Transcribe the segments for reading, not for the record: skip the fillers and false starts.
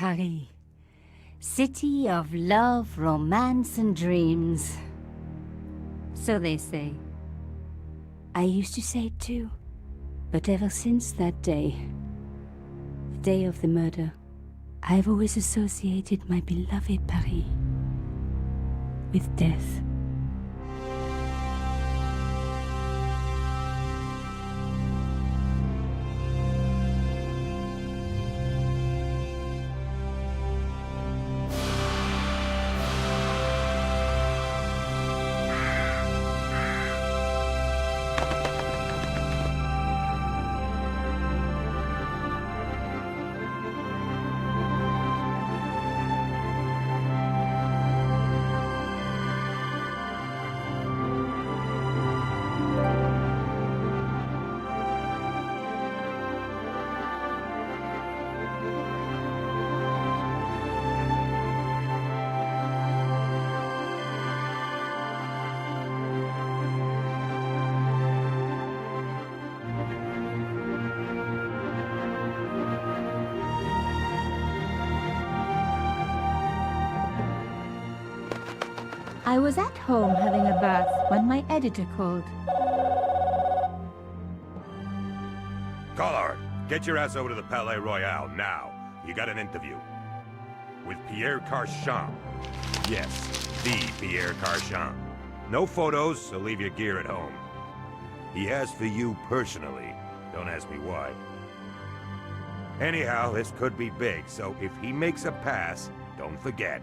Paris. City of love, romance, and dreams. So they say. I used to say it too. But ever since that day, the day of the murder, I've always associated my beloved Paris with death. I was at home having a bath when my editor called. Collard, get your ass over to the Palais Royal now. You got an interview. With Pierre Carchon. Yes, the Pierre Carchon. No photos, so leave your gear at home. He asked for you personally. Don't ask me why. Anyhow, this could be big, so if he makes a pass, don't forget.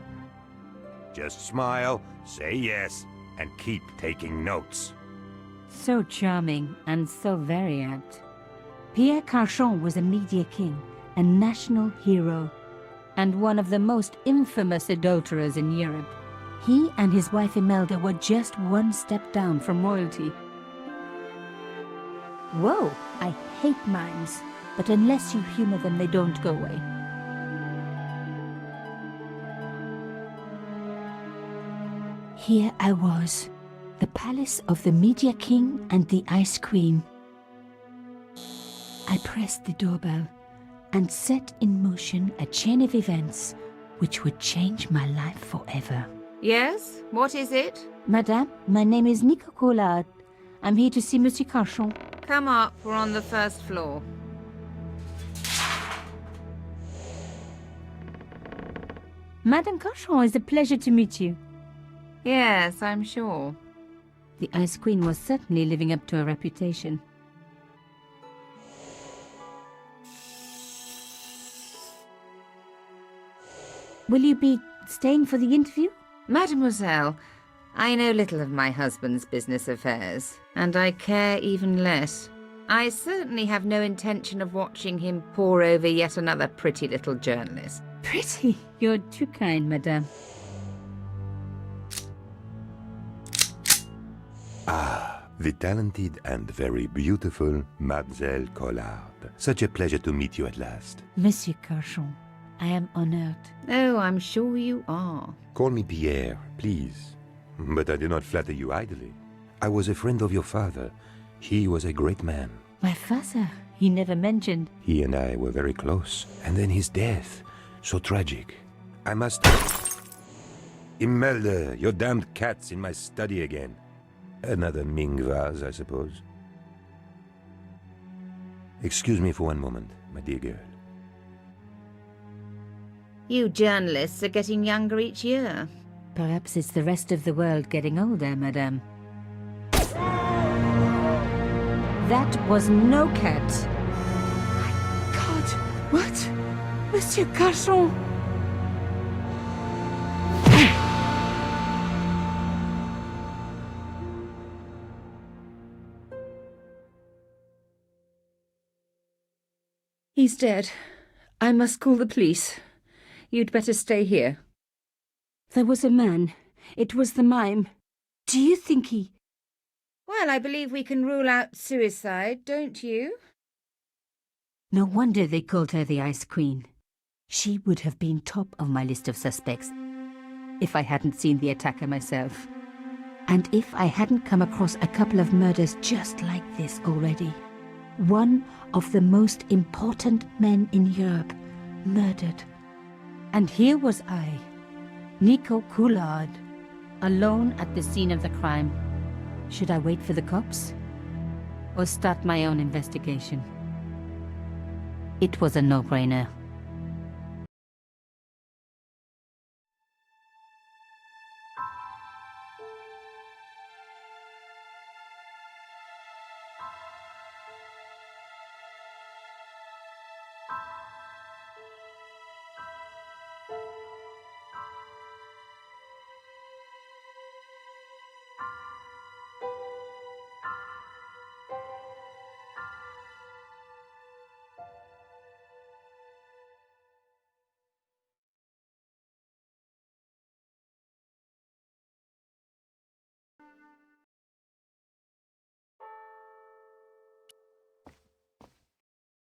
Just smile, say yes, and keep taking notes. So charming and so very apt. Pierre Carchon was a media king, a national hero, and one of the most infamous adulterers in Europe. He and his wife Imelda were just one step down from royalty. Whoa, I hate mimes, but unless you humor them, they don't go away. Here I was, the palace of the Media King and the Ice Queen. I pressed the doorbell and set in motion a chain of events which would change my life forever. Yes? What is it? Madame, my name is Nico. I'm here to see Monsieur Carchon. Come up, we're on the first floor. Madame Carchon, it's a pleasure to meet you. Yes, I'm sure. The Ice Queen was certainly living up to her reputation. Will you be staying for the interview? Mademoiselle, I know little of my husband's business affairs, and I care even less. I certainly have no intention of watching him pore over yet another pretty little journalist. Pretty? You're too kind, madame. Ah, the talented and very beautiful Mademoiselle Collard. Such a pleasure to meet you at last. Monsieur Carchon, I am honored. Oh, I'm sure you are. Call me Pierre, please. But I do not flatter you idly. I was a friend of your father. He was a great man. My father? He never mentioned. He and I were very close. And then his death. So tragic. I must... Imelda, your damned cat's in my study again. Another Ming vase, I suppose. Excuse me for one moment, my dear girl. You journalists are getting younger each year. Perhaps it's the rest of the world getting older, madame. That was no cat. My God! What? Monsieur Carchon! He's dead. I must call the police. You'd better stay here. There was a man. It was the mime. Do you think he... Well, I believe we can rule out suicide, don't you? No wonder they called her the Ice Queen. She would have been top of my list of suspects if I hadn't seen the attacker myself. And if I hadn't come across a couple of murders just like this already. One of the most important men in Europe murdered And here was I, Nico Coulard, alone at the scene of the crime. Should I wait for the cops? Or start my own investigation? It was a no-brainer.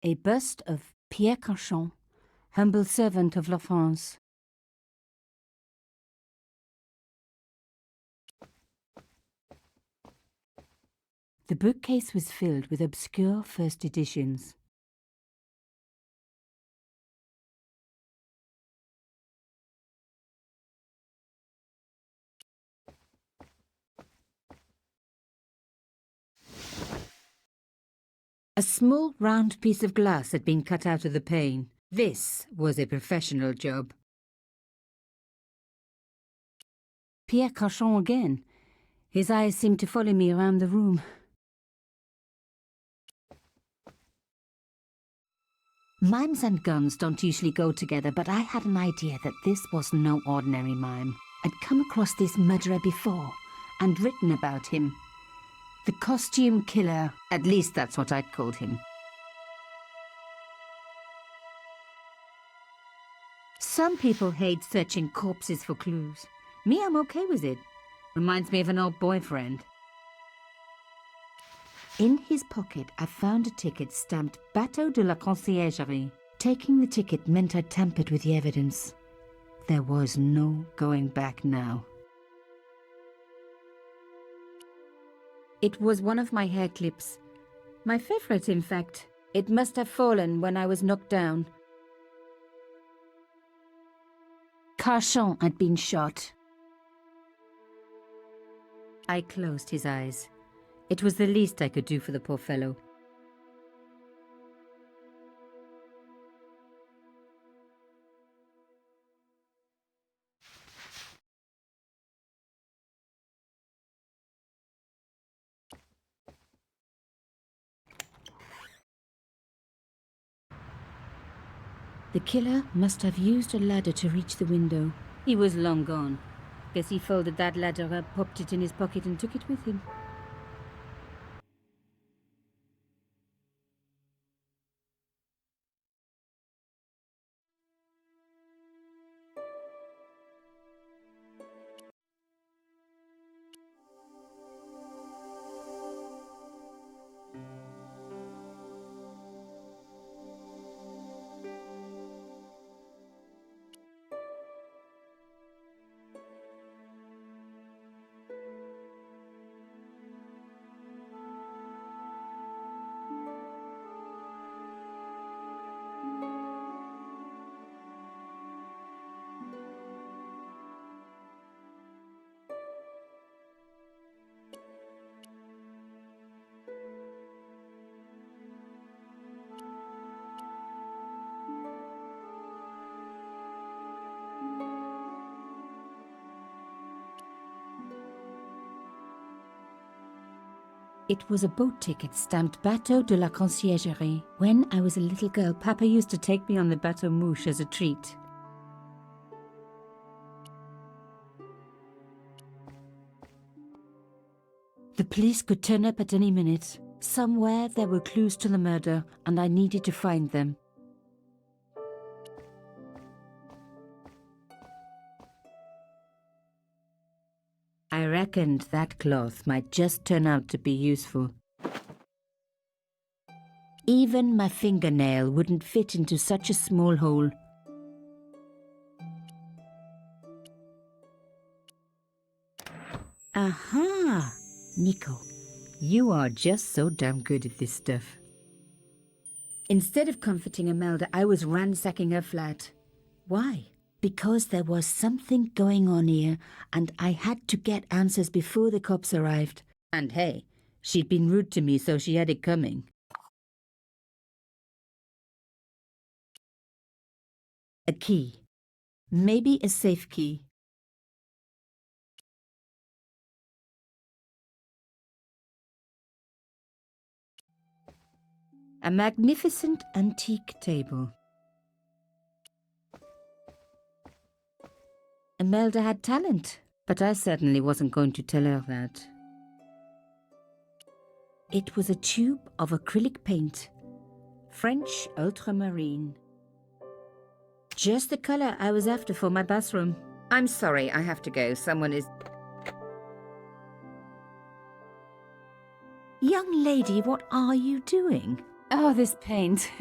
A bust of Pierre Cauchon, humble servant of La France. The bookcase was filled with obscure first editions. A small round piece of glass had been cut out of the pane. This was a professional job. Pierre Cauchon again. His eyes seemed to follow me around the room. Mimes and guns don't usually go together, but I had an idea that this was no ordinary mime. I'd come across this murderer before and written about him. The costume killer, at least that's what I'd called him. Some people hate searching corpses for clues. Me, I'm okay with it. Reminds me of an old boyfriend. In his pocket, I found a ticket stamped Bateau de la Conciergerie. Taking the ticket meant I tampered with the evidence. There was no going back now. It was one of my hair clips. My favorite, in fact. It must have fallen when I was knocked down. Cauchon had been shot. I closed his eyes. It was the least I could do for the poor fellow. The killer must have used a ladder to reach the window. He was long gone. Guess he folded that ladder up, popped it in his pocket and took it with him. It was a boat ticket stamped Bateau de la Conciergerie. When I was a little girl, Papa used to take me on the Bateau Mouche as a treat. The police could turn up at any minute. Somewhere there were clues to the murder, and I needed to find them. I reckoned that cloth might just turn out to be useful. Even my fingernail wouldn't fit into such a small hole. Aha! Nico, you are just so damn good at this stuff. Instead of comforting Imelda, I was ransacking her flat. Why? Because there was something going on here, and I had to get answers before the cops arrived. And hey, she'd been rude to me, so she had it coming. A key. Maybe a safe key. A magnificent antique table. Imelda had talent, but I certainly wasn't going to tell her that. It was a tube of acrylic paint. French ultramarine. Just the colour I was after for my bathroom. I'm sorry, I have to go. Someone is... Young lady, what are you doing? Oh, this paint.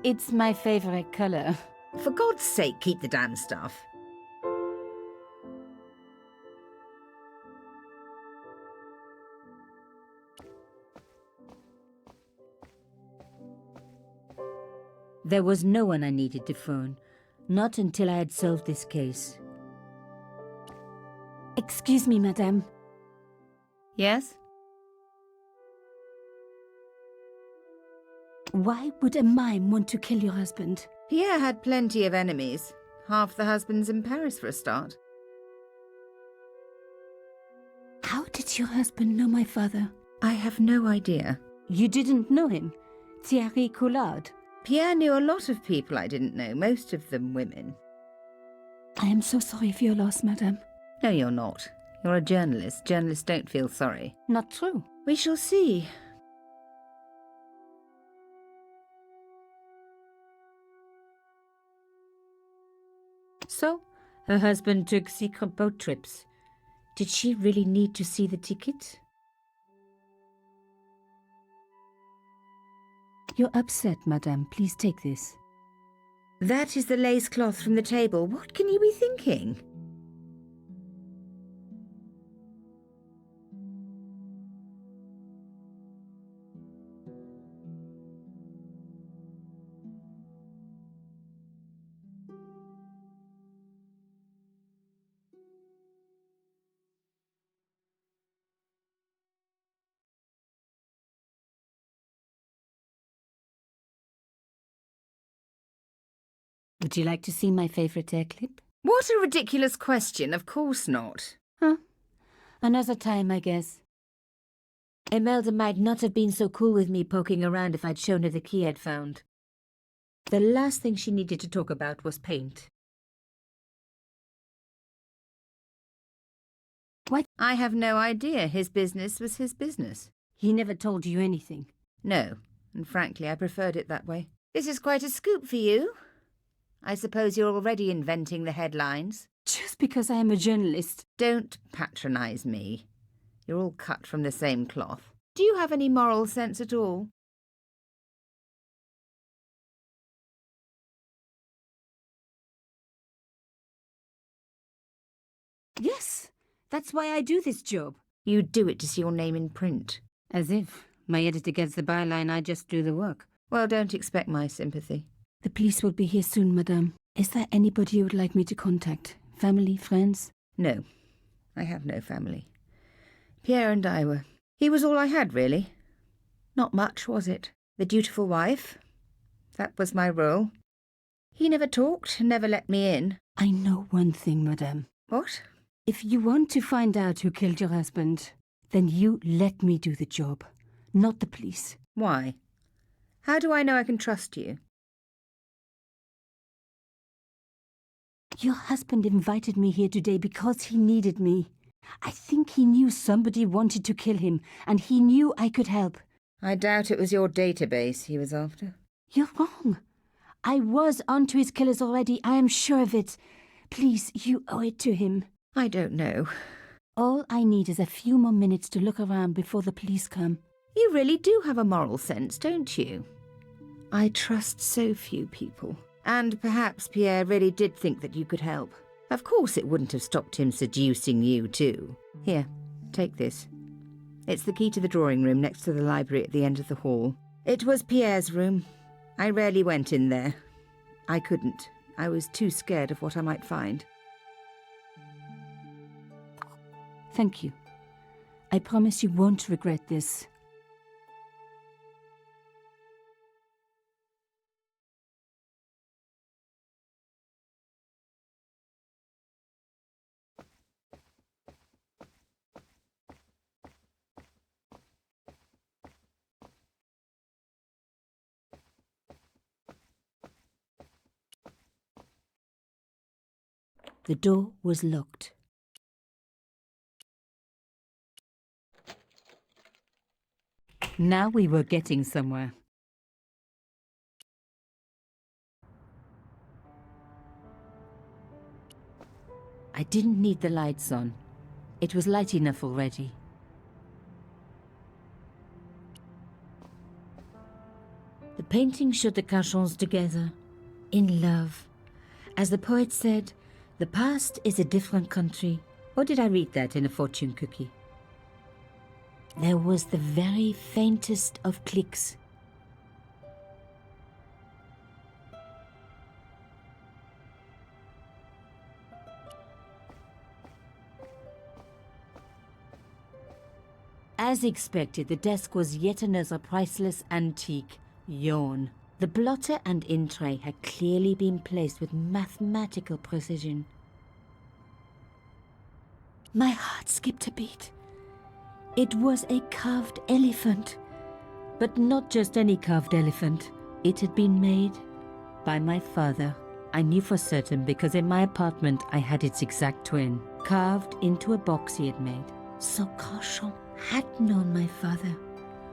It's my favourite colour. For God's sake, keep the damn stuff. There was no one I needed to phone. Not until I had solved this case. Excuse me, madame. Yes? Why would a mime want to kill your husband? Pierre had plenty of enemies. Half the husbands in Paris for a start. How did your husband know my father? I have no idea. You didn't know him? Thierry Collard? Pierre knew a lot of people I didn't know, most of them women. I am so sorry for your loss, madame. No, you're not. You're a journalist. Journalists don't feel sorry. Not true. We shall see. So, her husband took secret boat trips. Did she really need to see the ticket? You're upset, madame. Please take this. That is the lace cloth from the table. What can you be thinking? Would you like to see my favourite hair clip? What a ridiculous question. Of course not. Huh. Another time, I guess. Imelda might not have been so cool with me poking around if I'd shown her the key I'd found. The last thing she needed to talk about was paint. What? I have no idea. His business was his business. He never told you anything? No, and frankly, I preferred it that way. This is quite a scoop for you. I suppose you're already inventing the headlines. Just because I am a journalist. Don't patronise me. You're all cut from the same cloth. Do you have any moral sense at all? Yes, that's why I do this job. You do it to see your name in print. As if my editor gets the byline, I just do the work. Well, don't expect my sympathy. The police will be here soon, madame. Is there anybody you would like me to contact? Family, friends? No, I have no family. Pierre and I were... He was all I had, really. Not much, was it? The dutiful wife. That was my role. He never talked, never let me in. I know one thing, madame. What? If you want to find out who killed your husband, then you let me do the job, not the police. Why? How do I know I can trust you? Your husband invited me here today because he needed me. I think he knew somebody wanted to kill him, and he knew I could help. I doubt it was your database he was after. You're wrong. I was onto his killers already, I am sure of it. Please, you owe it to him. I don't know. All I need is a few more minutes to look around before the police come. You really do have a moral sense, don't you? I trust so few people. And perhaps Pierre really did think that you could help. Of course it wouldn't have stopped him seducing you too. Here, take this. It's the key to the drawing room next to the library at the end of the hall. It was Pierre's room. I rarely went in there. I couldn't. I was too scared of what I might find. Thank you. I promise you won't regret this. The door was locked. Now we were getting somewhere. I didn't need the lights on. It was light enough already. The painting showed the Cachons together, in love. As the poet said, the past is a different country. Or did I read that in a fortune cookie? There was the very faintest of clicks. As expected, the desk was yet another priceless antique. Yawn. The blotter and in tray had clearly been placed with mathematical precision. My heart skipped a beat. It was a carved elephant. But not just any carved elephant. It had been made by my father. I knew for certain because in my apartment I had its exact twin, carved into a box he had made. So Cauchon had known my father.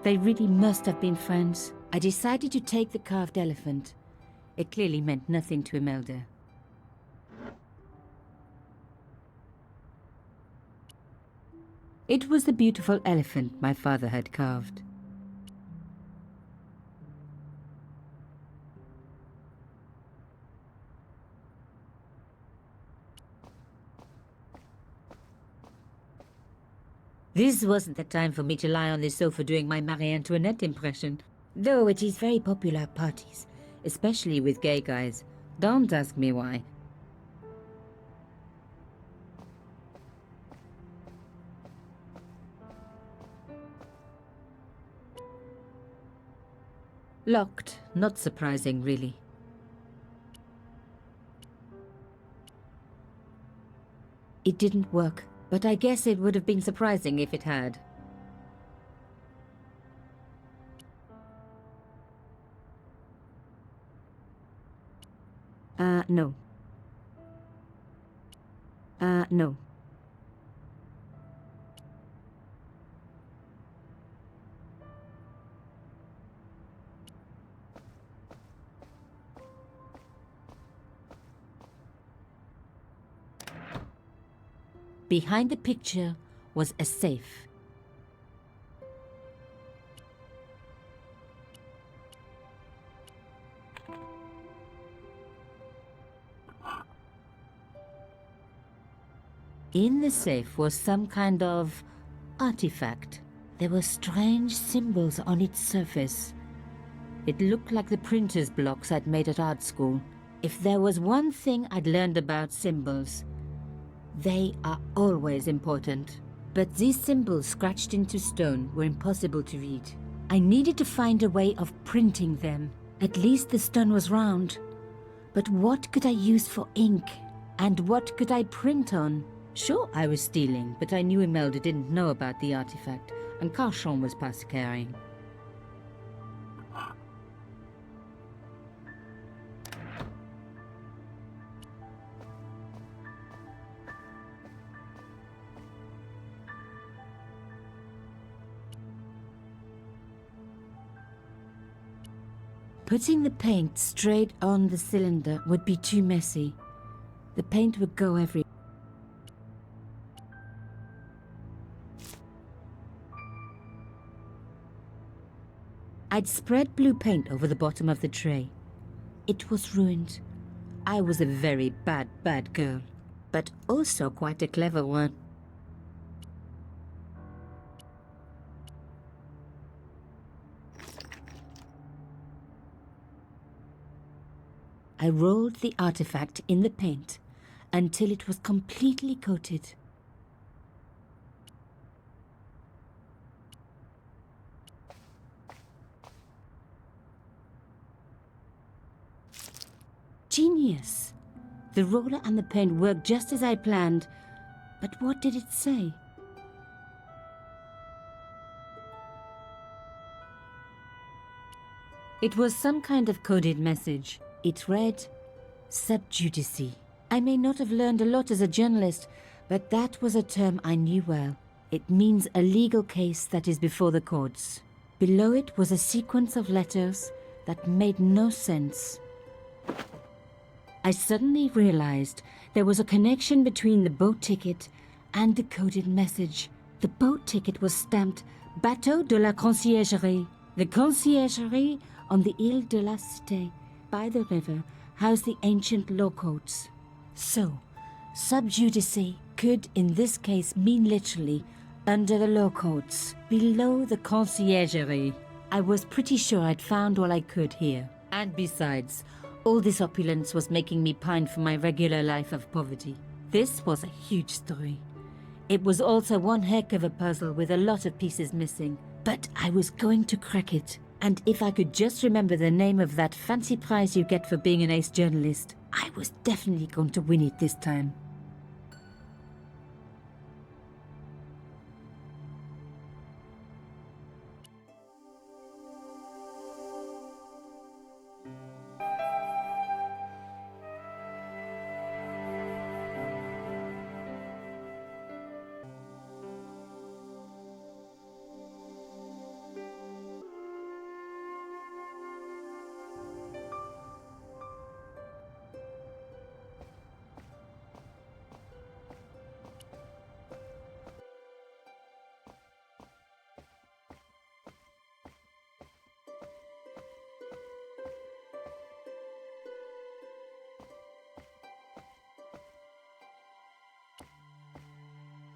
They really must have been friends. I decided to take the carved elephant. It clearly meant nothing to Imelda. It was the beautiful elephant my father had carved. This wasn't the time for me to lie on the sofa doing my Marie Antoinette impression. Though it is very popular at parties, especially with gay guys. Don't ask me why. Locked. Not surprising, really. It didn't work, but I guess it would have been surprising if it had. No. No. Behind the picture was a safe. In the safe was some kind of artifact. There were strange symbols on its surface. It looked like the printer's blocks I'd made at art school. If there was one thing I'd learned about symbols, they are always important. But these symbols scratched into stone were impossible to read. I needed to find a way of printing them. At least the stone was round. But what could I use for ink? And what could I print on? Sure, I was stealing, but I knew Imelda didn't know about the artifact, and Cauchon was past caring. Putting the paint straight on the cylinder would be too messy. The paint would go everywhere. I'd spread blue paint over the bottom of the tray. It was ruined. I was a very bad girl, but also quite a clever one. I rolled the artifact in the paint until it was completely coated. Genius! The roller and the paint worked just as I planned, but what did it say? It was some kind of coded message. It read, "Sub judice." I may not have learned a lot as a journalist, but that was a term I knew well. It means a legal case that is before the courts. Below it was a sequence of letters that made no sense. I suddenly realized there was a connection between the boat ticket and the coded message. The boat ticket was stamped Bateau de la Conciergerie. The Conciergerie on the Ile de la Cité, by the river, housed the ancient law courts. So, sub judice could in this case mean literally under the law courts, below the Conciergerie. I was pretty sure I'd found all I could here. And besides, all this opulence was making me pine for my regular life of poverty. This was a huge story. It was also one heck of a puzzle with a lot of pieces missing. But I was going to crack it. And if I could just remember the name of that fancy prize you get for being an ace journalist, I was definitely going to win it this time.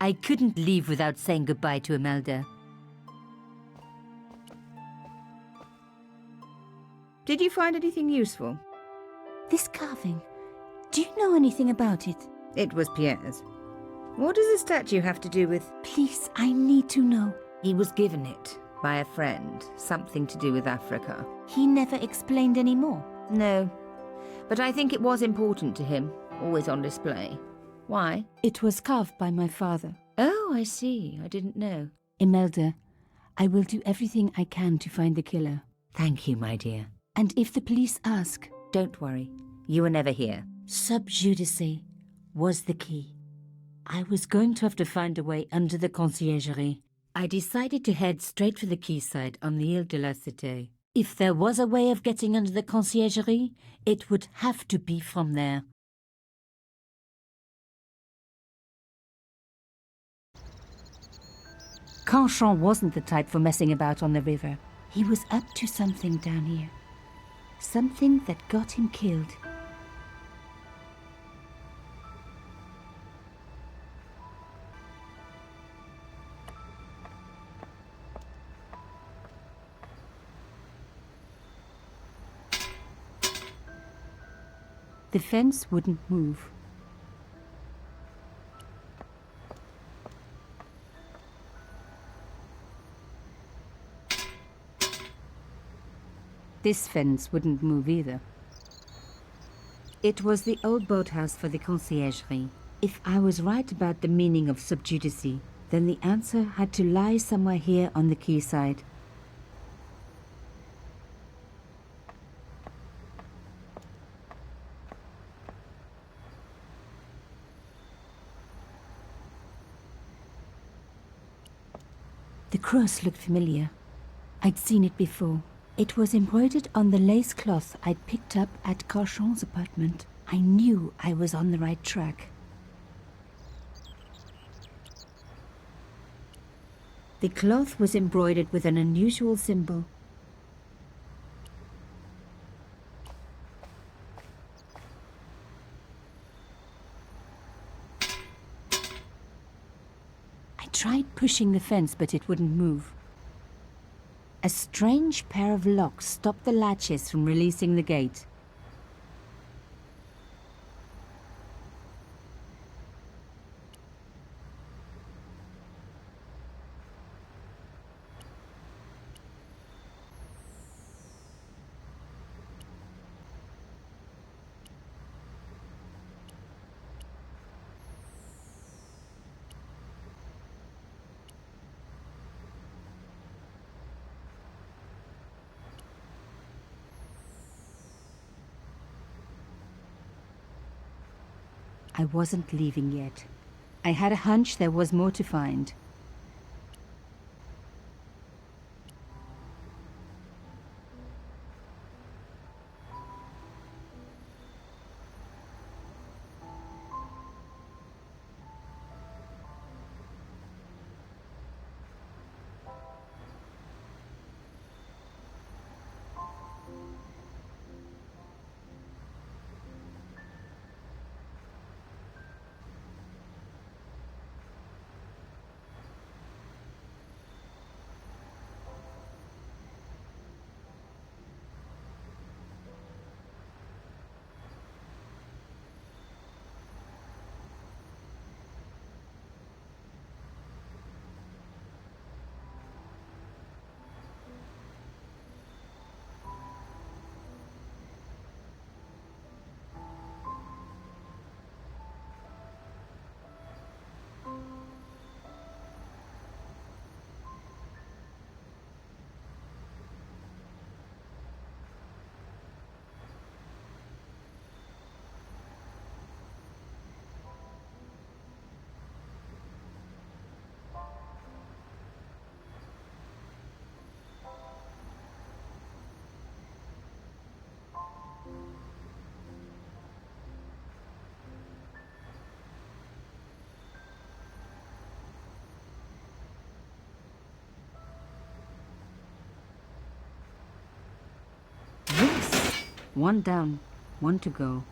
I couldn't leave without saying goodbye to Imelda. Did you find anything useful? This carving, do you know anything about it? It was Pierre's. What does the statue have to do with... Please, I need to know. He was given it by a friend, something to do with Africa. He never explained any more. No, but I think it was important to him, always on display. Why? It was carved by my father. Oh, I see. I didn't know. Imelda, I will do everything I can to find the killer. Thank you, my dear. And if the police ask... Don't worry. You were never here. Sub judice was the key. I was going to have to find a way under the Conciergerie. I decided to head straight for the quayside on the Ile de la Cité. If there was a way of getting under the Conciergerie, it would have to be from there. Canchon wasn't the type for messing about on the river. He was up to something down here. Something that got him killed. The fence wouldn't move. This fence wouldn't move either. It was the old boathouse for the Conciergerie. If I was right about the meaning of sub judice, then the answer had to lie somewhere here on the quayside. The cross looked familiar. I'd seen it before. It was embroidered on the lace cloth I'd picked up at Canchon's apartment. I knew I was on the right track. The cloth was embroidered with an unusual symbol. I tried pushing the fence, but it wouldn't move. A strange pair of locks stopped the latches from releasing the gate. I wasn't leaving yet. I had a hunch there was more to find. Yes! One down, one to go.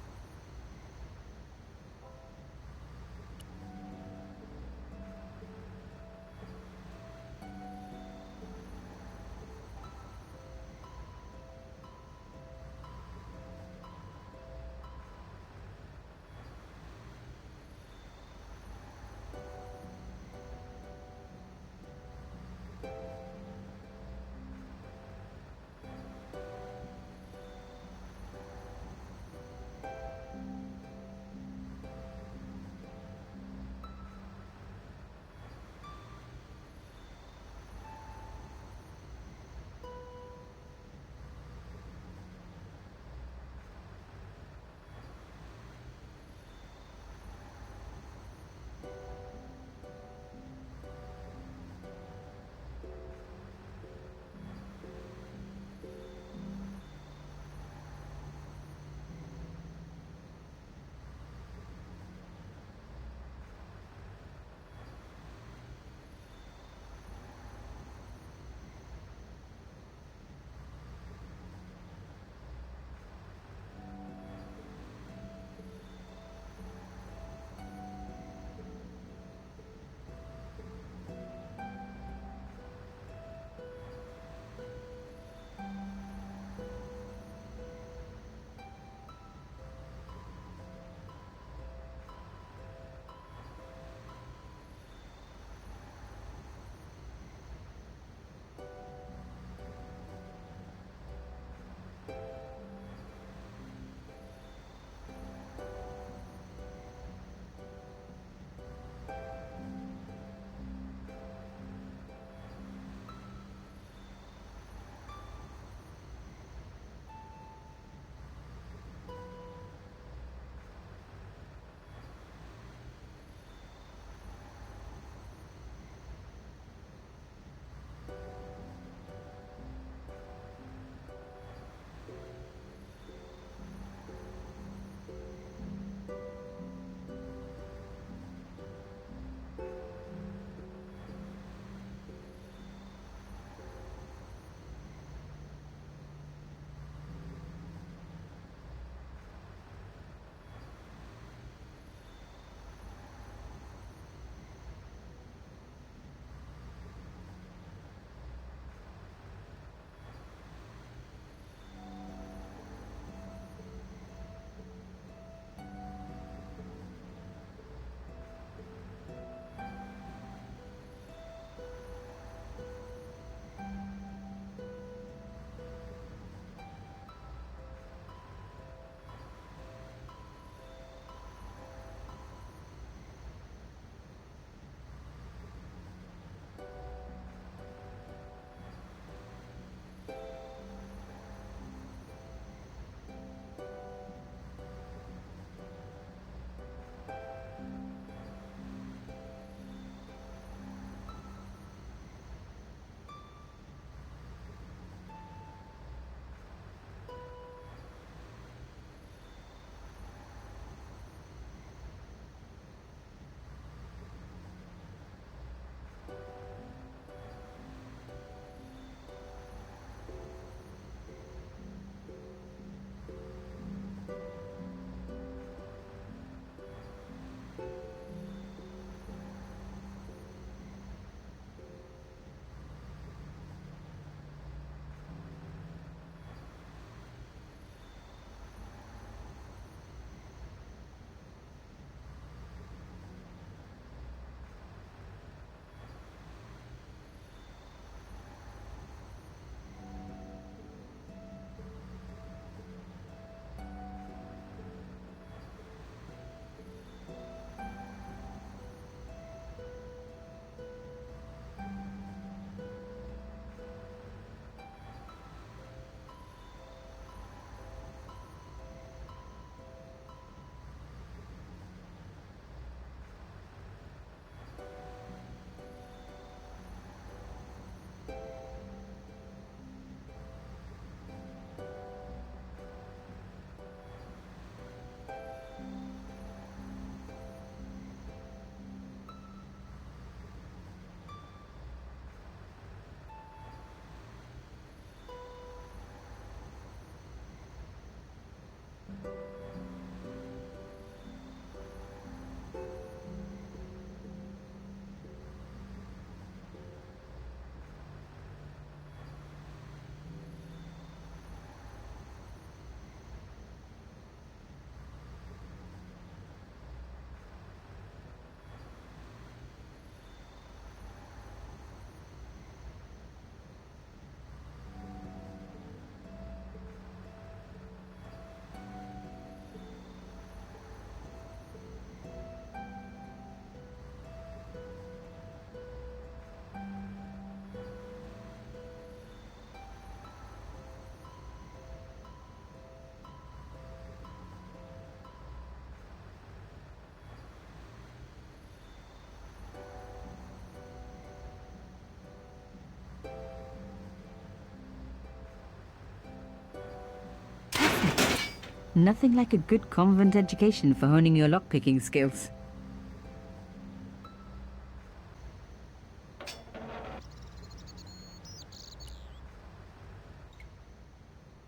Nothing like a good convent education for honing your lockpicking skills.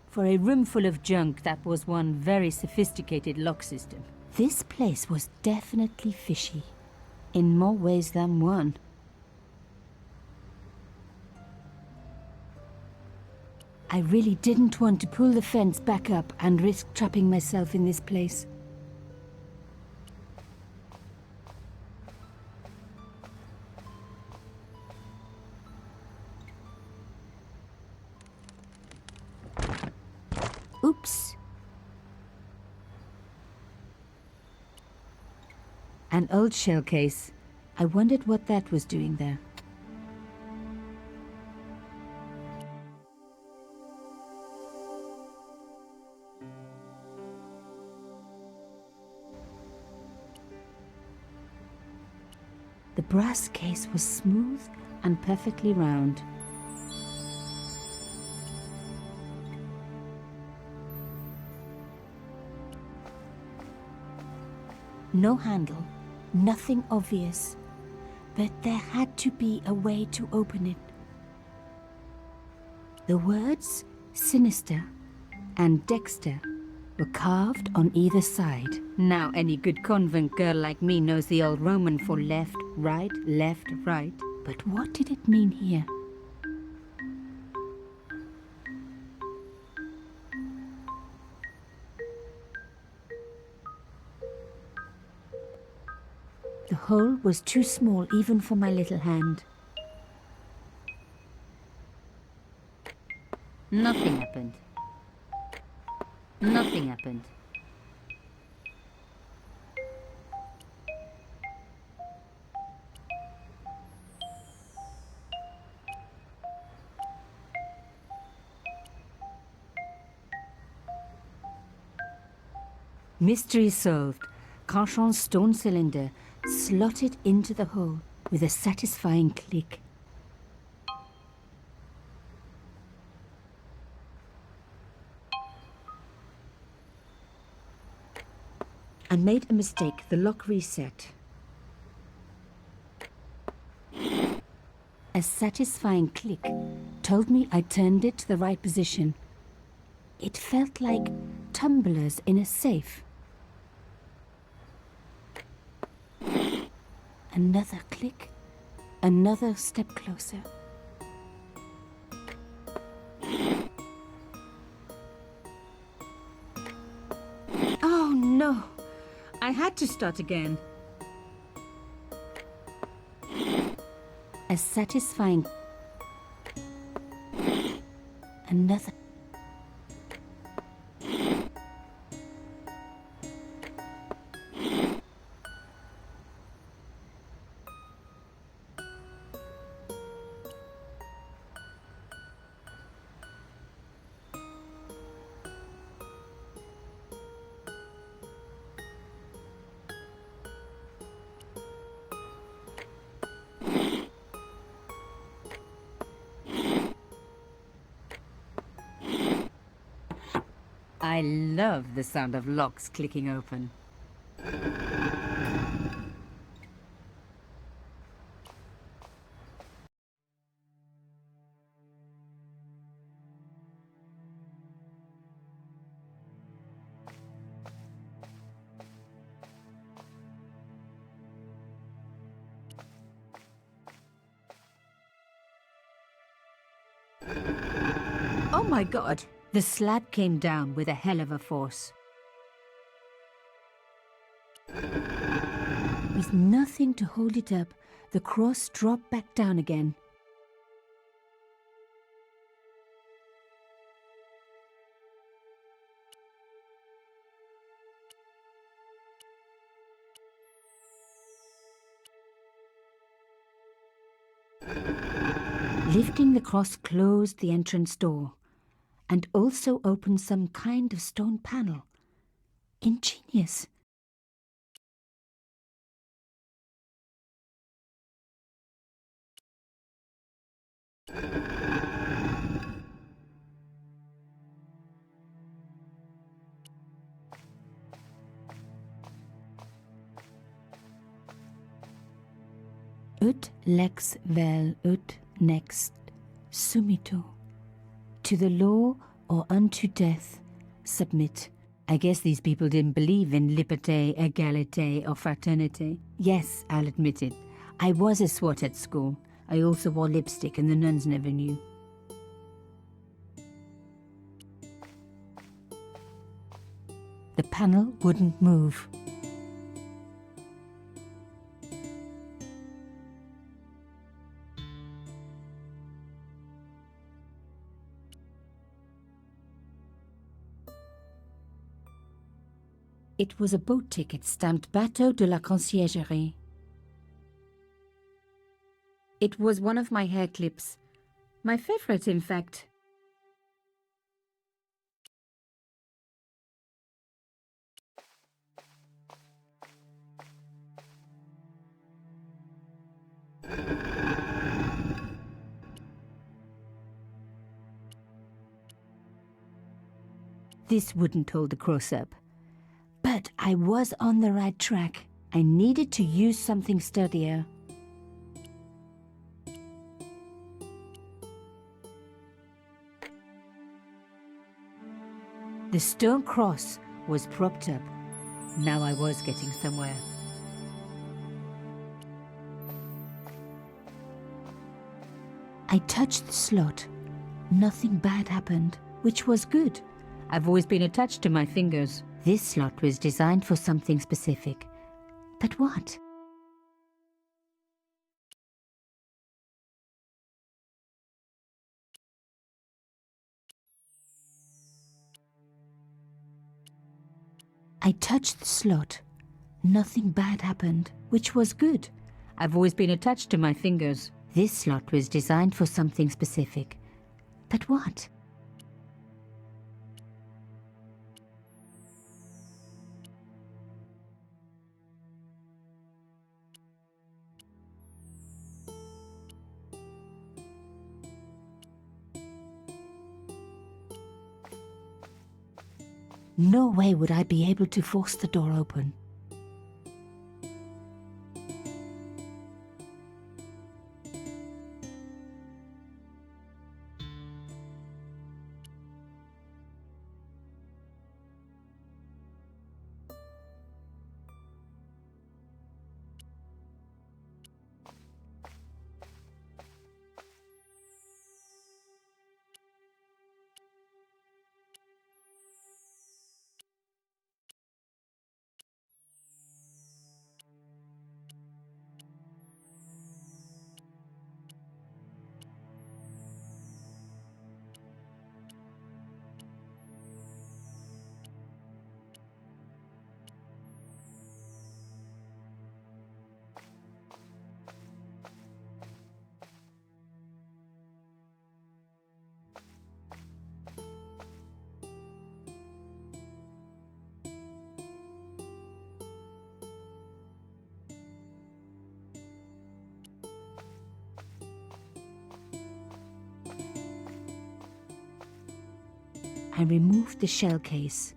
For a room full of junk, that was one very sophisticated lock system. This place was definitely fishy, in more ways than one. I really didn't want to pull the fence back up and risk trapping myself in this place. Oops. An old shell case. I wondered what that was doing there. The brass case was smooth and perfectly round. No handle, nothing obvious, but there had to be a way to open it. The words sinister and Dexter were carved on either side. Now any good convent girl like me knows the old Roman for left, right, but what did it mean here? The hole was too small even for my little hand. Nothing happened. Nothing happened. Mystery solved. Carchon's stone cylinder slotted into the hole with a satisfying click. I made a mistake. The lock reset. A satisfying click told me I turned it to the right position. It felt like tumblers in a safe. Another click, another step closer. Oh no! I had to start again. A satisfying... Another... I love the sound of locks clicking open. Oh my god! The slab came down with a hell of a force. With nothing to hold it up, the cross dropped back down again. Lifting the cross closed the entrance door and also opened some kind of stone panel. Ingenious. Ut lex vel ut next sumito. To the law or unto death submit. I guess these people didn't believe in liberté, égalité, or fraternité. Yes, I'll admit it. I was a swot at school. I also wore lipstick and the nuns never knew. The panel wouldn't move. It was a boat ticket stamped Bateau de la Conciergerie. It was one of my hair clips. My favorite, in fact. This wouldn't hold the cross up. But I was on the right track. I needed to use something sturdier. The stone cross was propped up. Now I was getting somewhere. I touched the slot. Nothing bad happened, which was good. I've always been attached to my fingers. This slot was designed for something specific. But what? I touched the slot. Nothing bad happened, which was good. I've always been attached to my fingers. This slot was designed for something specific. But what? No way would I be able to force the door open. I removed the shell case.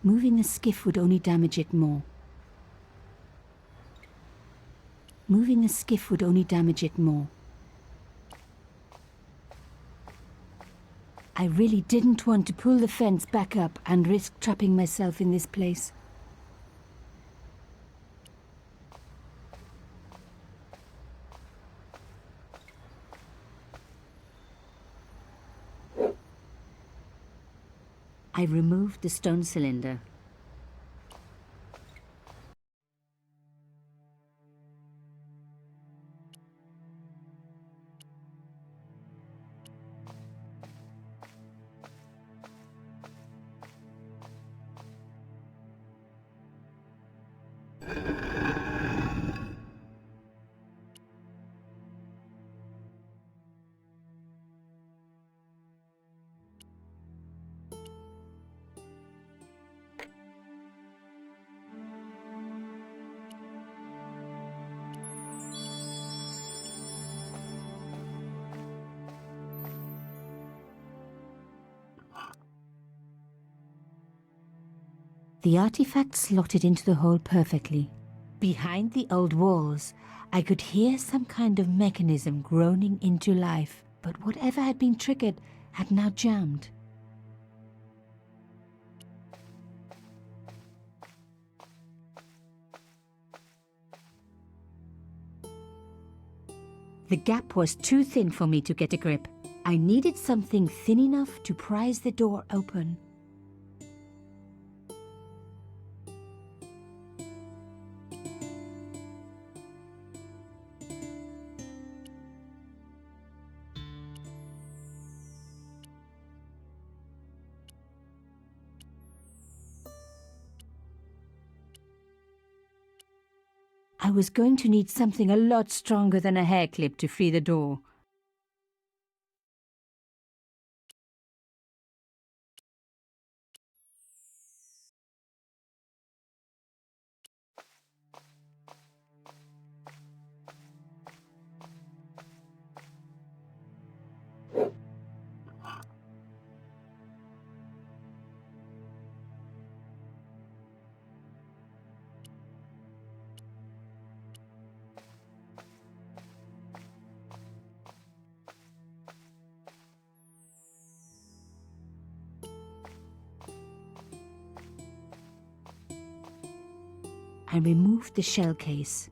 Moving the skiff would only damage it more. Moving the skiff would only damage it more. I really didn't want to pull the fence back up and risk trapping myself in this place. I removed the stone cylinder. The artifact slotted into the hole perfectly. Behind the old walls, I could hear some kind of mechanism groaning into life, but whatever had been triggered had now jammed. The gap was too thin for me to get a grip. I needed something thin enough to prise the door open. I was going to need something a lot stronger than a hair clip to free the door. I removed the shell case.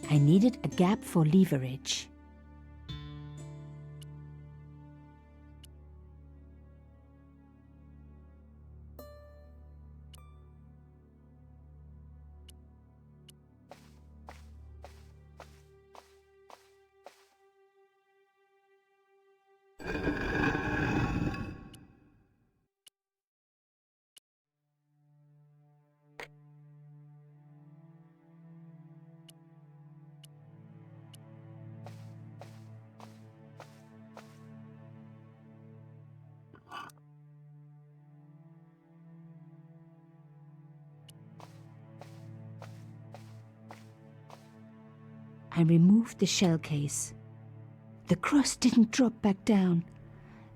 I needed a gap for leverage. I removed the shell case. The cross didn't drop back down.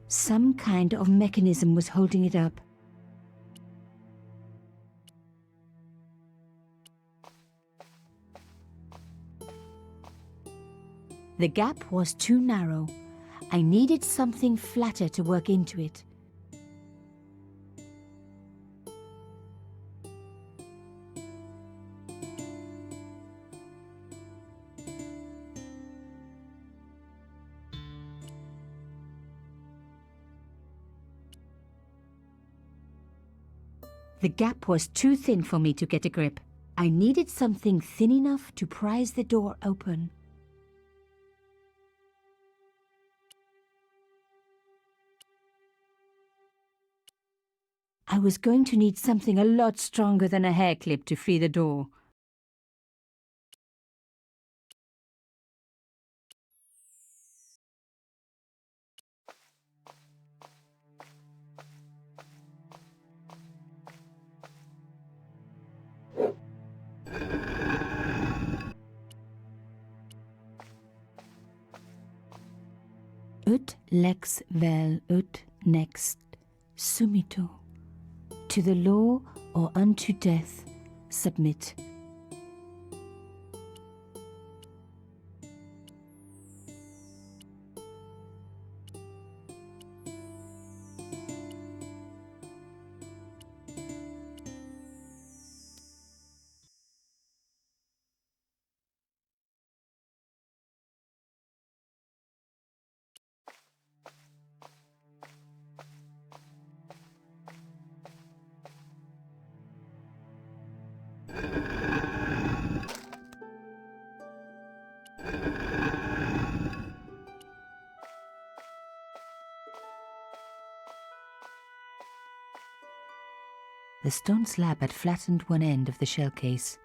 Some kind of mechanism was holding it up. The gap was too narrow. I needed something flatter to work into it. The gap was too thin for me to get a grip. I needed something thin enough to prise the door open. I was going to need something a lot stronger than a hair clip to free the door. Ut lex vel ut next sumito. To the law or unto death submit. The stone slab had flattened one end of the shell case.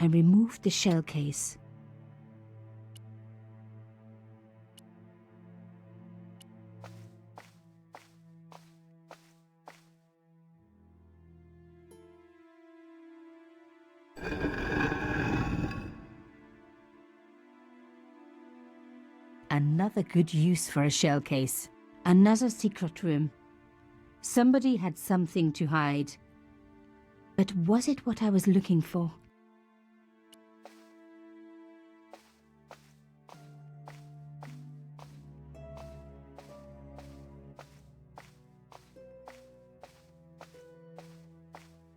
I removed the shell case. Another good use for a shell case. Another secret room. Somebody had something to hide. But was it what I was looking for?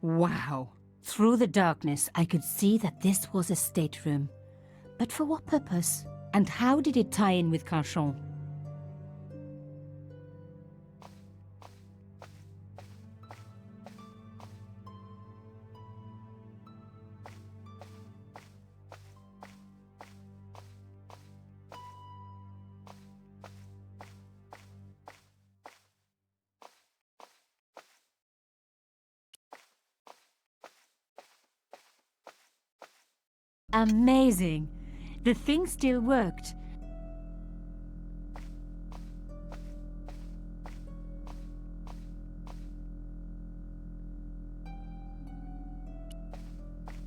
Wow! Through the darkness, I could see that this was a stateroom. But for what purpose? And how did it tie in with Carchon? Amazing! The thing still worked.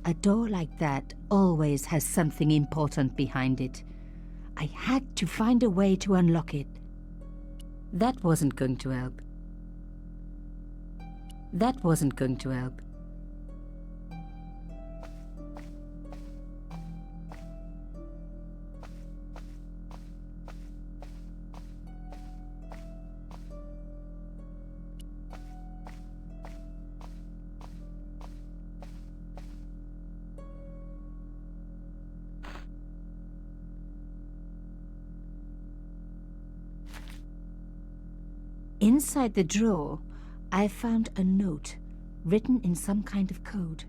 A door like that always has something important behind it. I had to find a way to unlock it. That wasn't going to help. That wasn't going to help. Inside the drawer, I found a note written in some kind of code.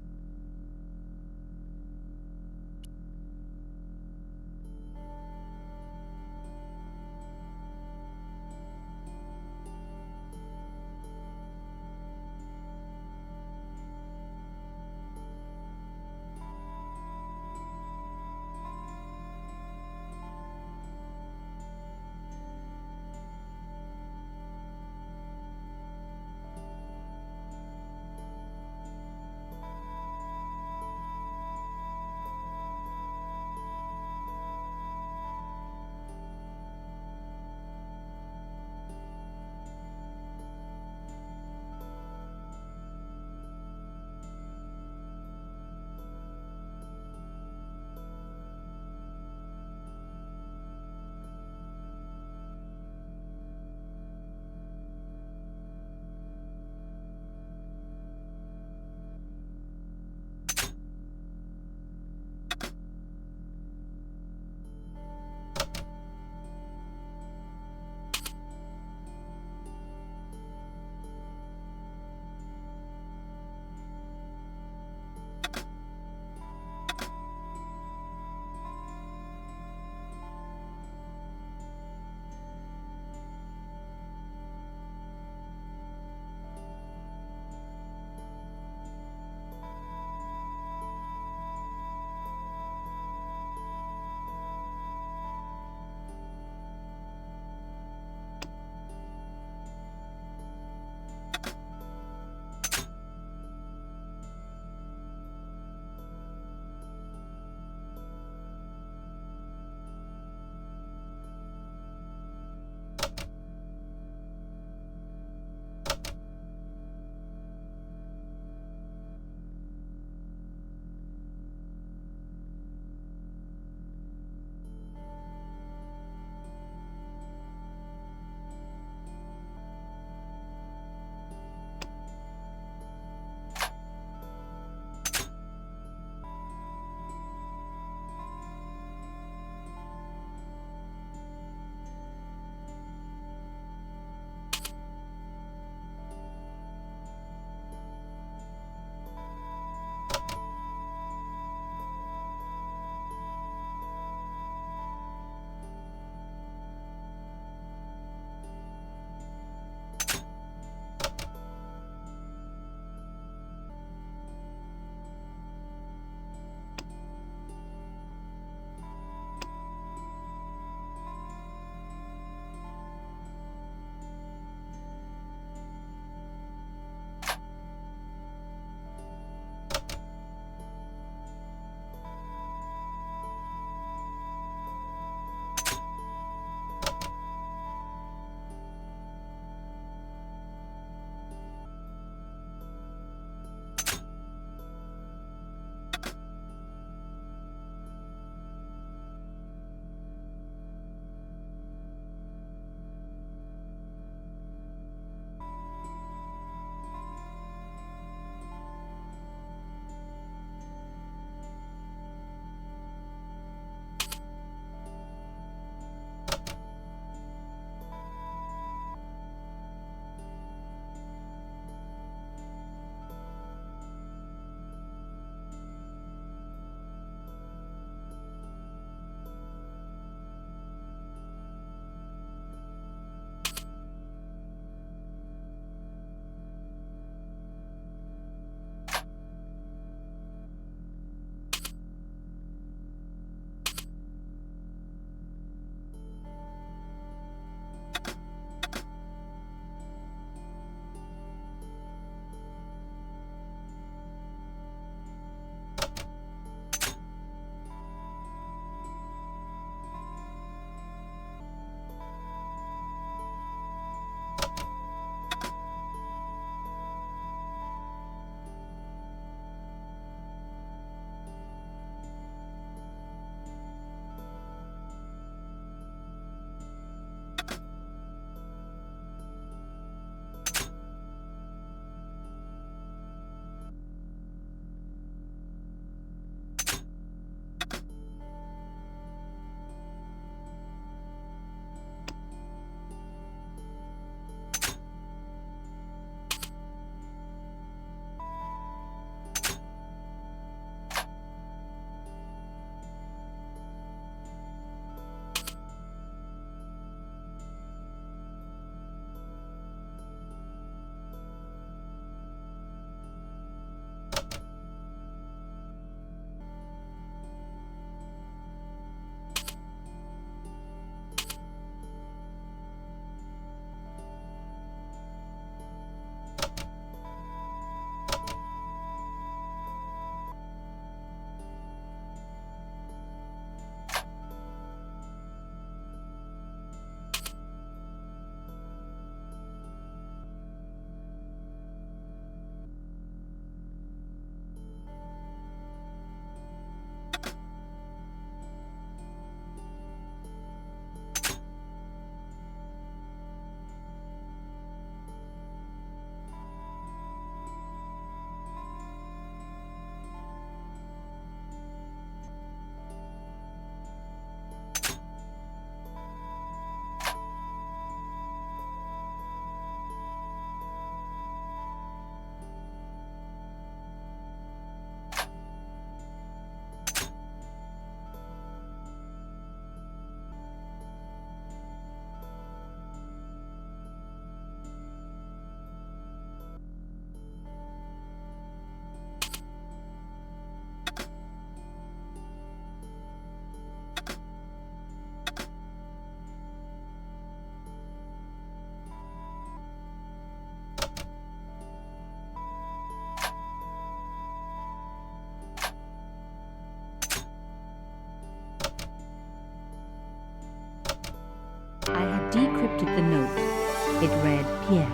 looked at the note. It read, Pierre,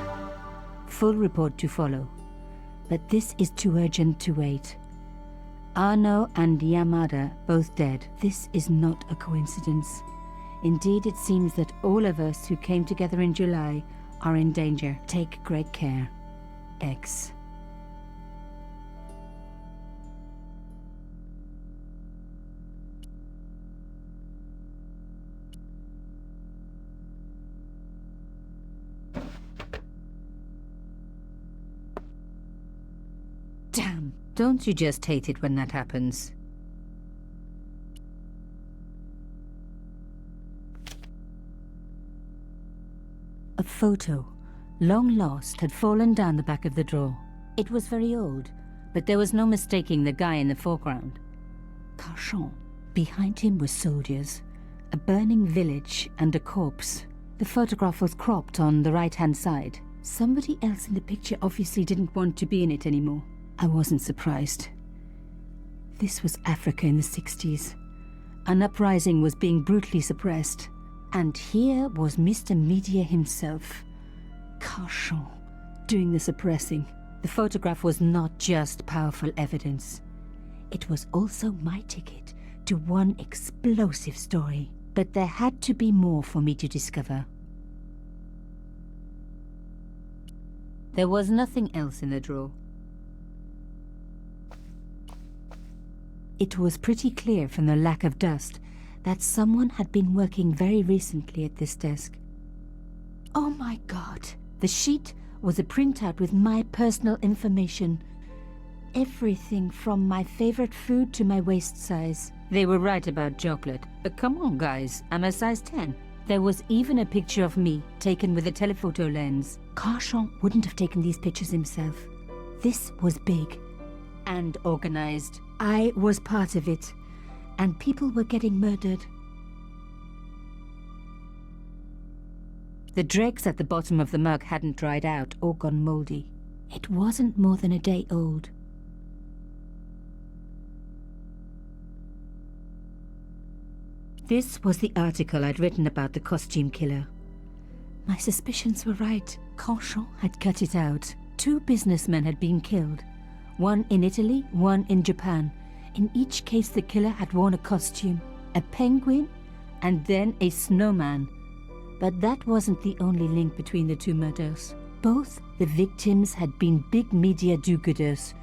full report to follow. But this is too urgent to wait. Arno and Yamada both dead. This is not a coincidence. Indeed, it seems that all of us who came together in July are in danger. Take great care. X. Damn! Don't you just hate it when that happens? A photo, long lost, had fallen down the back of the drawer. It was very old, but there was no mistaking the guy in the foreground. Carchon. Behind him were soldiers, a burning village, and a corpse. The photograph was cropped on the right-hand side. Somebody else in the picture obviously didn't want to be in it anymore. I wasn't surprised. This was Africa in the 60s. An uprising was being brutally suppressed. And here was Mr. Media himself, Carchon, doing the suppressing. The photograph was not just powerful evidence. It was also my ticket to one explosive story. But there had to be more for me to discover. There was nothing else in the drawer. It was pretty clear from the lack of dust that someone had been working very recently at this desk. Oh my God! The sheet was a printout with my personal information. Everything from my favorite food to my waist size. They were right about chocolate. But come on, guys, I'm a size 10. There was even a picture of me, taken with a telephoto lens. Carchon wouldn't have taken these pictures himself. This was big and organized. I was part of it, and people were getting murdered. The dregs at the bottom of the mug hadn't dried out or gone moldy. It wasn't more than a day old. This was the article I'd written about the costume killer. My suspicions were right. Carchon had cut it out. 2 businessmen had been killed. One in Italy, one in Japan. In each case, the killer had worn a costume, a penguin, and then a snowman. But that wasn't the only link between the 2 murders. Both the victims had been big media do-gooders,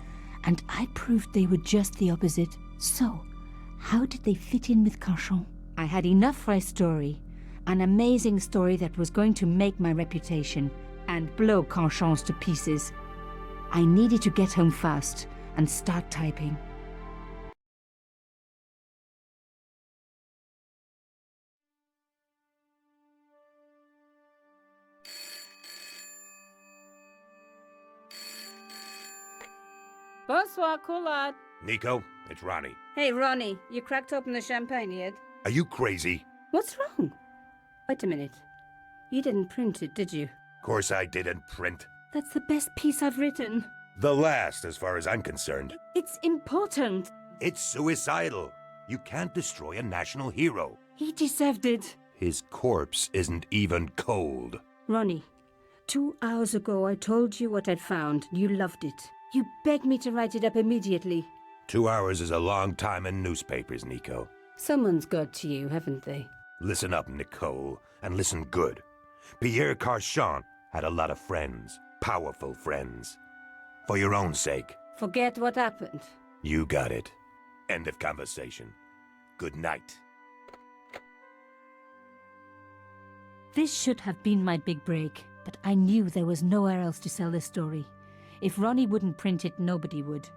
and I proved they were just the opposite. So, how did they fit in with Carchon? I had enough for a story, an amazing story that was going to make my reputation and blow Carchon's to pieces. I needed to get home fast and start typing. Bonsoir, Collard. Nico, it's Ronnie. Hey, Ronnie, you cracked open the champagne yet? Are you crazy? What's wrong? Wait a minute. You didn't print it, did you? Course I didn't print. That's the best piece I've written. The last, as far as I'm concerned. It's important. It's suicidal. You can't destroy a national hero. He deserved it. His corpse isn't even cold. Ronnie, 2 hours ago I told you what I'd found. You loved it. You begged me to write it up immediately. 2 hours is a long time in newspapers, Nico. Someone's got to you, haven't they? Listen up, Nicole, and listen good. Pierre Carchon had a lot of friends, powerful friends. For your own sake. Forget what happened. You got it. End of conversation. Good night. This should have been my big break, but I knew there was nowhere else to sell this story. If Ronnie wouldn't print it, nobody would.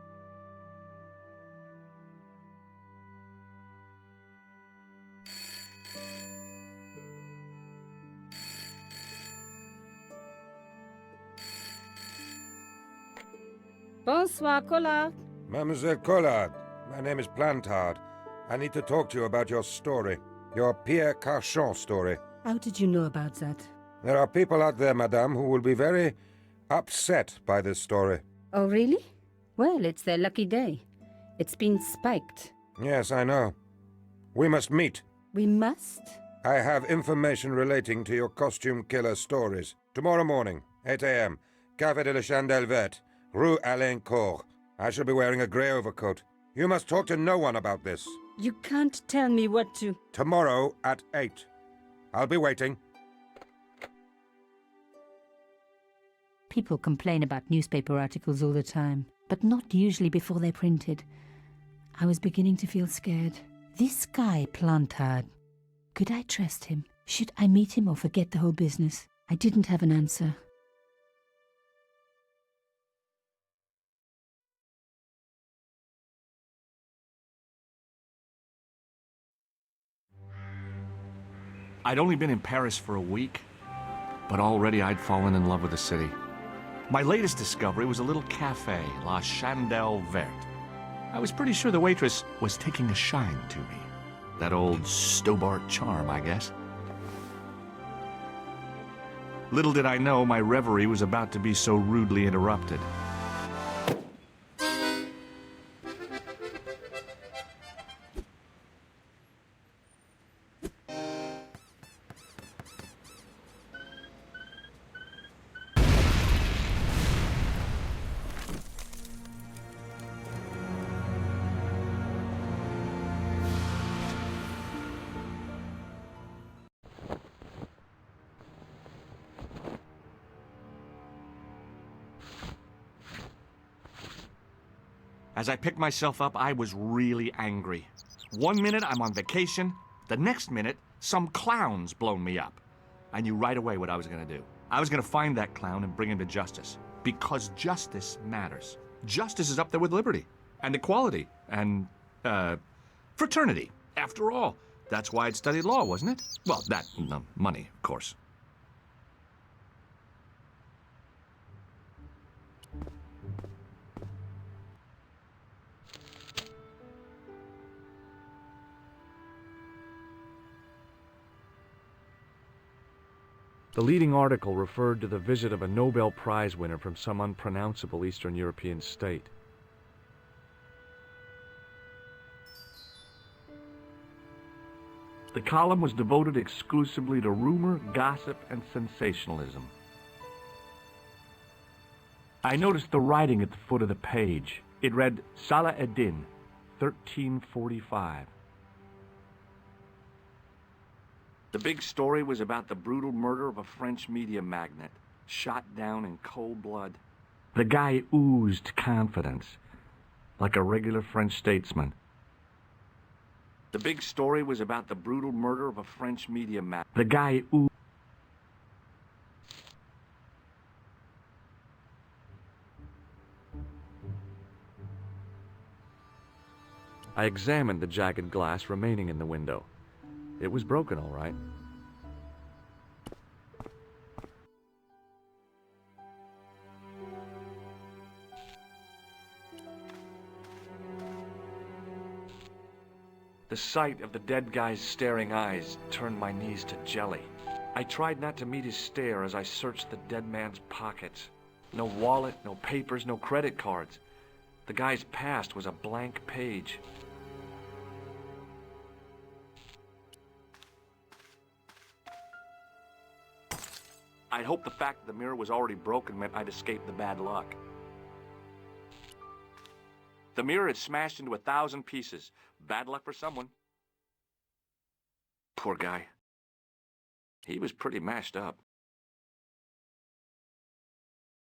Bonsoir, Collard. Mademoiselle Collard, my name is Plantard. I need to talk to you about your story. Your Pierre Carchon story. How did you know about that? There are people out there, madame, who will be very upset by this story. Oh, really? Well, it's their lucky day. It's been spiked. Yes, I know. We must meet. We must? I have information relating to your costume killer stories. Tomorrow morning, 8 a.m., Café de la Chandelle Verte, Rue Alain Court. I shall be wearing a grey overcoat. You must talk to no one about this. You can't tell me what to... Tomorrow at 8. I'll be waiting. People complain about newspaper articles all the time, but not usually before they're printed. I was beginning to feel scared. This guy, Plantard, could I trust him? Should I meet him or forget the whole business? I didn't have an answer. I'd only been in Paris for a week, but already I'd fallen in love with the city. My latest discovery was a little cafe, La Chandelle Verte. I was pretty sure the waitress was taking a shine to me. That old Stobbart charm, I guess. Little did I know my reverie was about to be so rudely interrupted. As I picked myself up, I was really angry. One minute I'm on vacation, the next minute some clown's blown me up. I knew right away what I was gonna do. I was gonna find that clown and bring him to justice. Because justice matters. Justice is up there with liberty, and equality, and, fraternity. After all, that's why I'd studied law, wasn't it? Well, that and the money, of course. The leading article referred to the visit of a Nobel Prize winner from some unpronounceable Eastern European state. The column was devoted exclusively to rumor, gossip, and sensationalism. I noticed the writing at the foot of the page. It read, Salah Eddin, 1345. The big story was about the brutal murder of a French media magnate, shot down in cold blood. The guy oozed confidence, like a regular French statesman. The big story was about the brutal murder of a French media magnate. The guy oozed... I examined the jagged glass remaining in the window. It was broken, all right. The sight of the dead guy's staring eyes turned my knees to jelly. I tried not to meet his stare as I searched the dead man's pockets. No wallet, no papers, no credit cards. The guy's past was a blank page. I'd hoped the fact that the mirror was already broken meant I'd escaped the bad luck. The mirror had smashed into 1,000 pieces. Bad luck for someone. Poor guy. He was pretty mashed up.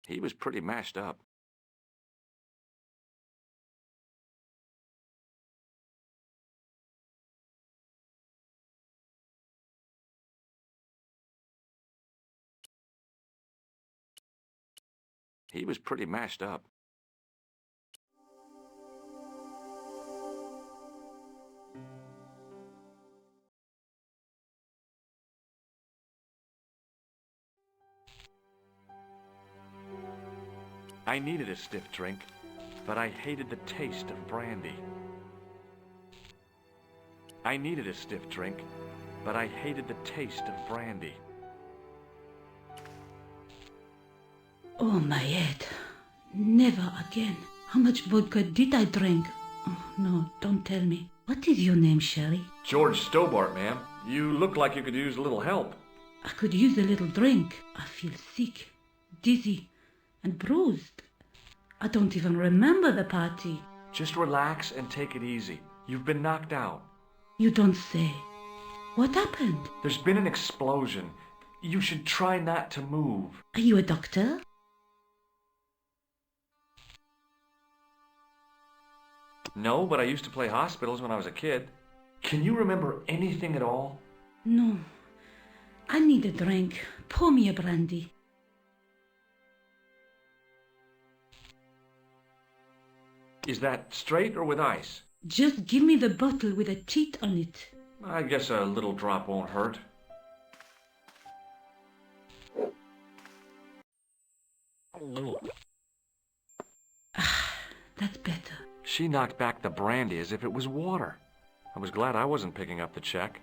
He was pretty mashed up. He was pretty mashed up. I needed a stiff drink, but I hated the taste of brandy. I needed a stiff drink, but I hated the taste of brandy. Oh, my head. Never again. How much vodka did I drink? Oh, no, don't tell me. What is your name, Shelley? George Stobbart, ma'am. You look like you could use a little help. I could use a little drink. I feel sick, dizzy, and bruised. I don't even remember the party. Just relax and take it easy. You've been knocked out. You don't say. What happened? There's been an explosion. You should try not to move. Are you a doctor? No, but I used to play hospitals when I was a kid. Can you remember anything at all? No. I need a drink. Pour me a brandy. Is that straight or with ice? Just give me the bottle with a cheat on it. I guess a little drop won't hurt. That's better. She knocked back the brandy as if it was water. I was glad I wasn't picking up the check.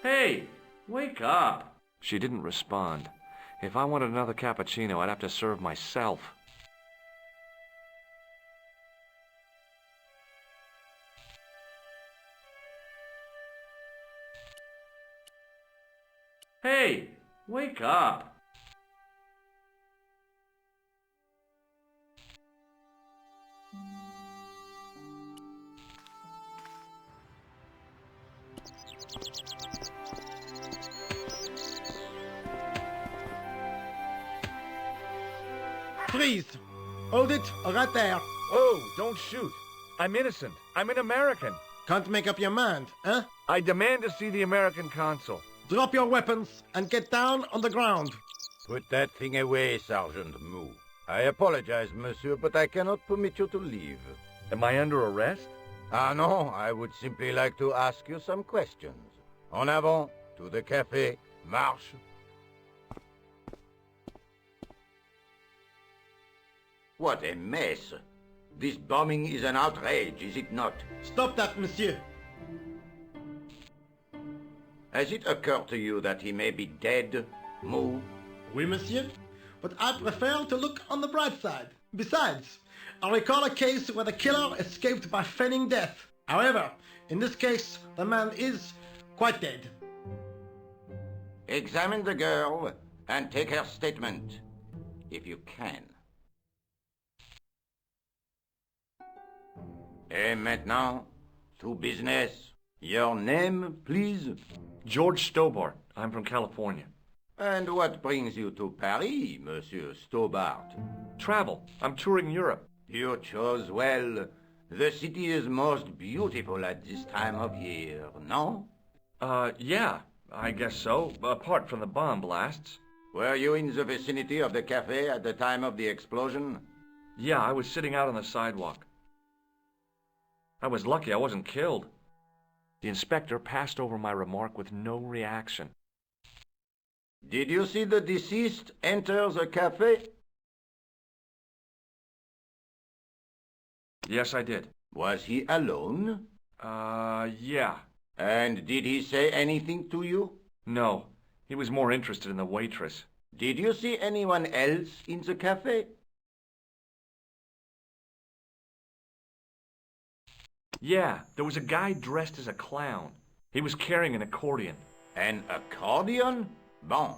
Hey, wake up! She didn't respond. If I wanted another cappuccino, I'd have to serve myself. Hey, wake up! Freeze! Hold it, right there. Oh, don't shoot. I'm innocent. I'm an American. Can't make up your mind, huh? I demand to see the American consul. Drop your weapons and get down on the ground. Put that thing away, Sergeant Mou. I apologize, monsieur, but I cannot permit you to leave. Am I under arrest? Ah, no, I would simply like to ask you some questions. En avant, to the café, marche. What a mess. This bombing is an outrage, is it not? Stop that, monsieur. Has it occurred to you that he may be dead, Mou? Oui, monsieur. But I prefer to look on the bright side. Besides, I recall a case where the killer escaped by feigning death. However, in this case, the man is quite dead. Examine the girl and take her statement, if you can. Et maintenant, to business. Your name, please? George Stobbart. I'm from California. And what brings you to Paris, Monsieur Stobbart? Travel. I'm touring Europe. You chose well. The city is most beautiful at this time of year, no? Yeah, I guess so, apart from the bomb blasts. Were you in the vicinity of the cafe at the time of the explosion? Yeah, I was sitting out on the sidewalk. I was lucky I wasn't killed. The inspector passed over my remark with no reaction. Did you see the deceased enter the cafe? Yes, I did. Was he alone? Yeah. And did he say anything to you? No, he was more interested in the waitress. Did you see anyone else in the cafe? Yeah, there was a guy dressed as a clown. He was carrying an accordion. An accordion? Bon.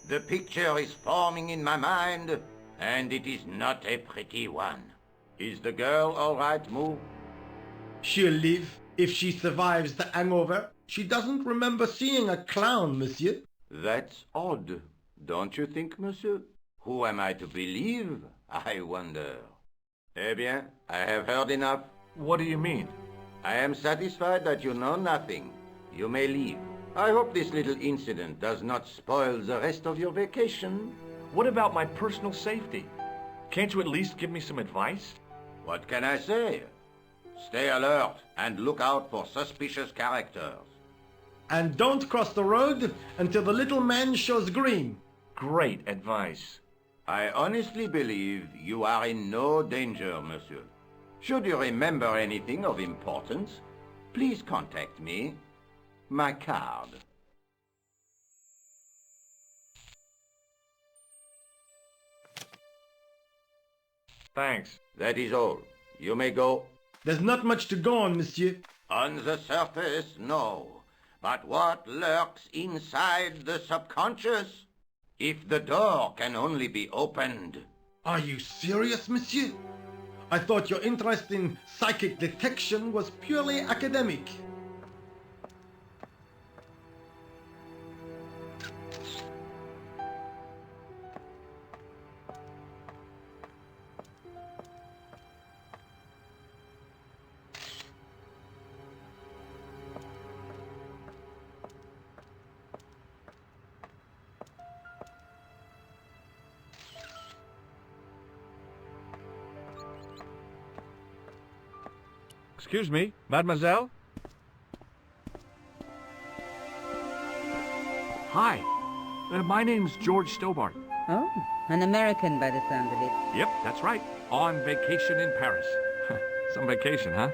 The picture is forming in my mind, and it is not a pretty one. Is the girl all right, Mou? She'll live if she survives the hangover. She doesn't remember seeing a clown, monsieur. That's odd, don't you think, monsieur? Who am I to believe, I wonder? Eh bien, I have heard enough. What do you mean? I am satisfied that you know nothing. You may leave. I hope this little incident does not spoil the rest of your vacation. What about my personal safety? Can't you at least give me some advice? What can I say? Stay alert and look out for suspicious characters. And don't cross the road until the little man shows green. Great advice. I honestly believe you are in no danger, monsieur. Should you remember anything of importance, please contact me. My card. Thanks. That is all. You may go. There's not much to go on, monsieur. On the surface, no. But what lurks inside the subconscious? If the door can only be opened... Are you serious, monsieur? I thought your interest in psychic detection was purely academic. Excuse me, mademoiselle? Hi. My name's George Stobbart. Oh, an American by the sound of it. Yep, that's right. On vacation in Paris. Some vacation, huh?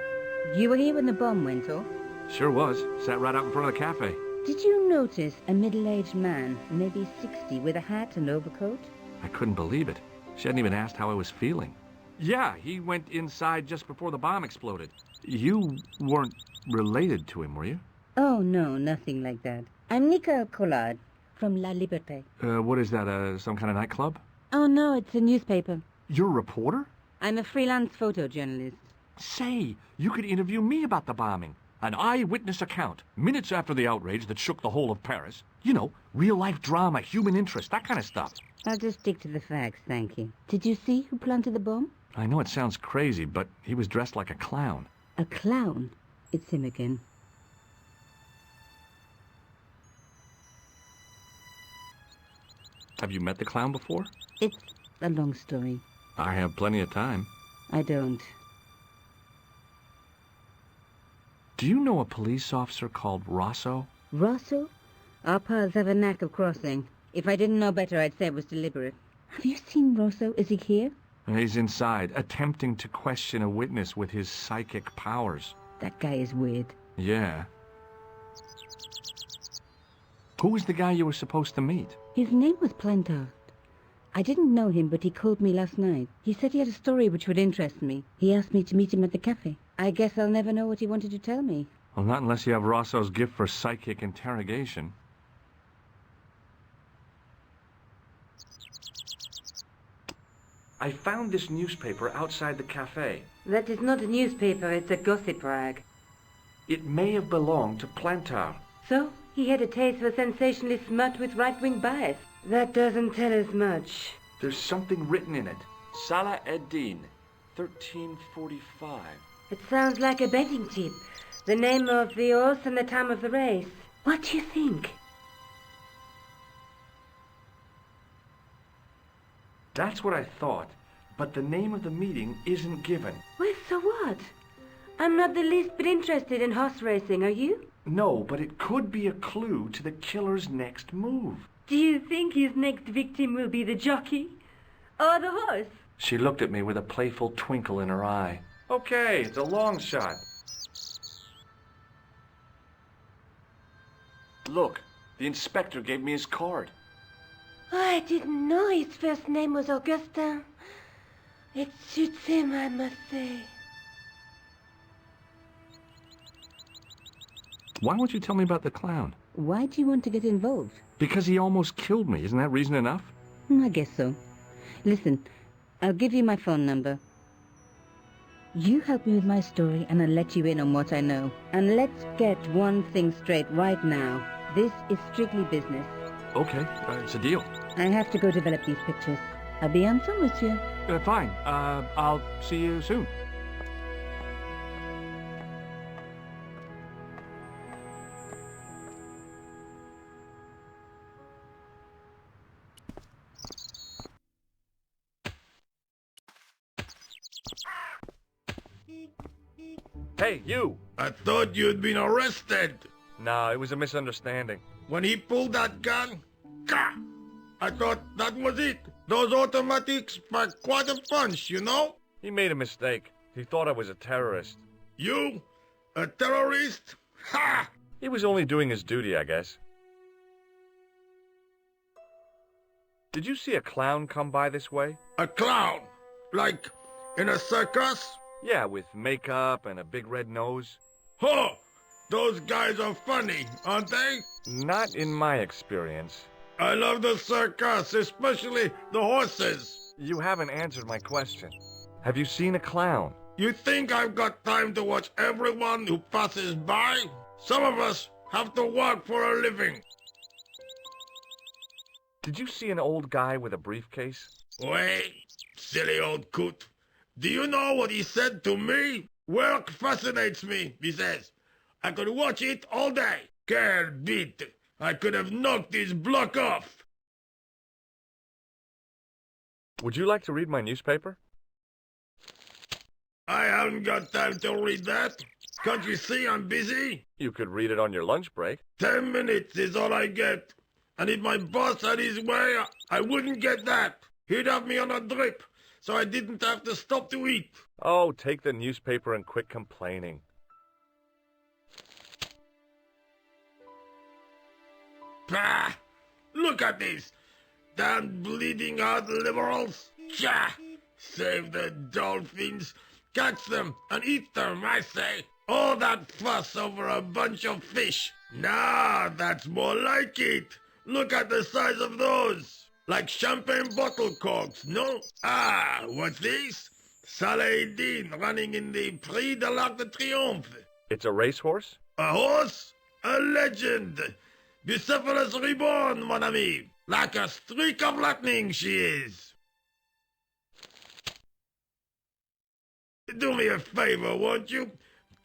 You were here when the bomb went off? Sure was. Sat right out in front of the cafe. Did you notice a middle-aged man, maybe 60, with a hat and overcoat? I couldn't believe it. She hadn't even asked how I was feeling. Yeah, he went inside just before the bomb exploded. You weren't related to him, were you? Oh, no, nothing like that. I'm Nico Collard from La Liberté. What is that, some kind of nightclub? Oh, no, it's a newspaper. You're a reporter? I'm a freelance photojournalist. Say, you could interview me about the bombing. An eyewitness account, minutes after the outrage that shook the whole of Paris. You know, real-life drama, human interest, that kind of stuff. I'll just stick to the facts, thank you. Did you see who planted the bomb? I know it sounds crazy, but he was dressed like a clown. A clown? It's him again. Have you met the clown before? It's a long story. I have plenty of time. I don't. Do you know a police officer called Rosso? Rosso? Our paths have a knack of crossing. If I didn't know better, I'd say it was deliberate. Have you seen Rosso? Is he here? He's inside, attempting to question a witness with his psychic powers. That guy is weird. Yeah. Who was the guy you were supposed to meet? His name was Plantar. I didn't know him, but he called me last night. He said he had a story which would interest me. He asked me to meet him at the cafe. I guess I'll never know what he wanted to tell me. Well, not unless you have Rosso's gift for psychic interrogation. I found this newspaper outside the cafe. That is not a newspaper, it's a gossip rag. It may have belonged to Plantar. So, he had a taste for sensationalist smut with right-wing bias. That doesn't tell us much. There's something written in it. Salah Eddin, 1345. It sounds like a betting tip. The name of the horse and the time of the race. What do you think? That's what I thought, but the name of the meeting isn't given. Well, so what? I'm not the least bit interested in horse racing, are you? No, but it could be a clue to the killer's next move. Do you think his next victim will be the jockey? Or the horse? She looked at me with a playful twinkle in her eye. Okay, it's a long shot. Look, the inspector gave me his card. I didn't know his first name was Augustin. It suits him, I must say. Why won't you tell me about the clown? Why do you want to get involved? Because he almost killed me. Isn't that reason enough? I guess so. Listen, I'll give you my phone number. You help me with my story and I'll let you in on what I know. And let's get one thing straight right now. This is strictly business. Okay, it's a deal. I have to go develop these pictures. I'll be on soon, monsieur. Fine. I'll see you soon. Hey, you! I thought you'd been arrested. No, it was a misunderstanding. When he pulled that gun, gah! I thought that was it. Those automatics pack quite a punch, you know? He made a mistake. He thought I was a terrorist. You? A terrorist? Ha! He was only doing his duty, I guess. Did you see a clown come by this way? A clown? Like In a circus? Yeah, with makeup and a big red nose. Huh! Those guys are funny, aren't they? Not in my experience. I love the circus, especially the horses. You haven't answered my question. Have you seen a clown? You think I've got time to watch everyone who passes by? Some of us have to work for a living. Did you see an old guy with a briefcase? Wait, silly old coot. Do you know what he said to me? Work fascinates me, he says. I could watch it all day. Quel bit. I could have knocked his block off. Would you like to read my newspaper? I haven't got time to read that. Can't you see I'm busy? You could read it on your lunch break. 10 minutes is all I get. And if my boss had his way, I wouldn't get that. He'd have me on a drip, so I didn't have to stop to eat. Oh, take the newspaper and quit complaining. Pah! Look at this. Damn bleeding heart liberals. Tcha! Save the dolphins. Catch them and eat them, I say. All that fuss over a bunch of fish. Nah, that's more like it. Look at the size of those. Like champagne bottle corks, no? Ah, what's this? Saladin running in the Prix de l'Arc de Triomphe. It's a racehorse? A horse? A legend. Bucephalus reborn, mon ami. Like a streak of lightning she is. Do me a favor, won't you?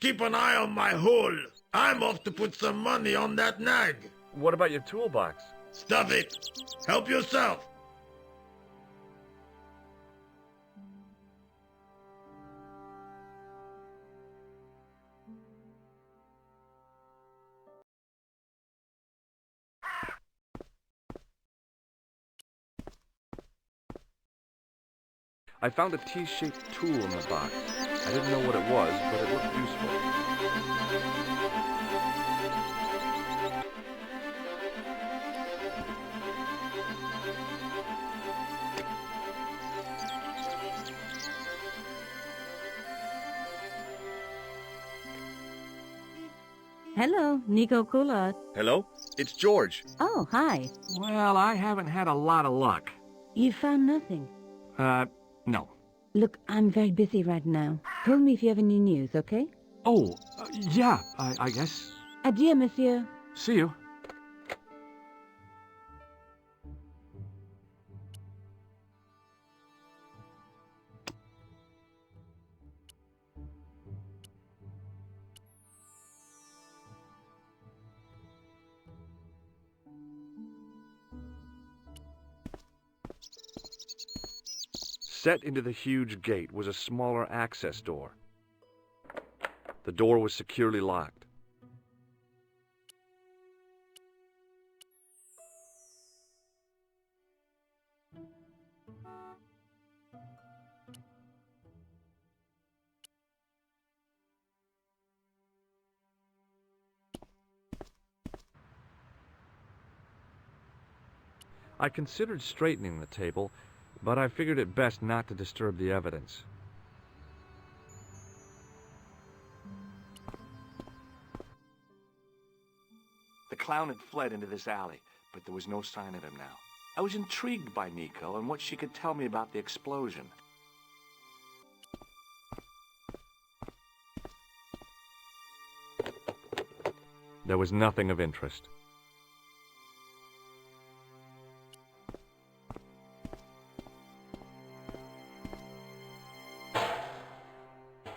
Keep an eye on my hole. I'm off to put some money on that nag. What about your toolbox? Stuff it. Help yourself. I found a T-shaped tool in the box. I didn't know what it was, but it looked useful. Hello, Nico Coulard. Hello? It's George. Oh, hi. Well, I haven't had a lot of luck. You found nothing. No. Look, I'm very busy right now. Call me if you have any news, okay? Oh, yeah, I guess. Adieu, monsieur. See you. Set into the huge gate was a smaller access door. The door was securely locked. I considered straightening the table, but I figured it best not to disturb the evidence. The clown had fled into this alley, but there was no sign of him now. I was intrigued by Nico and what she could tell me about the explosion. There was nothing of interest.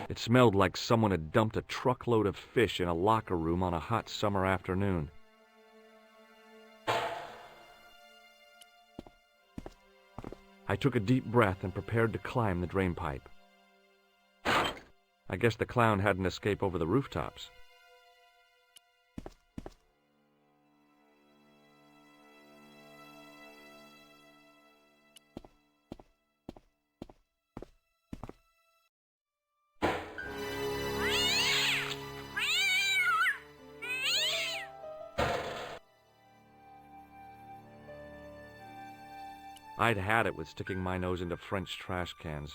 It smelled like someone had dumped a truckload of fish in a locker room on a hot summer afternoon. I took a deep breath and prepared to climb the drainpipe. I guess the clown had an escape over the rooftops. I'd had it with sticking my nose into French trash cans.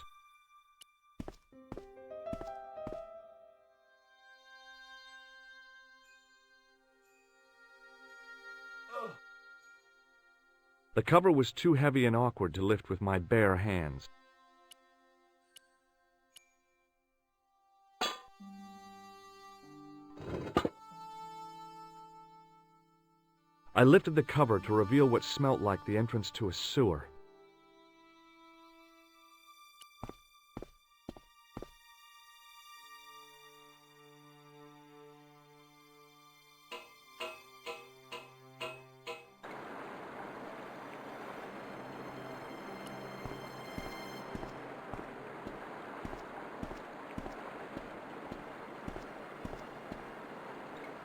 The cover was too heavy and awkward to lift with my bare hands. I lifted the cover to reveal what smelt like the entrance to a sewer.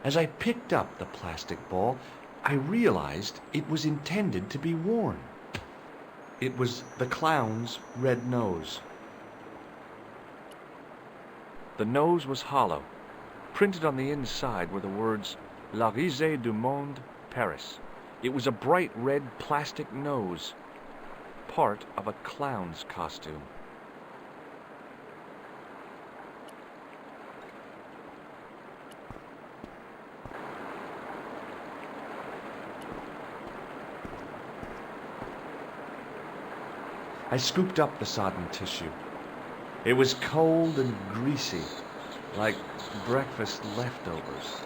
As I picked up the plastic ball, I realized it was intended to be worn. It was the clown's red nose. The nose was hollow. Printed on the inside were the words, La risée du monde, Paris. It was a bright red plastic nose, part of a clown's costume. I scooped up the sodden tissue. It was cold and greasy, like breakfast leftovers.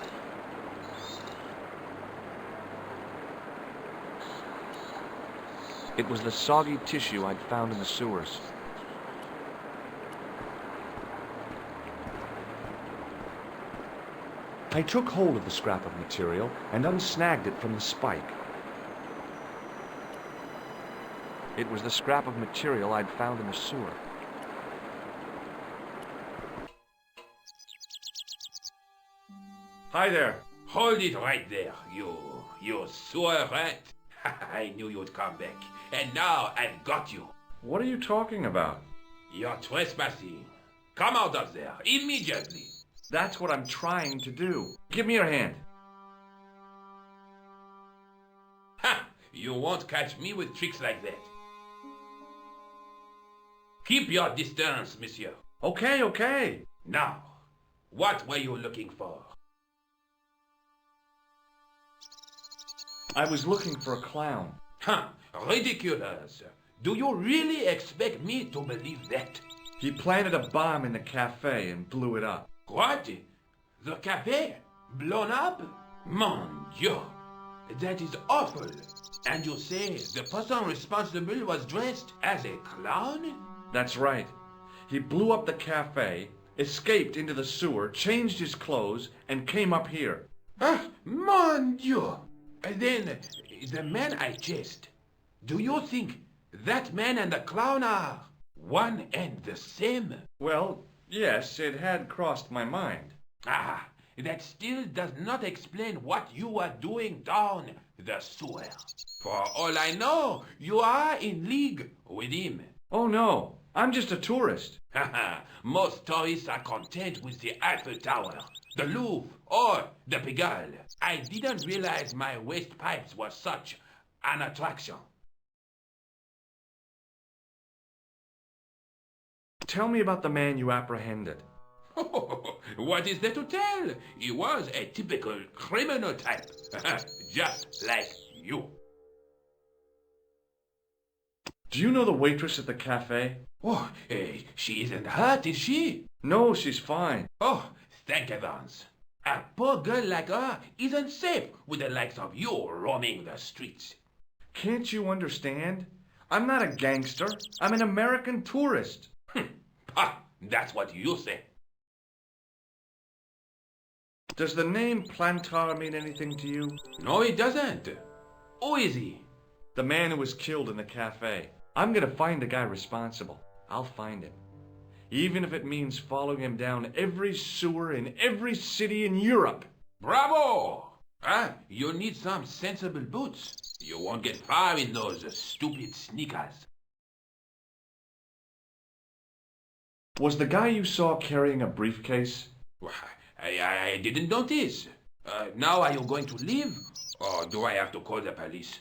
It was the soggy tissue I'd found in the sewers. I took hold of the scrap of material and unsnagged it from the spike. It was the scrap of material I'd found in the sewer. Hi there. Hold it right there, you sewer rat. I knew you'd come back, and now I've got you. What are you talking about? You're trespassing. Come out of there, immediately. That's what I'm trying to do. Give me your hand. Ha! You won't catch me with tricks like that. Keep your distance, monsieur. Okay, okay. Now, what were you looking for? I was looking for a clown. Huh, ridiculous. Do you really expect me to believe that? He planted a bomb in the cafe and blew it up. What? The cafe? Blown up? Mon Dieu! That is awful. And you say the person responsible was dressed as a clown? That's right. He blew up the cafe, escaped into the sewer, changed his clothes, and came up here. Ah, mon Dieu! Then, the man I chased, do you think that man and the clown are one and the same? Well, yes, it had crossed my mind. Ah, that still does not explain what you are doing down the sewer. For all I know, you are in league with him. Oh no, I'm just a tourist. Haha, most tourists are content with the Eiffel Tower, the Louvre, or the Pigalle. I didn't realize my waste pipes were such an attraction. Tell me about the man you apprehended. What is there to tell? He was a typical criminal type, just like you. Do you know the waitress at the cafe? Oh, she isn't hurt, is she? No, she's fine. Oh, thank heavens. A poor girl like her isn't safe with the likes of you roaming the streets. Can't you understand? I'm not a gangster. I'm an American tourist. Ah, that's what you say. Does the name Plantar mean anything to you? No, it doesn't. Who is he? The man who was killed in the cafe. I'm gonna find the guy responsible. I'll find him. Even if it means following him down every sewer in every city in Europe. Bravo! Ah, you need some sensible boots. You won't get far in those stupid sneakers. Was the guy you saw carrying a briefcase? I didn't notice. Now are you going to leave? Or do I have to call the police?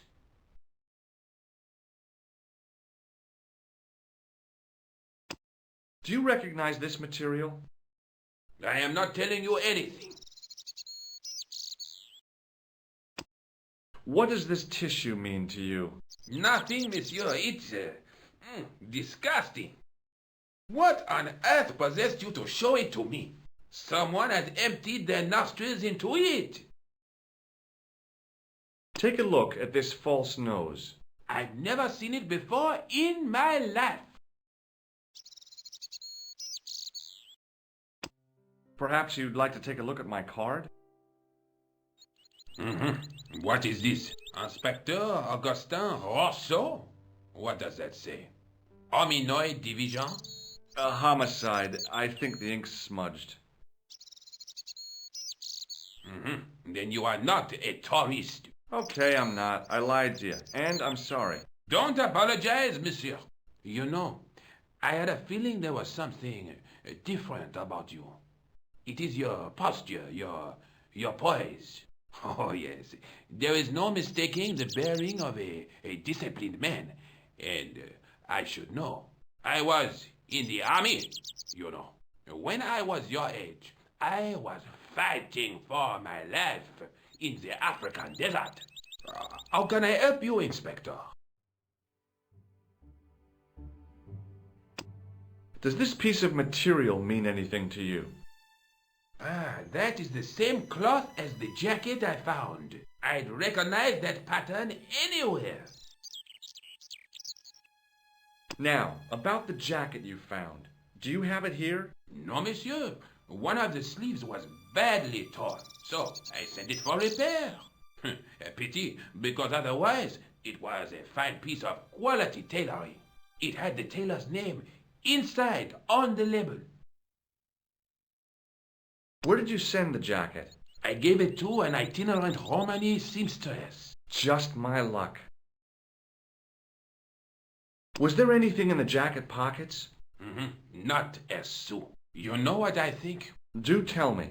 Do you recognize this material? I am not telling you anything. What does this tissue mean to you? Nothing, monsieur. It's disgusting. What on earth possessed you to show it to me? Someone has emptied their nostrils into it. Take a look at this false nose. I've never seen it before in my life. Perhaps you'd like to take a look at my card? What is this? Inspector Augustin Rousseau? What does that say? Hominoid division? A homicide. I think the ink's smudged. Then you are not a tourist. Okay, I'm not. I lied to you, and I'm sorry. Don't apologize, monsieur. You know, I had a feeling there was something different about you. It is your posture, your poise. Oh, yes. There is no mistaking the bearing of a disciplined man. And I should know. I was in the army, you know. When I was your age, I was fighting for my life in the African desert. How can I help you, Inspector? Does this piece of material mean anything to you? That is the same cloth as the jacket I found. I'd recognize that pattern anywhere. Now, about the jacket you found. Do you have it here? No, monsieur. One of the sleeves was badly torn, so I sent it for repair. A pity, because otherwise it was a fine piece of quality tailoring. It had the tailor's name inside on the label. Where did you send the jacket? I gave it to an itinerant Romani seamstress. Just my luck. Was there anything in the jacket pockets? Not a sou. You know what I think? Do tell me.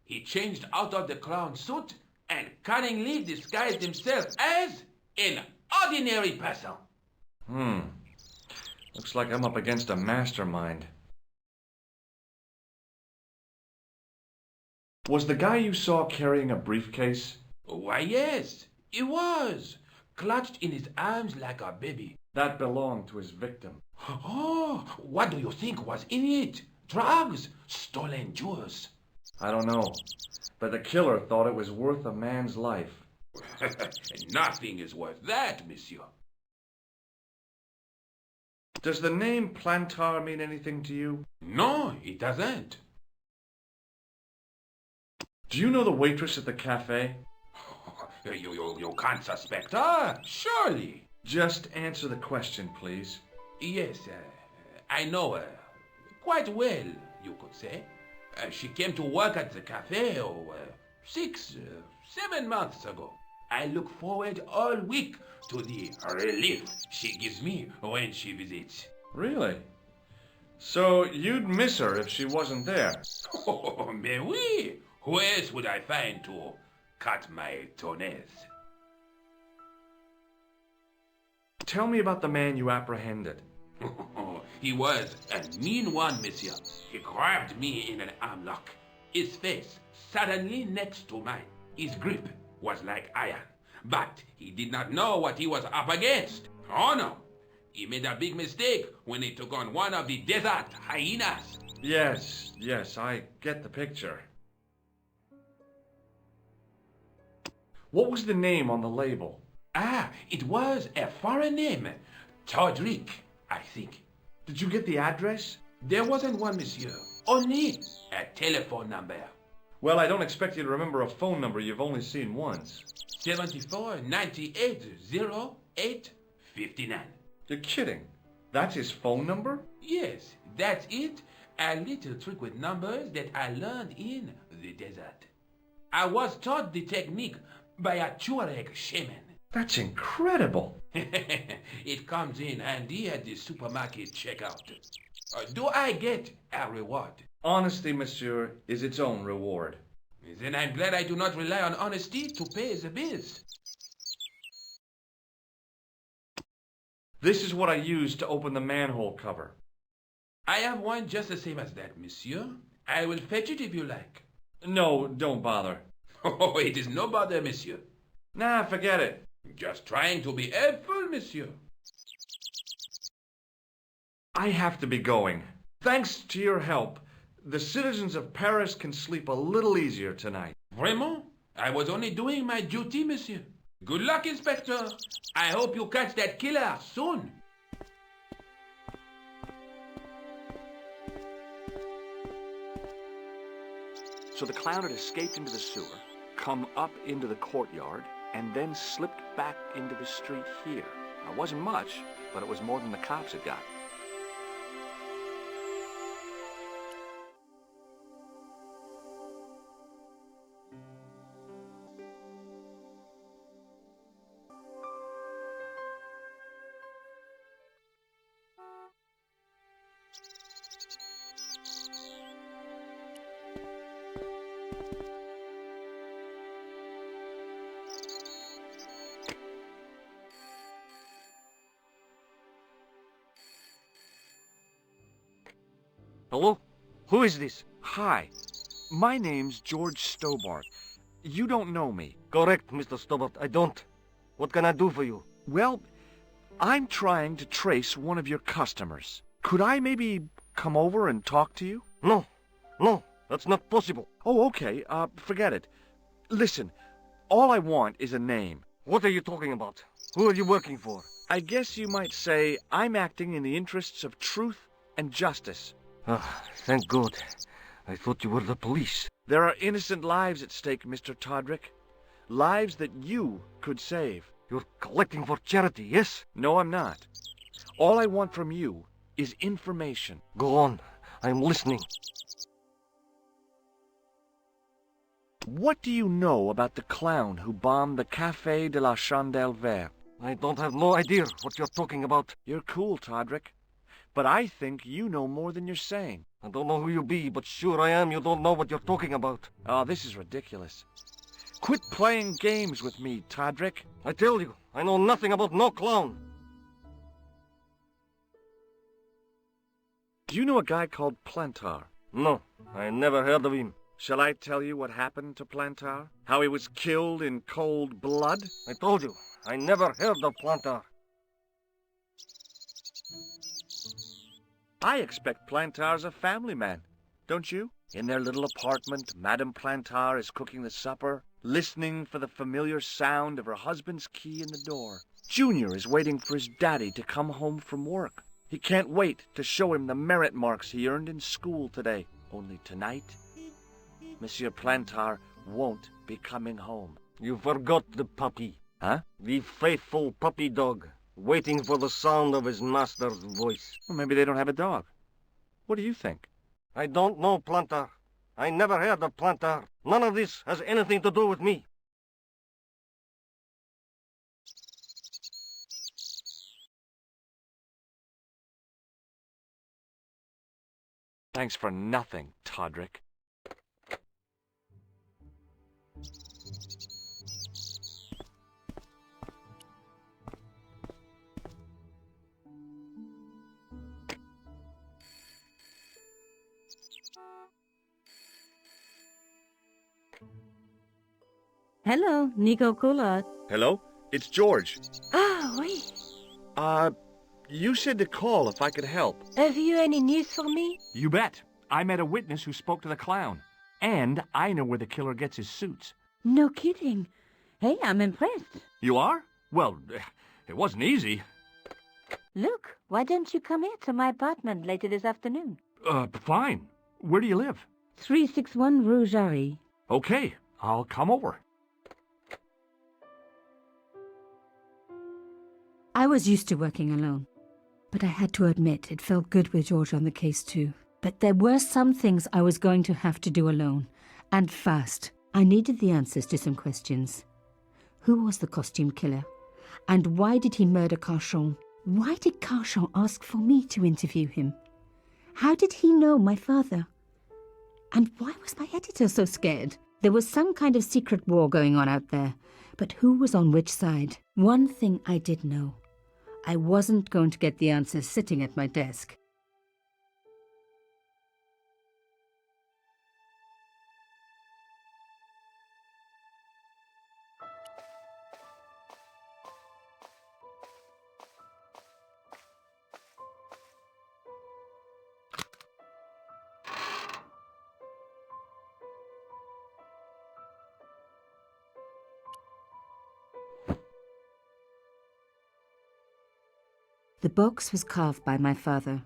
He changed out of the clown suit and cunningly disguised himself as an ordinary person. Looks like I'm up against a mastermind. Was the guy you saw carrying a briefcase? Why, yes, he was. Clutched in his arms like a baby. That belonged to his victim. Oh, what do you think was in it? Drugs? Stolen jewels? I don't know, but the killer thought it was worth a man's life. Nothing is worth that, monsieur. Does the name Plantar mean anything to you? No, it doesn't. Do you know the waitress at the cafe? You can't suspect her, surely. Just answer the question, please. Yes, I know her. Quite well, you could say. She came to work at the cafe 7 months ago. I look forward all week to the relief she gives me when she visits. Really? So you'd miss her if she wasn't there? Oh, mais oui. Who else would I find to cut my toenails? Tell me about the man you apprehended. He was a mean one, monsieur. He grabbed me in an arm lock. His face suddenly next to mine. His grip was like iron. But he did not know what he was up against. Oh no! He made a big mistake when he took on one of the desert hyenas. Yes, I get the picture. What was the name on the label? It was a foreign name. Todrick, I think. Did you get the address? There wasn't one, monsieur. Only a telephone number. Well, I don't expect you to remember a phone number you've only seen once. 74 98 08 59. You're kidding. That's his phone number? Yes, that's it. A little trick with numbers that I learned in the desert. I was taught the technique by a Tuareg shaman. That's incredible. It comes in handy at the supermarket checkout. Do I get a reward? Honesty, monsieur, is its own reward. Then I'm glad I do not rely on honesty to pay the bills. This is what I used to open the manhole cover. I have one just the same as that, monsieur. I will fetch it if you like. No, don't bother. Oh, it is no bother, monsieur. Nah, forget it. Just trying to be helpful, monsieur. I have to be going. Thanks to your help, the citizens of Paris can sleep a little easier tonight. Vraiment? I was only doing my duty, monsieur. Good luck, Inspector. I hope you catch that killer soon. So the clown had escaped into the sewer, come up into the courtyard, and then slipped back into the street here. Now, it wasn't much, but it was more than the cops had got. Hello? Who is this? Hi, my name's George Stobbart. You don't know me. Correct, Mr. Stobbart. I don't. What can I do for you? Well, I'm trying to trace one of your customers. Could I maybe come over and talk to you? No. No, that's not possible. Oh, okay. Forget it. Listen, all I want is a name. What are you talking about? Who are you working for? I guess you might say I'm acting in the interests of truth and justice. Ah, thank God. I thought you were the police. There are innocent lives at stake, Mr. Todrick. Lives that you could save. You're collecting for charity, yes? No, I'm not. All I want from you is information. Go on. I'm listening. What do you know about the clown who bombed the Café de la Chandelle Verte? I don't have no idea what you're talking about. You're cool, Todrick. But I think you know more than you're saying. I don't know who you be, but sure I am you don't know what you're talking about. Oh, this is ridiculous. Quit playing games with me, Todrick. I tell you, I know nothing about no clown. Do you know a guy called Plantar? No, I never heard of him. Shall I tell you what happened to Plantar? How he was killed in cold blood? I told you, I never heard of Plantar. I expect Plantar's a family man, don't you? In their little apartment, Madame Plantar is cooking the supper, listening for the familiar sound of her husband's key in the door. Junior is waiting for his daddy to come home from work. He can't wait to show him the merit marks he earned in school today. Only tonight, Monsieur Plantar won't be coming home. You forgot the puppy. Huh? The faithful puppy dog, waiting for the sound of his master's voice. Well, maybe they don't have a dog. What do you think? I don't know, Plantar. I never heard of Plantar. None of this has anything to do with me. Thanks for nothing, Todrick. Hello, Nico Collard. Hello? It's George. Ah, oui. You said to call if I could help. Have you any news for me? You bet. I met a witness who spoke to the clown. And I know where the killer gets his suits. No kidding. Hey, I'm impressed. You are? Well, it wasn't easy. Look, why don't you come here to my apartment later this afternoon? Fine. Where do you live? 361 Rue Jarry. Okay, I'll come over. I was used to working alone, but I had to admit it felt good with George on the case too. But there were some things I was going to have to do alone, and fast. I needed the answers to some questions. Who was the costume killer? And why did he murder Carchon? Why did Carchon ask for me to interview him? How did he know my father? And why was my editor so scared? There was some kind of secret war going on out there, but who was on which side? One thing I did know. I wasn't going to get the answers sitting at my desk. The box was carved by my father.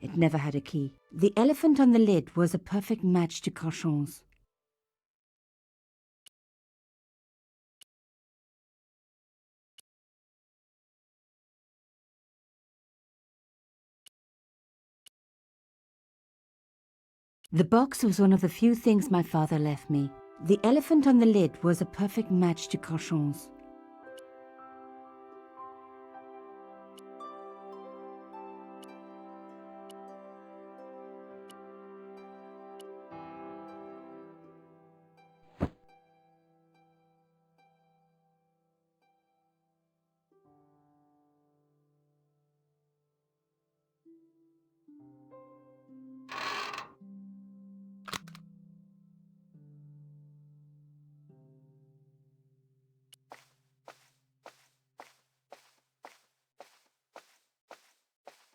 It never had a key. The elephant on the lid was a perfect match to Carchon's. The box was one of the few things my father left me. The elephant on the lid was a perfect match to Carchon's.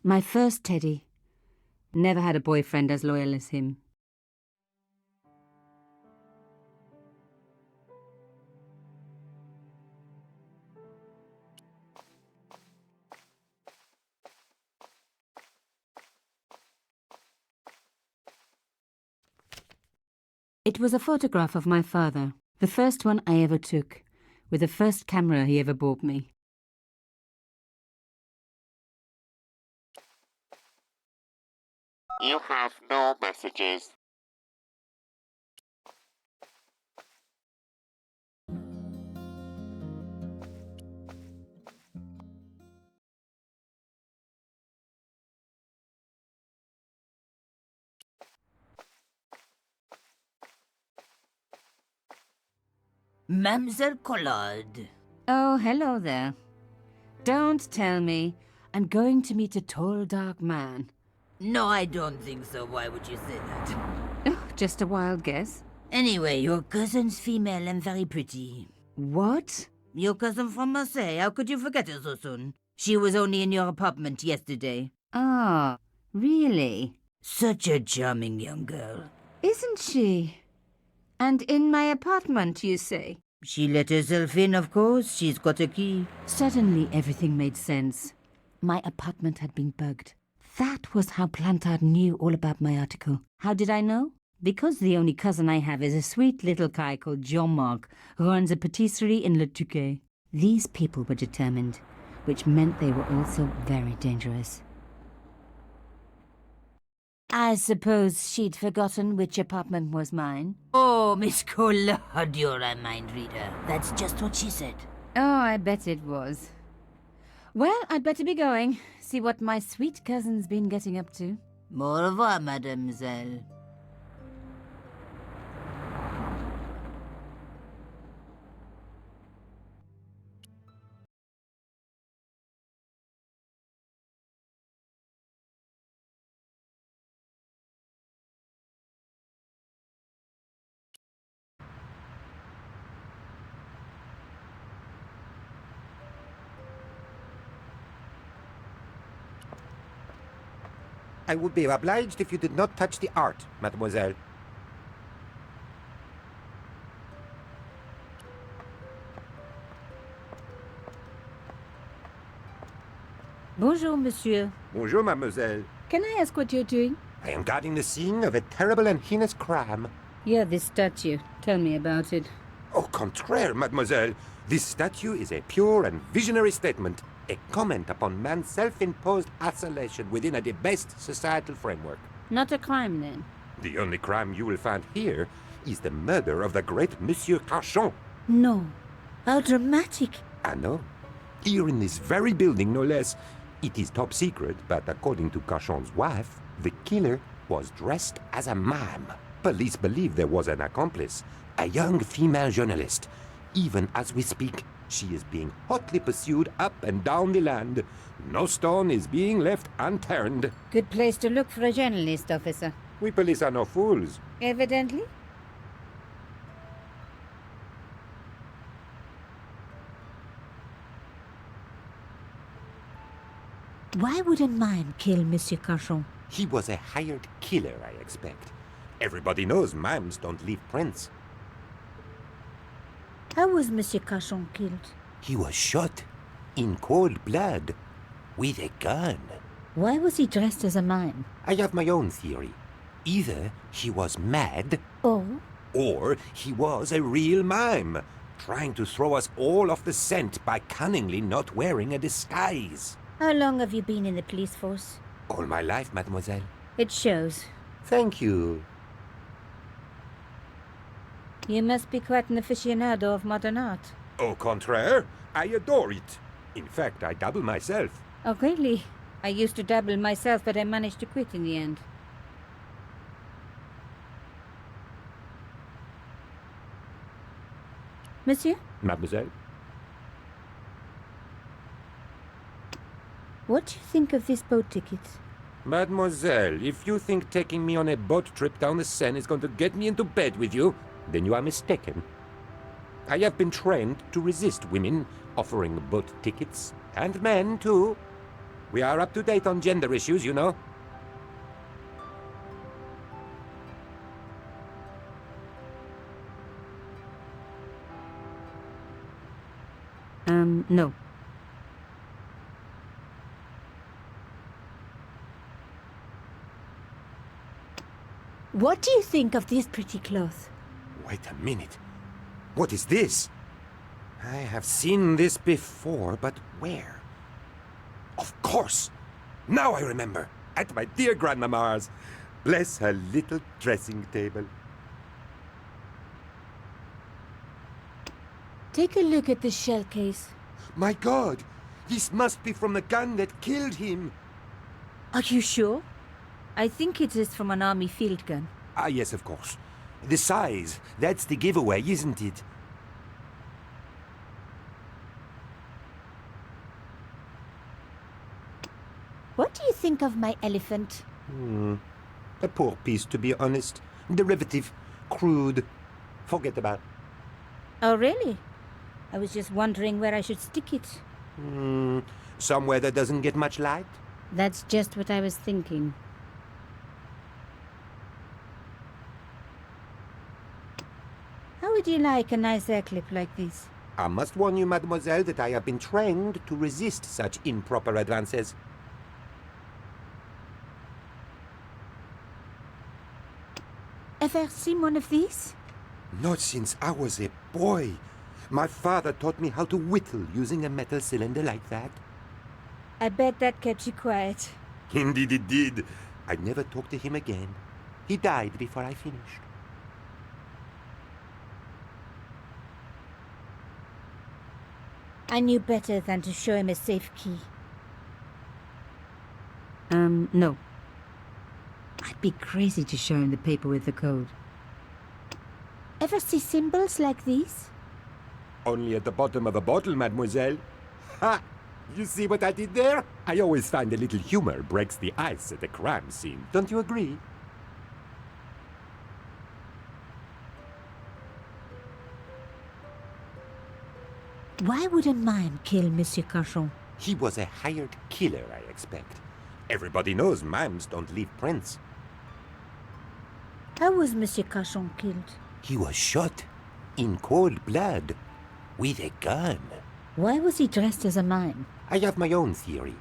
My first Teddy. Never had a boyfriend as loyal as him. It was a photograph of my father, the first one I ever took, with the first camera he ever bought me. You have no messages. Mademoiselle Collard. Oh, hello there. Don't tell me. I'm going to meet a tall, dark man. No, I don't think so. Why would you say that? Oh, just a wild guess. Anyway, your cousin's female and very pretty. What? Your cousin from Marseille. How could you forget her so soon? She was only in your apartment yesterday. Ah, really? Such a charming young girl. Isn't she? And in my apartment, you say? She let herself in, of course. She's got a key. Suddenly, everything made sense. My apartment had been bugged. That was how Plantard knew all about my article. How did I know? Because the only cousin I have is a sweet little guy called Jean-Marc, who runs a patisserie in Le Touquet. These people were determined, which meant they were also very dangerous. I suppose she'd forgotten which apartment was mine. Oh, Miss Collard, you're a mind reader. That's just what she said. Oh, I bet it was. Well, I'd better be going. See what my sweet cousin's been getting up to. Au revoir, mademoiselle. I would be obliged if you did not touch the art, mademoiselle. Bonjour, monsieur. Bonjour, mademoiselle. Can I ask what you're doing? I am guarding the scene of a terrible and heinous crime. Yeah, this statue. Tell me about it. Au contraire, mademoiselle. This statue is a pure and visionary statement, a comment upon man's self-imposed isolation within a debased societal framework. Not a crime, then? The only crime you will find here is the murder of the great Monsieur Carchon. No. How dramatic. I know. Here in this very building, no less. It is top secret, but according to Carchon's wife, the killer was dressed as a mime. Police believe there was an accomplice, a young female journalist. Even as we speak, she is being hotly pursued up and down the land. No stone is being left unturned. Good place to look for a journalist, officer. We police are no fools. Evidently. Why would a mime kill Monsieur Carchon? He was a hired killer, I expect. Everybody knows mimes don't leave prints. How was Monsieur Carchon killed? He was shot in cold blood. with a gun. Why was he dressed as a mime? I have my own theory. Either he was mad, or he was a real mime, trying to throw us all off the scent by cunningly not wearing a disguise. How long have you been in the police force? All my life, mademoiselle. It shows. Thank you. You must be quite an aficionado of modern art. Au contraire, I adore it. In fact, I dabble myself. Oh, really? I used to dabble myself, but I managed to quit in the end. Monsieur? Mademoiselle? What do you think of this boat ticket? Mademoiselle, if you think taking me on a boat trip down the Seine is going to get me into bed with you, then you are mistaken. I have been trained to resist women offering boat tickets, and men, too. We are up to date on gender issues, you know. No. What do you think of this pretty cloth? Wait a minute. What is this? I have seen this before, but where? Of course! Now I remember. At my dear grandmama's. Bless her little dressing table. Take a look at the shell case. My God! This must be from the gun that killed him. Are you sure? I think it is from an army field gun. Ah, yes, of course. The size, that's the giveaway, isn't it? What do you think of my elephant? A poor piece, to be honest. Derivative. Crude. Forget about. Oh, really? I was just wondering where I should stick it. Somewhere that doesn't get much light? That's just what I was thinking. How would you like a nice air clip like this? I must warn you, mademoiselle, that I have been trained to resist such improper advances. Ever seen one of these? Not since I was a boy. My father taught me how to whittle using a metal cylinder like that. I bet that kept you quiet. Indeed it did. I never talked to him again. He died before I finished. I knew better than to show him a safe key. No. I'd be crazy to show him the paper with the code. Ever see symbols like these? Only at the bottom of a bottle, mademoiselle. Ha! You see what I did there? I always find a little humor breaks the ice at a crime scene. Don't you agree? Why would a mime kill Monsieur Carchon? He was a hired killer, I expect. Everybody knows mimes don't leave prints. How was Monsieur Carchon killed? He was shot in cold blood with a gun. Why was he dressed as a mime? I have my own theory.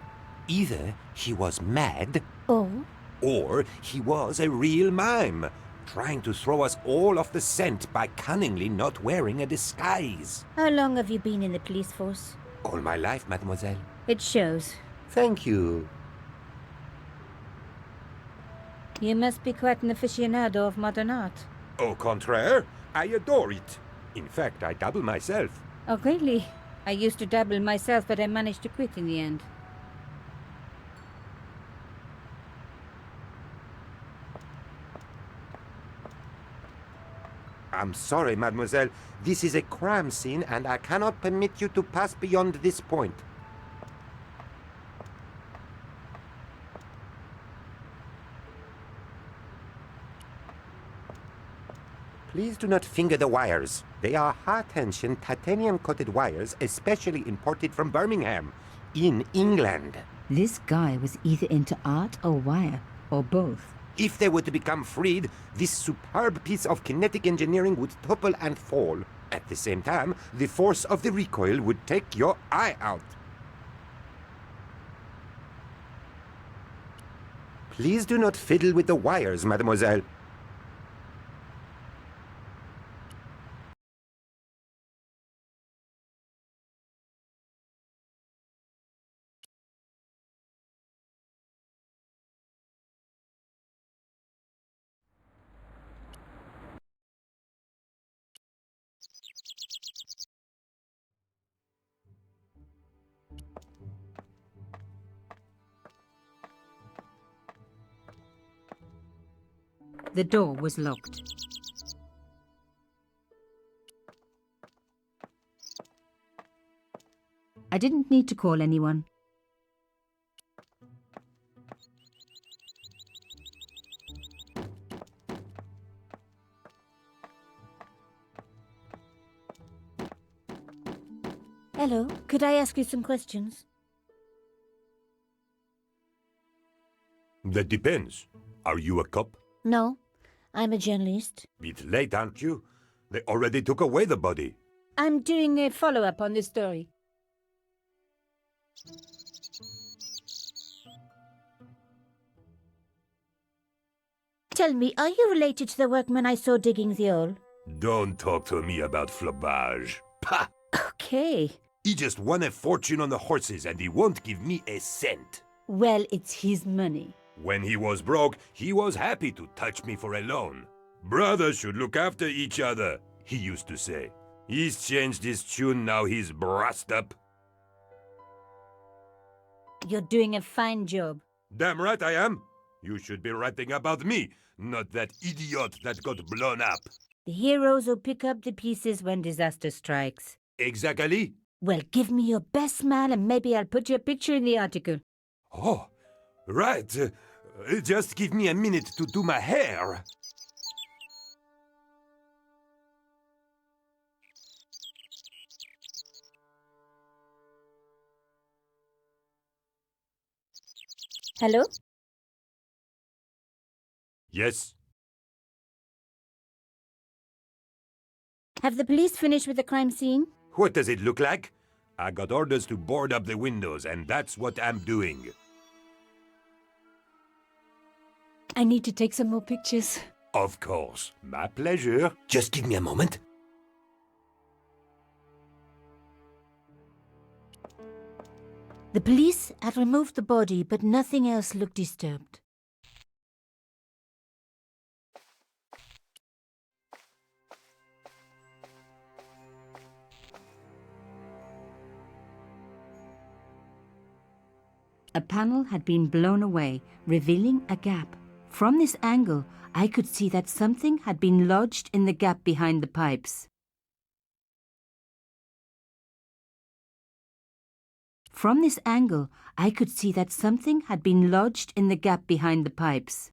Either he was mad, or he was a real mime, trying to throw us all off the scent by cunningly not wearing a disguise. How long have you been in the police force? All my life, mademoiselle. It shows. Thank you. You must be quite an aficionado of modern art. Au contraire, I adore it. In fact, I dabble myself. Oh, really? I used to dabble myself, but I managed to quit in the end. I'm sorry, mademoiselle. This is a crime scene, and I cannot permit you to pass beyond this point. Please do not finger the wires. They are high-tension, titanium-coated wires, especially imported from Birmingham, in England. This guy was either into art or wire, or both. If they were to become freed, this superb piece of kinetic engineering would topple and fall. At the same time, the force of the recoil would take your eye out. Please do not fiddle with the wires, mademoiselle. The door was locked. I didn't need to call anyone. Hello, could I ask you some questions? That depends. Are you a cop? No, I'm a journalist. Bit late, aren't you? They already took away the body. I'm doing a follow-up on this story. Tell me, are you related to the workman I saw digging the hole? Don't talk to me about flobage. Pah! Okay. He just won a fortune on the horses and he won't give me a cent. Well, it's his money. When he was broke, he was happy to touch me for a loan. Brothers should look after each other, he used to say. He's changed his tune, now he's brassed up. You're doing a fine job. Damn right I am. You should be writing about me, not that idiot that got blown up. The heroes who pick up the pieces when disaster strikes. Exactly. Well, give me your best smile and maybe I'll put your picture in the article. Oh, right. Just give me a minute to do my hair. Hello? Yes? Have the police finished with the crime scene? What does it look like? I got orders to board up the windows, and that's what I'm doing. I need to take some more pictures. Of course. My pleasure. Just give me a moment. The police had removed the body, but nothing else looked disturbed. A panel had been blown away, revealing a gap. From this angle, I could see that something had been lodged in the gap behind the pipes. From this angle, I could see that something had been lodged in the gap behind the pipes.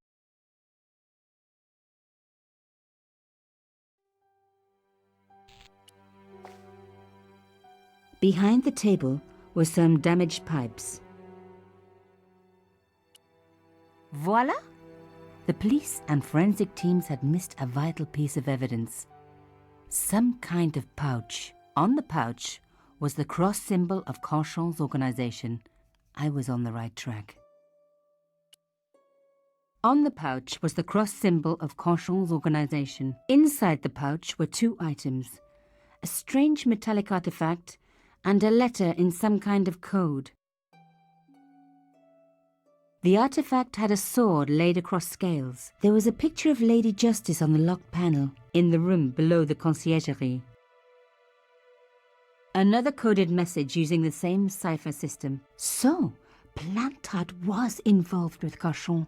Behind the table were some damaged pipes. Voila! The police and forensic teams had missed a vital piece of evidence. Some kind of pouch. On the pouch was the cross symbol of Cauchon's organization. I was on the right track. On the pouch was the cross symbol of Cauchon's organization. Inside the pouch were two items: a strange metallic artifact and a letter in some kind of code. The artifact had a sword laid across scales. There was a picture of Lady Justice on the locked panel in the room below the conciergerie. Another coded message using the same cipher system. So, Plantard was involved with Cauchon.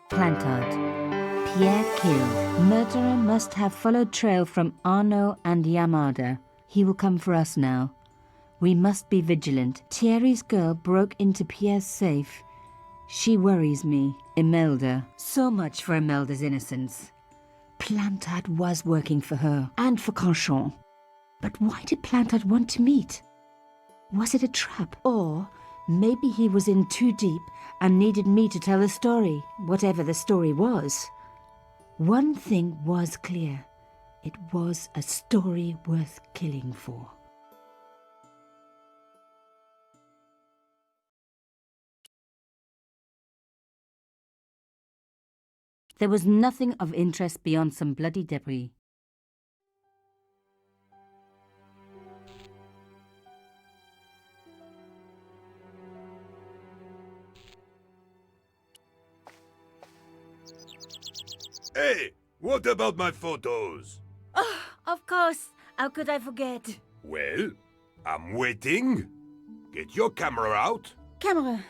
Plantard. Pierre killed. Murderer must have followed trail from Arnaud and Yamada. He will come for us now. We must be vigilant. Thierry's girl broke into Pierre's safe. She worries me. Imelda. So much for Imelda's innocence. Plantard was working for her, and for Canchon. But why did Plantard want to meet? Was it a trap? Or maybe he was in too deep and needed me to tell the story, whatever the story was. One thing was clear. It was a story worth killing for. There was nothing of interest beyond some bloody debris. Hey, what about my photos? Oh, of course. How could I forget? Well, I'm waiting. Get your camera out. Camera.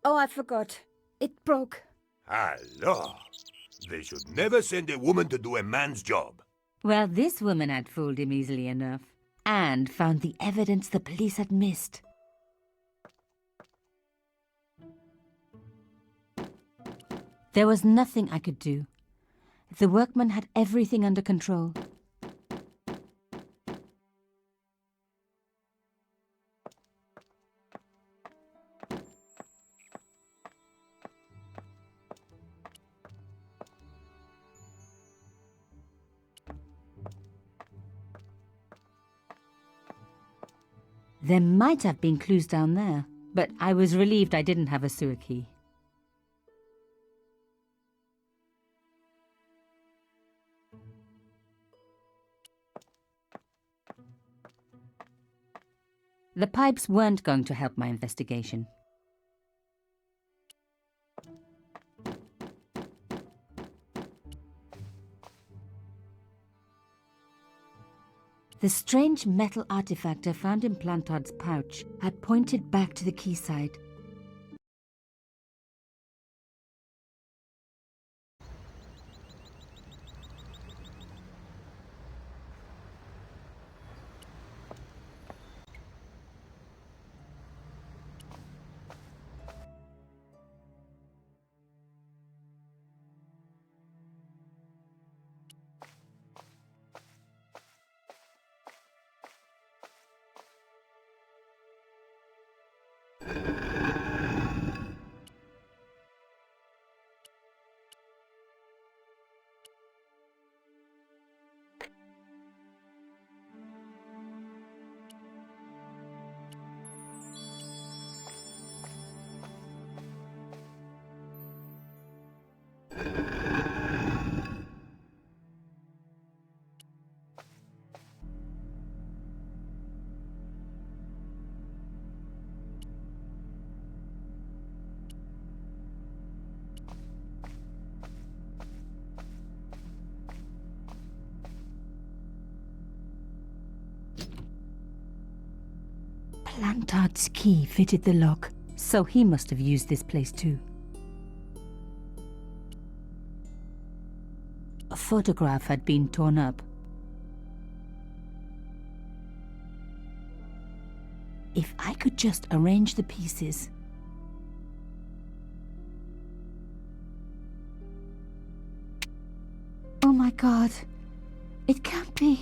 Oh, I forgot. It broke. Alors, they should never send a woman to do a man's job. Well, this woman had fooled him easily enough, and found the evidence the police had missed. There was nothing I could do. The workman had everything under control. There might have been clues down there, but I was relieved I didn't have a sewer key. The pipes weren't going to help my investigation. The strange metal artifact I found in Plantard's pouch had pointed back to the quayside. Plantard's key fitted the lock, so he must have used this place too. A photograph had been torn up. If I could just arrange the pieces. Oh my God, it can't be.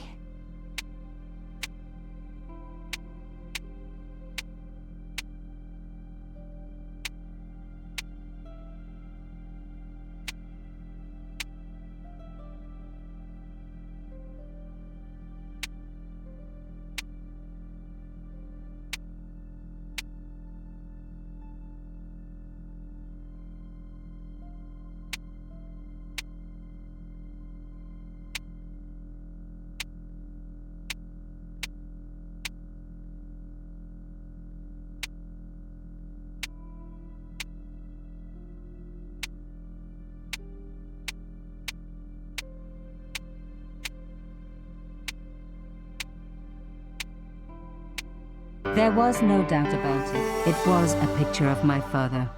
There was no doubt about it. It was a picture of my father.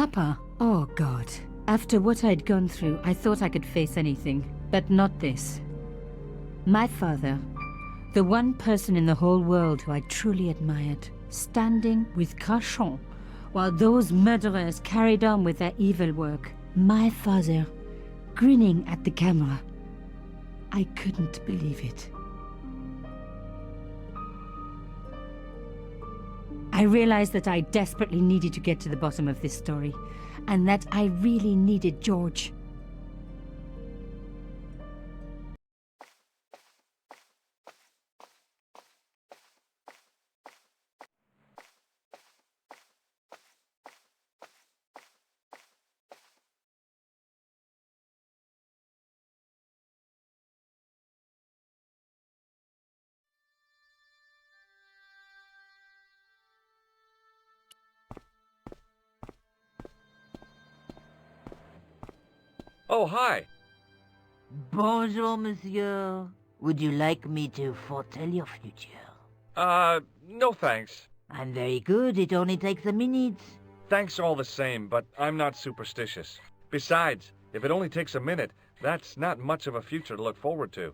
Papa? Oh, God. After what I'd gone through, I thought I could face anything, but not this. My father, the one person in the whole world who I truly admired, standing with Cachon while those murderers carried on with their evil work. My father, grinning at the camera. I couldn't believe it. I realized that I desperately needed to get to the bottom of this story, and that I really needed George. Oh, hi. Bonjour, monsieur. Would you like me to foretell your future? No thanks. I'm very good. It only takes a minute. Thanks all the same, but I'm not superstitious. Besides, if it only takes a minute, that's not much of a future to look forward to.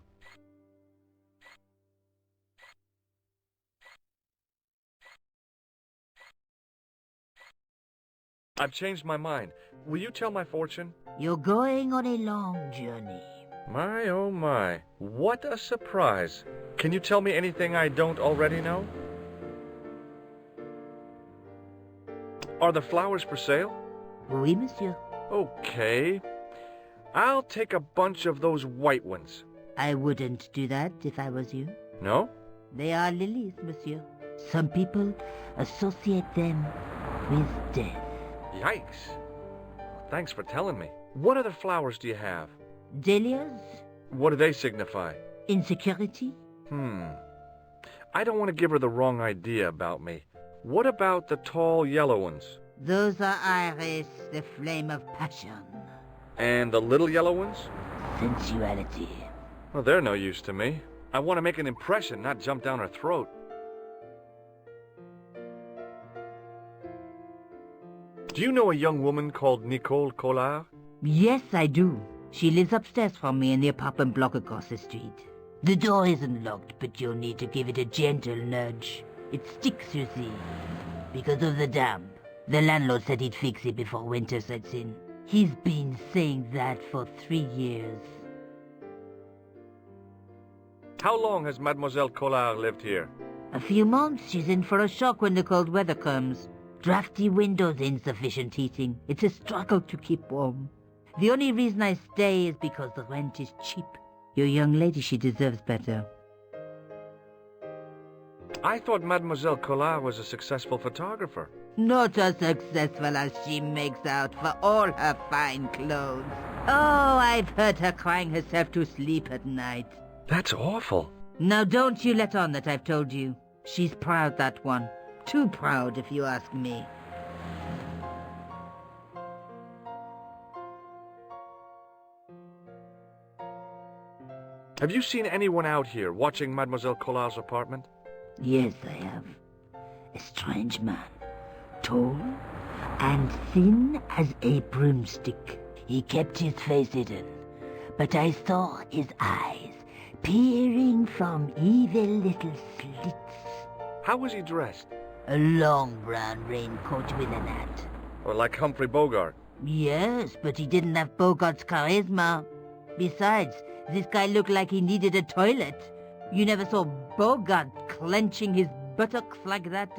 I've changed my mind. Will you tell my fortune? You're going on a long journey. My, oh my. What a surprise. Can you tell me anything I don't already know? Are the flowers for sale? Oui, monsieur. Okay. I'll take a bunch of those white ones. I wouldn't do that if I was you. No? They are lilies, monsieur. Some people associate them with death. Yikes. Thanks for telling me. What other flowers do you have? Dahlias? What do they signify? Insecurity? I don't want to give her the wrong idea about me. What about the tall yellow ones? Those are iris, the flame of passion. And the little yellow ones? Sensuality. Well, they're no use to me. I want to make an impression, not jump down her throat. Do you know a young woman called Nicole Collard? Yes, I do. She lives upstairs from me in the apartment block across the street. The door isn't locked, but you'll need to give it a gentle nudge. It sticks, you see, because of the damp. The landlord said he'd fix it before winter sets in. He's been saying that for 3 years. How long has Mademoiselle Collard lived here? A few months. She's in for a shock when the cold weather comes. Drafty windows, insufficient heating. It's a struggle to keep warm. The only reason I stay is because the rent is cheap. Your young lady, she deserves better. I thought Mademoiselle Collard was a successful photographer. Not as successful as she makes out for all her fine clothes. Oh, I've heard her crying herself to sleep at night. That's awful. Now don't you let on that I've told you. She's proud, that one. Too proud, if you ask me. Have you seen anyone out here watching Mademoiselle Collard's apartment? Yes, I have. A strange man. Tall and thin as a broomstick. He kept his face hidden, but I saw his eyes peering from evil little slits. How was he dressed? A long brown raincoat with an hat. Or like Humphrey Bogart? Yes, but he didn't have Bogart's charisma. Besides, this guy looked like he needed a toilet. You never saw Bogart clenching his buttocks like that.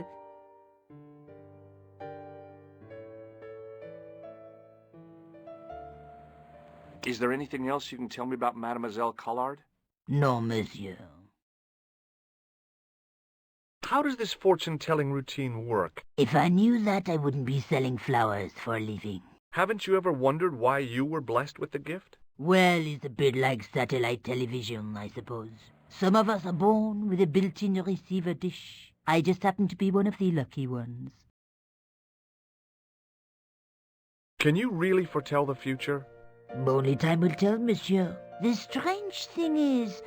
Is there anything else you can tell me about Mademoiselle Collard? No, monsieur. How does this fortune-telling routine work? If I knew that, I wouldn't be selling flowers for a living. Haven't you ever wondered why you were blessed with the gift? Well, it's a bit like satellite television, I suppose. Some of us are born with a built-in receiver dish. I just happen to be one of the lucky ones. Can you really foretell the future? Only time will tell, monsieur. The strange thing is,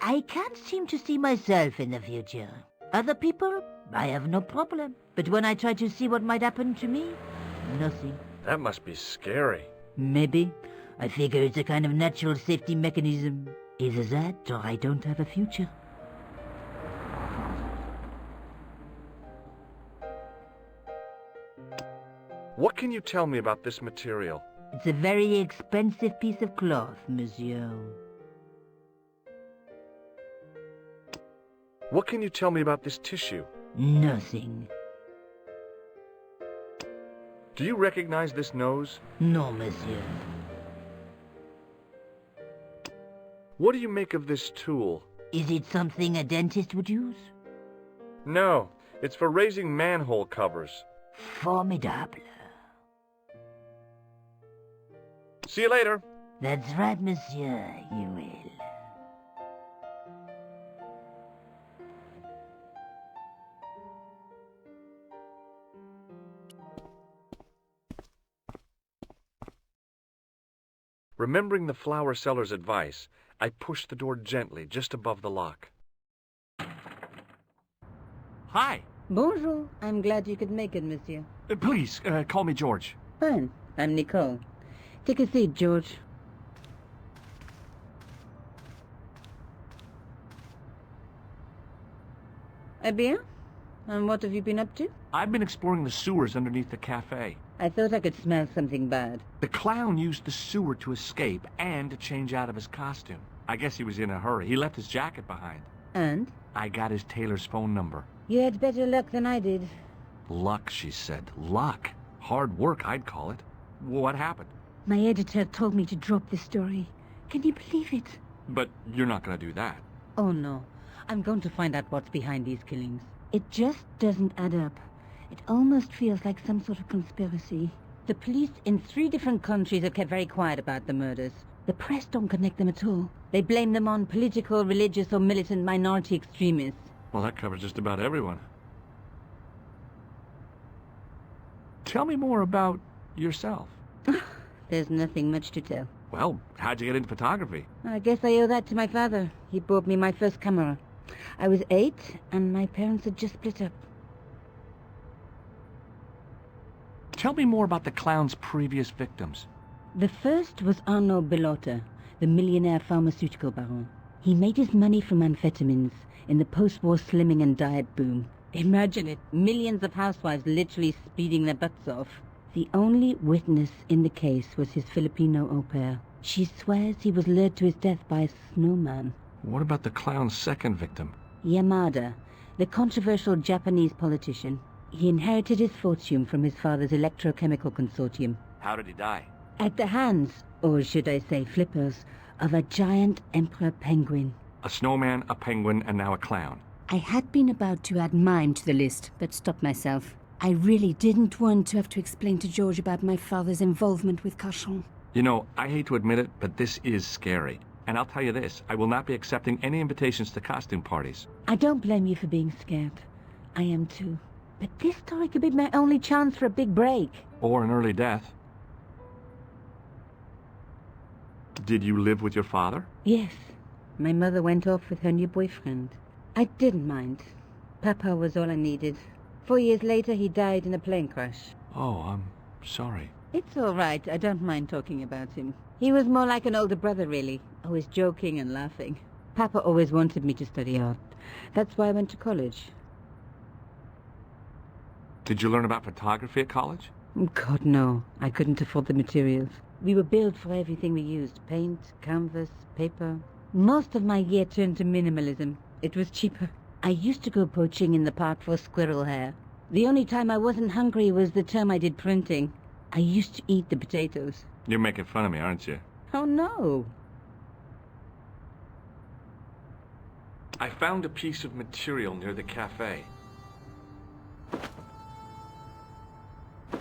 I can't seem to see myself in the future. Other people, I have no problem. But when I try to see what might happen to me, nothing. That must be scary. Maybe. I figure it's a kind of natural safety mechanism. Either that, or I don't have a future. What can you tell me about this material? It's a very expensive piece of cloth, monsieur. What can you tell me about this tissue? Nothing. Do you recognize this nose? No, monsieur. What do you make of this tool? Is it something a dentist would use? No, it's for raising manhole covers. Formidable. See you later. That's right, monsieur, you will. Remembering the flower seller's advice, I pushed the door gently just above the lock. Hi. Bonjour. I'm glad you could make it, monsieur. Please, call me George. Fine. I'm Nico. Take a seat, George. Eh bien? And what have you been up to? I've been exploring the sewers underneath the cafe. I thought I could smell something bad. The clown used the sewer to escape and to change out of his costume. I guess he was in a hurry. He left his jacket behind. And? I got his tailor's phone number. You had better luck than I did. Luck, she said. Luck. Hard work, I'd call it. What happened? My editor told me to drop this story. Can you believe it? But you're not going to do that. Oh, no. I'm going to find out what's behind these killings. It just doesn't add up. It almost feels like some sort of conspiracy. The police in 3 different countries have kept very quiet about the murders. The press don't connect them at all. They blame them on political, religious, or militant minority extremists. Well, that covers just about everyone. Tell me more about yourself. There's nothing much to tell. Well, how'd you get into photography? I guess I owe that to my father. He bought me my first camera. I was 8, and my parents had just split up. Tell me more about the clown's previous victims. The first was Arnaud Bellotta, the millionaire pharmaceutical baron. He made his money from amphetamines in the post-war slimming and diet boom. Imagine it, millions of housewives literally speeding their butts off. The only witness in the case was his Filipino au pair. She swears he was lured to his death by a snowman. What about the clown's second victim? Yamada, the controversial Japanese politician. He inherited his fortune from his father's electrochemical consortium. How did he die? At the hands, or should I say flippers, of a giant emperor penguin. A snowman, a penguin, and now a clown. I had been about to add mine to the list, but stopped myself. I really didn't want to have to explain to George about my father's involvement with Cachon. You know, I hate to admit it, but this is scary. And I'll tell you this, I will not be accepting any invitations to costume parties. I don't blame you for being scared. I am too. But this story could be my only chance for a big break. Or an early death. Did you live with your father? Yes. My mother went off with her new boyfriend. I didn't mind. Papa was all I needed. 4 years later, he died in a plane crash. Oh, I'm sorry. It's all right. I don't mind talking about him. He was more like an older brother, really. Always joking and laughing. Papa always wanted me to study art. That's why I went to college. Did you learn about photography at college? God, no. I couldn't afford the materials. We were billed for everything we used. Paint, canvas, paper. Most of my year turned to minimalism. It was cheaper. I used to go poaching in the park for squirrel hair. The only time I wasn't hungry was the term I did printing. I used to eat the potatoes. You're making fun of me, aren't you? Oh, no. I found a piece of material near the cafe.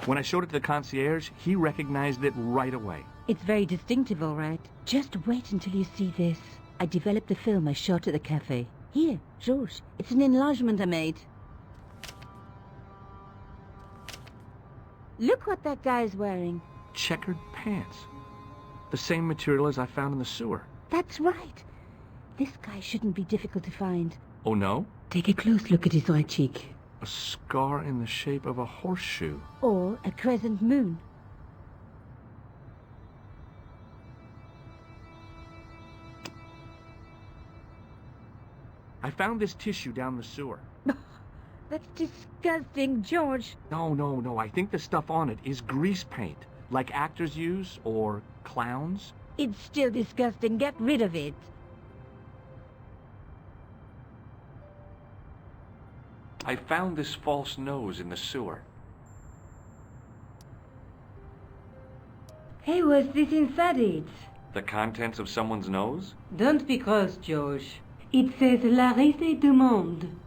When I showed it to the concierge, he recognized it right away. It's very distinctive, all right. Just wait until you see this. I developed a film I shot at the cafe. Here, George, it's an enlargement I made. Look what that guy's wearing. Checkered pants. The same material as I found in the sewer. That's right. This guy shouldn't be difficult to find. Oh, no? Take a close look at his right cheek. A scar in the shape of a horseshoe. Or a crescent moon. I found this tissue down the sewer. That's disgusting, George. No. I think the stuff on it is grease paint, like actors use, or clowns. It's still disgusting. Get rid of it. I found this false nose in the sewer. Hey, what's this inside it? The contents of someone's nose? Don't be cross, George. It says La Risée du Monde.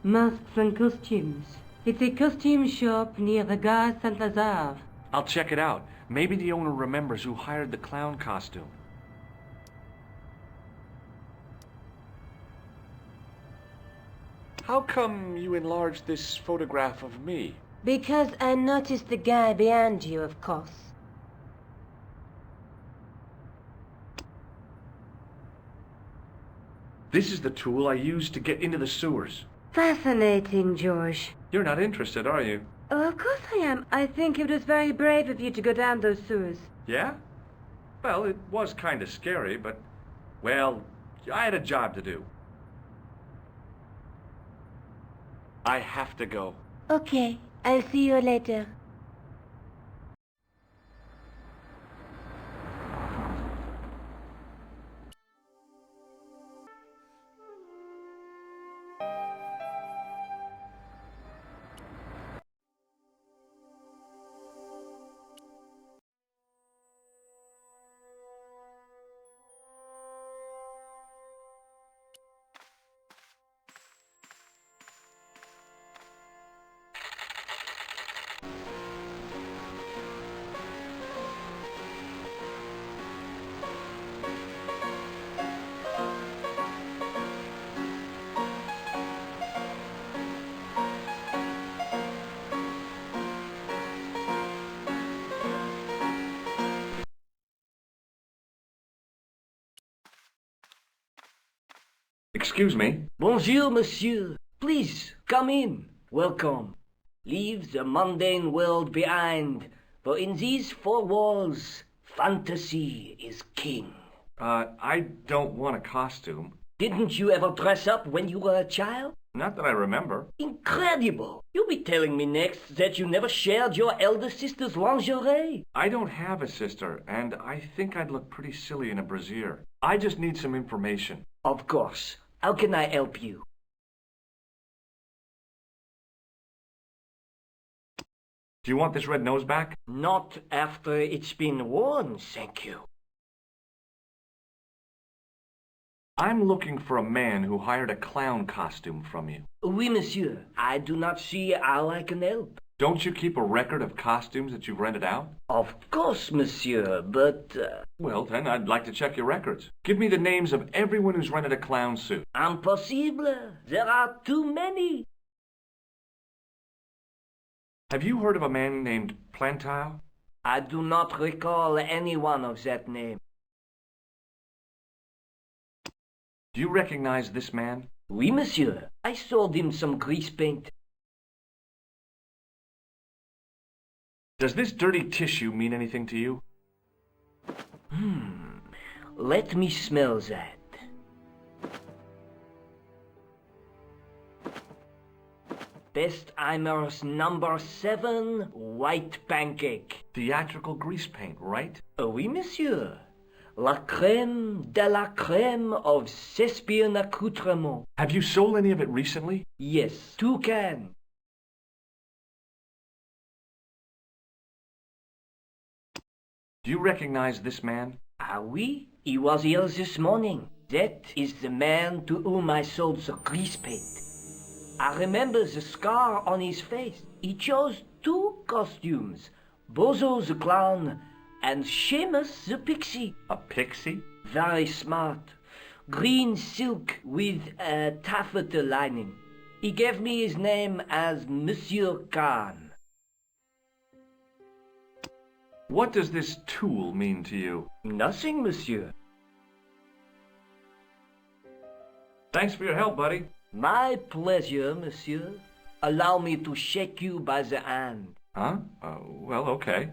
Masks and costumes. It's a costume shop near the Gare Saint-Lazare. I'll check it out. Maybe the owner remembers who hired the clown costume. How come you enlarged this photograph of me? Because I noticed the guy behind you, of course. This is the tool I used to get into the sewers. Fascinating, George. You're not interested, are you? Oh, of course I am. I think it was very brave of you to go down those sewers. Yeah? Well, it was kind of scary, but, well, I had a job to do. I have to go. Okay, I'll see you later. Excuse me. Bonjour, monsieur. Please, come in. Welcome. Leave the mundane world behind, for in these four walls, fantasy is king. I don't want a costume. Didn't you ever dress up when you were a child? Not that I remember. Incredible! You'll be telling me next that you never shared your elder sister's lingerie. I don't have a sister, and I think I'd look pretty silly in a brassiere. I just need some information. Of course. How can I help you? Do you want this red nose back? Not after it's been worn, thank you. I'm looking for a man who hired a clown costume from you. Oui, monsieur. I do not see how I can help. Don't you keep a record of costumes that you've rented out? Of course, monsieur, but... Well, then, I'd like to check your records. Give me the names of everyone who's rented a clown suit. Impossible. There are too many. Have you heard of a man named Plantile? I do not recall anyone of that name. Do you recognize this man? Oui, monsieur. I sold him some grease paint. Does this dirty tissue mean anything to you? Let me smell that. Bestheimer's number 7 white pancake. Theatrical grease paint, right? Oui, monsieur. La crème de la crème of Thespian accoutrement. Have you sold any of it recently? Yes, 2 cans. Do you recognize this man? Ah oui, he was here this morning. That is the man to whom I sold the grease paint. I remember the scar on his face. He chose 2 costumes, Bozo the clown and Seamus the pixie. A pixie? Very smart. Green silk with a taffeta lining. He gave me his name as Monsieur Khan. What does this tool mean to you? Nothing, monsieur. Thanks for your help, buddy. My pleasure, monsieur. Allow me to shake you by the hand. Huh? Well, okay.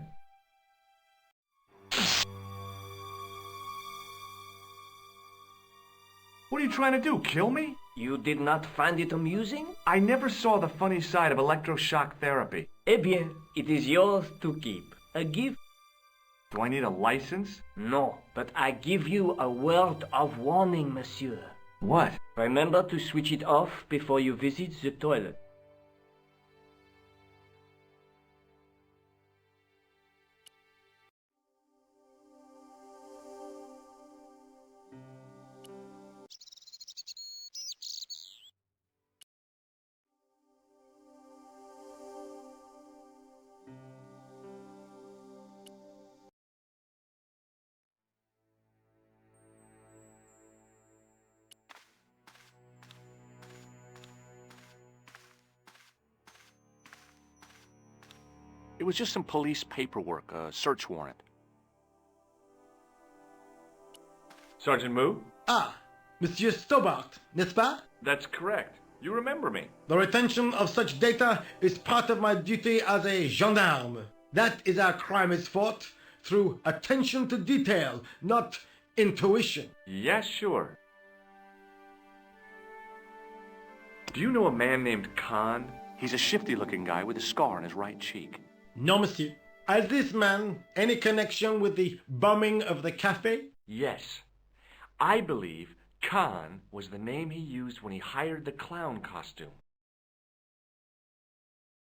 What are you trying to do, kill me? You did not find it amusing? I never saw the funny side of electroshock therapy. Eh bien, it is yours to keep. A gift? Do I need a license? No, but I give you a word of warning, monsieur. What? Remember to switch it off before you visit the toilet. It was just some police paperwork, a search warrant. Sergeant Moo? Ah, Monsieur Stobbart, n'est-ce pas? That's correct. You remember me. The retention of such data is part of my duty as a gendarme. That is how crime is fought, through attention to detail, not intuition. Yes, sure. Do you know a man named Khan? He's a shifty-looking guy with a scar on his right cheek. No, monsieur. Has this man any connection with the bombing of the cafe? Yes. I believe Khan was the name he used when he hired the clown costume.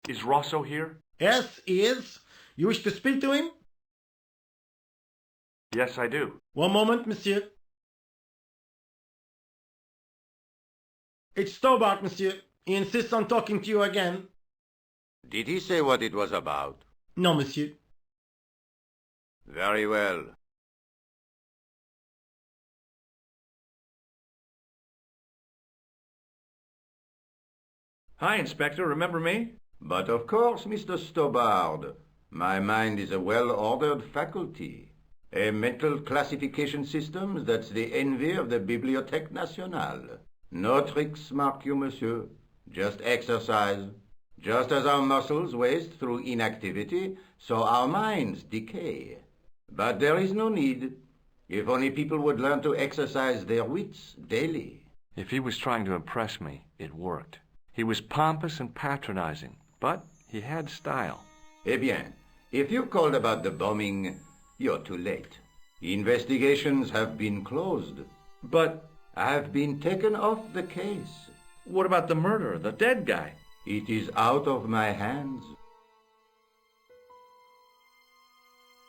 Is Rosso here? Yes, he is. You wish to speak to him? Yes, I do. One moment, monsieur. It's Stobbart, monsieur. He insists on talking to you again. Did he say what it was about? No, monsieur. Very well. Hi, Inspector. Remember me? But of course, Mr. Stobbart. My mind is a well-ordered faculty. A mental classification system that's the envy of the Bibliothèque Nationale. No tricks, mark you, monsieur. Just exercise. Just as our muscles waste through inactivity, so our minds decay. But there is no need. If only people would learn to exercise their wits daily. If he was trying to impress me, it worked. He was pompous and patronizing, but he had style. Eh bien, if you called about the bombing, you're too late. Investigations have been closed. But I've been taken off the case. What about the murderer, the dead guy? It is out of my hands.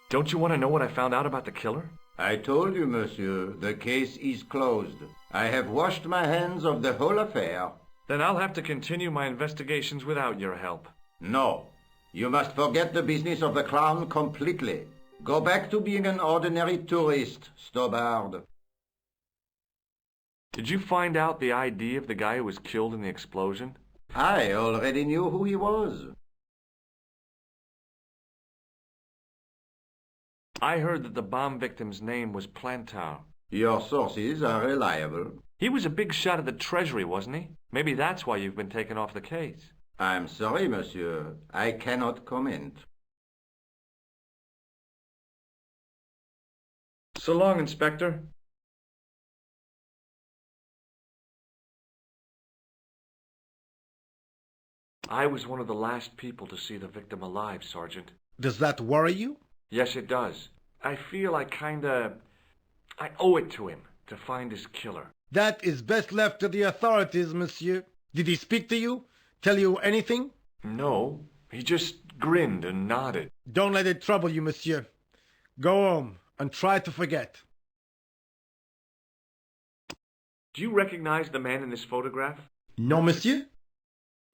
Don't you want to know what I found out about the killer? I told you, monsieur, the case is closed. I have washed my hands of the whole affair. Then I'll have to continue my investigations without your help. No. You must forget the business of the clown completely. Go back to being an ordinary tourist, Stobbart. Did you find out the ID of the guy who was killed in the explosion? I already knew who he was. I heard that the bomb victim's name was Plantar. Your sources are reliable. He was a big shot at the Treasury, wasn't he? Maybe that's why you've been taken off the case. I'm sorry, monsieur. I cannot comment. So long, Inspector. I was one of the last people to see the victim alive, Sergeant. Does that worry you? Yes, it does. I feel I owe it to him to find his killer. That is best left to the authorities, monsieur. Did he speak to you? Tell you anything? No, he just grinned and nodded. Don't let it trouble you, monsieur. Go home and try to forget. Do you recognize the man in this photograph? No, monsieur.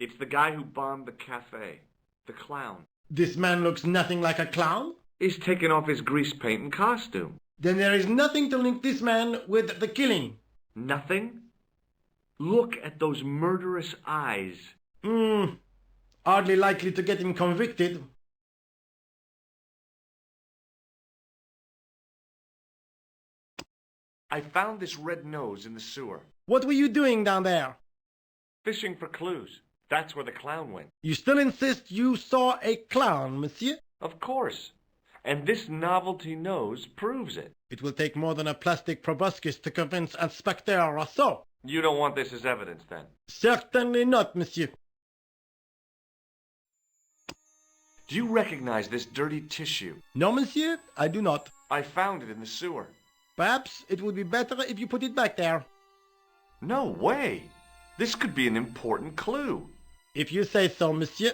It's the guy who bombed the cafe. The clown. This man looks nothing like a clown. He's taken off his grease paint and costume. Then there is nothing to link this man with the killing. Nothing? Look at those murderous eyes. Hardly likely to get him convicted. I found this red nose in the sewer. What were you doing down there? Fishing for clues. That's where the clown went. You still insist you saw a clown, monsieur? Of course. And this novelty nose proves it. It will take more than a plastic proboscis to convince Inspector Rousseau. You don't want this as evidence, then? Certainly not, monsieur. Do you recognize this dirty tissue? No, monsieur, I do not. I found it in the sewer. Perhaps it would be better if you put it back there. No way! This could be an important clue. If you say so, monsieur.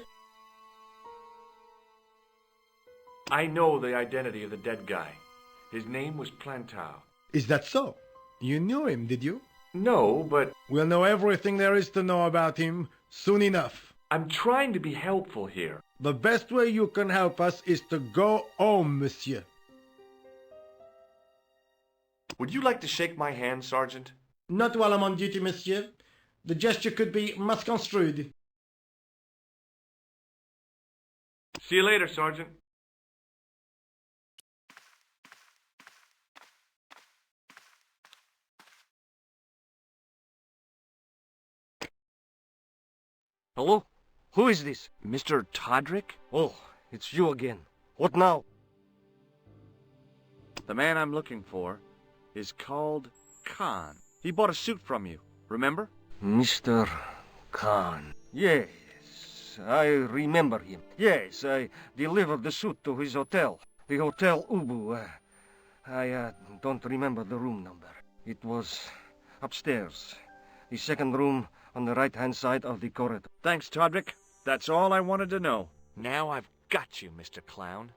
I know the identity of the dead guy. His name was Plantow. Is that so? You knew him, did you? No, but... We'll know everything there is to know about him soon enough. I'm trying to be helpful here. The best way you can help us is to go home, monsieur. Would you like to shake my hand, Sergeant? Not while I'm on duty, monsieur. The gesture could be misconstrued. See you later, Sergeant. Hello? Who is this? Mr. Todrick? Oh, it's you again. What now? The man I'm looking for is called Khan. He bought a suit from you, remember? Mr. Khan. Yes, I remember him. Yes, I delivered the suit to his hotel. The Hotel Ubu. I don't remember the room number. It was upstairs. The second room on the right-hand side of the corridor. Thanks, Todrick. That's all I wanted to know. Now I've got you, Mr. Clown.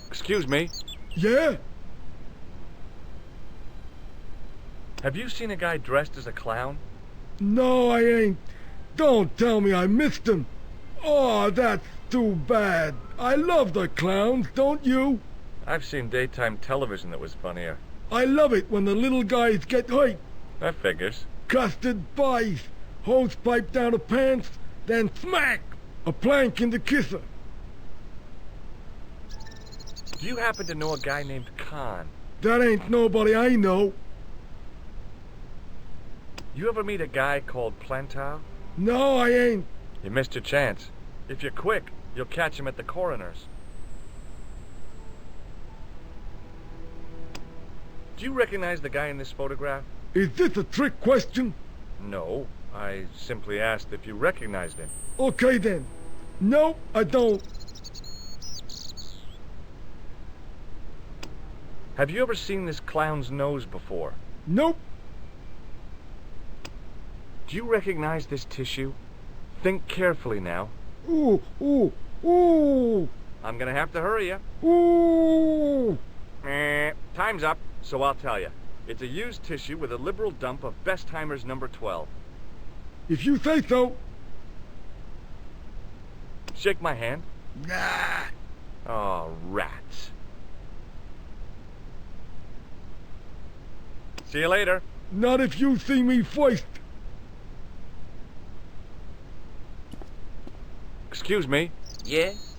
Excuse me. Yeah? Have you seen a guy dressed as a clown? No, I ain't. Don't tell me I missed him. Oh, that's too bad. I love the clowns, don't you? I've seen daytime television that was funnier. I love it when the little guys get hurt. That figures. Custard pies, hose pipe down the pants, then smack! A plank in the kisser. Do you happen to know a guy named Khan? That ain't nobody I know. You ever meet a guy called Plantow? No, I ain't. You missed your chance. If you're quick, you'll catch him at the coroner's. Do you recognize the guy in this photograph? Is this a trick question? No, I simply asked if you recognized him. Okay then. No, I don't. Have you ever seen this clown's nose before? Nope. Do you recognize this tissue? Think carefully now. Ooh, ooh, ooh. I'm gonna have to hurry you. Ooh. Time's up, so I'll tell you. It's a used tissue with a liberal dump of Bestheimer's number 12. If you say so. Shake my hand. Nah. Oh, rats. See you later. Not if you see me first. Excuse me. Yes?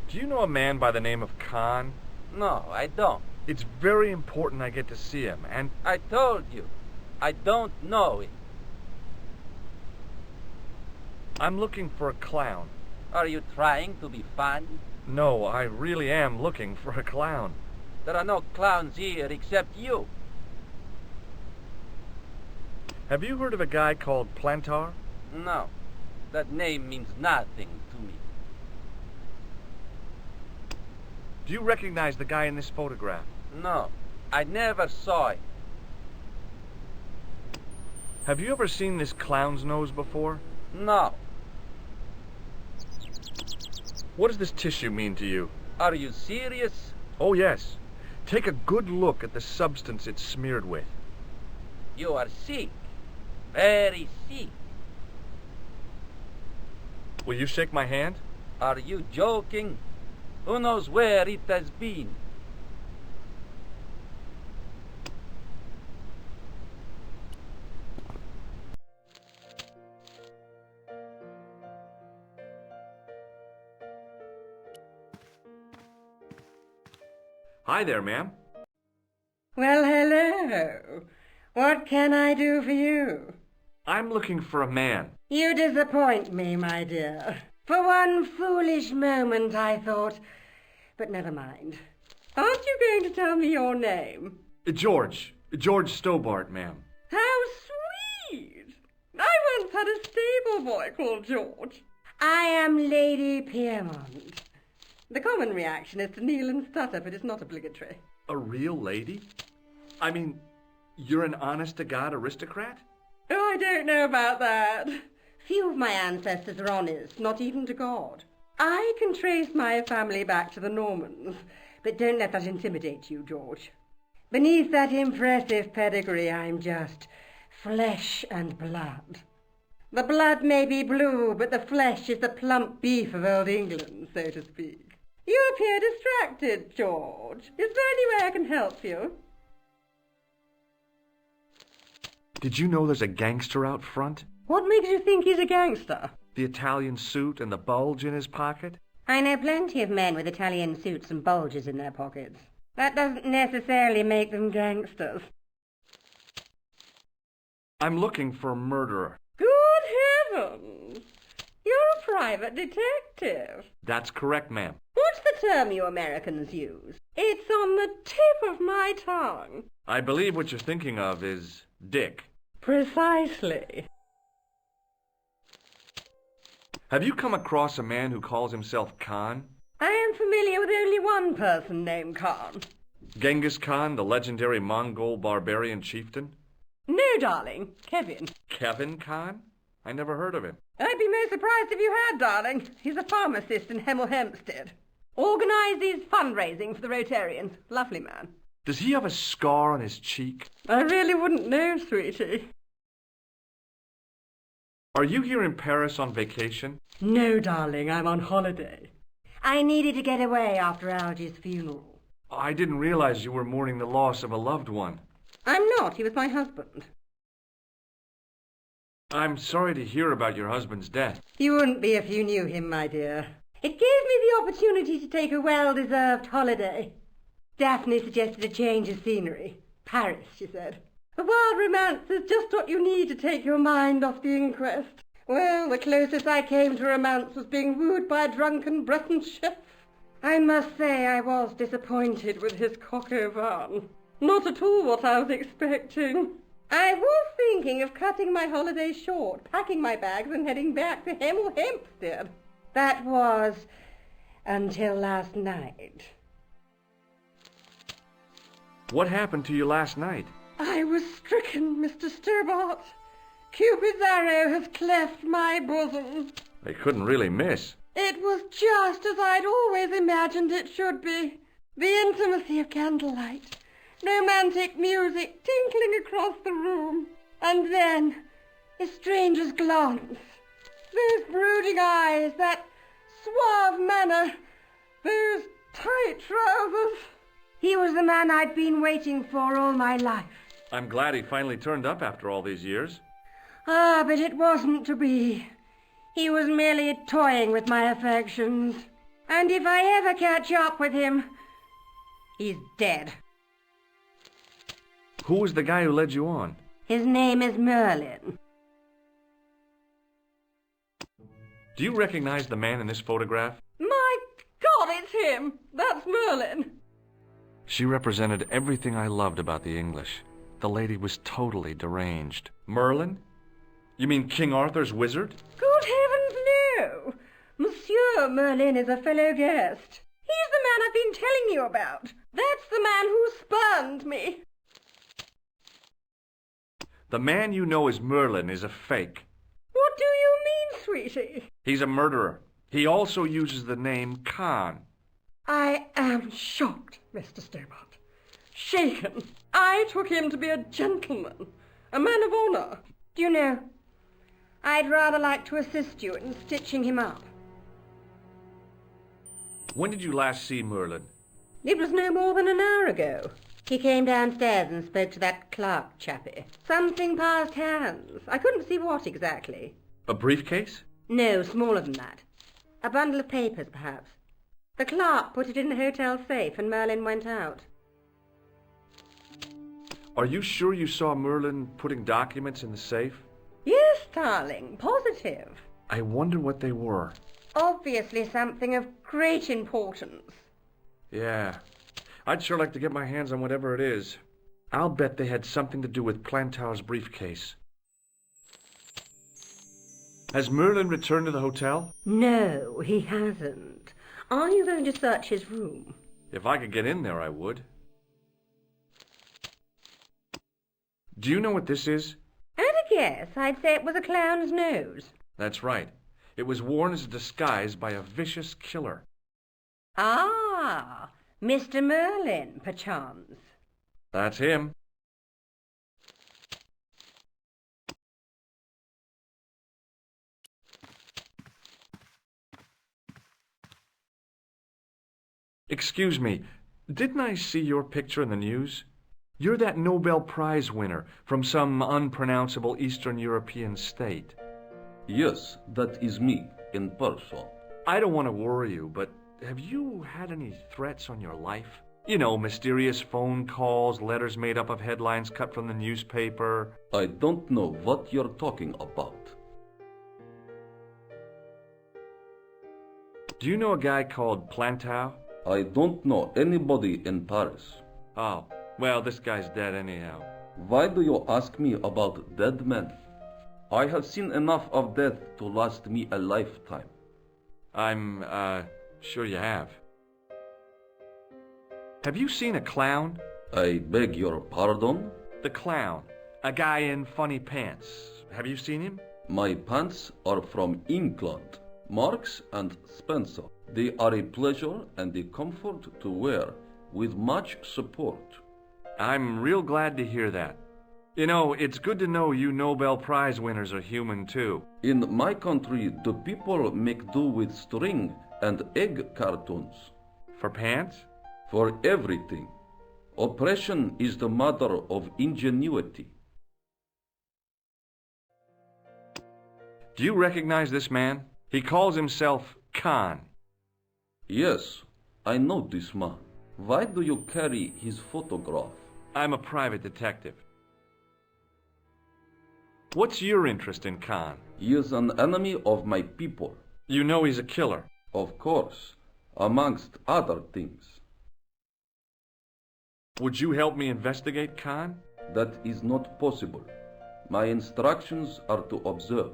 Do you know a man by the name of Khan? No, I don't. It's very important I get to see him, and... I told you, I don't know it. I'm looking for a clown. Are you trying to be funny? No, I really am looking for a clown. There are no clowns here except you. Have you heard of a guy called Plantar? No, that name means nothing to me. Do you recognize the guy in this photograph? No, I never saw it. Have you ever seen this clown's nose before? No. What does this tissue mean to you? Are you serious? Oh, yes. Take a good look at the substance it's smeared with. You are sick. Very sick. Will you shake my hand? Are you joking? Who knows where it has been? Hi there, ma'am. Well, hello. What can I do for you? I'm looking for a man. You disappoint me, my dear. For one foolish moment I thought... But never mind. Aren't you going to tell me your name? George Stobbart, ma'am. How sweet! I once had a stable boy called George. I am Lady Piermont. The common reaction is to kneel and stutter, but it's not obligatory. A real lady? I mean, you're an honest-to-God aristocrat? Oh, I don't know about that. Few of my ancestors are honest, not even to God. I can trace my family back to the Normans, but don't let that intimidate you, George. Beneath that impressive pedigree, I'm just flesh and blood. The blood may be blue, but the flesh is the plump beef of old England, so to speak. You appear distracted, George. Is there any way I can help you? Did you know there's a gangster out front? What makes you think he's a gangster? The Italian suit and the bulge in his pocket? I know plenty of men with Italian suits and bulges in their pockets. That doesn't necessarily make them gangsters. I'm looking for a murderer. Good heavens! You're a private detective. That's correct, ma'am. What's the term you Americans use? It's on the tip of my tongue. I believe what you're thinking of is Dick. Precisely. Have you come across a man who calls himself Khan? I am familiar with only one person named Khan. Genghis Khan, the legendary Mongol barbarian chieftain? No, darling. Kevin. Kevin Khan? I never heard of him. I'd be most surprised if you had, darling. He's a pharmacist in Hemel Hempstead. Organises fundraising for the Rotarians. Lovely man. Does he have a scar on his cheek? I really wouldn't know, sweetie. Are you here in Paris on vacation? No, darling, I'm on holiday. I needed to get away after Algy's funeral. I didn't realize you were mourning the loss of a loved one. I'm not. He was my husband. I'm sorry to hear about your husband's death. You wouldn't be if you knew him, my dear. It gave me the opportunity to take a well-deserved holiday. Daphne suggested a change of scenery. Paris, she said. A wild romance is just what you need to take your mind off the inquest. Well, the closest I came to romance was being wooed by a drunken Breton chef. I must say I was disappointed with his coq au vin. Not at all what I was expecting. I was thinking of cutting my holiday short, packing my bags and heading back to Hemel Hempstead. That was until last night. What happened to you last night? I was stricken, Mr. Stobbart. Cupid's arrow has cleft my bosom. They couldn't really miss. It was just as I'd always imagined it should be. The intimacy of candlelight, romantic music tinkling across the room, and then a stranger's glance. Those brooding eyes, that suave manner, those tight trousers. He was the man I'd been waiting for all my life. I'm glad he finally turned up after all these years. Ah, but it wasn't to be. He was merely toying with my affections. And if I ever catch up with him, he's dead. Who was the guy who led you on? His name is Merlin. Do you recognize the man in this photograph? My God, it's him! That's Merlin! She represented everything I loved about the English. The lady was totally deranged. Merlin? You mean King Arthur's wizard? Good heavens, no! Monsieur Merlin is a fellow guest. He's the man I've been telling you about. That's the man who spurned me. The man you know as Merlin is a fake. What do you mean, sweetie? He's a murderer. He also uses the name Khan. I am shocked, Mr. Stobbart. Shaken. I took him to be a gentleman, a man of honour. Do you know, I'd rather like to assist you in stitching him up. When did you last see Merlin? It was no more than an hour ago. He came downstairs and spoke to that clerk chappie. Something passed hands. I couldn't see what exactly. A briefcase? No, smaller than that. A bundle of papers, perhaps. The clerk put it in the hotel safe and Merlin went out. Are you sure you saw Merlin putting documents in the safe? Yes, darling, positive. I wonder what they were. Obviously something of great importance. Yeah. I'd sure like to get my hands on whatever it is. I'll bet they had something to do with Plantow's briefcase. Has Merlin returned to the hotel? No, he hasn't. Are you going to search his room? If I could get in there, I would. Do you know what this is? At a guess, I'd say it was a clown's nose. That's right. It was worn as a disguise by a vicious killer. Ah, Mr. Merlin, perchance. That's him. Excuse me, didn't I see your picture in the news? You're that Nobel Prize winner from some unpronounceable Eastern European state. Yes, that is me, in person. I don't want to worry you, but have you had any threats on your life? You know, mysterious phone calls, letters made up of headlines cut from the newspaper. I don't know what you're talking about. Do you know a guy called Plantow? I don't know anybody in Paris. Oh, well, this guy's dead anyhow. Why do you ask me about dead men? I have seen enough of death to last me a lifetime. I'm, sure you have. Have you seen a clown? I beg your pardon? The clown. A guy in funny pants. Have you seen him? My pants are from England. Marks and Spencer. They are a pleasure and a comfort to wear, with much support. I'm real glad to hear that. You know, it's good to know you Nobel Prize winners are human too. In my country, the people make do with string and egg cartoons. For pants? For everything. Oppression is the mother of ingenuity. Do you recognize this man? He calls himself Khan. Yes, I know this man. Why do you carry his photograph? I'm a private detective. What's your interest in Khan? He is an enemy of my people. You know he's a killer? Of course, amongst other things. Would you help me investigate Khan? That is not possible. My instructions are to observe.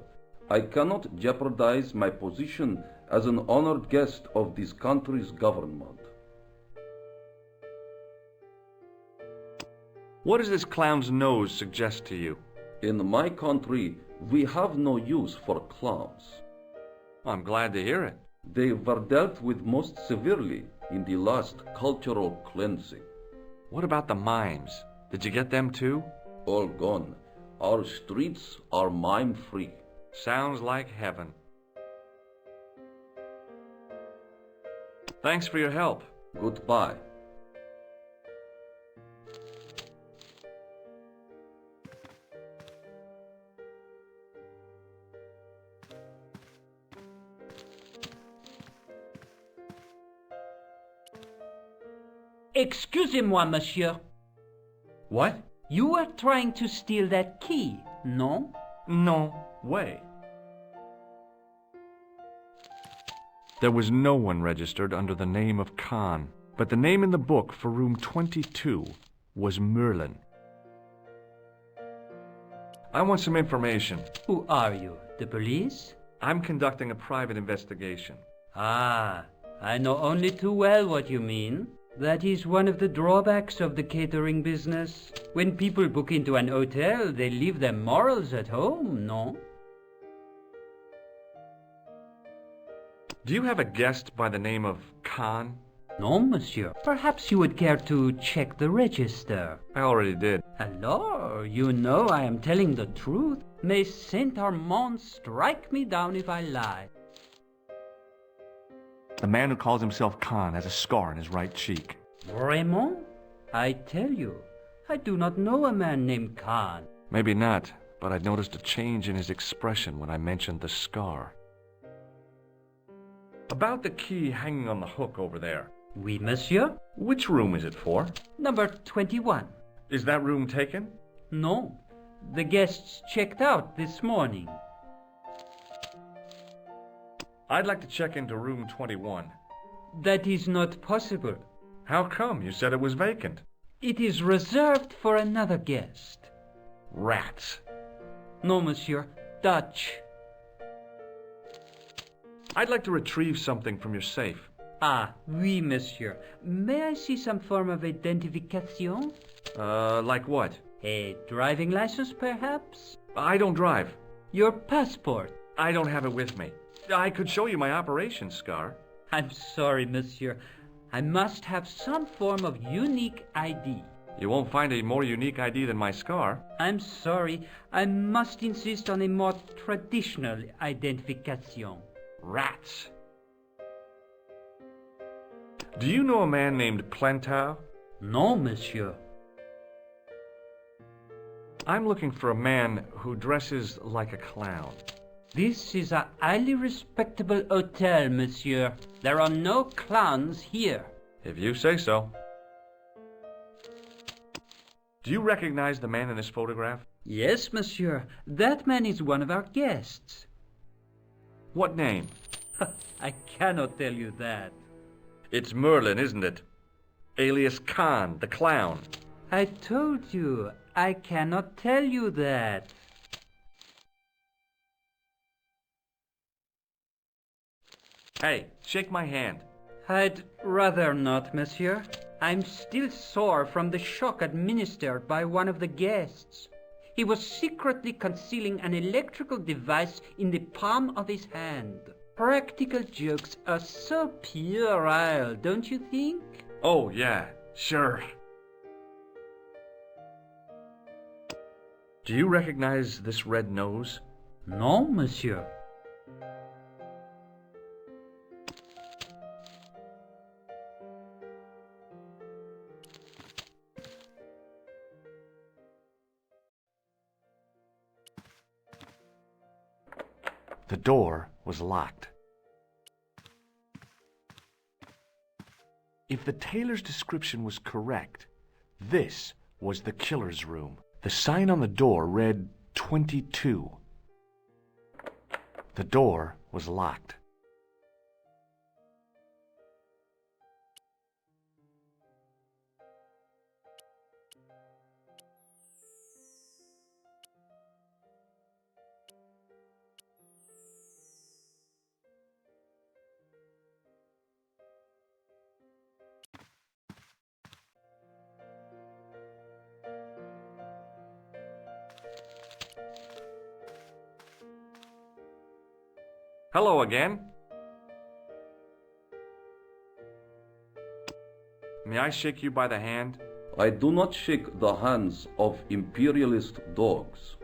I cannot jeopardize my position as an honored guest of this country's government. What does this clown's nose suggest to you? In my country, we have no use for clowns. I'm glad to hear it. They were dealt with most severely in the last cultural cleansing. What about the mimes? Did you get them too? All gone. Our streets are mime-free. Sounds like heaven. Thanks for your help. Goodbye. Excusez-moi, monsieur. What? You were trying to steal that key, no? No way. There was no one registered under the name of Khan, but the name in the book for room 22 was Merlin. I want some information. Who are you, the police? I'm conducting a private investigation. Ah, I know only too well what you mean. That is one of the drawbacks of the catering business. When people book into an hotel, they leave their morals at home, no? Do you have a guest by the name of Khan? No, monsieur. Perhaps you would care to check the register. I already did. Alors, you know I am telling the truth. May Saint Armand strike me down if I lie. The man who calls himself Khan has a scar on his right cheek. Vraiment? I tell you, I do not know a man named Khan. Maybe not, but I noticed a change in his expression when I mentioned the scar. About the key hanging on the hook over there. Oui, monsieur. Which room is it for? Number 21. Is that room taken? No. The guests checked out this morning. I'd like to check into room 21. That is not possible. How come? You said it was vacant. It is reserved for another guest. Rats. No, monsieur. Dutch. I'd like to retrieve something from your safe. Ah, oui, monsieur. May I see some form of identification? Like what? A driving license, perhaps? I don't drive. Your passport? I don't have it with me. I could show you my operation scar. I'm sorry, monsieur. I must have some form of unique ID. You won't find a more unique ID than my scar. I'm sorry. I must insist on a more traditional identification. Rats. Do you know a man named Plantar? No, monsieur. I'm looking for a man who dresses like a clown. This is a highly respectable hotel, monsieur. There are no clowns here. If you say so. Do you recognize the man in this photograph? Yes, monsieur. That man is one of our guests. What name? I cannot tell you that. It's Merlin, isn't it? Alias Khan, the clown. I told you, I cannot tell you that. Hey, shake my hand. I'd rather not, monsieur. I'm still sore from the shock administered by one of the guests. He was secretly concealing an electrical device in the palm of his hand. Practical jokes are so puerile, don't you think? Oh, yeah, sure. Do you recognize this red nose? No, monsieur. The door was locked. If the tailor's description was correct, this was the killer's room. The sign on the door read 22. The door was locked. Hello again. May I shake you by the hand? I do not shake the hands of imperialist dogs.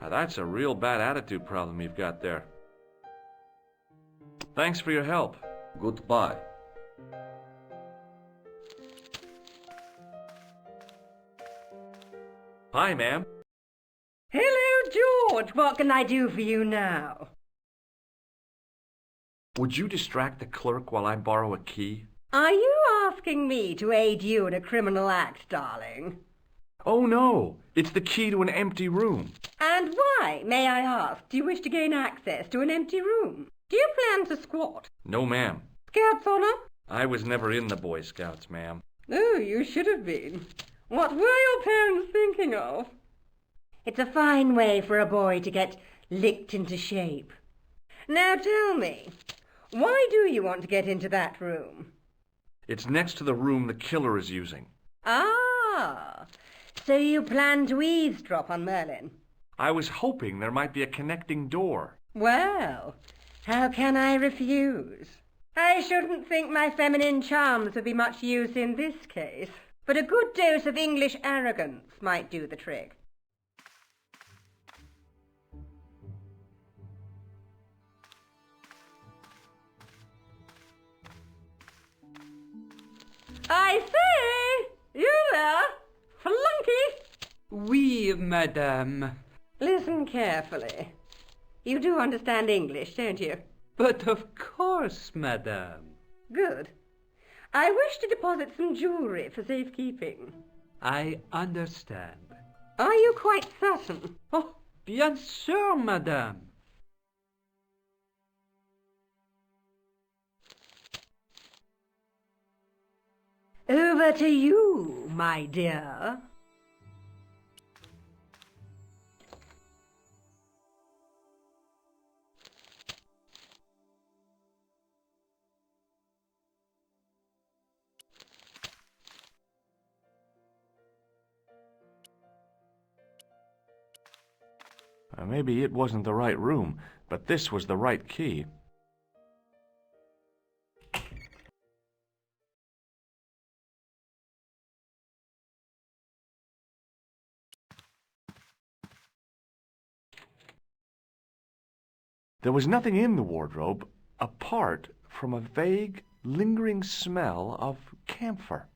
Now that's a real bad attitude problem you've got there. Thanks for your help. Goodbye. Hi, ma'am. Hello, George. What can I do for you now? Would you distract the clerk while I borrow a key? Are you asking me to aid you in a criminal act, darling? Oh, no. It's the key to an empty room. And why, may I ask, do you wish to gain access to an empty room? Do you plan to squat? No, ma'am. Scouts honor? I was never in the Boy Scouts, ma'am. Oh, you should have been. What were your parents thinking of? It's a fine way for a boy to get licked into shape. Now tell me, why do you want to get into that room? It's next to the room the killer is using. Ah, so you plan to eavesdrop on Merlin? I was hoping there might be a connecting door. Well, how can I refuse? I shouldn't think my feminine charms would be much use in this case, but a good dose of English arrogance might do the trick. I say! You there? Flunky! Oui, madame. Listen carefully. You do understand English, don't you? But of course, madame. Good. I wish to deposit some jewellery for safekeeping. I understand. Are you quite certain? Oh, bien sûr, madame. Over to you, my dear. Maybe it wasn't the right room, but this was the right key. There was nothing in the wardrobe apart from a vague, lingering smell of camphor.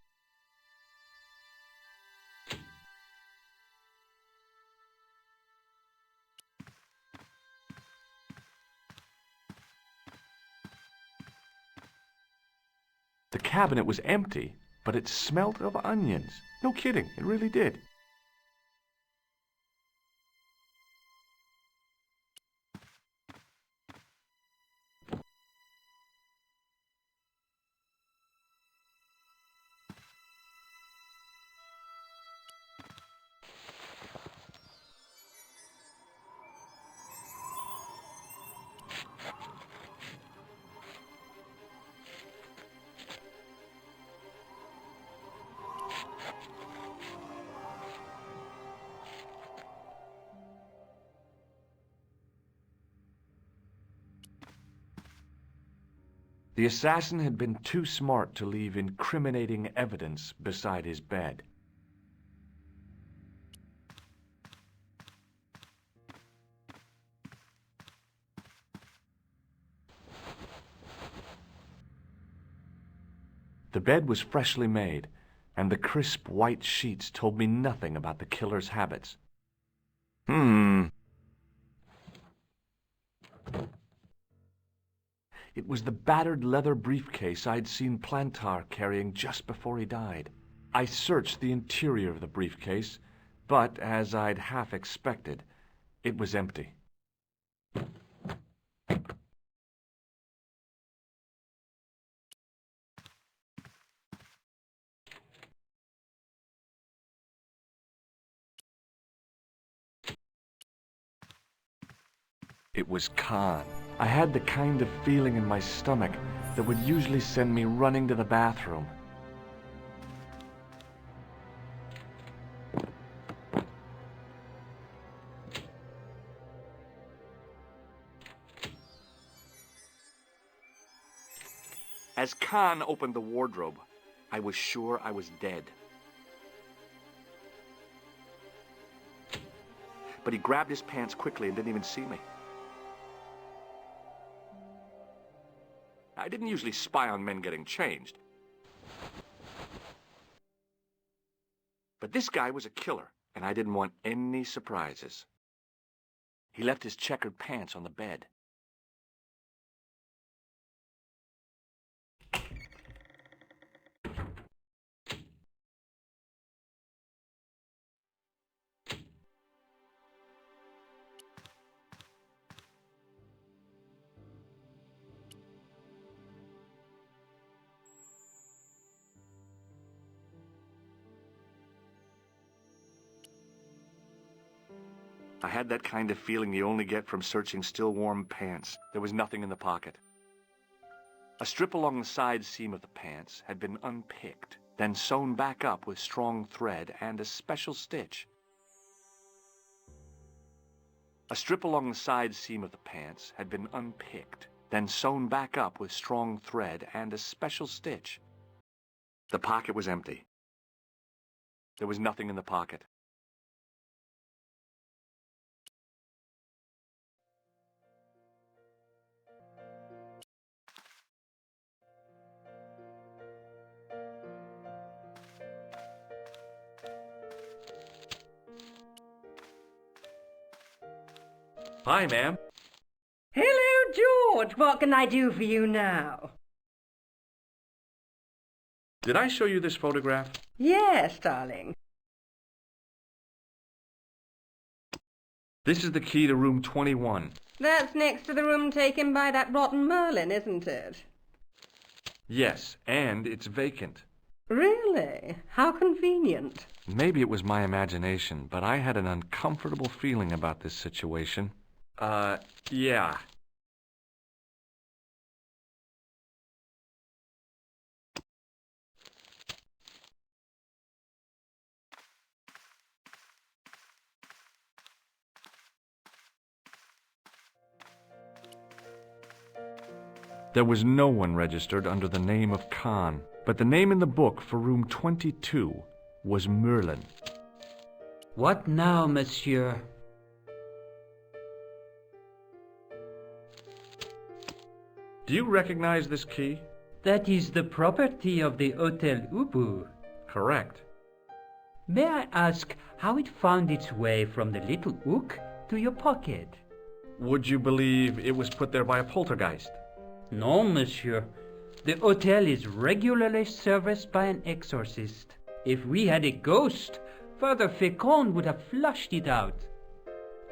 The cabinet was empty, but it smelt of onions. No kidding, it really did. The assassin had been too smart to leave incriminating evidence beside his bed. The bed was freshly made, and the crisp white sheets told me nothing about the killer's habits. It was the battered leather briefcase I'd seen Plantar carrying just before he died. I searched the interior of the briefcase, but, as I'd half expected, it was empty. It was Khan. I had the kind of feeling in my stomach that would usually send me running to the bathroom. As Khan opened the wardrobe, I was sure I was dead. But he grabbed his pants quickly and didn't even see me. I didn't usually spy on men getting changed. But this guy was a killer, and I didn't want any surprises. He left his checkered pants on the bed. I had that kind of feeling you only get from searching still warm pants. There was nothing in the pocket. A strip along the side seam of the pants had been unpicked, then sewn back up with strong thread and a special stitch. A strip along the side seam of the pants had been unpicked, then sewn back up with strong thread and a special stitch. The pocket was empty. There was nothing in the pocket. Hi, ma'am. Hello, George, what can I do for you now? Did I show you this photograph? Yes, darling. This is the key to room 21. That's next to the room taken by that rotten Merlin, isn't it? Yes, and it's vacant. Really? How convenient. Maybe it was my imagination, but I had an uncomfortable feeling about this situation. Yeah. There was no one registered under the name of Khan, but the name in the book for room 22 was Merlin. What now, monsieur? Do you recognize this key? That is the property of the Hotel Ubu. Correct. May I ask how it found its way from the little hook to your pocket? Would you believe it was put there by a poltergeist? No, monsieur. The hotel is regularly serviced by an exorcist. If we had a ghost, Father Fécond would have flushed it out.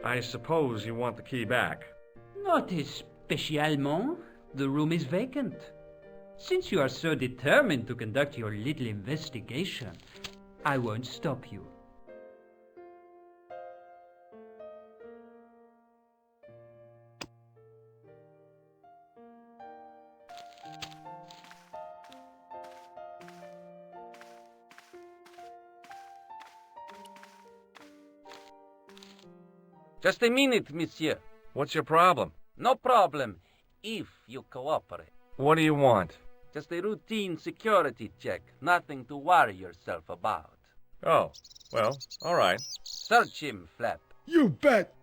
I suppose you want the key back. Not especiellement. The room is vacant. Since you are so determined to conduct your little investigation, I won't stop you. Just a minute, monsieur. What's your problem? No problem, if you cooperate. What do you want? Just a routine security check. Nothing to worry yourself about. Oh, well, all right. Search him, Flap. You bet.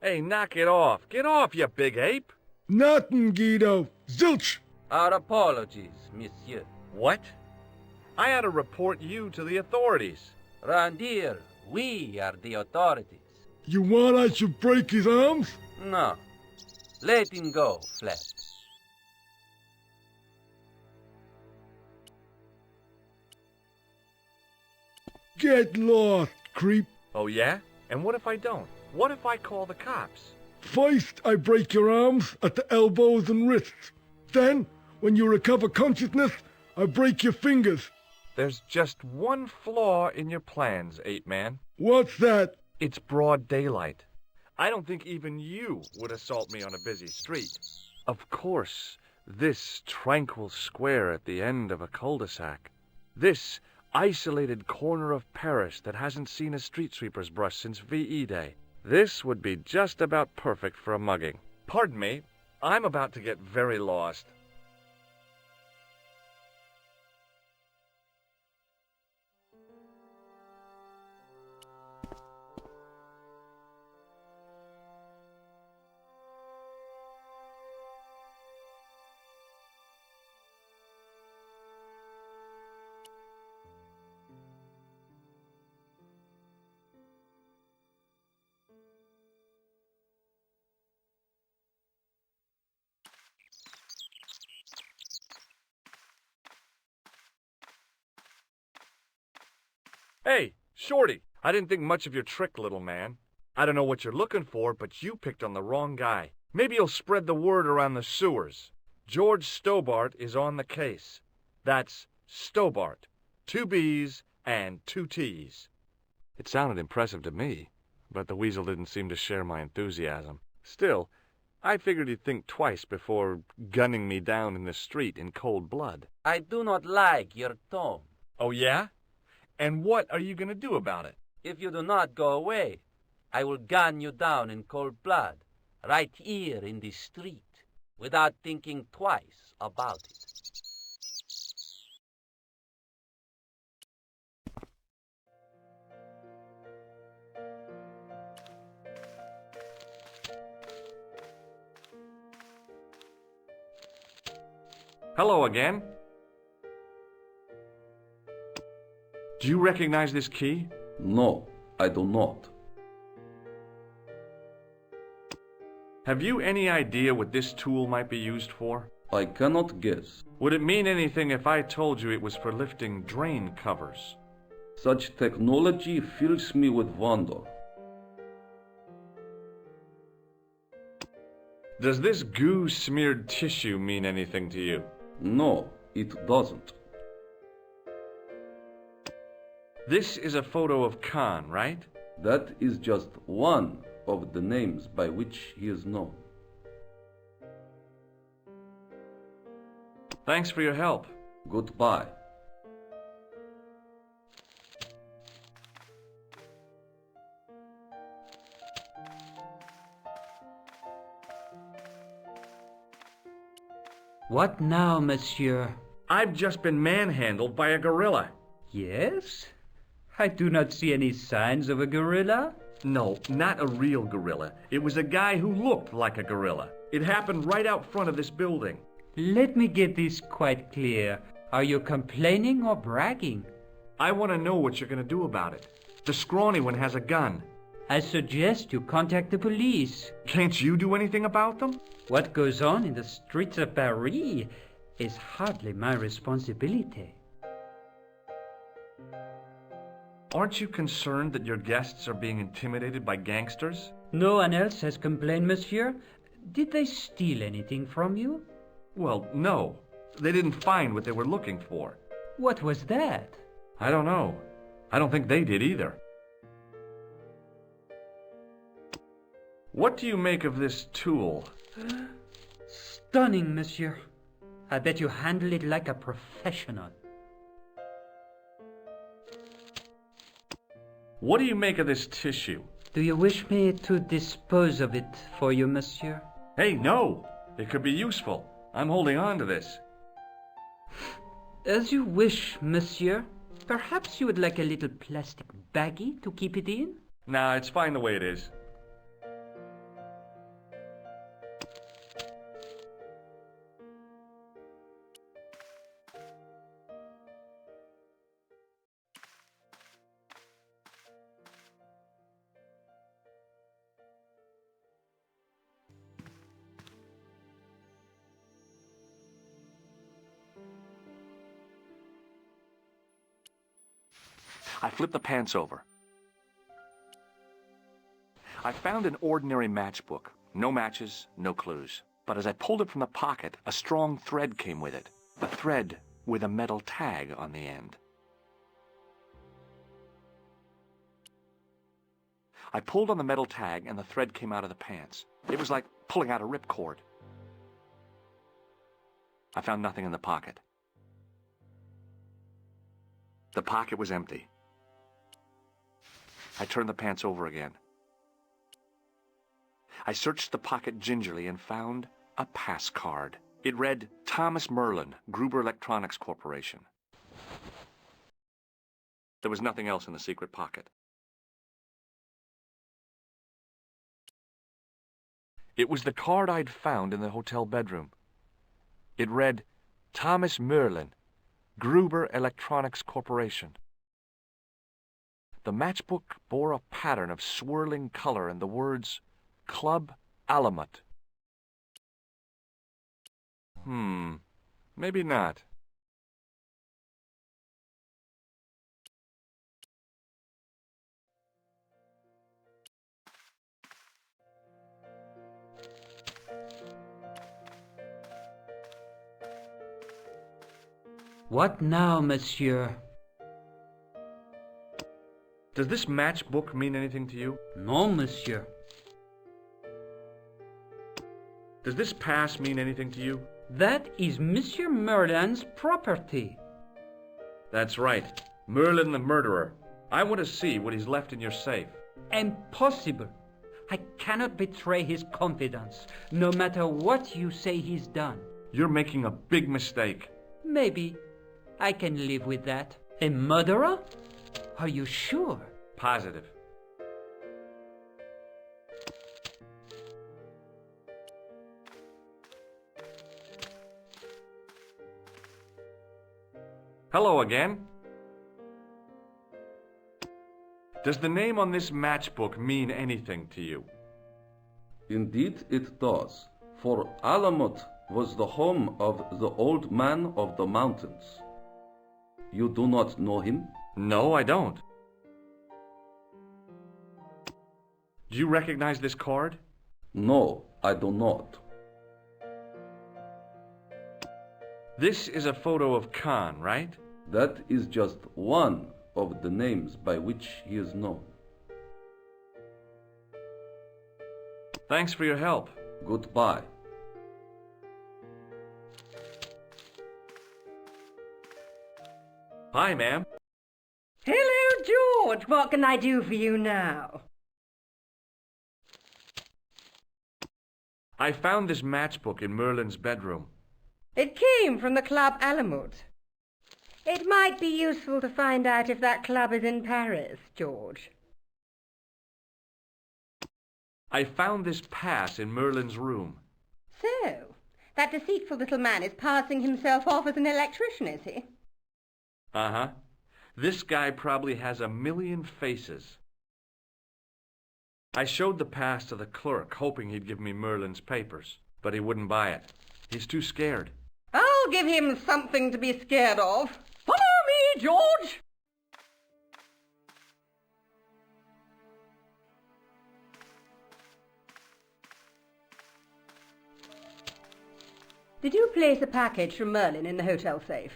Hey, knock it off. Get off, you big ape. Nothing, Guido. Zilch. Our apologies, monsieur. What? I had to report you to the authorities. Round here, we are the authorities. You want I should break his arms? No. Let him go, Flap. Get lost, creep. Oh, yeah? And what if I don't? What if I call the cops? First, I break your arms at the elbows and wrists. Then, when you recover consciousness, I break your fingers. There's just one flaw in your plans, Ape-Man. What's that? It's broad daylight. I don't think even you would assault me on a busy street. Of course, this tranquil square at the end of a cul-de-sac. This isolated corner of Paris that hasn't seen a street sweeper's brush since VE Day. This would be just about perfect for a mugging. Pardon me, I'm about to get very lost. Hey, Shorty, I didn't think much of your trick, little man. I don't know what you're looking for, but you picked on the wrong guy. Maybe you'll spread the word around the sewers. George Stobbart is on the case. That's Stobbart. 2 B's and 2 T's. It sounded impressive to me, but the weasel didn't seem to share my enthusiasm. Still, I figured he'd think twice before gunning me down in the street in cold blood. I do not like your tone. Oh, yeah? And what are you going to do about it? If you do not go away, I will gun you down in cold blood, right here in the street, without thinking twice about it. Hello again. Do you recognize this key? No, I do not. Have you any idea what this tool might be used for? I cannot guess. Would it mean anything if I told you it was for lifting drain covers? Such technology fills me with wonder. Does this goo-smeared tissue mean anything to you? No, it doesn't. This is a photo of Khan, right? That is just one of the names by which he is known. Thanks for your help. Goodbye. What now, monsieur? I've just been manhandled by a gorilla. Yes? I do not see any signs of a gorilla. No, not a real gorilla. It was a guy who looked like a gorilla. It happened right out front of this building. Let me get this quite clear. Are you complaining or bragging? I want to know what you're going to do about it. The scrawny one has a gun. I suggest you contact the police. Can't you do anything about them? What goes on in the streets of Paris is hardly my responsibility. Aren't you concerned that your guests are being intimidated by gangsters? No one else has complained, monsieur. Did they steal anything from you? Well, no. They didn't find what they were looking for. What was that? I don't know. I don't think they did either. What do you make of this tool? Stunning, monsieur. I bet you handle it like a professional. What do you make of this tissue? Do you wish me to dispose of it for you, monsieur? Hey, no! It could be useful. I'm holding on to this. As you wish, monsieur. Perhaps you would like a little plastic baggie to keep it in? Nah, it's fine the way it is. I flipped the pants over. I found an ordinary matchbook. No matches, no clues. But as I pulled it from the pocket, a strong thread came with it. A thread with a metal tag on the end. I pulled on the metal tag and the thread came out of the pants. It was like pulling out a ripcord. I found nothing in the pocket. The pocket was empty. I turned the pants over again. I searched the pocket gingerly and found a pass card. It read, Thomas Merlin, Gruber Electronics Corporation. There was nothing else in the secret pocket. It was the card I'd found in the hotel bedroom. It read, Thomas Merlin, Gruber Electronics Corporation. The matchbook bore a pattern of swirling color and the words, Club Alamut. Maybe not. What now, monsieur? Does this matchbook mean anything to you? No, monsieur. Does this pass mean anything to you? That is Monsieur Merlin's property. That's right. Merlin the murderer. I want to see what he's left in your safe. Impossible. I cannot betray his confidence, no matter what you say he's done. You're making a big mistake. Maybe. I can live with that. A murderer? Are you sure? Positive. Hello again. Does the name on this matchbook mean anything to you? Indeed it does, for Alamut was the home of the Old Man of the Mountains. You do not know him? No, I don't. Do you recognize this card? No, I do not. This is a photo of Khan, right? That is just one of the names by which he is known. Thanks for your help. Goodbye. Hi, ma'am. Hello, George. What can I do for you now? I found this matchbook in Merlin's bedroom. It came from the Club Alamut. It might be useful to find out if that club is in Paris, George. I found this pass in Merlin's room. So, that deceitful little man is passing himself off as an electrician, is he? Uh-huh. This guy probably has 1,000,000 faces. I showed the pass to the clerk, hoping he'd give me Merlin's papers, but he wouldn't buy it. He's too scared. I'll give him something to be scared of. Follow me, George! Did you place a package from Merlin in the hotel safe?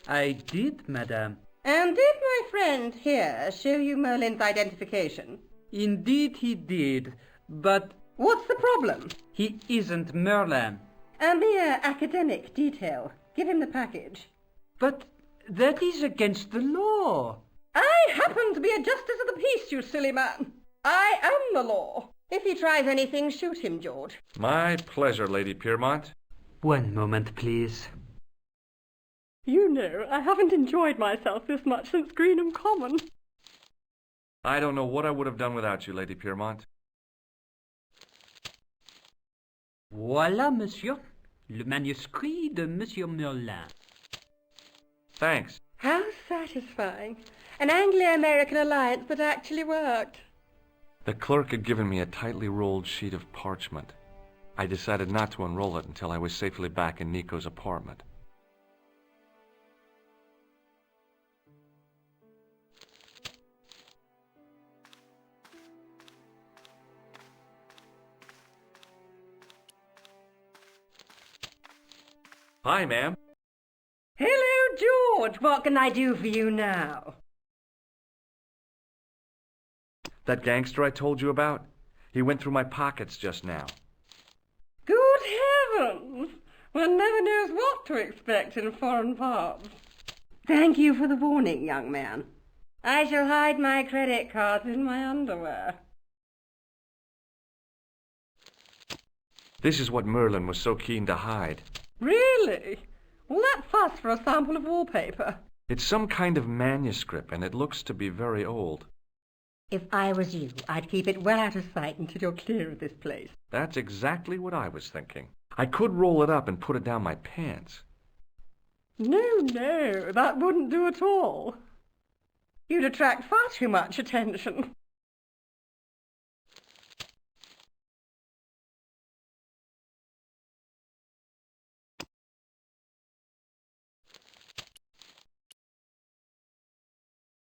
I did, madame. And did my friend here show you Merlin's identification? Indeed he did, but... What's the problem? He isn't Merlin. A mere academic detail. Give him the package. But that is against the law. I happen to be a justice of the peace, you silly man. I am the law. If he tries anything, shoot him, George. My pleasure, Lady Piermont. One moment, please. You know, I haven't enjoyed myself this much since Greenham Common. I don't know what I would have done without you, Lady Piermont. Voilà, monsieur. Le manuscrit de Monsieur Merlin. Thanks. How satisfying. An Anglo-American alliance that actually worked. The clerk had given me a tightly rolled sheet of parchment. I decided not to unroll it until I was safely back in Nico's apartment. Hi, ma'am. Hello, George. What can I do for you now? That gangster I told you about? He went through my pockets just now. Good heavens! One never knows what to expect in foreign parts. Thank you for the warning, young man. I shall hide my credit cards in my underwear. This is what Merlin was so keen to hide. Really? Well, that fuss for a sample of wallpaper. It's some kind of manuscript, and it looks to be very old. If I was you, I'd keep it well out of sight until you're clear of this place. That's exactly what I was thinking. I could roll it up and put it down my pants. No, that wouldn't do at all. You'd attract far too much attention.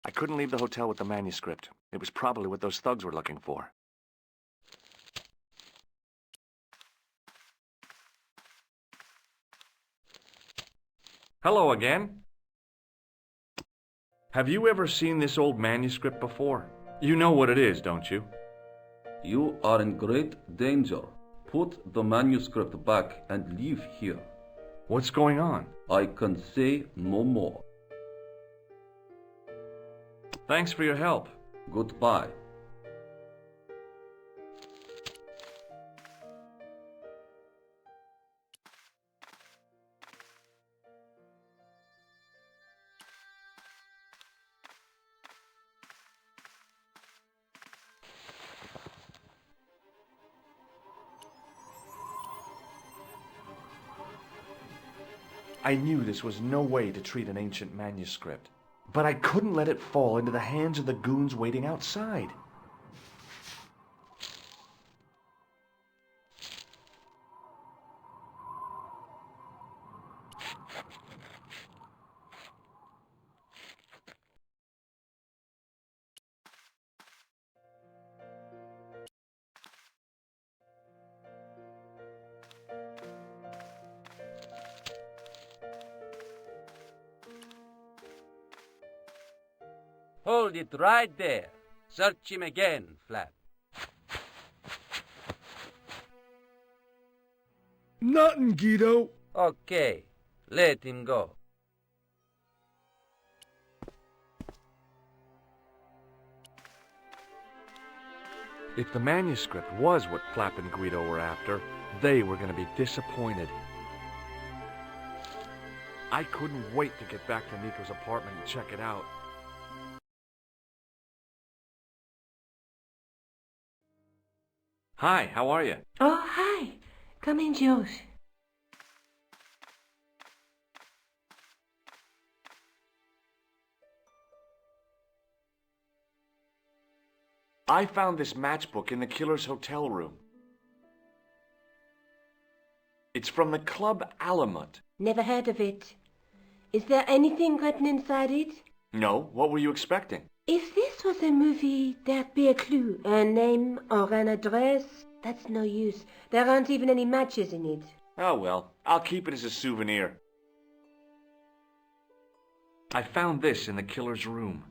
I couldn't leave the hotel with the manuscript. It was probably what those thugs were looking for. Hello again. Have you ever seen this old manuscript before? You know what it is, don't you? You are in great danger. Put the manuscript back and leave here. What's going on? I can say no more. Thanks for your help. Goodbye. I knew this was no way to treat an ancient manuscript, but I couldn't let it fall into the hands of the goons waiting outside. Hold it right there. Search him again, Flap. Nothing, Guido. Okay, let him go. If the manuscript was what Flap and Guido were after, they were going to be disappointed. I couldn't wait to get back to Nico's apartment and check it out. Hi, how are you? Oh, hi. Come in, Josh. I found this matchbook in the killer's hotel room. It's from the Club Alamut. Never heard of it. Is there anything written inside it? No, what were you expecting? If this was a movie, there'd be a clue, a name or an address. That's no use. There aren't even any matches in it. Oh well, I'll keep it as a souvenir. I found this in the killer's room.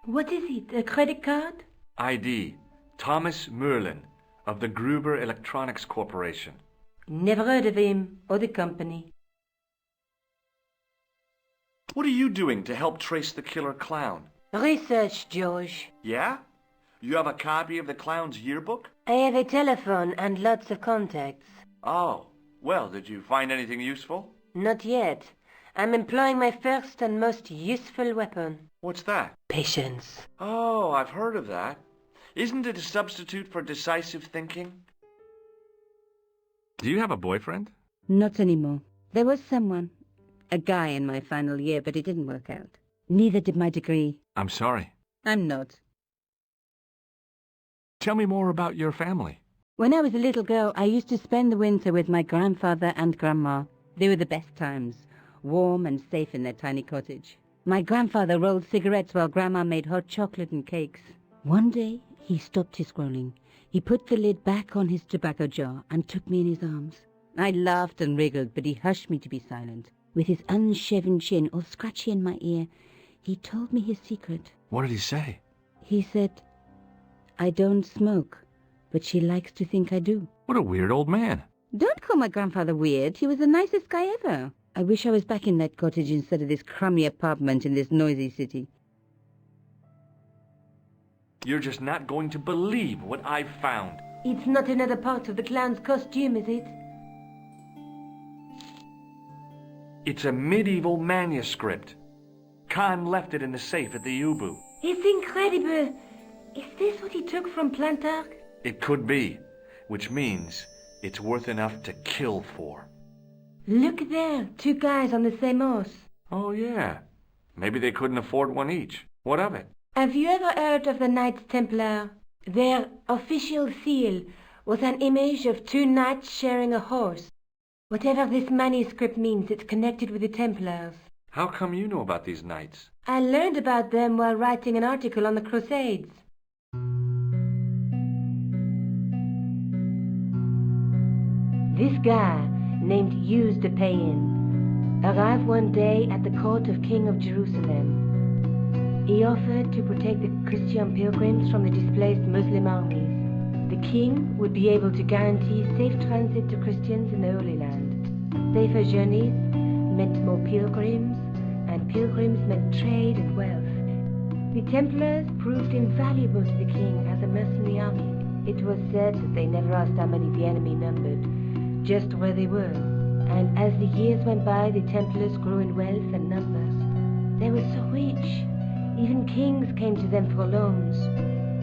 What is it, a credit card? ID, Thomas Merlin, of the Gruber Electronics Corporation. Never heard of him or the company. What are you doing to help trace the killer clown? Research, George. Yeah? You have a copy of the clown's yearbook? I have a telephone and lots of contacts. Oh, well, did you find anything useful? Not yet. I'm employing my first and most useful weapon. What's that? Patience. Oh, I've heard of that. Isn't it a substitute for decisive thinking? Do you have a boyfriend? Not anymore. There was someone. A guy in my final year, but it didn't work out. Neither did my degree. I'm sorry. I'm not. Tell me more about your family. When I was a little girl, I used to spend the winter with my grandfather and grandma. They were the best times, warm and safe in their tiny cottage. My grandfather rolled cigarettes while grandma made hot chocolate and cakes. One day, he stopped his scrolling. He put the lid back on his tobacco jar and took me in his arms. I laughed and wriggled, but he hushed me to be silent. With his unshaven chin all scratchy in my ear, he told me his secret. What did he say? He said, I don't smoke, but she likes to think I do. What a weird old man. Don't call my grandfather weird. He was the nicest guy ever. I wish I was back in that cottage instead of this crummy apartment in this noisy city. You're just not going to believe what I've found. It's not another part of the clown's costume, is it? It's a medieval manuscript. Khan left it in the safe at the Ubu. It's incredible. Is this what he took from Plantark? It could be, which means it's worth enough to kill for. Look there, two guys on the same horse. Oh, yeah. Maybe they couldn't afford one each. What of it? Have you ever heard of the Knights Templar? Their official seal was an image of two knights sharing a horse. Whatever this manuscript means, it's connected with the Templars. How come you know about these knights? I learned about them while writing an article on the Crusades. This guy, named Hughes de Payen, arrived one day at the court of King of Jerusalem. He offered to protect the Christian pilgrims from the displaced Muslim armies. The king would be able to guarantee safe transit to Christians in the Holy Land. Safer journeys meant more pilgrims, and pilgrims meant trade and wealth. The Templars proved invaluable to the king as a mercenary army. It was said that they never asked how many the enemy numbered, just where they were. And as the years went by, the Templars grew in wealth and numbers. They were so rich, even kings came to them for loans.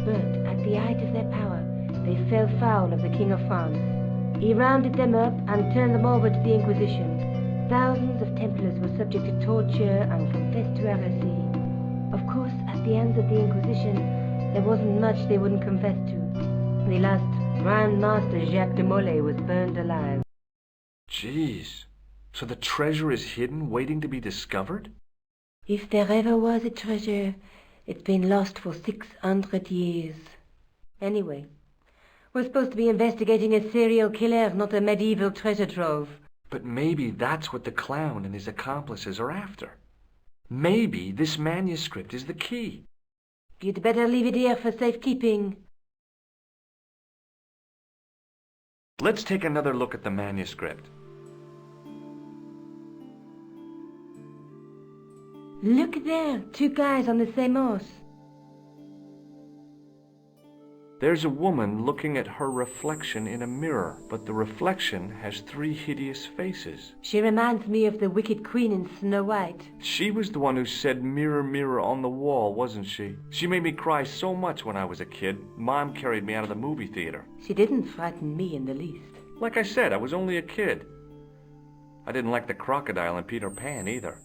But at the height of their power, they fell foul of the King of France. He rounded them up and turned them over to the Inquisition. Thousands of Templars were subject to torture and confessed to heresy. Of course, at the hands of the Inquisition, there wasn't much they wouldn't confess to. The last Grand Master Jacques de Molay was burned alive. Jeez. So the treasure is hidden, waiting to be discovered? If there ever was a treasure, it's been lost for 600 years. Anyway, we're supposed to be investigating a serial killer, not a medieval treasure trove. But maybe that's what the clown and his accomplices are after. Maybe this manuscript is the key. You'd better leave it here for safekeeping. Let's take another look at the manuscript. Look there, 2 guys on the same horse. There's a woman looking at her reflection in a mirror, but the reflection has 3 hideous faces. She reminds me of the wicked queen in Snow White. She was the one who said, "Mirror, mirror on the wall," wasn't she? She made me cry so much when I was a kid. Mom carried me out of the movie theater. She didn't frighten me in the least. Like I said, I was only a kid. I didn't like the crocodile in Peter Pan either.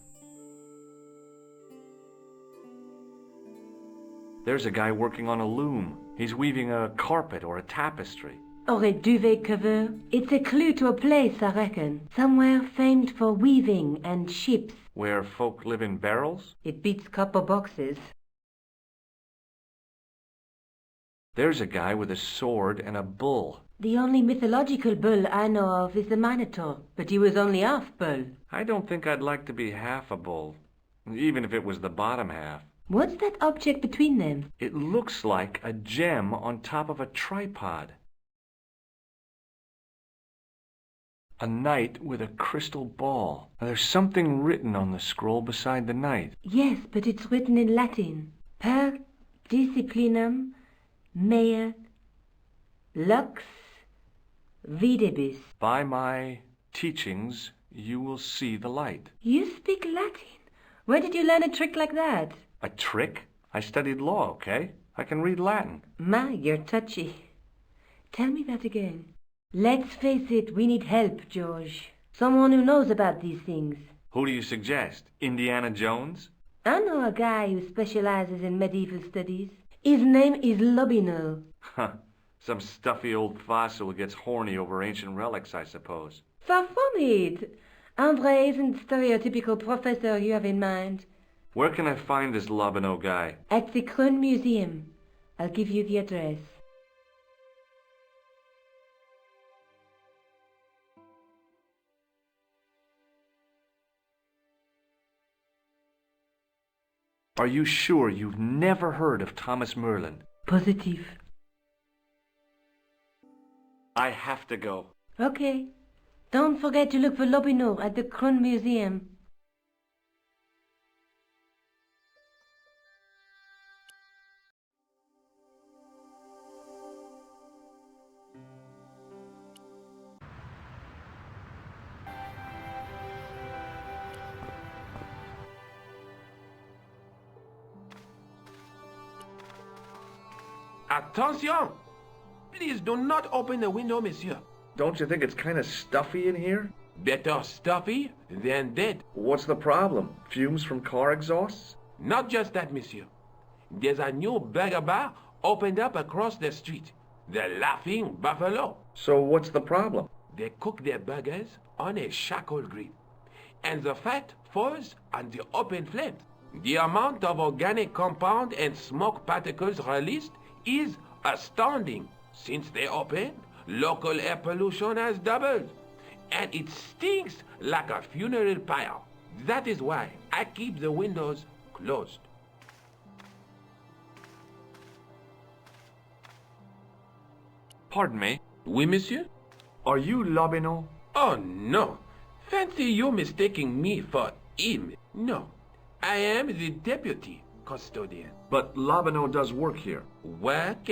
There's a guy working on a loom. He's weaving a carpet or a tapestry. Or a duvet cover. It's a clue to a place, I reckon. Somewhere famed for weaving and ships. Where folk live in barrels? It beats copper boxes. There's a guy with a sword and a bull. The only mythological bull I know of is the Minotaur, but he was only half bull. I don't think I'd like to be half a bull, even if it was the bottom half. What's that object between them? It looks like a gem on top of a tripod. A knight with a crystal ball. There's something written on the scroll beside the knight. Yes, but it's written in Latin. Per disciplinam mea lux videbis. By my teachings, you will see the light. You speak Latin? Where did you learn a trick like that? A trick? I studied law, okay? I can read Latin. My, you're touchy. Tell me that again. Let's face it, we need help, George. Someone who knows about these things. Who do you suggest? Indiana Jones? I know a guy who specializes in medieval studies. His name is Lobineau. Huh. Some stuffy old fossil who gets horny over ancient relics, I suppose. Far from it. Andre isn't the stereotypical professor you have in mind. Where can I find this Lobineau guy? At the Krone Museum. I'll give you the address. Are you sure you've never heard of Thomas Merlin? Positive. I have to go. Okay. Don't forget to look for Lobineau at the Krone Museum. Attention! Please do not open the window, monsieur. Don't you think it's kind of stuffy in here? Better stuffy than dead. What's the problem? Fumes from car exhausts? Not just that, monsieur. There's a new burger bar opened up across the street. The Laughing Buffalo. So what's the problem? They cook their burgers on a charcoal grill, and the fat falls on the open flames. The amount of organic compound and smoke particles released is astounding. Since they opened, local air pollution has doubled, and it stinks like a funeral pyre. That is why I keep the windows closed. Pardon me? Oui, monsieur? Are you Lobineau? Oh, no. Fancy you mistaking me for him. No. I am the deputy custodian. But Lobineau does work here. Work?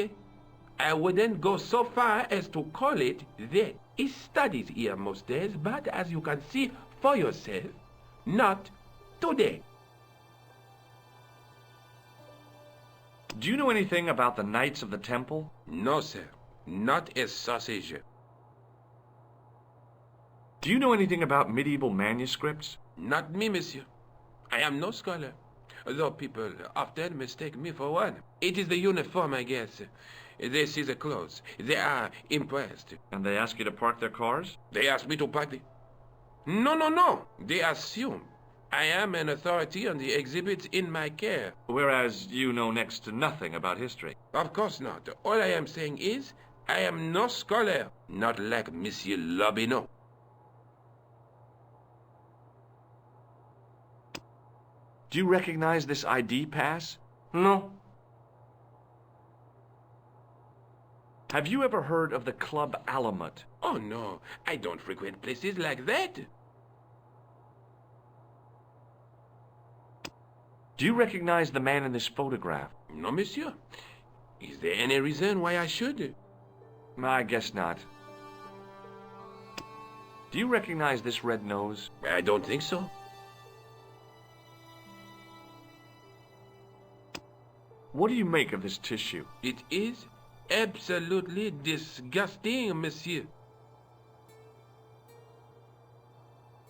I wouldn't go so far as to call it that. He studies here most days, but as you can see for yourself, not today. Do you know anything about the Knights of the Temple? No, sir. Not a sausage. Do you know anything about medieval manuscripts? Not me, monsieur. I am no scholar, though people often mistake me for one. It is the uniform, I guess. They see the clothes. They are impressed. And they ask you to park their cars? They ask me to park the... No. They assume I am an authority on the exhibits in my care. Whereas you know next to nothing about history. Of course not. All I am saying is, I am no scholar, not like Monsieur Do you recognize this ID pass? No. Have you ever heard of the Club Alamut? Oh no, I don't frequent places like that. Do you recognize the man in this photograph? No, monsieur. Is there any reason why I should? I guess not. Do you recognize this red nose? I don't think so. What do you make of this tissue? It is absolutely disgusting, monsieur.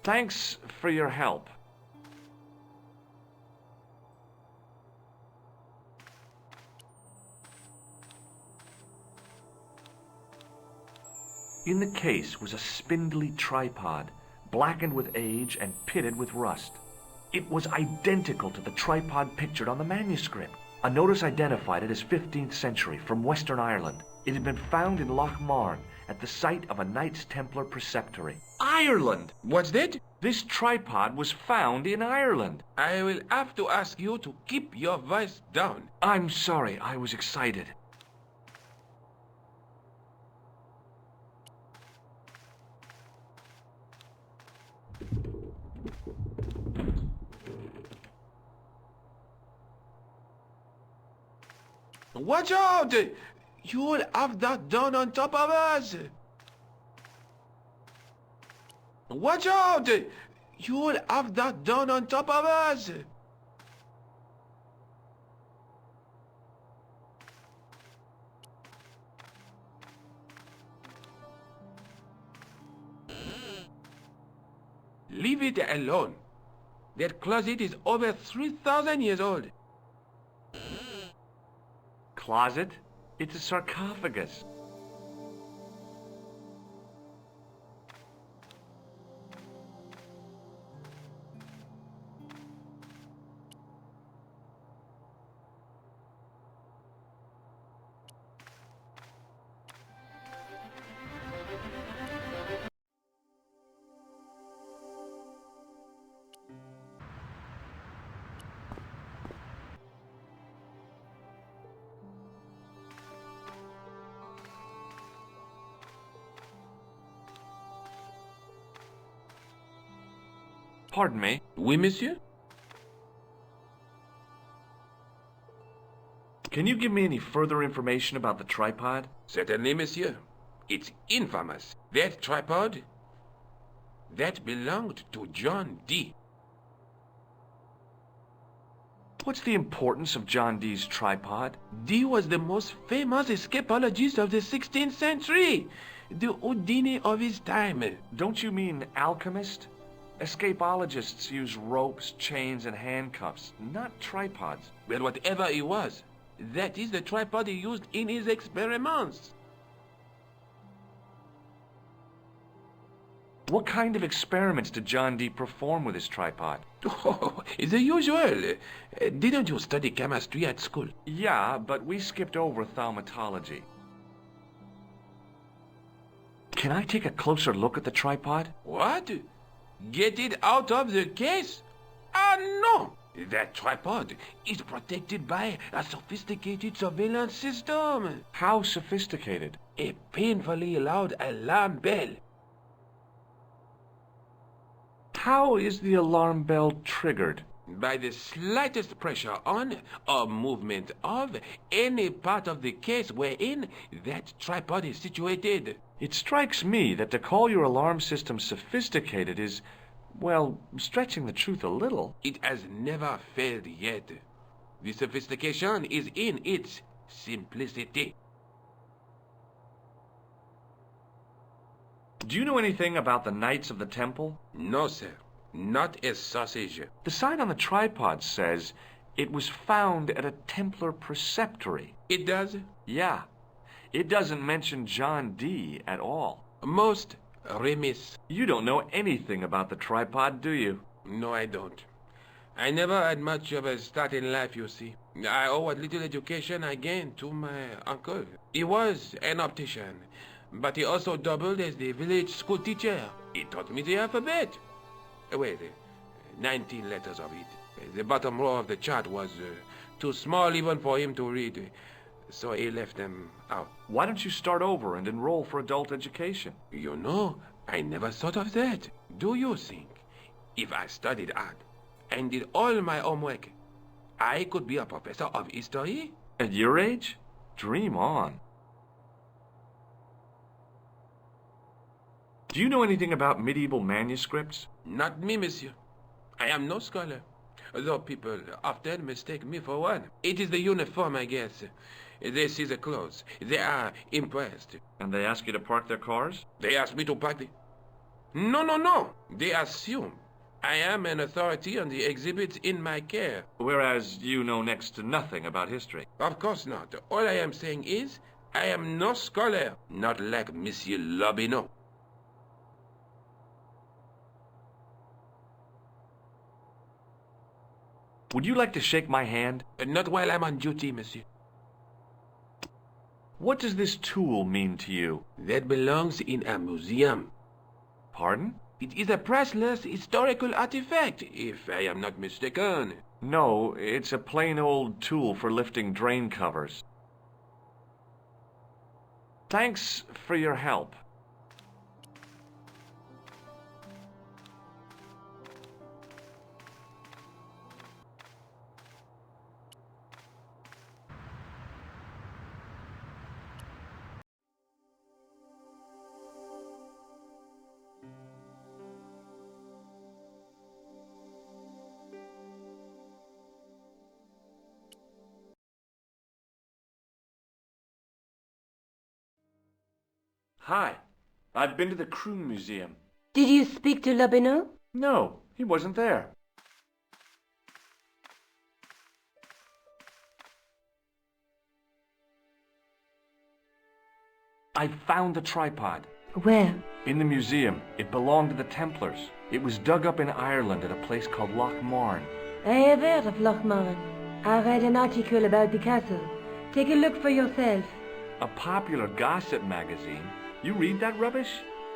Thanks for your help. In the case was a spindly tripod, blackened with age and pitted with rust. It was identical to the tripod pictured on the manuscript. A notice identified it as 15th century from Western Ireland. It had been found in Loch Marne at the site of a Knights Templar preceptory. Ireland! What's that? This tripod was found in Ireland. I will have to ask you to keep your voice down. I'm sorry, I was excited. Watch out! You'll have that done on top of us! Watch out! You'll have that done on top of us! Leave it alone. That closet is over 3,000 years old. Closet? It's a sarcophagus. Pardon me? Oui, monsieur? Can you give me any further information about the tripod? Certainly, monsieur. It's infamous. That tripod, that belonged to John Dee. What's the importance of John Dee's tripod? Dee was the most famous escapologist of the 16th century. The Houdini of his time. Don't you mean alchemist? Escapologists use ropes, chains, and handcuffs, not tripods. Well, whatever it was, that is the tripod he used in his experiments. What kind of experiments did John Dee perform with his tripod? Oh, the usual. Didn't you study chemistry at school? Yeah, but we skipped over thaumatology. Can I take a closer look at the tripod? What? Get it out of the case? Ah, no! That tripod is protected by a sophisticated surveillance system. How sophisticated? A painfully loud alarm bell. How is the alarm bell triggered? By the slightest pressure on or movement of any part of the case wherein that tripod is situated. It strikes me that to call your alarm system sophisticated is, well, stretching the truth a little. It has never failed yet. The sophistication is in its simplicity. Do you know anything about the Knights of the Temple? No, sir. Not a sausage. The sign on the tripod says it was found at a Templar preceptory. It does? Yeah. It doesn't mention John Dee at all. Most remiss. You don't know anything about the tripod, do you? No, I don't. I never had much of a start in life, you see. I owe what little education I gained to my uncle. He was an optician, but he also doubled as the village school teacher. He taught me the alphabet. Wait, 19 letters of it. The bottom row of the chart was too small even for him to read, so he left them out. Why don't you start over and enroll for adult education? You know, I never thought of that. Do you think if I studied hard and did all my homework, I could be a professor of history? At your age? Dream on. Do you know anything about medieval manuscripts? Not me, monsieur. I am no scholar, though people often mistake me for one. It is the uniform, I guess. They see the clothes. They are impressed. And they ask you to park their cars? They ask me to park the... No. They assume I am an authority on the exhibits in my care. Whereas you know next to nothing about history. Of course not. All I am saying is, I am no scholar, not like Monsieur Lobineau. Would you like to shake my hand? Not while I'm on duty, monsieur. What does this tool mean to you? That belongs in a museum. Pardon? It is a priceless historical artifact, if I am not mistaken. No, it's a plain old tool for lifting drain covers. Thanks for your help. Hi. I've been to the Kroon Museum. Did you speak to Lobineau? No, he wasn't there. I found the tripod. Where? In the museum. It belonged to the Templars. It was dug up in Ireland at a place called Lochmarn. I have heard of Lochmarn. I read an article about the castle. Take a look for yourself. A popular gossip magazine. You read that rubbish?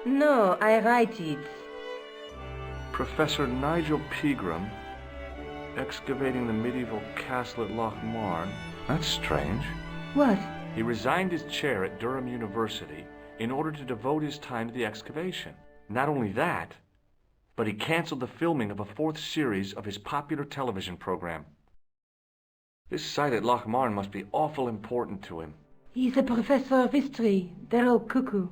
No, I write it. Professor Nigel Pegram, excavating the medieval castle at Lochmarn. That's strange. What? He resigned his chair at Durham University in order to devote his time to the excavation. Not only that, but he canceled the filming of a fourth series of his popular television program. This site at Lochmarn must be awful important to him. He's a professor of history. They're all cuckoo.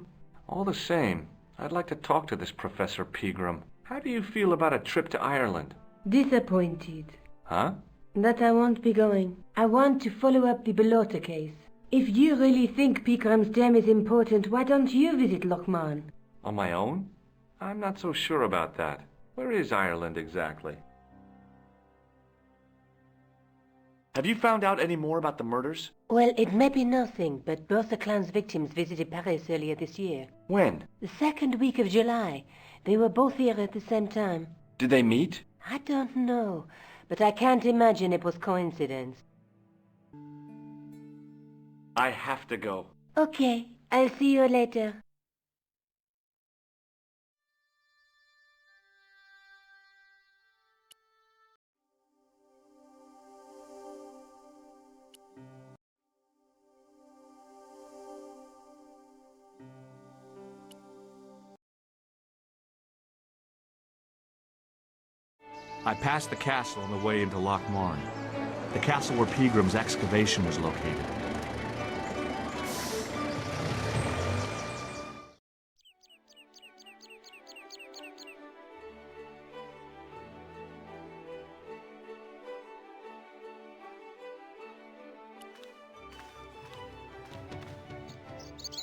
All the same, I'd like to talk to this Professor Pegram. How do you feel about a trip to Ireland? Disappointed. Huh? That I won't be going. I want to follow up the Bellotta case. If you really think Pegram's dam is important, why don't you visit Lochmarn? On my own? I'm not so sure about that. Where is Ireland exactly? Have you found out any more about the murders? Well, it may be nothing, but both the clan's victims visited Paris earlier this year. When? The second week of July. They were both here at the same time. Did they meet? I don't know, but I can't imagine it was coincidence. I have to go. Okay, I'll see you later. I passed the castle on the way into Lochmarn, the castle where Pegram's excavation was located.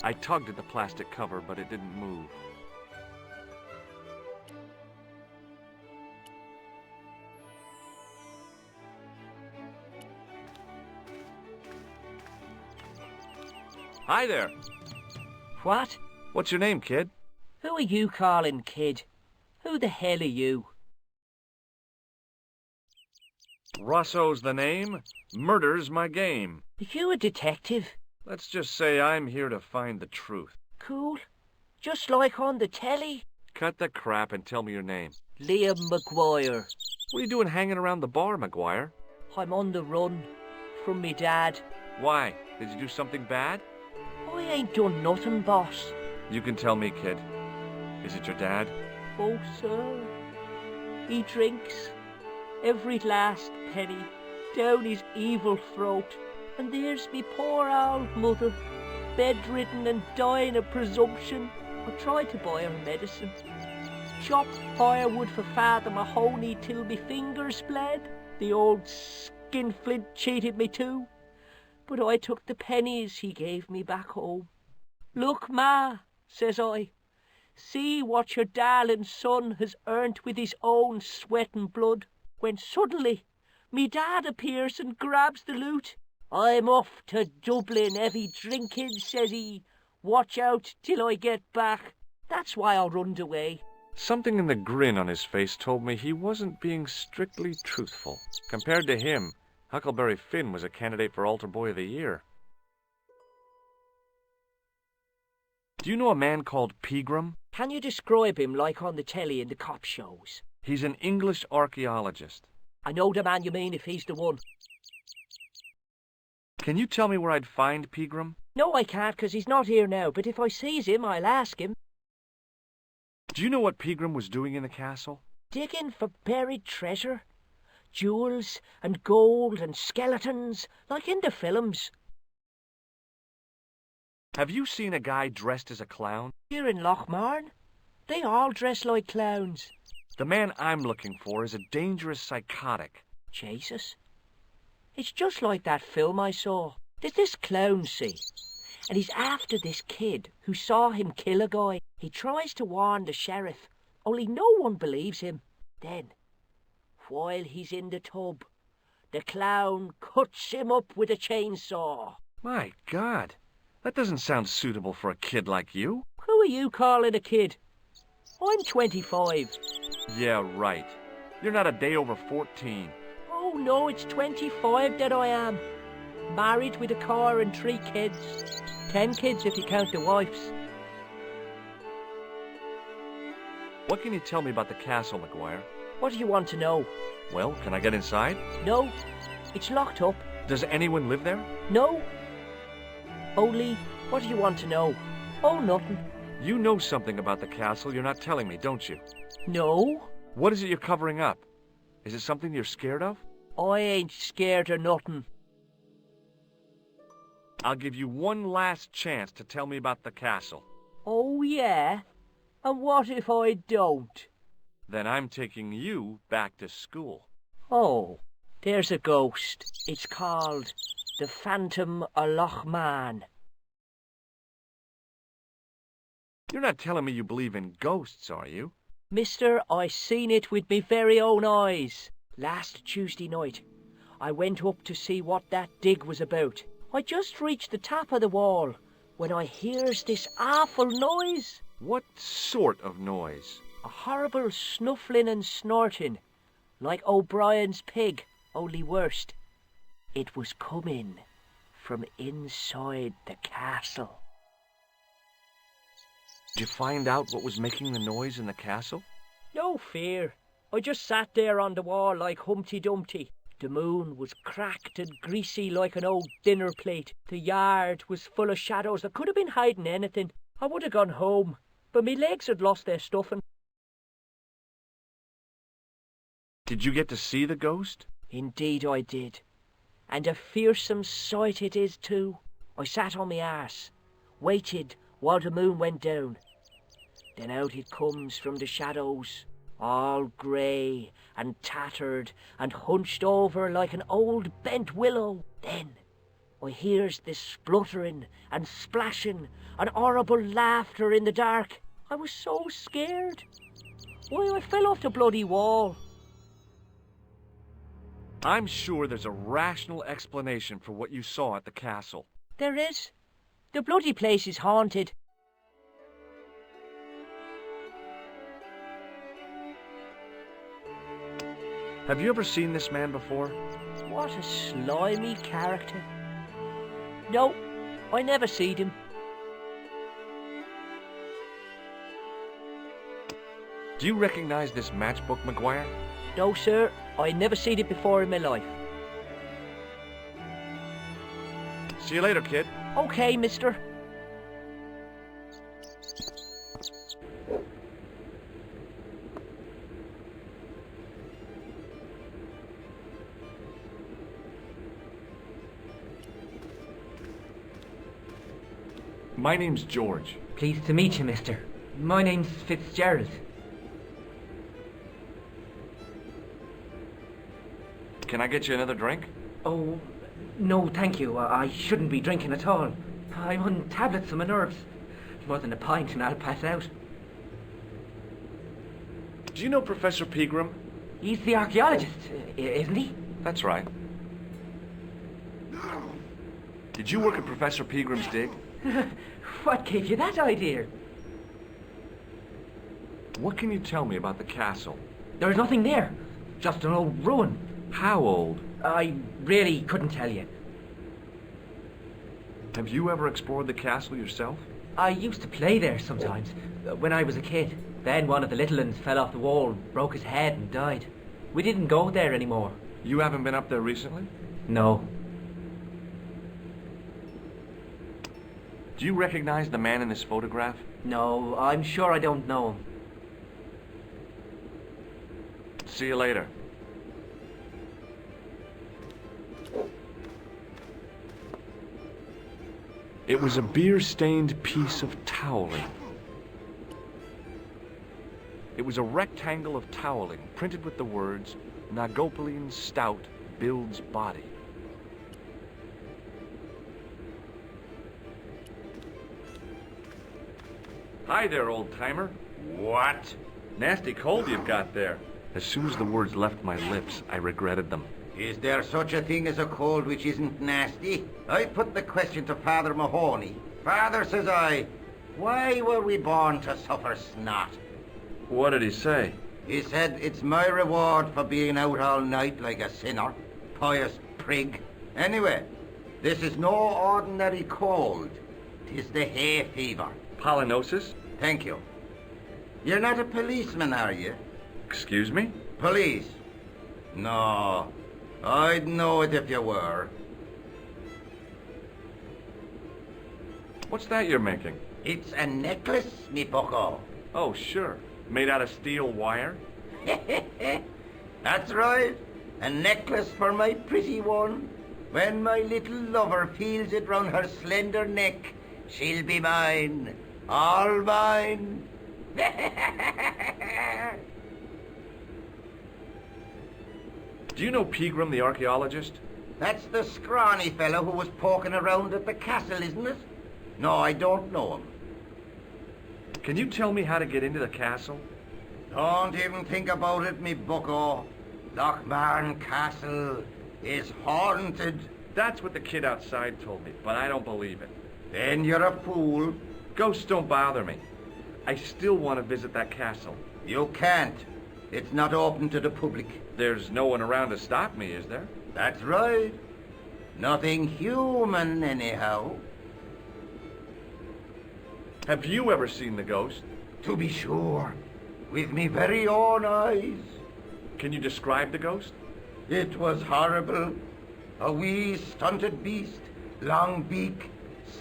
I tugged at the plastic cover, but it didn't move. Hi there. What? What's your name, kid? Who are you calling kid? Who the hell are you? Rosso's the name. Murder's my game. Are you a detective? Let's just say I'm here to find the truth. Cool. Just like on the telly? Cut the crap and tell me your name. Liam McGuire. What are you doing hanging around the bar, McGuire? I'm on the run from me dad. Why? Did you do something bad? I ain't done nothing, boss. You can tell me, kid. Is it your dad? Oh, sir. He drinks every last penny down his evil throat. And there's me poor old mother, bedridden and dying of presumption. I tried to buy her medicine. Chopped firewood for Father Mahoney till me fingers bled. The old skinflint cheated me too. But I took the pennies he gave me back home. Look, Ma, says I, see what your darling son has earned with his own sweat and blood. When suddenly, me dad appears and grabs the loot. I'm off to Dublin heavy drinking, says he. Watch out till I get back. That's why I runned away. Something in the grin on his face told me he wasn't being strictly truthful. Compared to him, Huckleberry Finn was a candidate for Altar Boy of the Year. Do you know a man called Pegram? Can you describe him like on the telly in the cop shows? He's an English archaeologist. I know the man you mean if he's the one. Can you tell me where I'd find Pegram? No, I can't, 'cause he's not here now, but if I sees him, I'll ask him. Do you know what Pegram was doing in the castle? Digging for buried treasure. Jewels and gold and skeletons, like in the films. Have you seen a guy dressed as a clown? Here in Lochmarn, they all dress like clowns. The man I'm looking for is a dangerous psychotic. Jesus. It's just like that film I saw. There's this clown, see, and he's after this kid who saw him kill a guy. He tries to warn the sheriff, only no one believes him. Then, while he's in the tub, the clown cuts him up with a chainsaw. My God, that doesn't sound suitable for a kid like you. Who are you calling a kid? I'm 25. Yeah, right. You're not a day over 14. Oh no, it's 25 that I am. Married with a car and 3 kids. 10 kids if you count the wives. What can you tell me about the castle, McGuire? What do you want to know? Well, can I get inside? No, it's locked up. Does anyone live there? No. Only, what do you want to know? Oh, nothing. You know something about the castle you're not telling me, don't you? No. What is it you're covering up? Is it something you're scared of? I ain't scared of nothing. I'll give you one last chance to tell me about the castle. Oh, yeah? And what if I don't? Then I'm taking you back to school. Oh, there's a ghost. It's called the Phantom of Lochmarn. You're not telling me you believe in ghosts, are you? Mister, I seen it with me very own eyes. Last Tuesday night, I went up to see what that dig was about. I just reached the top of the wall when I hears this awful noise. What sort of noise? A horrible snuffling and snorting, like O'Brien's pig, only worst. It was coming from inside the castle. Did you find out what was making the noise in the castle? No fear. I just sat there on the wall like Humpty Dumpty. The moon was cracked and greasy like an old dinner plate. The yard was full of shadows. I could have been hiding anything. I would have gone home, but me legs had lost their stuffing. Did you get to see the ghost? Indeed I did. And a fearsome sight it is too. I sat on my arse, waited while the moon went down. Then out it comes from the shadows, all grey and tattered and hunched over like an old bent willow. Then I hears this spluttering and splashing and horrible laughter in the dark. I was so scared. Why, I fell off the bloody wall. I'm sure there's a rational explanation for what you saw at the castle. There is. The bloody place is haunted. Have you ever seen this man before? What a slimy character. No, I never seed him. Do you recognize this matchbook, McGuire? No, sir. I never seen it before in my life. See you later, kid. Okay, mister. My name's George. Pleased to meet you, mister. My name's Fitzgerald. Can I get you another drink? Oh, no, thank you. I shouldn't be drinking at all. I'm on tablets for my nerves. More than a pint and I'll pass out. Do you know Professor Pegram? He's the archaeologist, isn't he? That's right. Did you work at Professor Pegram's dig? What gave you that idea? What can you tell me about the castle? There's nothing there. Just an old ruin. How old? I really couldn't tell you. Have you ever explored the castle yourself? I used to play there sometimes, when I was a kid. Then one of the little ones fell off the wall, broke his head and died. We didn't go there anymore. You haven't been up there recently? No. Do you recognize the man in this photograph? No, I'm sure I don't know him. See you later. It was a beer-stained piece of toweling. It was a rectangle of toweling printed with the words, Nagopaline Stout builds body. Hi there, old-timer. What? Nasty cold you've got there. As soon as the words left my lips, I regretted them. Is there such a thing as a cold which isn't nasty? I put the question to Father Mahoney. Father, says I, why were we born to suffer snot? What did he say? He said, it's my reward for being out all night like a sinner. Pious prig. Anyway, this is no ordinary cold. 'Tis the hay fever. Pollinosis? Thank you. You're not a policeman, are you? Excuse me? Police? No. I'd know it if you were. What's that you're making? It's a necklace, me bucko. Oh, sure. Made out of steel wire? That's right. A necklace for my pretty one. When my little lover feels it round her slender neck, she'll be mine. All mine. Do you know Pegram, the archaeologist? That's the scrawny fellow who was poking around at the castle, isn't it? No, I don't know him. Can you tell me how to get into the castle? Don't even think about it, me bucko. Lochmarn Castle is haunted. That's what the kid outside told me, but I don't believe it. Then you're a fool. Ghosts don't bother me. I still want to visit that castle. You can't. It's not open to the public. There's no one around to stop me, is there? That's right. Nothing human, anyhow. Have you ever seen the ghost? To be sure. With me very own eyes. Can you describe the ghost? It was horrible. A wee stunted beast, long beak,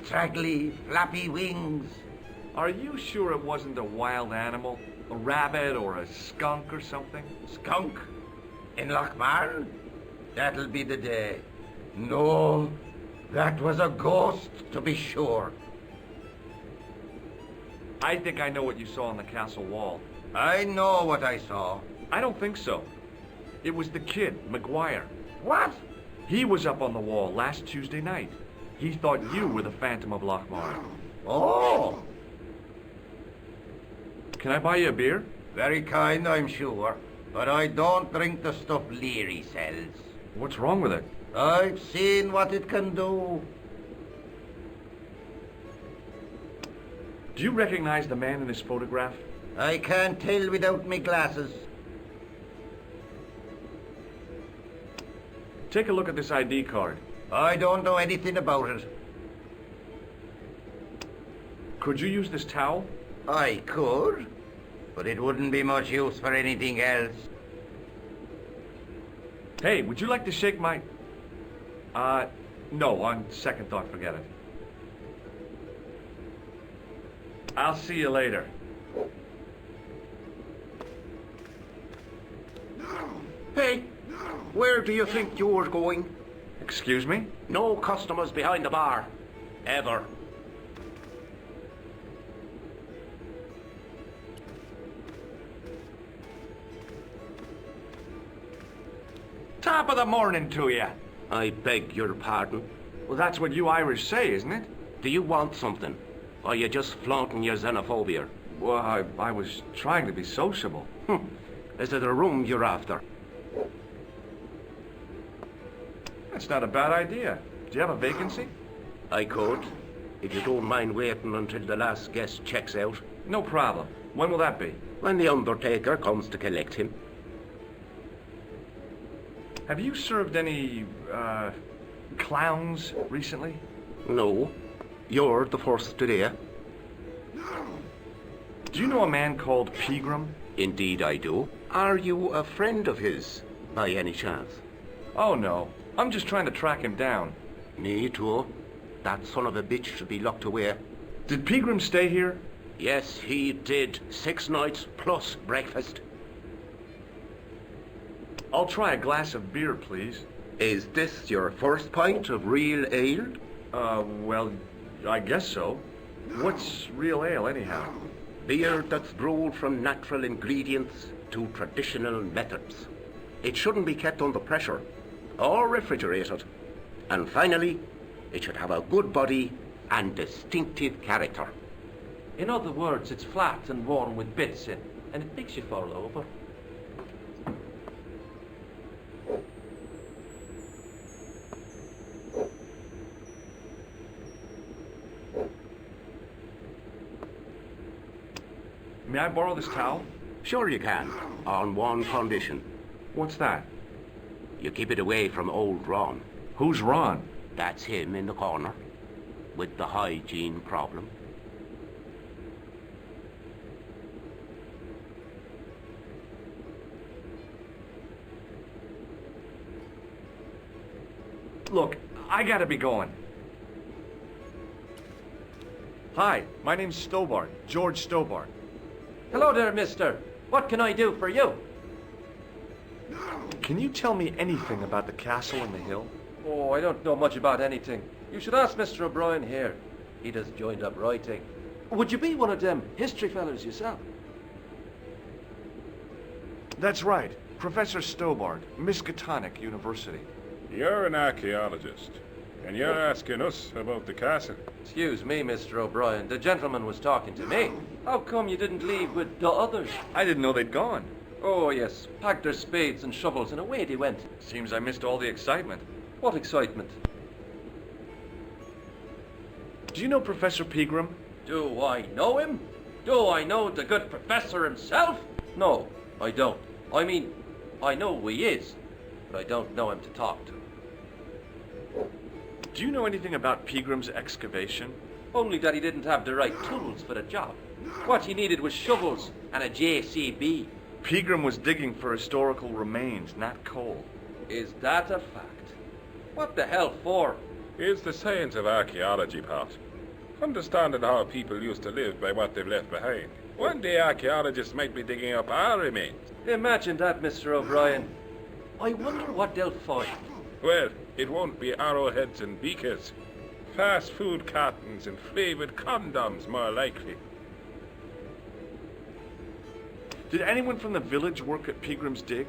straggly, flappy wings. Are you sure it wasn't a wild animal? A rabbit or a skunk or something? Skunk? In Lochmarn? That'll be the day. No, that was a ghost, to be sure. I think I know what you saw on the castle wall. I know what I saw. I don't think so. It was the kid, McGuire. What? He was up on the wall last Tuesday night. He thought you were the Phantom of Lochmarn. Oh! Can I buy you a beer? Very kind, I'm sure. But I don't drink the stuff Leary sells. What's wrong with it? I've seen what it can do. Do you recognize the man in this photograph? I can't tell without me glasses. Take a look at this ID card. I don't know anything about it. Could you use this towel? I could, but it wouldn't be much use for anything else. Hey, would you like to shake my... no, on second thought, forget it. I'll see you later. Hey, where do you think you're going? Excuse me? No customers behind the bar. Ever. Top of the morning to you. I beg your pardon. Well, that's what you Irish say, isn't it? Do you want something? Or are you just flaunting your xenophobia? Well, I was trying to be sociable. Is it a room you're after? That's not a bad idea. Do you have a vacancy? I could, if you don't mind waiting until the last guest checks out. No problem. When will that be? When the undertaker comes to collect him. Have you served any, clowns recently? No. You're the first today. Do you know a man called Pegram? Indeed I do. Are you a friend of his, by any chance? Oh, no. I'm just trying to track him down. Me too. That son of a bitch should be locked away. Did Pegram stay here? Yes, he did. 6 nights plus breakfast. I'll try a glass of beer, please. Is this your first pint of real ale? Well, I guess so. What's real ale, anyhow? Beer that's brewed from natural ingredients to traditional methods. It shouldn't be kept under pressure or refrigerated. And finally, it should have a good body and distinctive character. In other words, it's flat and worn with bits in, and it makes you fall over. May I borrow this towel? Sure you can, on one condition. What's that? You keep it away from old Ron. Who's Ron? That's him in the corner, with the hygiene problem. Look, I gotta be going. Hi, my name's Stobbart, George Stobbart. Hello there, mister. What can I do for you? Can you tell me anything about the castle and the hill? Oh, I don't know much about anything. You should ask Mr. O'Brien here. He does joined up writing. Would you be one of them history fellows yourself? That's right, Professor Stobbart, Miskatonic University. You're an archaeologist, and you're asking us about the castle. Excuse me, Mr. O'Brien. The gentleman was talking to me. How come you didn't leave with the others? I didn't know they'd gone. Oh, yes. Packed their spades and shovels and away they went. Seems I missed all the excitement. What excitement? Do you know Professor Pegram? Do I know him? Do I know the good professor himself? No, I don't. I mean, I know who he is, but I don't know him to talk to. Do you know anything about Pegram's excavation? Only that he didn't have the right tools for the job. What he needed was shovels and a JCB. Pegram was digging for historical remains, not coal. Is that a fact? What the hell for? It's the science of archaeology, Pat. Understanding how people used to live by what they've left behind. One day archaeologists might be digging up our remains. Imagine that, Mr. O'Brien. I wonder what they'll find. Well, it won't be arrowheads and beakers. Fast food cartons and flavored condoms, more likely. Did anyone from the village work at Pegram's dig?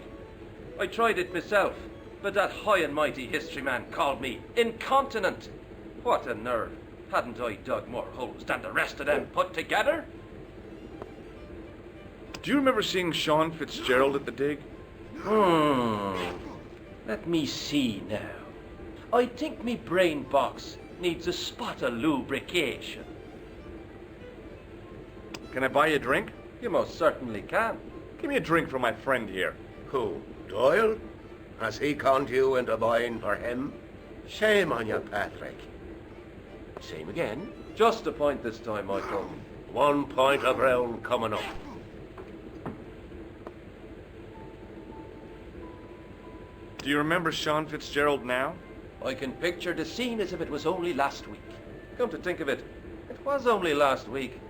I tried it myself, but that high and mighty history man called me incontinent. What a nerve. Hadn't I dug more holes than the rest of them put together? Do you remember seeing Sean Fitzgerald at the dig? Let me see now. I think me brain box needs a spot of lubrication. Can I buy you a drink? You most certainly can. Give me a drink for my friend here. Who? Doyle? Has he conned you into buying for him? Shame on you, Patrick. Same again. Just a point this time, Michael. 1 point of round coming up. Do you remember Sean Fitzgerald now? I can picture the scene as if it was only last week. Come to think of it, it was only last week.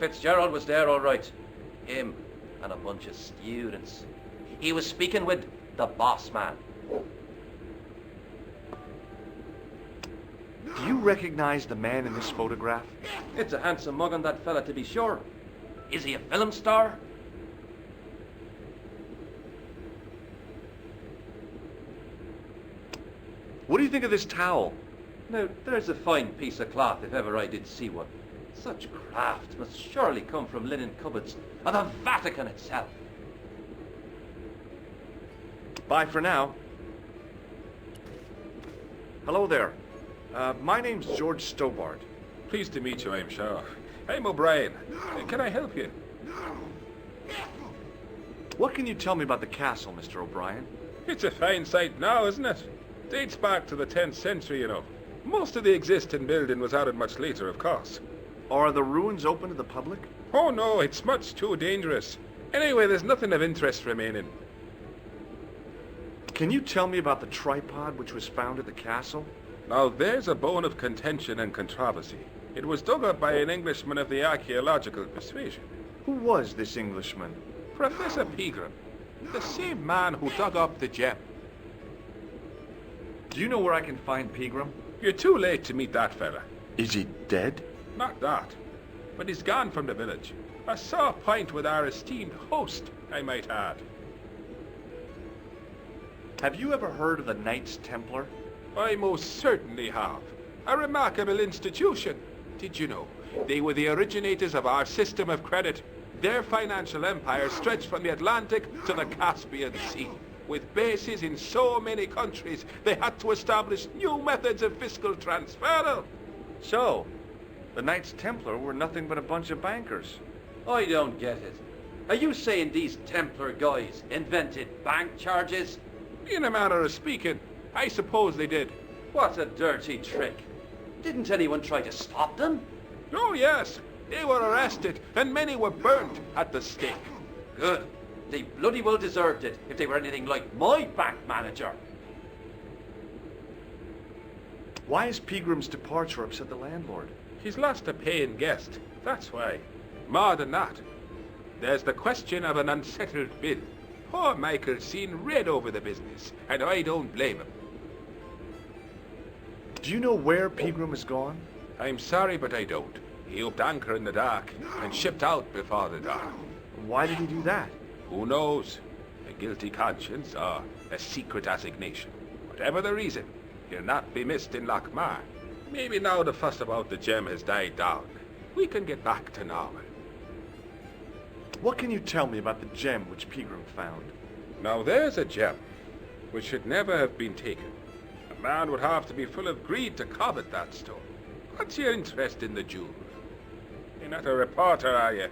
Fitzgerald was there all right. Him and a bunch of students. He was speaking with the boss man. Do you recognize the man in this photograph? It's a handsome mug on that fella, to be sure. Is he a film star? What do you think of this towel? Now, there's a fine piece of cloth if ever I did see one. Such craft must surely come from linen cupboards of the Vatican itself. Bye for now. Hello there. My name's George Stobbart. Pleased to meet you, I'm sure. I'm O'Brien. Can I help you? What can you tell me about the castle, Mr. O'Brien? It's a fine sight now, isn't it? Dates back to the 10th century, you know. Most of the existing building was added much later, of course. Are the ruins open to the public? Oh no, it's much too dangerous. Anyway, there's nothing of interest remaining. Can you tell me about the tripod which was found at the castle? Now there's a bone of contention and controversy. It was dug up by an Englishman of the archaeological persuasion. Who was this Englishman? Professor Pegram, the same man who dug up the gem. Do you know where I can find Pegram? You're too late to meet that fella. Is he dead? Not that, but he's gone from the village. A sore point with our esteemed host, I might add. Have you ever heard of the Knights Templar? I most certainly have. A remarkable institution. Did you know? They were the originators of our system of credit. Their financial empire stretched from the Atlantic to the Caspian Sea. With bases in so many countries, they had to establish new methods of fiscal transfer. So, the Knights Templar were nothing but a bunch of bankers. I don't get it. Are you saying these Templar guys invented bank charges? In a manner of speaking, I suppose they did. What a dirty trick. Didn't anyone try to stop them? Oh yes, they were arrested and many were burnt at the stake. Good. They bloody well deserved it if they were anything like my bank manager. Why has Pegram's departure upset the landlord? He's lost a paying guest, that's why. More than that, there's the question of an unsettled bill. Poor Michael's seen red over the business, and I don't blame him. Do you know where Pegram has gone? I'm sorry, but I don't. He upped anchor in the dark and shipped out before the dawn. Why did he do that? Who knows? A guilty conscience or a secret assignation. Whatever the reason, he'll not be missed in Lochmar. Maybe now the fuss about the gem has died down, we can get back to normal. What can you tell me about the gem which Pegram found? Now there's a gem which should never have been taken. A man would have to be full of greed to covet that stone. What's your interest in the jewel? You're not a reporter, are you?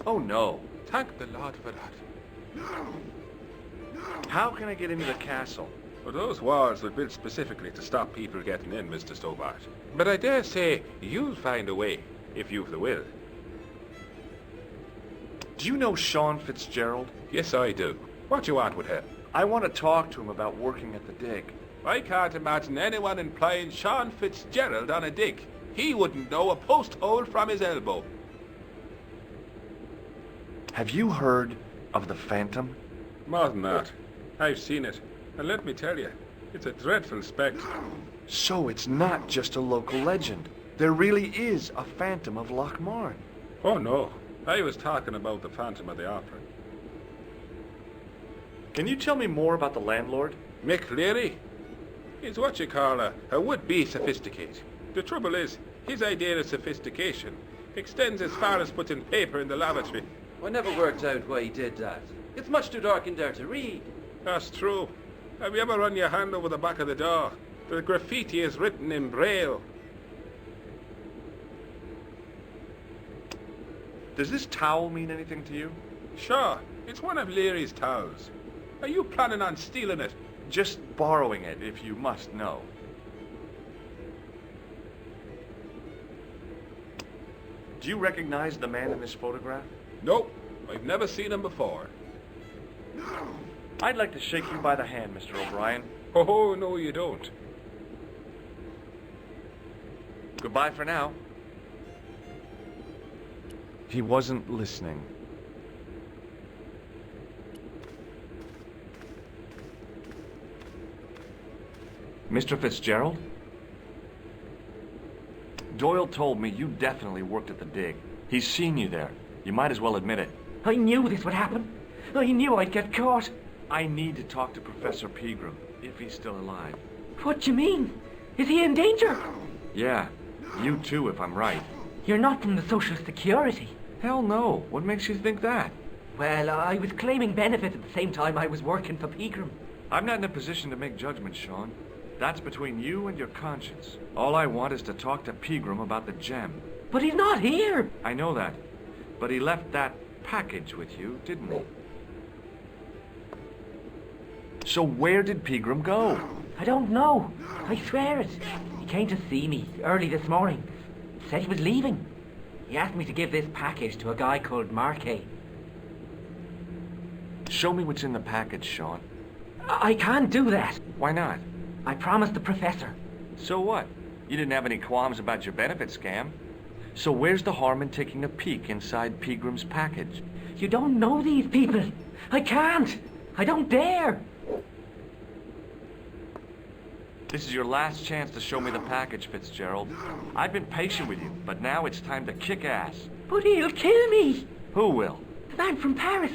Oh no. Thank the Lord for that. How can I get into the castle? Well, those walls were built specifically to stop people getting in, Mr. Stobbart. But I dare say you'll find a way, if you've the will. Do you know Sean Fitzgerald? Yes, I do. What do you want with him? I want to talk to him about working at the dig. I can't imagine anyone employing Sean Fitzgerald on a dig. He wouldn't know a post hole from his elbow. Have you heard of the Phantom? More than that. I've seen it. And let me tell you, it's a dreadful spectre. So it's not just a local legend. There really is a Phantom of Lochmarn. Oh no, I was talking about the Phantom of the Opera. Can you tell me more about the landlord? Mick Leary? He's what you call a would-be sophisticate. The trouble is, his idea of sophistication extends as far as putting paper in the lavatory. I never worked out why he did that. It's much too dark in there to read. That's true. Have you ever run your hand over the back of the door? The graffiti is written in Braille. Does this towel mean anything to you? Sure, it's one of Leary's towels. Are you planning on stealing it? Just borrowing it, if you must know. Do you recognize the man in this photograph? Nope, I've never seen him before. No. I'd like to shake you by the hand, Mr. O'Brien. Oh, no, you don't. Goodbye for now. He wasn't listening. Mr. Fitzgerald? Doyle told me you definitely worked at the dig. He's seen you there. You might as well admit it. I knew this would happen. I knew I'd get caught. I need to talk to Professor Pegram, if he's still alive. What do you mean? Is he in danger? Yeah, you too, if I'm right. You're not from the Social Security. Hell no. What makes you think that? Well, I was claiming benefits at the same time I was working for Pegram. I'm not in a position to make judgments, Sean. That's between you and your conscience. All I want is to talk to Pegram about the gem. But he's not here! I know that. But he left that package with you, didn't he? So where did Pegram go? I don't know. I swear it. He came to see me early this morning. Said he was leaving. He asked me to give this package to a guy called Marquet. Show me what's in the package, Sean. I can't do that. Why not? I promised the professor. So what? You didn't have any qualms about your benefit scam. So where's the harm in taking a peek inside Pegram's package? You don't know these people. I can't. I don't dare. This is your last chance to show me the package, Fitzgerald. I've been patient with you, but now it's time to kick ass. But he'll kill me. Who will? The man from Paris.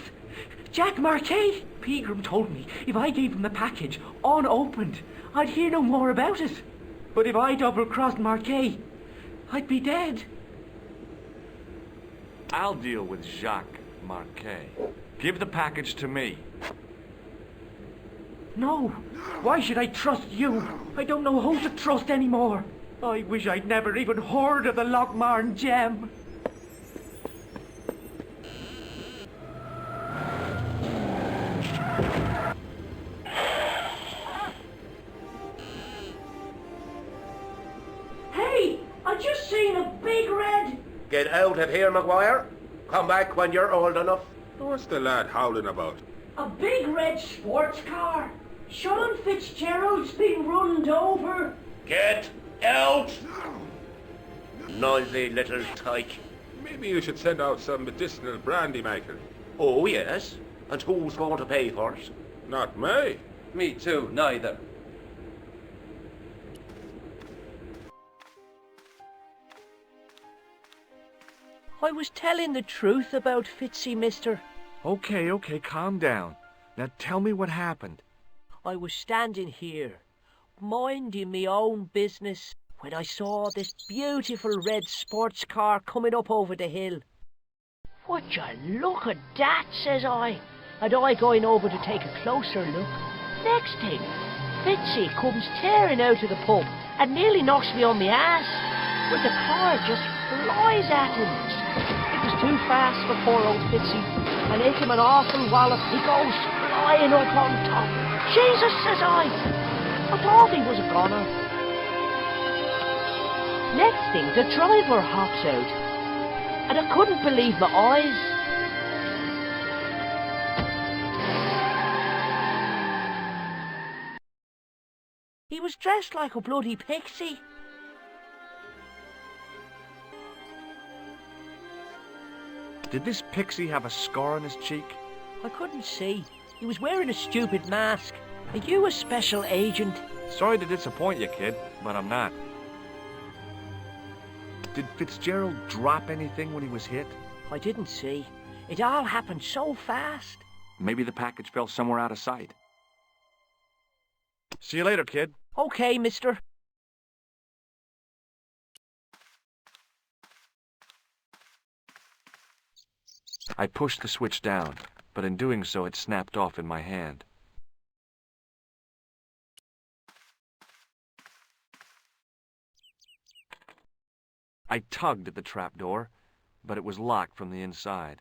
Jack Marquet. Pegram told me if I gave him the package unopened, I'd hear no more about it. But if I double-crossed Marquet, I'd be dead. I'll deal with Jacques Marquet. Give the package to me. No. Why should I trust you? I don't know who to trust anymore. I wish I'd never even heard of the Lochmarn gem. Hey, I just seen a big red... Get out of here, Maguire. Come back when you're old enough. What's the lad howling about? A big red sports car. Sean Fitzgerald's been runned over. Get out! Noisy little tyke. Maybe you should send out some medicinal brandy, Michael. Oh, yes. And who's going to pay for it? Not me. Me too, neither. I was telling the truth about Fitzy, mister. Okay, calm down. Now tell me what happened. I was standing here, minding me own business, when I saw this beautiful red sports car coming up over the hill. Would you look at that, says I, and I going over to take a closer look. Next thing, Fitzy comes tearing out of the pub and nearly knocks me on my ass, but the car just flies at him. It was too fast for poor old Fitzy, and hit him an awful wallop. He goes flying up on top. Jesus, says I thought he was a goner. Next thing, the driver hops out, and I couldn't believe my eyes. He was dressed like a bloody pixie. Did this pixie have a scar on his cheek? I couldn't see. He was wearing a stupid mask. Are you a special agent? Sorry to disappoint you, kid, but I'm not. Did Fitzgerald drop anything when he was hit? I didn't see. It all happened so fast. Maybe the package fell somewhere out of sight. See you later, kid. Okay, mister. I pushed the switch down, but in doing so it snapped off in my hand. I tugged at the trapdoor, but it was locked from the inside.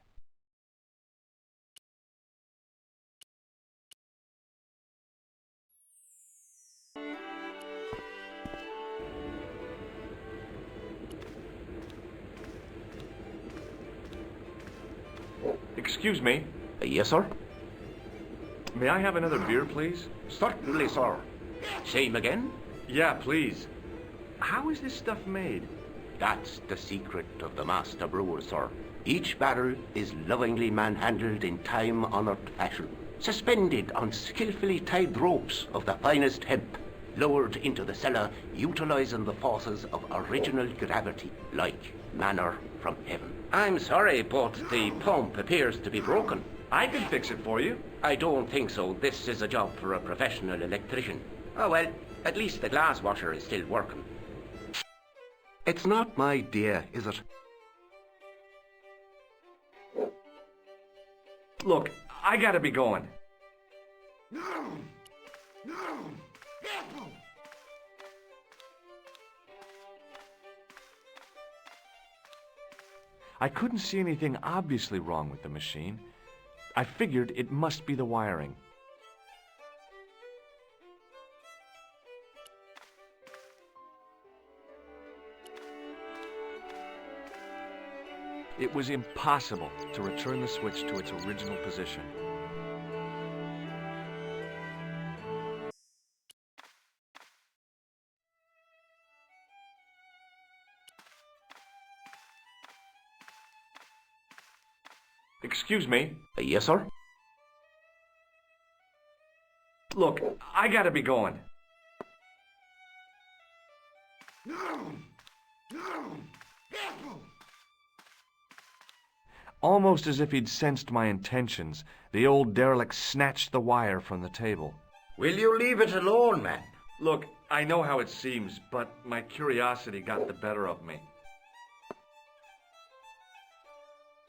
Excuse me. Yes, sir? May I have another beer, please? Certainly, sir. Same again? Yeah, please. How is this stuff made? That's the secret of the master brewer, sir. Each barrel is lovingly manhandled in time-honored fashion, suspended on skillfully tied ropes of the finest hemp, lowered into the cellar, utilizing the forces of original gravity, like manna from heaven. I'm sorry, but the pump appears to be broken. I can fix it for you. I don't think so. This is a job for a professional electrician. Oh well, at least the glass washer is still working. It's not my idea, is it? Look, I gotta be going. No! No! Careful! I couldn't see anything obviously wrong with the machine. I figured it must be the wiring. It was impossible to return the switch to its original position. Excuse me? Yes, sir? Look, I gotta be going. No! No! Careful! Almost as if he'd sensed my intentions, the old derelict snatched the wire from the table. Will you leave it alone, man? Look, I know how it seems, but my curiosity got the better of me.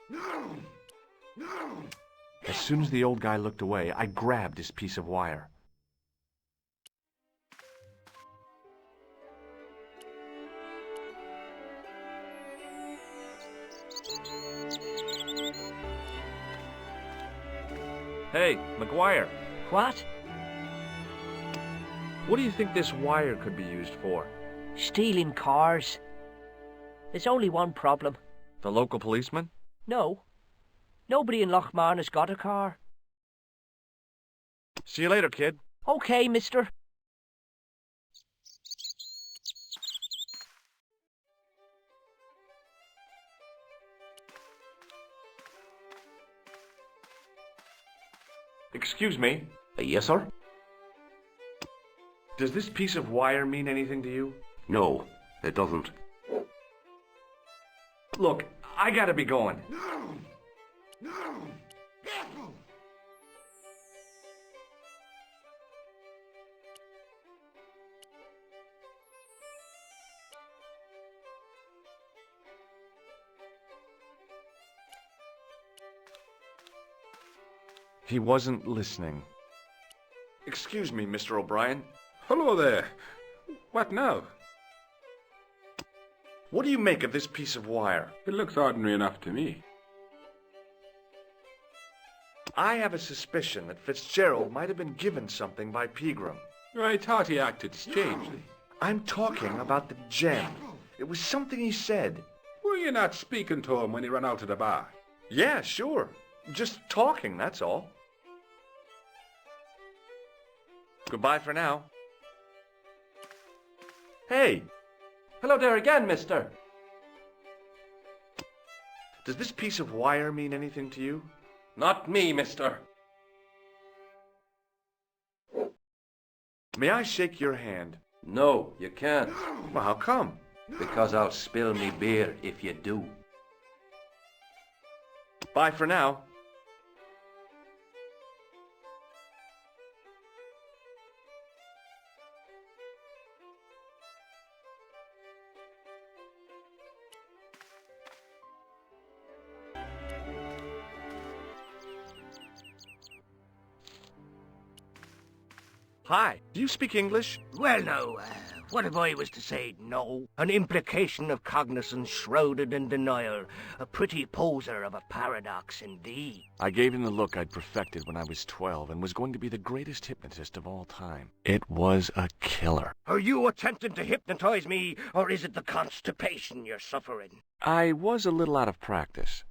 No! No! As soon as the old guy looked away, I grabbed his piece of wire. Hey, McGuire. What? What do you think this wire could be used for? Stealing cars. There's only one problem. The local policeman? No. Nobody in Lochmarn has got a car. See you later, kid. Okay, mister. Excuse me? Yes, sir? Does this piece of wire mean anything to you? No, it doesn't. Look, I gotta be going. No! No! Careful! He wasn't listening. Excuse me, Mr. O'Brien. Hello there. What now? What do you make of this piece of wire? It looks ordinary enough to me. I have a suspicion that Fitzgerald might have been given something by Pegram. I thought he acted strangely. I'm talking about the gem. It was something he said. Were you not speaking to him when he ran out of the bar? Yeah, sure. Just talking, that's all. Goodbye for now. Hey! Hello there again, mister. Does this piece of wire mean anything to you? Not me, mister. May I shake your hand? No, you can't. Well, how come? Because I'll spill me beer if you do. Bye for now. Hi, do you speak English? Well, no. What if I was to say no? An implication of cognizance shrouded in denial. A pretty poser of a paradox indeed. I gave him the look I'd perfected when I was 12 and was going to be the greatest hypnotist of all time. It was a killer. Are you attempting to hypnotize me, or is it the constipation you're suffering? I was a little out of practice.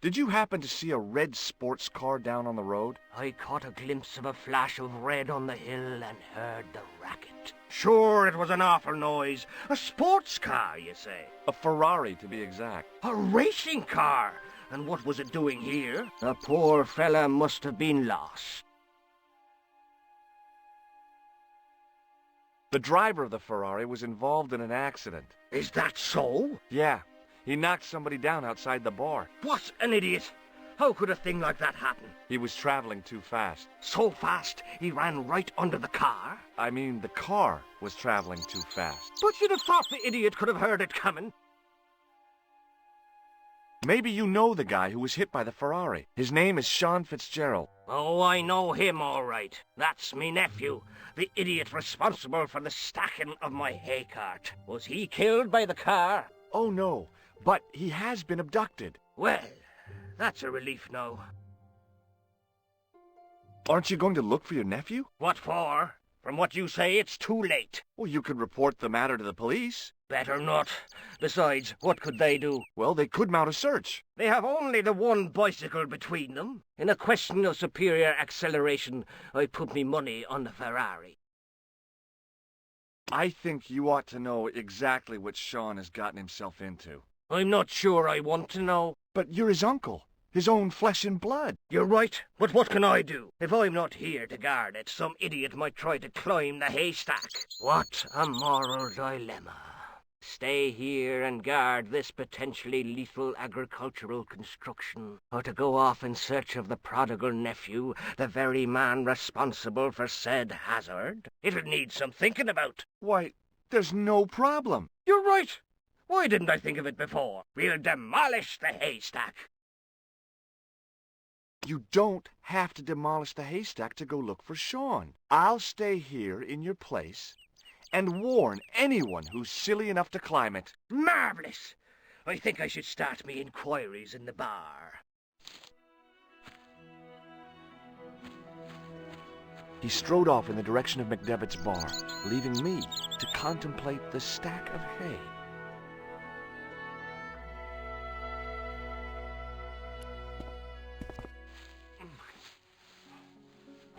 Did you happen to see a red sports car down on the road? I caught a glimpse of a flash of red on the hill and heard the racket. Sure, it was an awful noise. A sports car, you say? A Ferrari, to be exact. A racing car? And what was it doing here? The poor fella must have been lost. The driver of the Ferrari was involved in an accident. Is that so? Yeah. He knocked somebody down outside the bar. What an idiot! How could a thing like that happen? He was traveling too fast. So fast, he ran right under the car? I mean, the car was traveling too fast. But you'd have thought the idiot could have heard it coming. Maybe you know the guy who was hit by the Ferrari. His name is Sean Fitzgerald. Oh, I know him all right. That's me nephew, the idiot responsible for the stacking of my hay cart. Was he killed by the car? Oh, no. But he has been abducted. Well, that's a relief now. Aren't you going to look for your nephew? What for? From what you say, it's too late. Well, you could report the matter to the police. Better not. Besides, what could they do? Well, they could mount a search. They have only the one bicycle between them. In a question of superior acceleration, I put me money on the Ferrari. I think you ought to know exactly what Sean has gotten himself into. I'm not sure I want to know. But you're his uncle. His own flesh and blood. You're right, but what can I do? If I'm not here to guard it, some idiot might try to climb the haystack. What a moral dilemma. Stay here and guard this potentially lethal agricultural construction, or to go off in search of the prodigal nephew, the very man responsible for said hazard? It'll need some thinking about. Why, there's no problem. You're right. Why didn't I think of it before? We'll demolish the haystack. You don't have to demolish the haystack to go look for Sean. I'll stay here in your place and warn anyone who's silly enough to climb it. Marvellous! I think I should start me inquiries in the bar. He strode off in the direction of McDevitt's bar, leaving me to contemplate the stack of hay.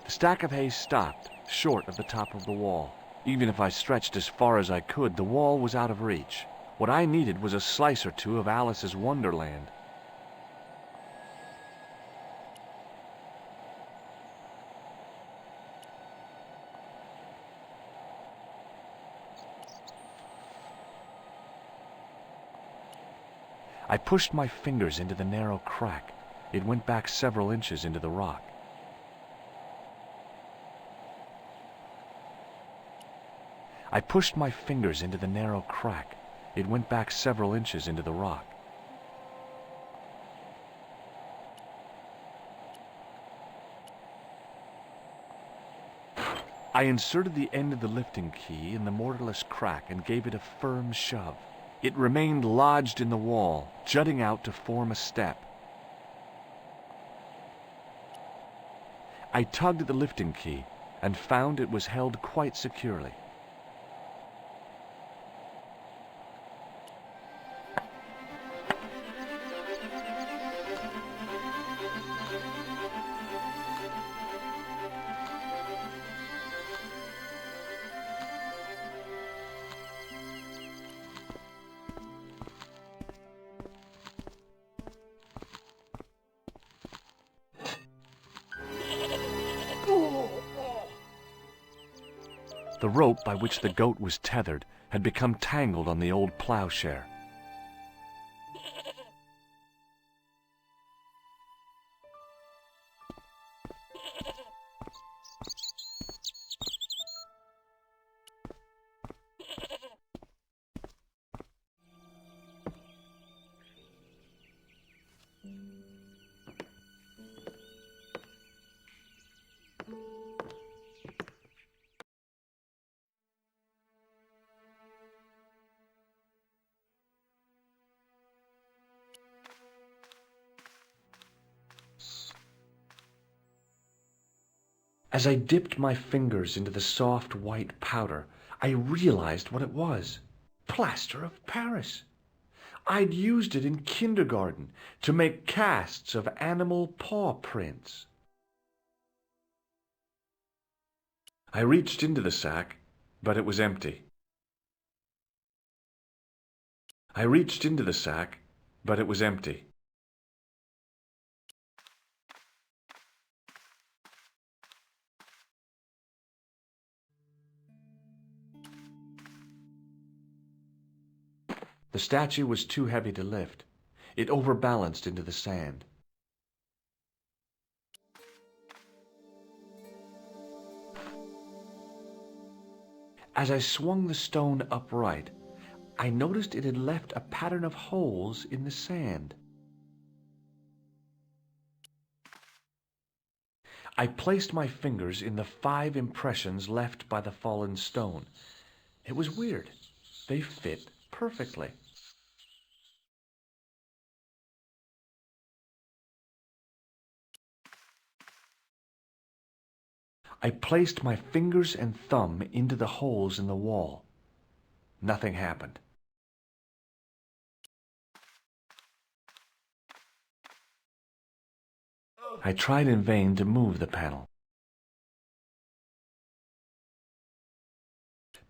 The stack of hay stopped, short of the top of the wall. Even if I stretched as far as I could, the wall was out of reach. What I needed was a slice or two of Alice's Wonderland. I pushed my fingers into the narrow crack. It went back several inches into the rock. I pushed my fingers into the narrow crack. It went back several inches into the rock. I inserted the end of the lifting key in the mortarless crack and gave it a firm shove. It remained lodged in the wall, jutting out to form a step. I tugged at the lifting key and found it was held quite securely. The rope by which the goat was tethered had become tangled on the old plowshare. As I dipped my fingers into the soft white powder, I realized what it was. Plaster of Paris. I'd used it in kindergarten to make casts of animal paw prints. I reached into the sack, but it was empty. I reached into the sack, but it was empty. The statue was too heavy to lift. It overbalanced into the sand. As I swung the stone upright, I noticed it had left a pattern of holes in the sand. I placed my fingers in the 5 impressions left by the fallen stone. It was weird. They fit perfectly. I placed my fingers and thumb into the holes in the wall. Nothing happened. I tried in vain to move the panel.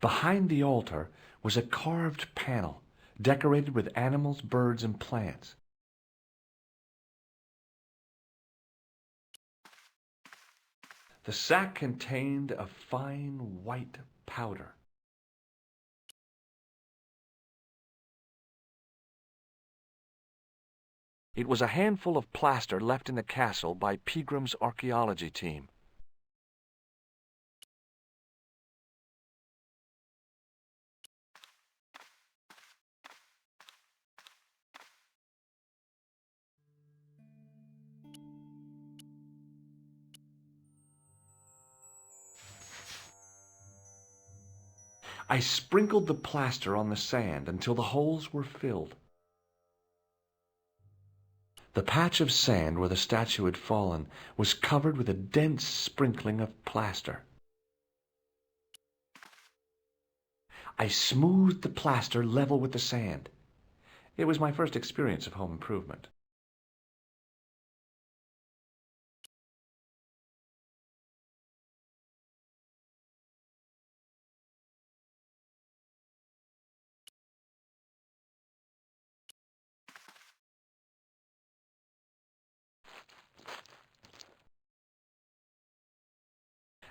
Behind the altar was a carved panel decorated with animals, birds, and plants. The sack contained a fine white powder. It was a handful of plaster left in the castle by Pegram's archaeology team. I sprinkled the plaster on the sand until the holes were filled. The patch of sand where the statue had fallen was covered with a dense sprinkling of plaster. I smoothed the plaster level with the sand. It was my first experience of home improvement.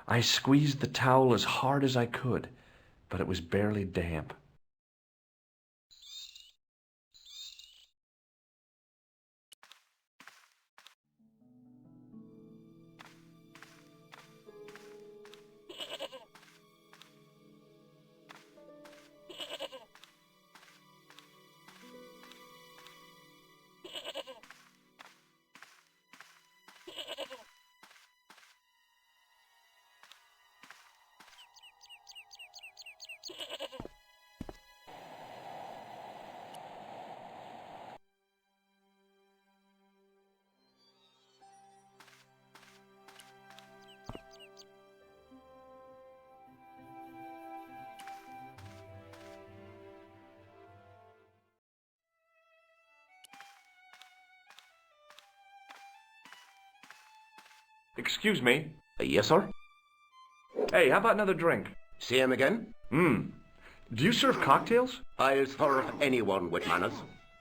I squeezed the towel as hard as I could, but it was barely damp. Excuse me? Yes, sir? Hey, how about another drink? See him again? Do you serve cocktails? I'll serve anyone with manners.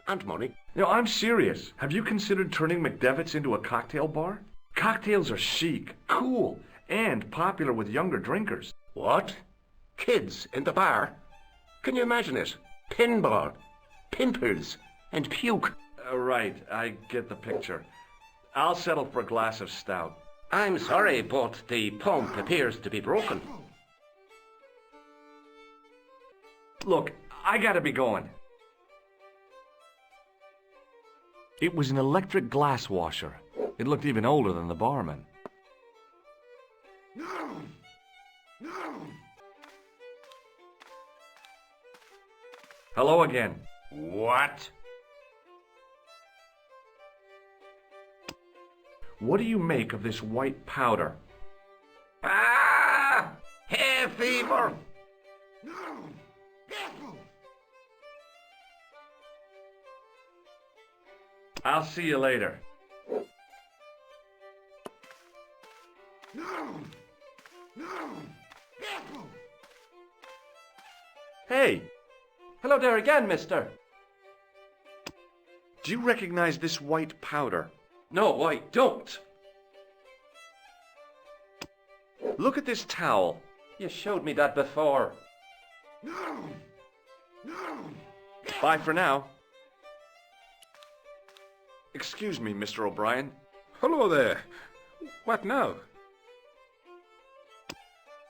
And money. No, I'm serious. Have you considered turning McDevitt's into a cocktail bar? Cocktails are chic, cool, and popular with younger drinkers. What? Kids in the bar? Can you imagine it? Pinball, pimples, and puke. Right, I get the picture. I'll settle for a glass of stout. I'm sorry, but the pump appears to be broken. Look, I gotta be going. It was an electric glass washer. It looked even older than the barman. No! No! Hello again. What? What do you make of this white powder? Ah! Hay fever! No! Careful! I'll see you later. No! No! Hey! Hello there again, mister. Do you recognize this white powder? No, I don't. Look at this towel. You showed me that before. No! No! Bye for now. Excuse me, Mr. O'Brien. Hello there. What now?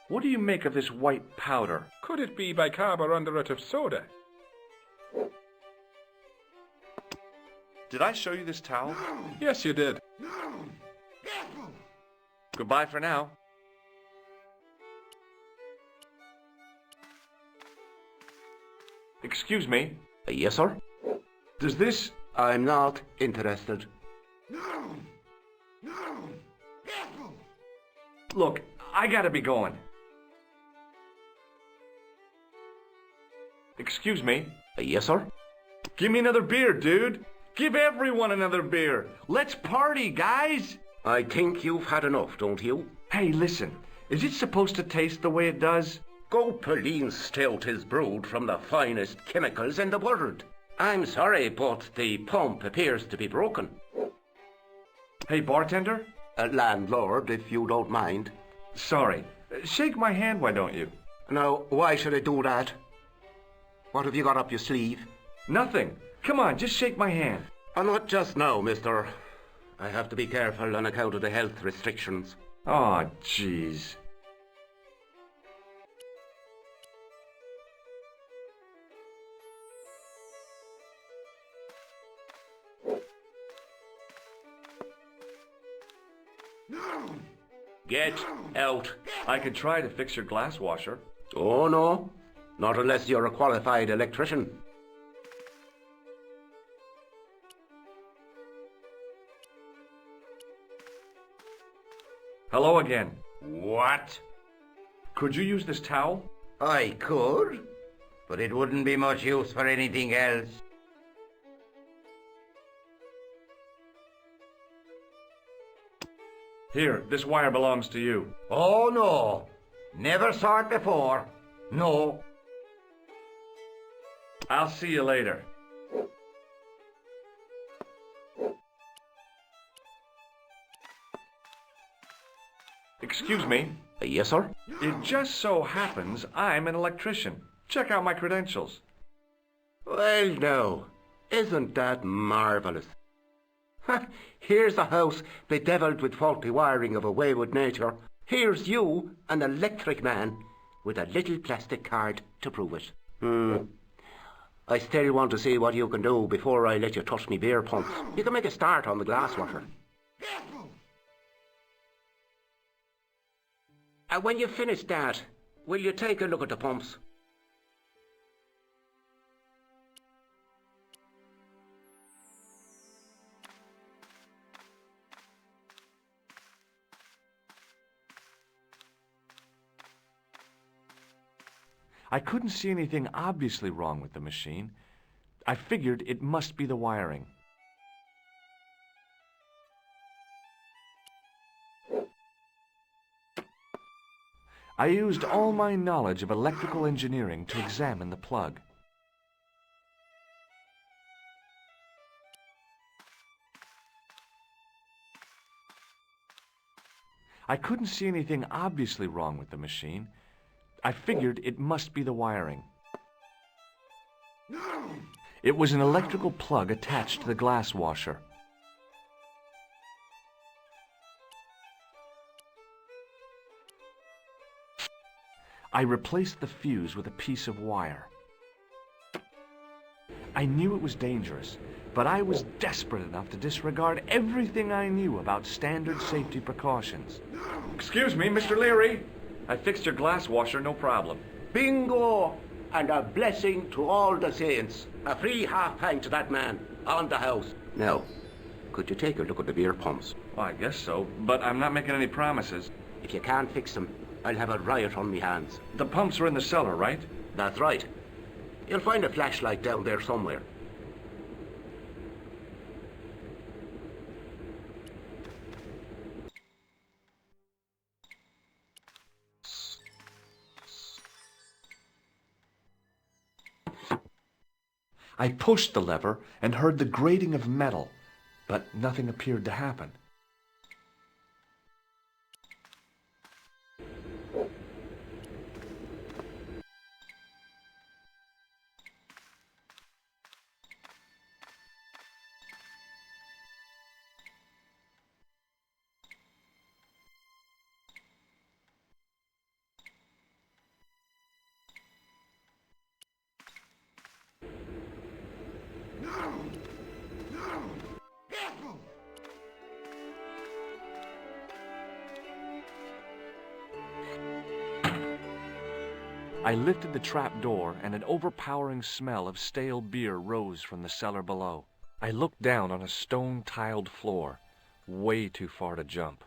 What do you make of this white powder? Could it be bicarbonate of soda? Did I show you this towel? Yes, you did. Goodbye for now. Excuse me. Yes, sir? Does this... I'm not interested. No! No! Look, I gotta be going. Excuse me. Yes, sir? Give me another beer, dude. Give everyone another beer. Let's party, guys. I think you've had enough, don't you? Hey, listen. Is it supposed to taste the way it does? Gopaline Stout is brewed from the finest chemicals in the world. I'm sorry, but the pump appears to be broken. Hey, bartender? Landlord, if you don't mind. Sorry. Shake my hand, why don't you? Now, why should I do that? What have you got up your sleeve? Nothing. Come on, just shake my hand. Not just now, mister. I have to be careful on account of the health restrictions. Aw, jeez. No! Get out. I could try to fix your glass washer. Oh, no. Not unless you're a qualified electrician. Hello again. What? Could you use this towel? I could, but it wouldn't be much use for anything else. Here, this wire belongs to you. Oh, no. Never saw it before. No. I'll see you later. Excuse me. Yes, sir? It just so happens I'm an electrician. Check out my credentials. Well, now, isn't that marvellous? Here's a house bedevilled with faulty wiring of a wayward nature. Here's you, an electric man, with a little plastic card to prove it. I still want to see what you can do before I let you touch me beer pumps. You can make a start on the glass washer. And when you've finished that, will you take a look at the pumps? I couldn't see anything obviously wrong with the machine. I figured it must be the wiring. I used all my knowledge of electrical engineering to examine the plug. I couldn't see anything obviously wrong with the machine. I figured it must be the wiring. No! It was an electrical plug attached to the glass washer. I replaced the fuse with a piece of wire. I knew it was dangerous, but I was desperate enough to disregard everything I knew about standard safety precautions. Excuse me, Mr. Leary. I fixed your glass washer, no problem. Bingo! And a blessing to all the saints. A free half-pint to that man, on the house. Now, could you take a look at the beer pumps? Well, I guess so, but I'm not making any promises. If you can't fix them, I'll have a riot on me hands. The pumps are in the cellar, right? That's right. You'll find a flashlight down there somewhere. I pushed the lever and heard the grating of metal, but nothing appeared to happen. I lifted the trap door, and an overpowering smell of stale beer rose from the cellar below. I looked down on a stone-tiled floor, way too far to jump.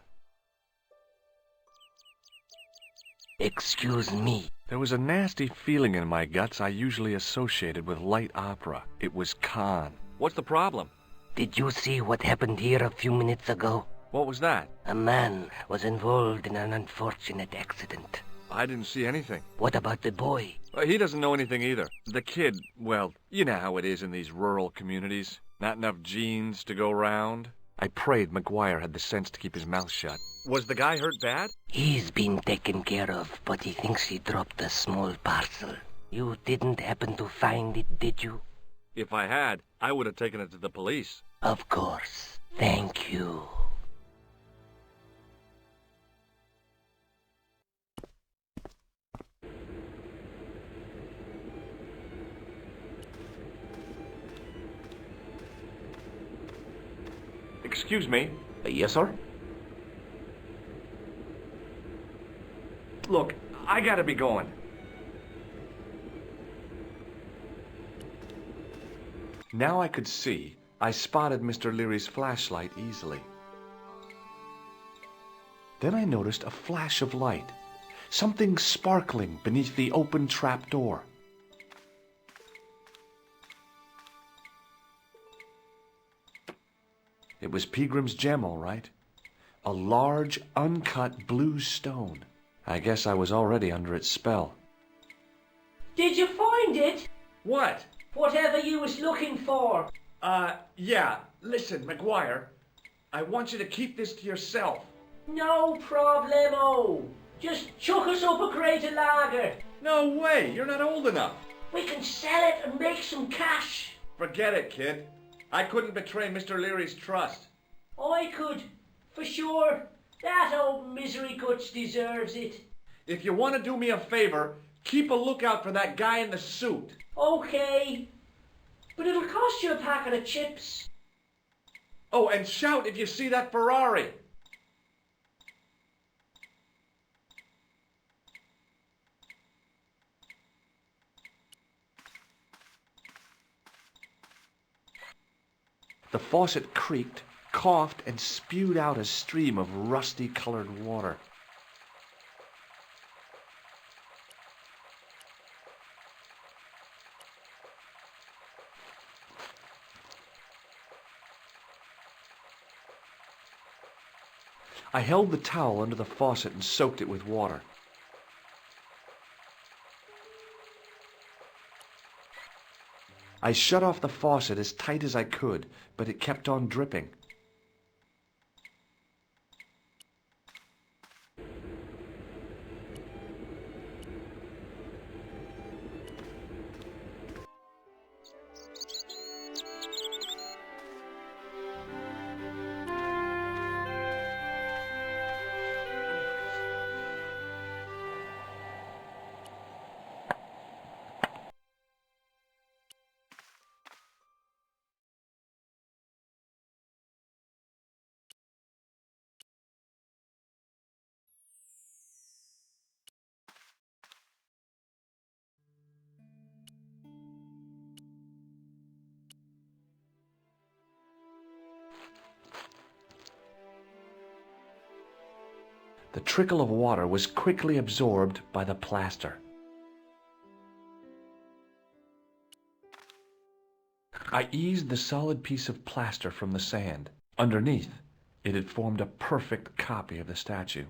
Excuse me. There was a nasty feeling in my guts I usually associated with light opera. It was Khan. What's the problem? Did you see what happened here a few minutes ago? What was that? A man was involved in an unfortunate accident. I didn't see anything. What about the boy? He doesn't know anything either. The kid, well, you know how it is in these rural communities. Not enough genes to go round. I prayed McGuire had the sense to keep his mouth shut. Was the guy hurt bad? He's been taken care of, but he thinks he dropped a small parcel. You didn't happen to find it, did you? If I had, I would have taken it to the police. Of course. Thank you. Excuse me. Yes, sir? Look, I gotta be going. Now I could see. I spotted Mr. Leary's flashlight easily. Then I noticed a flash of light. Something sparkling beneath the open trap door. It was Peagram's gem, all right. A large, uncut blue stone. I guess I was already under its spell. Did you find it? What? Whatever you was looking for. Yeah. Listen, McGuire, I want you to keep this to yourself. No problemo. Just chuck us up a crate of lager. No way, you're not old enough. We can sell it and make some cash. Forget it, kid. I couldn't betray Mr. Leary's trust. I could, for sure. That old misery guts deserves it. If you want to do me a favor, keep a lookout for that guy in the suit. Okay. But it'll cost you a packet of chips. Oh, and shout if you see that Ferrari. The faucet creaked, coughed, and spewed out a stream of rusty-colored water. I held the towel under the faucet and soaked it with water. I shut off the faucet as tight as I could, but it kept on dripping. The trickle of water was quickly absorbed by the plaster. I eased the solid piece of plaster from the sand. Underneath, it had formed a perfect copy of the statue.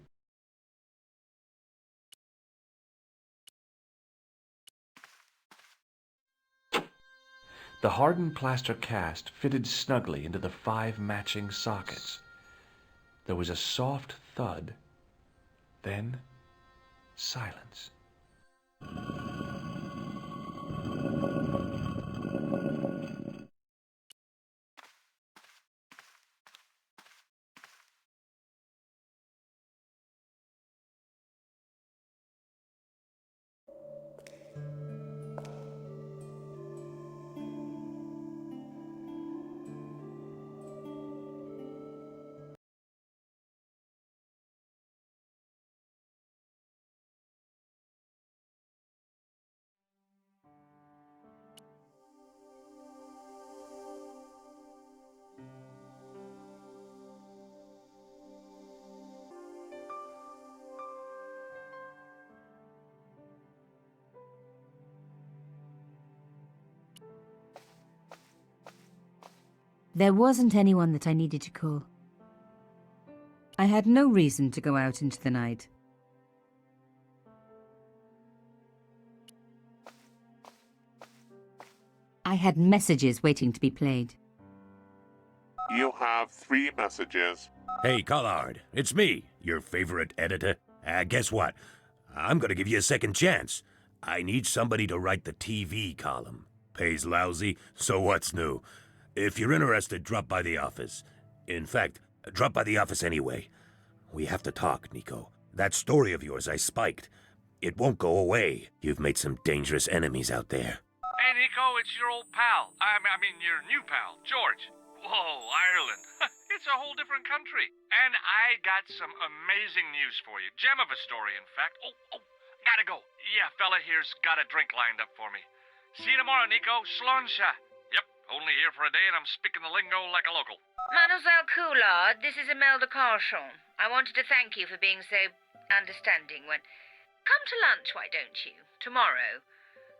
The hardened plaster cast fitted snugly into the 5 matching sockets. There was a soft thud, then silence. There wasn't anyone that I needed to call. I had no reason to go out into the night. I had messages waiting to be played. You have 3 messages. Hey, Collard, it's me, your favorite editor. Guess what? I'm gonna give you a second chance. I need somebody to write the TV column. Pays lousy, so what's new? If you're interested, drop by the office. In fact, drop by the office anyway. We have to talk, Nico. That story of yours I spiked. It won't go away. You've made some dangerous enemies out there. Hey, Nico, it's your old pal. I mean, your new pal, George. Whoa, Ireland. It's a whole different country. And I got some amazing news for you. Gem of a story, in fact. Oh, gotta go. Yeah, fella here's got a drink lined up for me. See you tomorrow, Nico. Slonsha. Yep, only here for a day and I'm speaking the lingo like a local. Mademoiselle Coulard, this is Imelda Carchon. I wanted to thank you for being so understanding when... Come to lunch, why don't you? Tomorrow.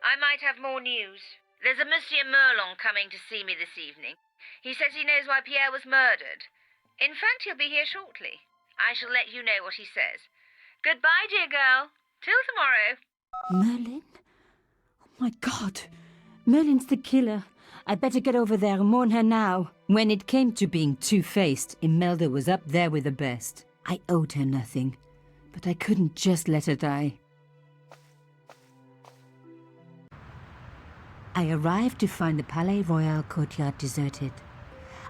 I might have more news. There's a Monsieur Merlon coming to see me this evening. He says he knows why Pierre was murdered. In fact, he'll be here shortly. I shall let you know what he says. Goodbye, dear girl. Till tomorrow. Merlin? Oh my God. Merlin's the killer. I better get over there and warn her now. When it came to being two-faced, Imelda was up there with the best. I owed her nothing, but I couldn't just let her die. I arrived to find the Palais Royal courtyard deserted.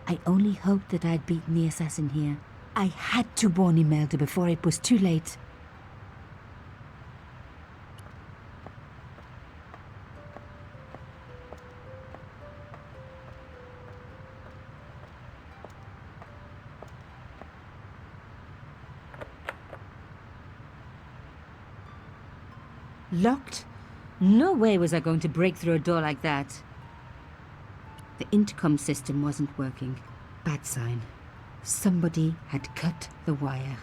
I only hoped that I'd beaten the assassin here. I had to warn Imelda before it was too late. Locked? No way was I going to break through a door like that. The intercom system wasn't working. Bad sign. Somebody had cut the wire.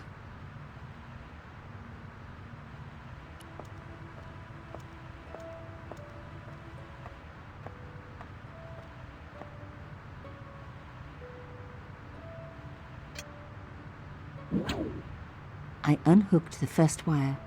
I unhooked the first wire.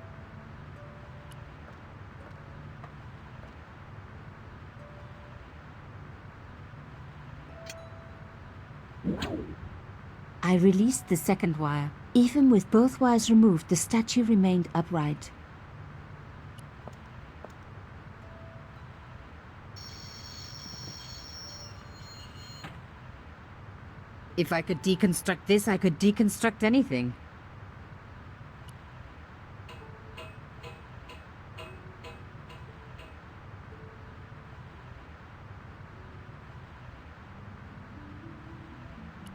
I released the second wire. Even with both wires removed, the statue remained upright. If I could deconstruct this, I could deconstruct anything.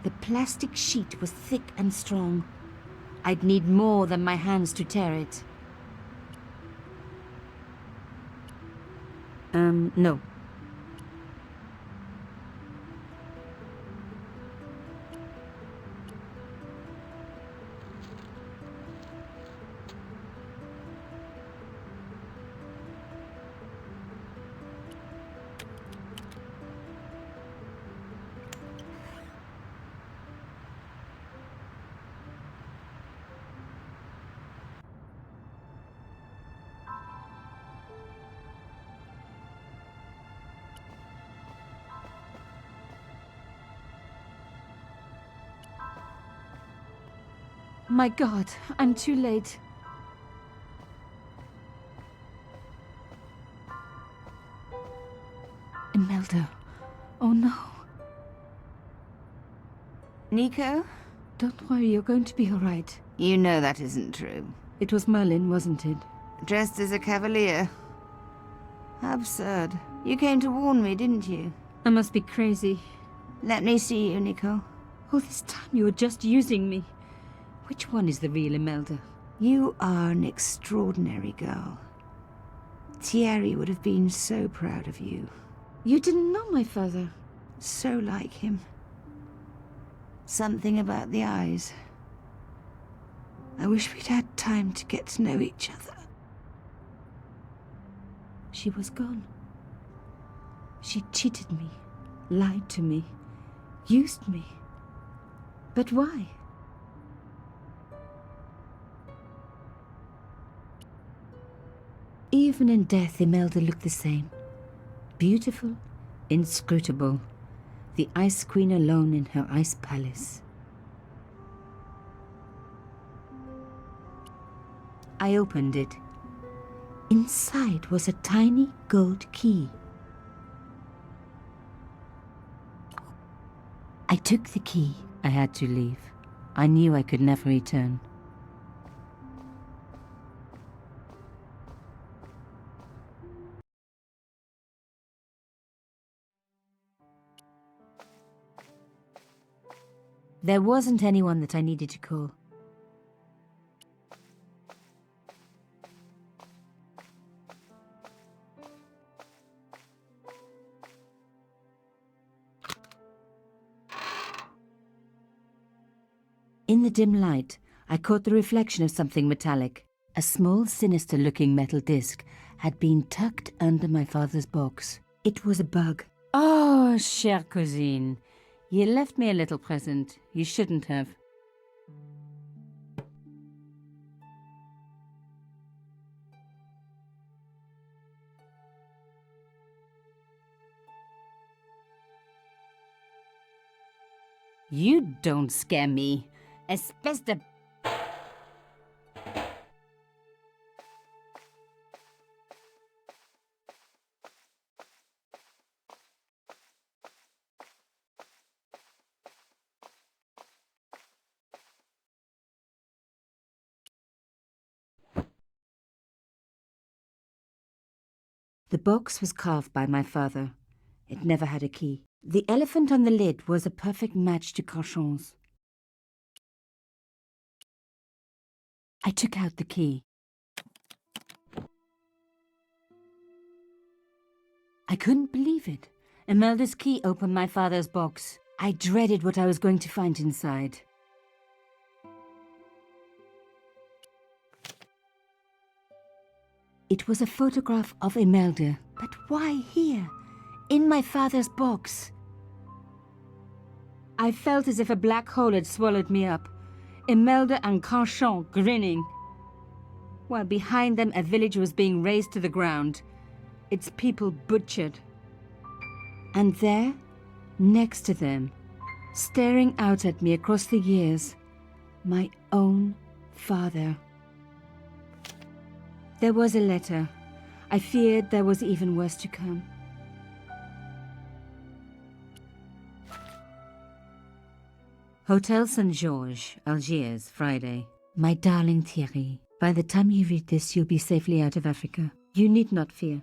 The plastic sheet was thick and strong. I'd need more than my hands to tear it. No. My God, I'm too late. Imelda. Oh no. Nico? Don't worry, you're going to be all right. You know that isn't true. It was Merlin, wasn't it? Dressed as a cavalier. How absurd. You came to warn me, didn't you? I must be crazy. Let me see you, Nico. All this time you were just using me. Which one is the real Imelda? You are an extraordinary girl. Thierry would have been so proud of you. You didn't know my father. So like him. Something about the eyes. I wish we'd had time to get to know each other. She was gone. She cheated me, lied to me, used me. But why? Even in death, Imelda looked the same. Beautiful, inscrutable. The Ice Queen alone in her ice palace. I opened it. Inside was a tiny gold key. I took the key. I had to leave. I knew I could never return. There wasn't anyone that I needed to call. In the dim light, I caught the reflection of something metallic. A small, sinister-looking metal disc had been tucked under my father's box. It was a bug. Oh, chère cousine. You left me a little present. You shouldn't have. You don't scare me. Espèce de... The box was carved by my father. It never had a key. The elephant on the lid was a perfect match to Carchon's. I took out the key. I couldn't believe it. Imelda's key opened my father's box. I dreaded what I was going to find inside. It was a photograph of Imelda. But why here? In my father's box? I felt as if a black hole had swallowed me up. Imelda and Carchon grinning. While behind them a village was being razed to the ground. Its people butchered. And there, next to them, staring out at me across the years, my own father. There was a letter. I feared there was even worse to come. Hotel St. Georges, Algiers, Friday. My darling Thierry, by the time you read this, you'll be safely out of Africa. You need not fear.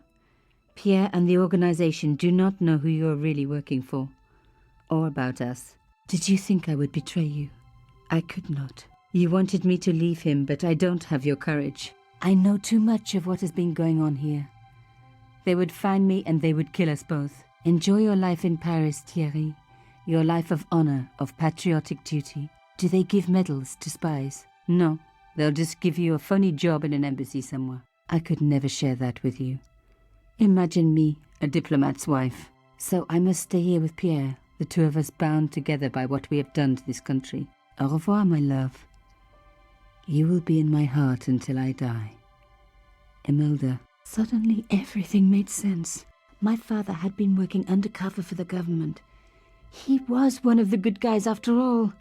Pierre and the organization do not know who you're really working for, or about us. Did you think I would betray you? I could not. You wanted me to leave him, but I don't have your courage. I know too much of what has been going on here. They would find me and they would kill us both. Enjoy your life in Paris, Thierry. Your life of honor, of patriotic duty. Do they give medals to spies? No, they'll just give you a phony job in an embassy somewhere. I could never share that with you. Imagine me, a diplomat's wife. So I must stay here with Pierre, the two of us bound together by what we have done to this country. Au revoir, my love. You will be in my heart until I die. Imelda. Suddenly everything made sense. My father had been working undercover for the government. He was one of the good guys after all.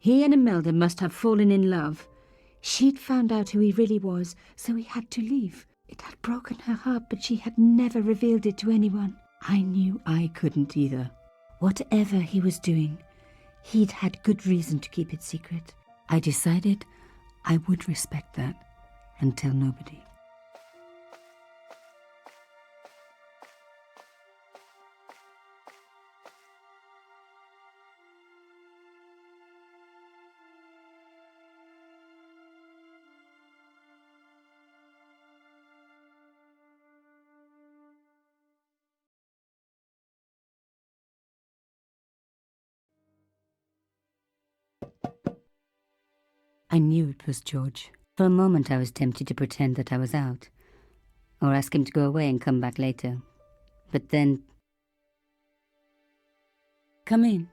He and Imelda must have fallen in love. She'd found out who he really was, so he had to leave. It had broken her heart, but she had never revealed it to anyone. I knew I couldn't either. Whatever he was doing, he'd had good reason to keep it secret. I decided I would respect that and tell nobody. I knew it was George. For a moment I was tempted to pretend that I was out, or ask him to go away and come back later. But then... Come in.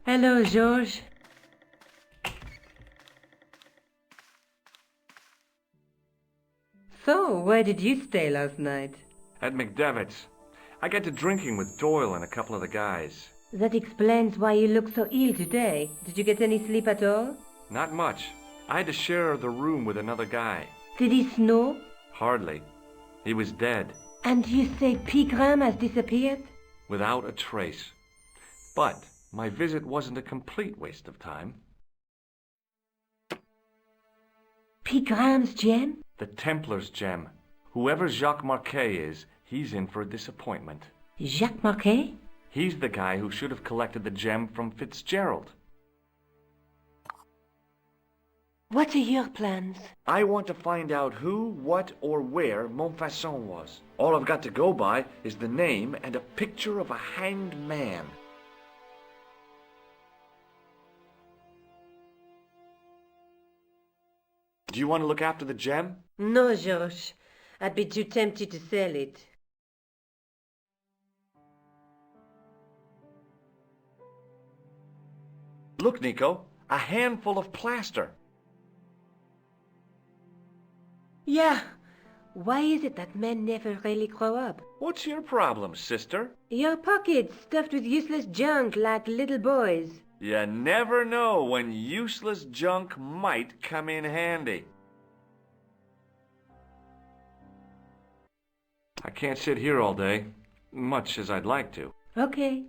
Hello, George. So, where did you stay last night? At McDevitt's. I got to drinking with Doyle and a couple of the guys. That explains why you look so ill today. Did you get any sleep at all? Not much. I had to share the room with another guy. Did he snore? Hardly. He was dead. And you say Pigram has disappeared? Without a trace. But my visit wasn't a complete waste of time. Pigram's gem? The Templars' gem. Whoever Jacques Marquet is, he's in for a disappointment. Jacques Marquet? He's the guy who should have collected the gem from Fitzgerald. What are your plans? I want to find out who, what, or where Montfaucon was. All I've got to go by is the name and a picture of a hanged man. Do you want to look after the gem? No, Georges. I'd be too tempted to sell it. Look, Nico, a handful of plaster. Yeah. Why is it that men never really grow up? What's your problem, sister? Your pockets stuffed with useless junk like little boys. You never know when useless junk might come in handy. I can't sit here all day, much as I'd like to. Okay.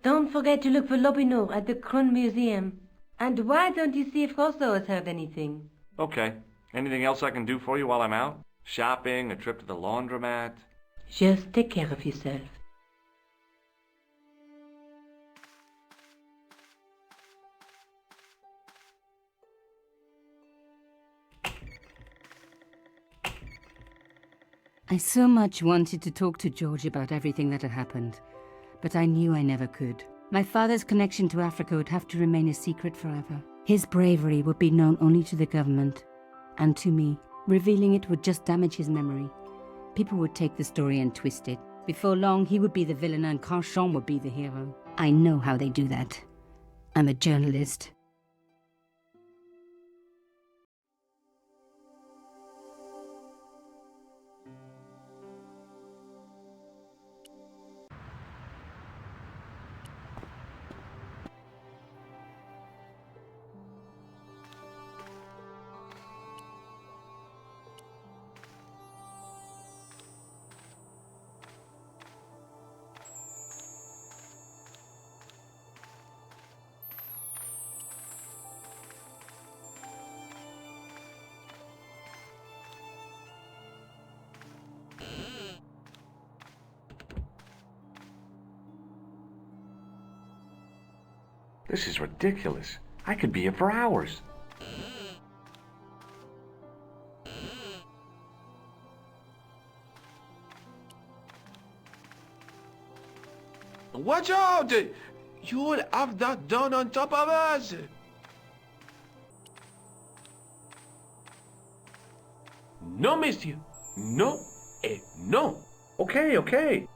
Don't forget to look for Lopinot at the Krun Museum. And why don't you see if Rosso has heard anything? Okay. Anything else I can do for you while I'm out? Shopping, a trip to the laundromat? Just take care of yourself. I so much wanted to talk to George about everything that had happened, but I knew I never could. My father's connection to Africa would have to remain a secret forever. His bravery would be known only to the government and to me. Revealing it would just damage his memory. People would take the story and twist it. Before long, he would be the villain and Carchon would be the hero. I know how they do that. I'm a journalist. This is ridiculous. I could be here for hours. Watch out! You'll have that done on top of us! No, monsieur. No et no. Okay, okay.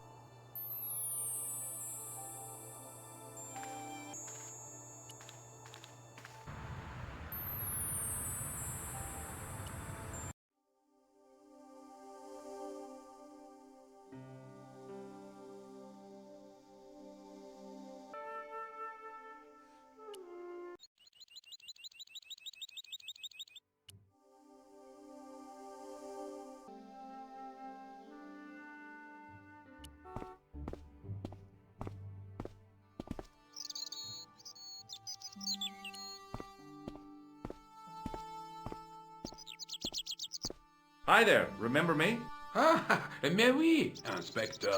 Hi there, remember me? Ah, mais oui, Inspector.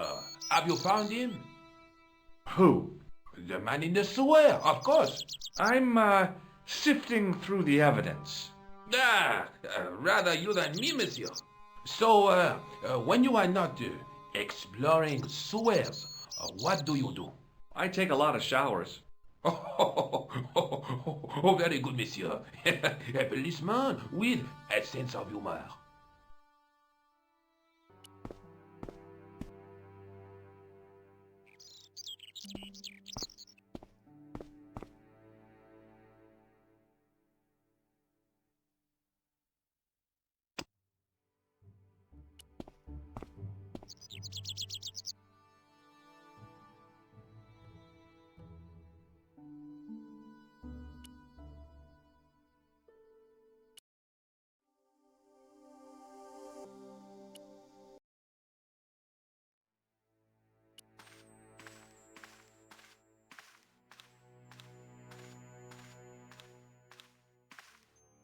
Have you found him? Who? The man in the sewer, of course. I'm, sifting through the evidence. Ah, rather you than me, monsieur. So, when you are not exploring sewers, what do you do? I take a lot of showers. Oh, very good, monsieur. A policeman with a sense of humor.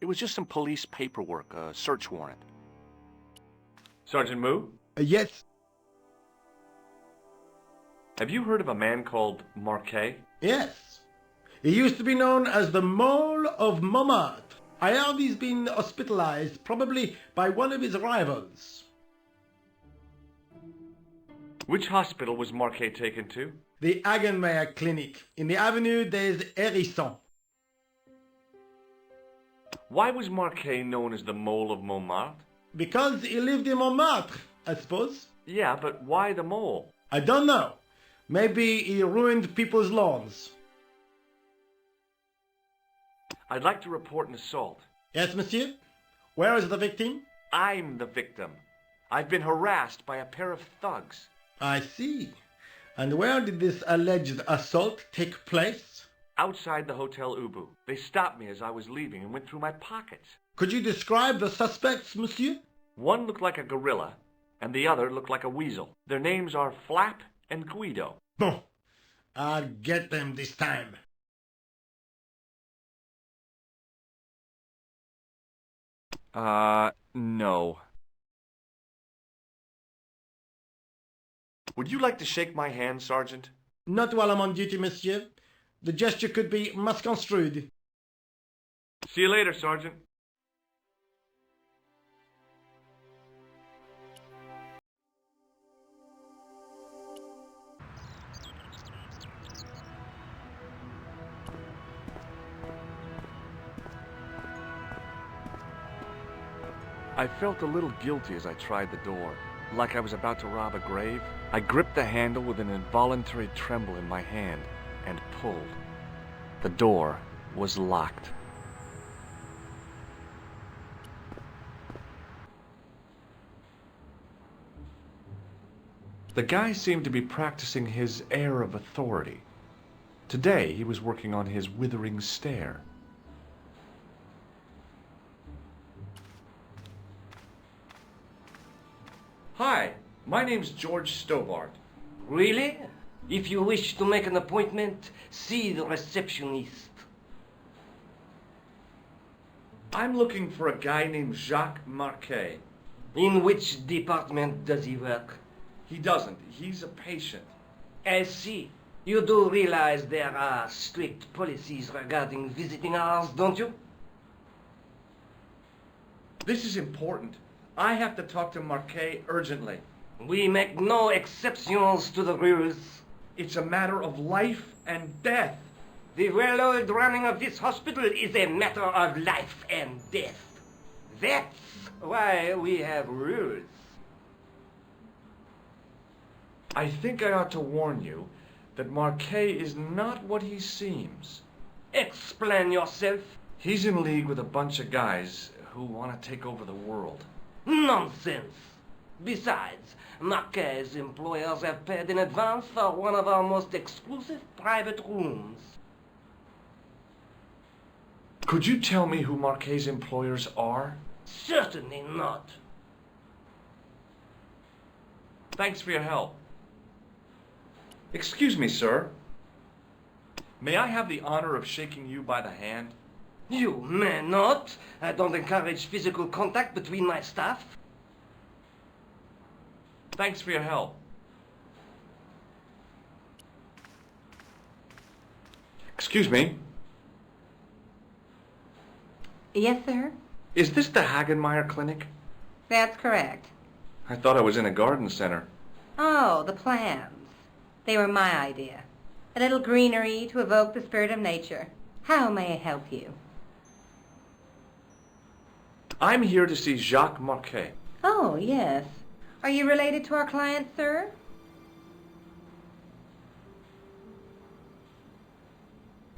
It was just some police paperwork, a search warrant. Sergeant Moo? Yes. Have you heard of a man called Marquet? Yes. He used to be known as the Mole of Montmartre. I heard he's been hospitalized, probably by one of his rivals. Which hospital was Marquet taken to? The Hagenmeyer Clinic, in the Avenue des Hérissons. Why was Marquet known as the Mole of Montmartre? Because he lived in Montmartre, I suppose. Yeah, but why the mole? I don't know. Maybe he ruined people's lawns. I'd like to report an assault. Yes, monsieur? Where is the victim? I'm the victim. I've been harassed by a pair of thugs. I see. And where did this alleged assault take place? Outside the Hotel Ubu. They stopped me as I was leaving and went through my pockets. Could you describe the suspects, monsieur? One looked like a gorilla, and the other looked like a weasel. Their names are Flap and Guido. Bon. I'll get them this time. No. Would you like to shake my hand, Sergeant? Not while I'm on duty, monsieur. The gesture could be misconstrued. See you later, Sergeant. I felt a little guilty as I tried the door, like I was about to rob a grave. I gripped the handle with an involuntary tremble in my hand and pulled. The door was locked. The guy seemed to be practicing his air of authority. Today he was working on his withering stare. Hi, my name's George Stobbart. Really? If you wish to make an appointment, see the receptionist. I'm looking for a guy named Jacques Marquet. In which department does he work? He doesn't. He's a patient. I see. You do realize there are strict policies regarding visiting hours, don't you? This is important. I have to talk to Marquet urgently. We make no exceptions to the rules. It's a matter of life and death. The well-oiled running of this hospital is a matter of life and death. That's why we have rules. I think I ought to warn you that Marquet is not what he seems. Explain yourself. He's in league with a bunch of guys who want to take over the world. Nonsense. Besides, Marquet's employers have paid in advance for one of our most exclusive private rooms. Could you tell me who Marquet's employers are? Certainly not. Thanks for your help. Excuse me, sir. May I have the honor of shaking you by the hand? You may not. I don't encourage physical contact between my staff. Thanks for your help. Excuse me. Yes, sir? Is this the Hagenmeyer Clinic? That's correct. I thought I was in a garden center. Oh, the plans. They were my idea. A little greenery to evoke the spirit of nature. How may I help you? I'm here to see Jacques Marquet. Oh, yes. Are you related to our client, sir?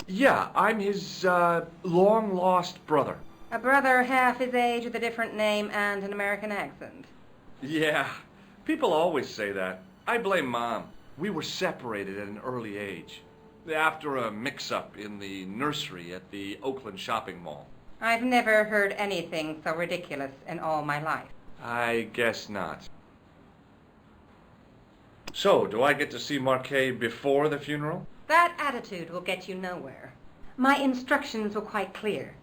Yeah, I'm his, long-lost brother. A brother half his age with a different name and an American accent. Yeah, people always say that. I blame Mom. We were separated at an early age, after a mix-up in the nursery at the Oakland shopping mall. I've never heard anything so ridiculous in all my life. I guess not. So, do I get to see Marquet before the funeral? That attitude will get you nowhere. My instructions were quite clear.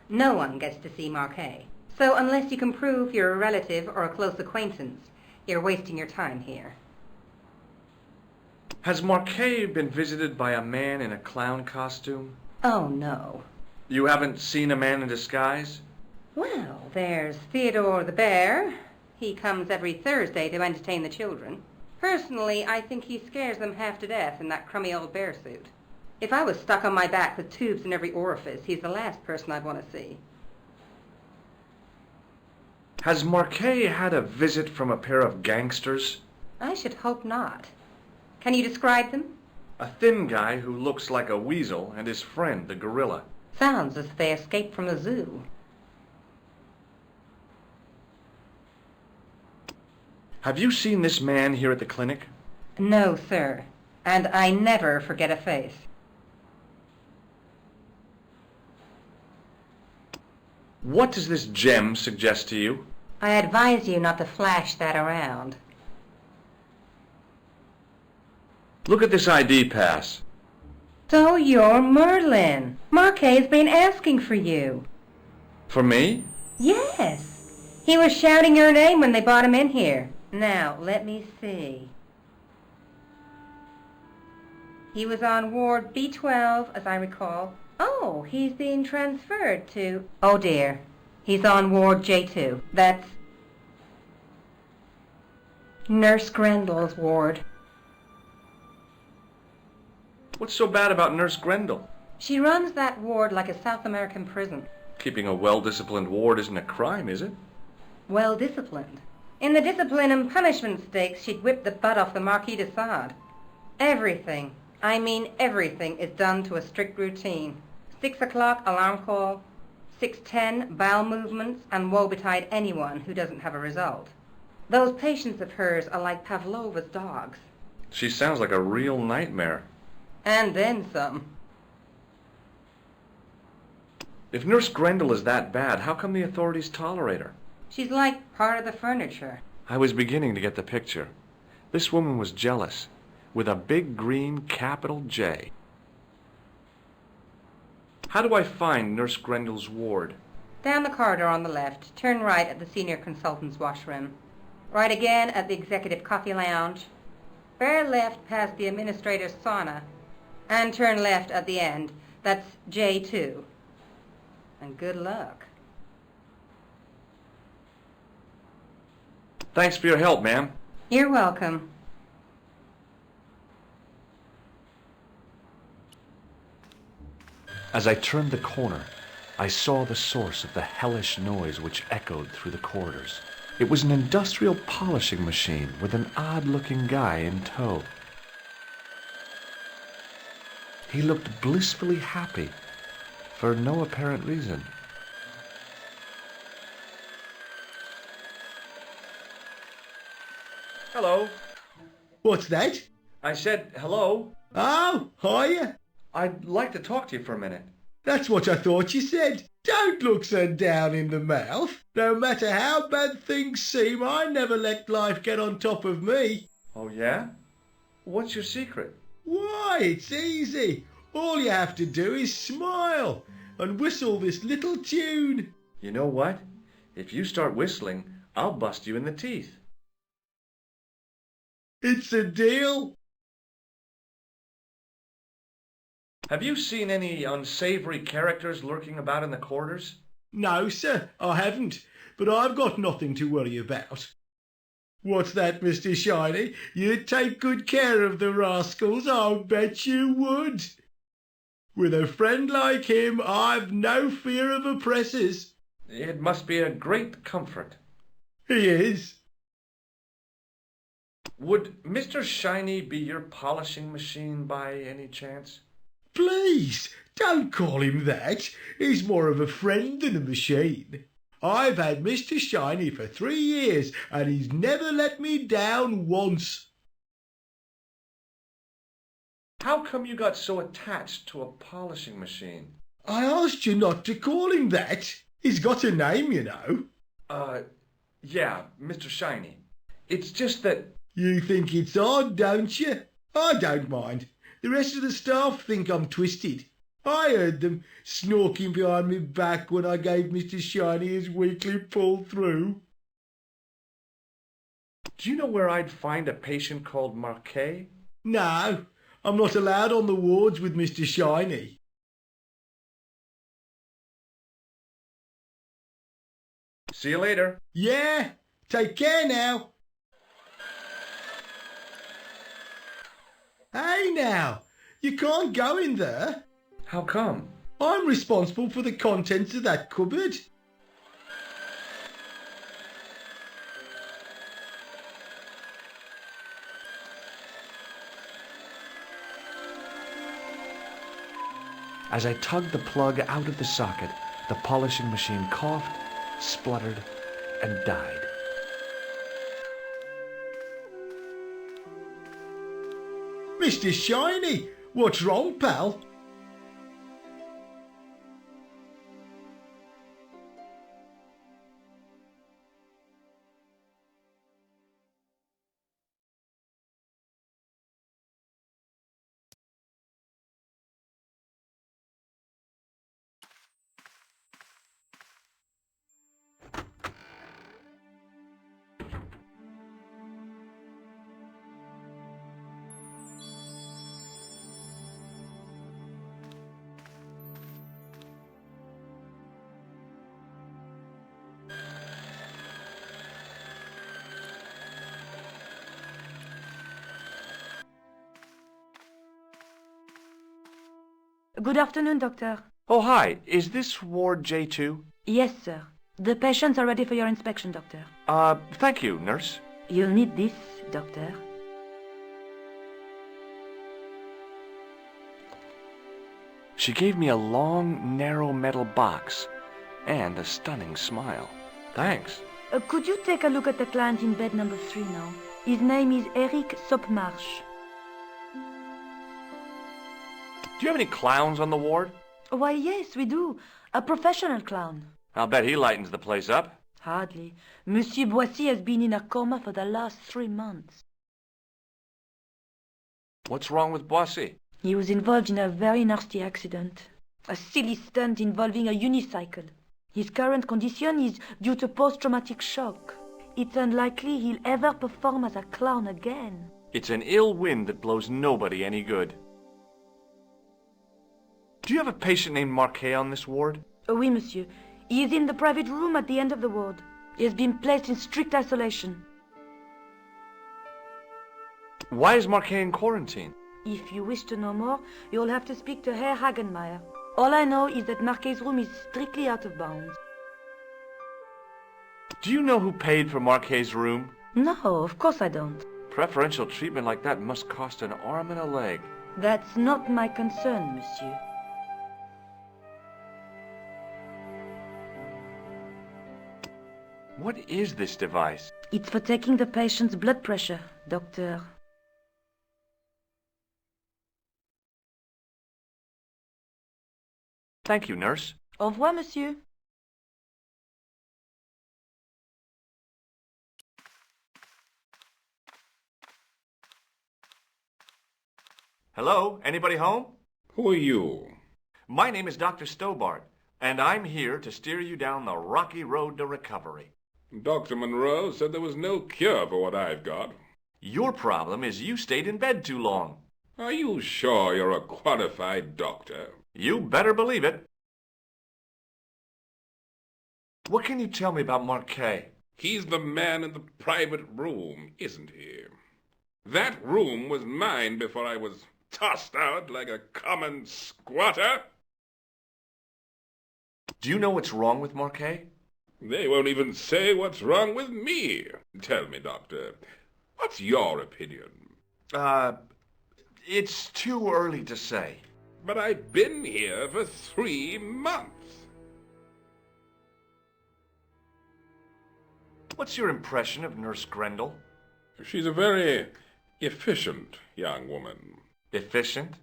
No one gets to see Marquet. So unless you can prove you're a relative or a close acquaintance, you're wasting your time here. Has Marquet been visited by a man in a clown costume? Oh, no. You haven't seen a man in disguise? Well, there's Theodore the Bear. He comes every Thursday to entertain the children. Personally, I think he scares them half to death in that crummy old bear suit. If I was stuck on my back with tubes in every orifice, he's the last person I'd want to see. Has Marquet had a visit from a pair of gangsters? I should hope not. Can you describe them? A thin guy who looks like a weasel and his friend, the gorilla. Sounds as if they escaped from the zoo. Have you seen this man here at the clinic? No, sir. And I never forget a face. What does this gem suggest to you? I advise you not to flash that around. Look at this ID pass. So you're Merlin. Marquet's been asking for you. For me? Yes. He was shouting your name when they brought him in here. Now, let me see. He was on Ward B12, as I recall. Oh, he's being transferred to... Oh, dear. He's on Ward J2. That's Nurse Grendel's ward. What's so bad about Nurse Grendel? She runs that ward like a South American prison. Keeping a well-disciplined ward isn't a crime, is it? Well-disciplined. In the discipline and punishment stakes, she'd whip the butt off the Marquis de Sade. Everything, I mean everything, is done to a strict routine. 6 o'clock alarm call, 6:10 bowel movements, and woe betide anyone who doesn't have a result. Those patients of hers are like Pavlova's dogs. She sounds like a real nightmare. And then some. If Nurse Grendel is that bad, how come the authorities tolerate her? She's like part of the furniture. I was beginning to get the picture. This woman was jealous, with a big green capital J. How do I find Nurse Grendel's ward? Down the corridor on the left, turn right at the senior consultant's washroom. Right again at the executive coffee lounge. Bear left past the administrator's sauna. And turn left at the end. That's J2. And good luck. Thanks for your help, ma'am. You're welcome. As I turned the corner, I saw the source of the hellish noise which echoed through the corridors. It was an industrial polishing machine with an odd-looking guy in tow. He looked blissfully happy, for no apparent reason. Hello. What's that? I said hello. Oh, hiya. I'd like to talk to you for a minute. That's what I thought you said. Don't look so down in the mouth. No matter how bad things seem, I never let life get on top of me. Oh, yeah? What's your secret? Why, it's easy. All you have to do is smile and whistle this little tune. You know what? If you start whistling, I'll bust you in the teeth. It's a deal. Have you seen any unsavory characters lurking about in the corridors? No, sir, I haven't, but I've got nothing to worry about. What's that, Mr. Shiny? You'd take good care of the rascals, I'll bet you would. With a friend like him, I've no fear of oppressors. It must be a great comfort. He is. Would Mr. Shiny be your polishing machine by any chance? Please, don't call him that. He's more of a friend than a machine. I've had Mr. Shiny for 3 years, and he's never let me down once. How come you got so attached to a polishing machine? I asked you not to call him that. He's got a name, you know. Yeah, Mr. Shiny. It's just that... You think it's odd, don't you? I don't mind. The rest of the staff think I'm twisted. I heard them snorking behind me back when I gave Mr. Shiny his weekly pull-through. Do you know where I'd find a patient called Marquet? No, I'm not allowed on the wards with Mr. Shiny. See you later. Yeah, take care now. Hey now, you can't go in there. How come? I'm responsible for the contents of that cupboard. As I tugged the plug out of the socket, the polishing machine coughed, spluttered, and died. Mr. Shiny, what's wrong, pal? Good afternoon, Doctor. Oh, hi. Is this Ward J2? Yes, sir. The patients are ready for your inspection, Doctor. Thank you, nurse. You'll need this, Doctor. She gave me a long, narrow metal box and a stunning smile. Thanks. Could you take a look at the client in bed number 3 now? His name is Eric Sopmarsh. Do you have any clowns on the ward? Why, yes, we do. A professional clown. I'll bet he lightens the place up. Hardly. Monsieur Boissy has been in a coma for the last 3 months. What's wrong with Boissy? He was involved in a very nasty accident. A silly stunt involving a unicycle. His current condition is due to post-traumatic shock. It's unlikely he'll ever perform as a clown again. It's an ill wind that blows nobody any good. Do you have a patient named Marquet on this ward? Oui, monsieur. He is in the private room at the end of the ward. He has been placed in strict isolation. Why is Marquet in quarantine? If you wish to know more, you'll have to speak to Herr Hagenmeier. All I know is that Marquet's room is strictly out of bounds. Do you know who paid for Marquet's room? No, of course I don't. Preferential treatment like that must cost an arm and a leg. That's not my concern, monsieur. What is this device? It's for taking the patient's blood pressure, doctor. Thank you, nurse. Au revoir, monsieur. Hello? Anybody home? Who are you? My name is Dr. Stobbart, and I'm here to steer you down the rocky road to recovery. Dr. Monroe said there was no cure for what I've got. Your problem is you stayed in bed too long. Are you sure you're a qualified doctor? You better believe it. What can you tell me about Marquet? He's the man in the private room, isn't he? That room was mine before I was tossed out like a common squatter. Do you know what's wrong with Marquet? They won't even say what's wrong with me. Tell me, Doctor, what's your opinion? It's too early to say. But I've been here for 3 months. What's your impression of Nurse Grendel? She's a very efficient young woman. Efficient?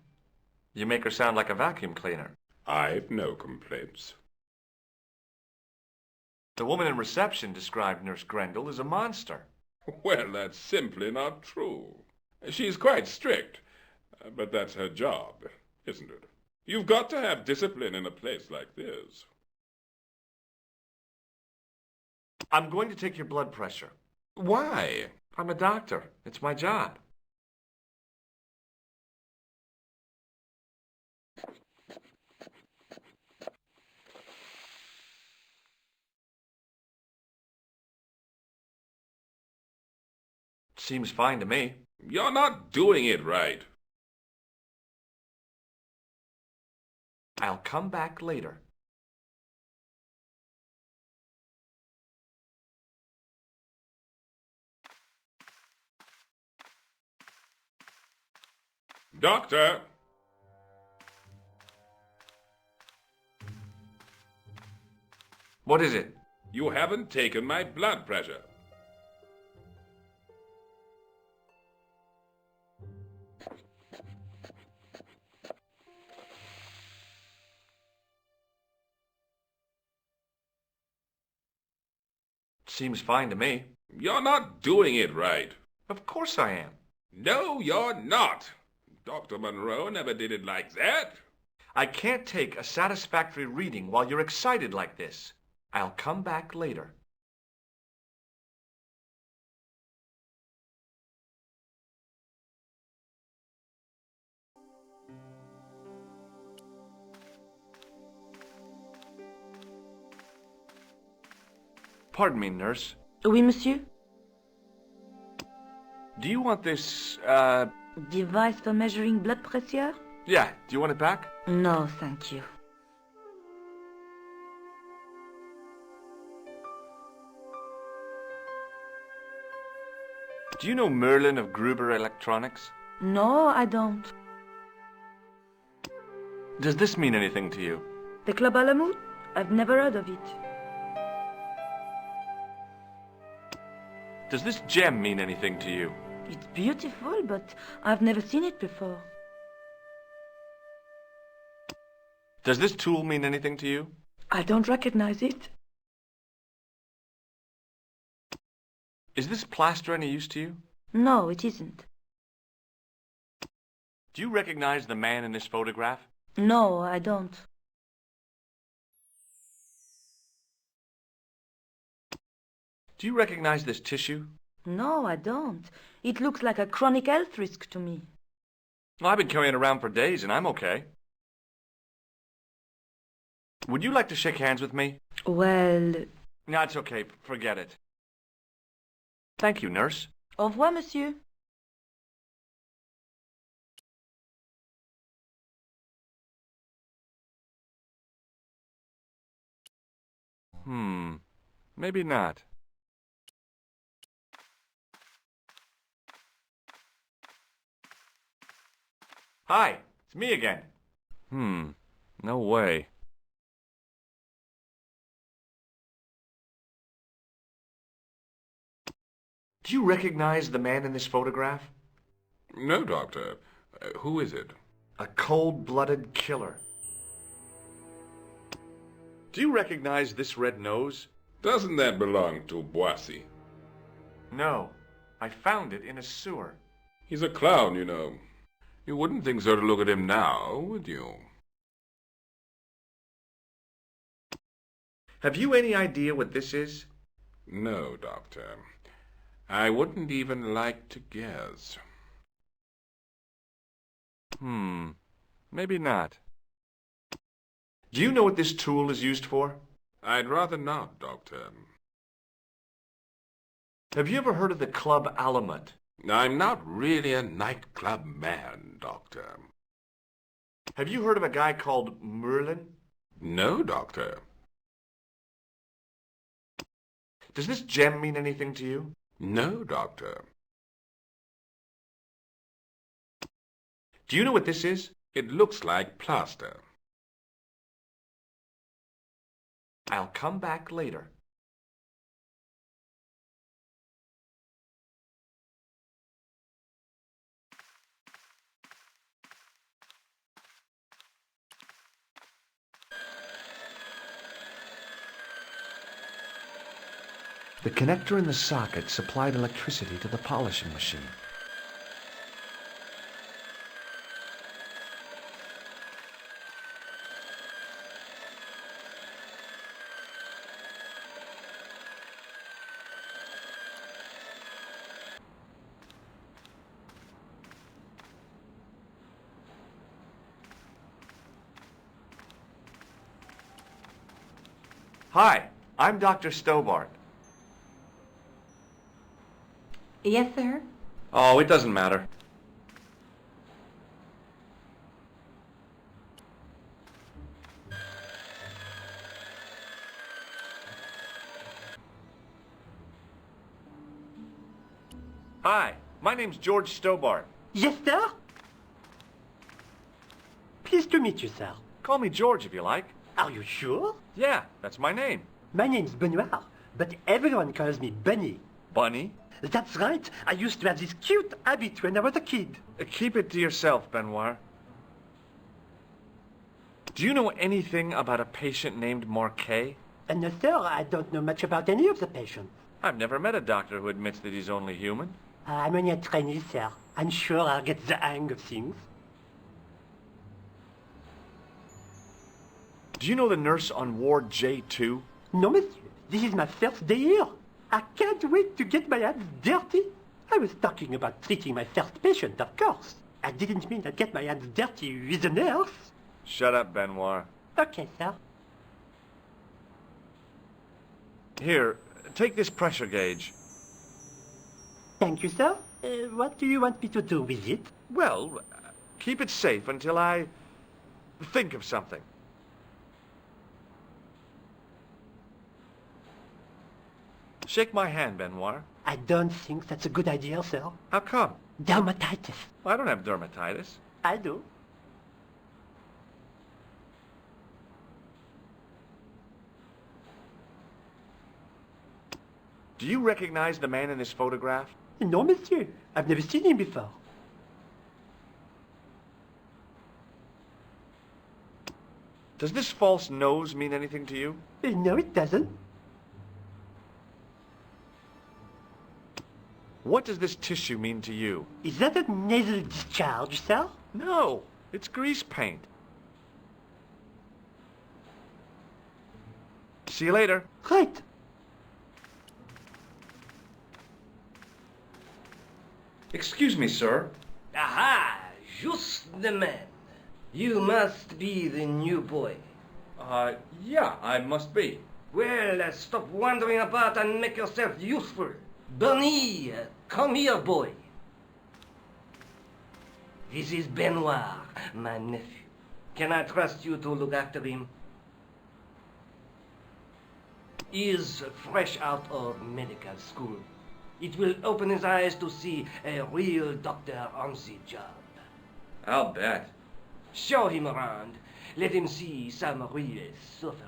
You make her sound like a vacuum cleaner. I've no complaints. The woman in reception described Nurse Grendel as a monster. Well, that's simply not true. She's quite strict, but that's her job, isn't it? You've got to have discipline in a place like this. I'm going to take your blood pressure. Why? I'm a doctor. It's my job. Seems fine to me. You're not doing it right. I'll come back later. Doctor! What is it? You haven't taken my blood pressure. Seems fine to me. You're not doing it right. Of course I am. No, you're not. Dr. Monroe never did it like that. I can't take a satisfactory reading while you're excited like this. I'll come back later. Pardon me, nurse. Oui, monsieur? Do you want this, Device for measuring blood pressure? Yeah, do you want it back? No, thank you. Do you know Merlin of Gruber Electronics? No, I don't. Does this mean anything to you? The Club Alamut? I've never heard of it. Does this gem mean anything to you? It's beautiful, but I've never seen it before. Does this tool mean anything to you? I don't recognize it. Is this plaster any use to you? No, it isn't. Do you recognize the man in this photograph? No, I don't. Do you recognize this tissue? No, I don't. It looks like a chronic health risk to me. Well, I've been carrying it around for days and I'm okay. Would you like to shake hands with me? Well... No, it's okay. Forget it. Thank you, nurse. Au revoir, monsieur. Maybe not. Hi, it's me again. No way. Do you recognize the man in this photograph? No, Doctor. Who is it? A cold-blooded killer. Do you recognize this red nose? Doesn't that belong to Boissy? No. I found it in a sewer. He's a clown, you know. You wouldn't think so to look at him now, would you? Have you any idea what this is? No, Doctor. I wouldn't even like to guess. Maybe not. Do you know what this tool is used for? I'd rather not, Doctor. Have you ever heard of the Club Alamut? I'm not really a nightclub man, Doctor. Have you heard of a guy called Merlin? No, Doctor. Does this gem mean anything to you? No, Doctor. Do you know what this is? It looks like plaster. I'll come back later. The connector in the socket supplied electricity to the polishing machine. Hi, I'm Dr. Stobbart. Yes, sir? Oh, it doesn't matter. Hi, my name's George Stobbart. Yes, sir? Pleased to meet you, sir. Call me George if you like. Are you sure? Yeah, that's my name. My name's Benoit, but everyone calls me Bunny. Bunny? That's right. I used to have this cute habit when I was a kid. Keep it to yourself, Benoit. Do you know anything about a patient named Marquet? No, sir, I don't know much about any of the patients. I've never met a doctor who admits that he's only human. I'm only a trainee, sir. I'm sure I'll get the hang of things. Do you know the nurse on Ward J2? No, monsieur. This is my first day here. I can't wait to get my hands dirty. I was talking about treating my first patient, of course. I didn't mean I'd get my hands dirty with a nurse. Shut up, Benoit. Okay, sir. Here, take this pressure gauge. Thank you, sir. What do you want me to do with it? Well, keep it safe until I think of something. Shake my hand, Benoit. I don't think that's a good idea, sir. How come? Dermatitis. I don't have dermatitis. I do. Do you recognize the man in this photograph? No, monsieur. I've never seen him before. Does this false nose mean anything to you? No, it doesn't. What does this tissue mean to you? Is that a nasal discharge, sir? No, it's grease paint. See you later. Right. Excuse me, sir. Aha! Just the man. You must be the new boy. Yeah, I must be. Well, stop wandering about and make yourself useful. Bunny, come here, boy. This is Benoit, my nephew. Can I trust you to look after him? He is fresh out of medical school. It will open his eyes to see a real doctor on the job. I'll bet. Show him around. Let him see some real suffering.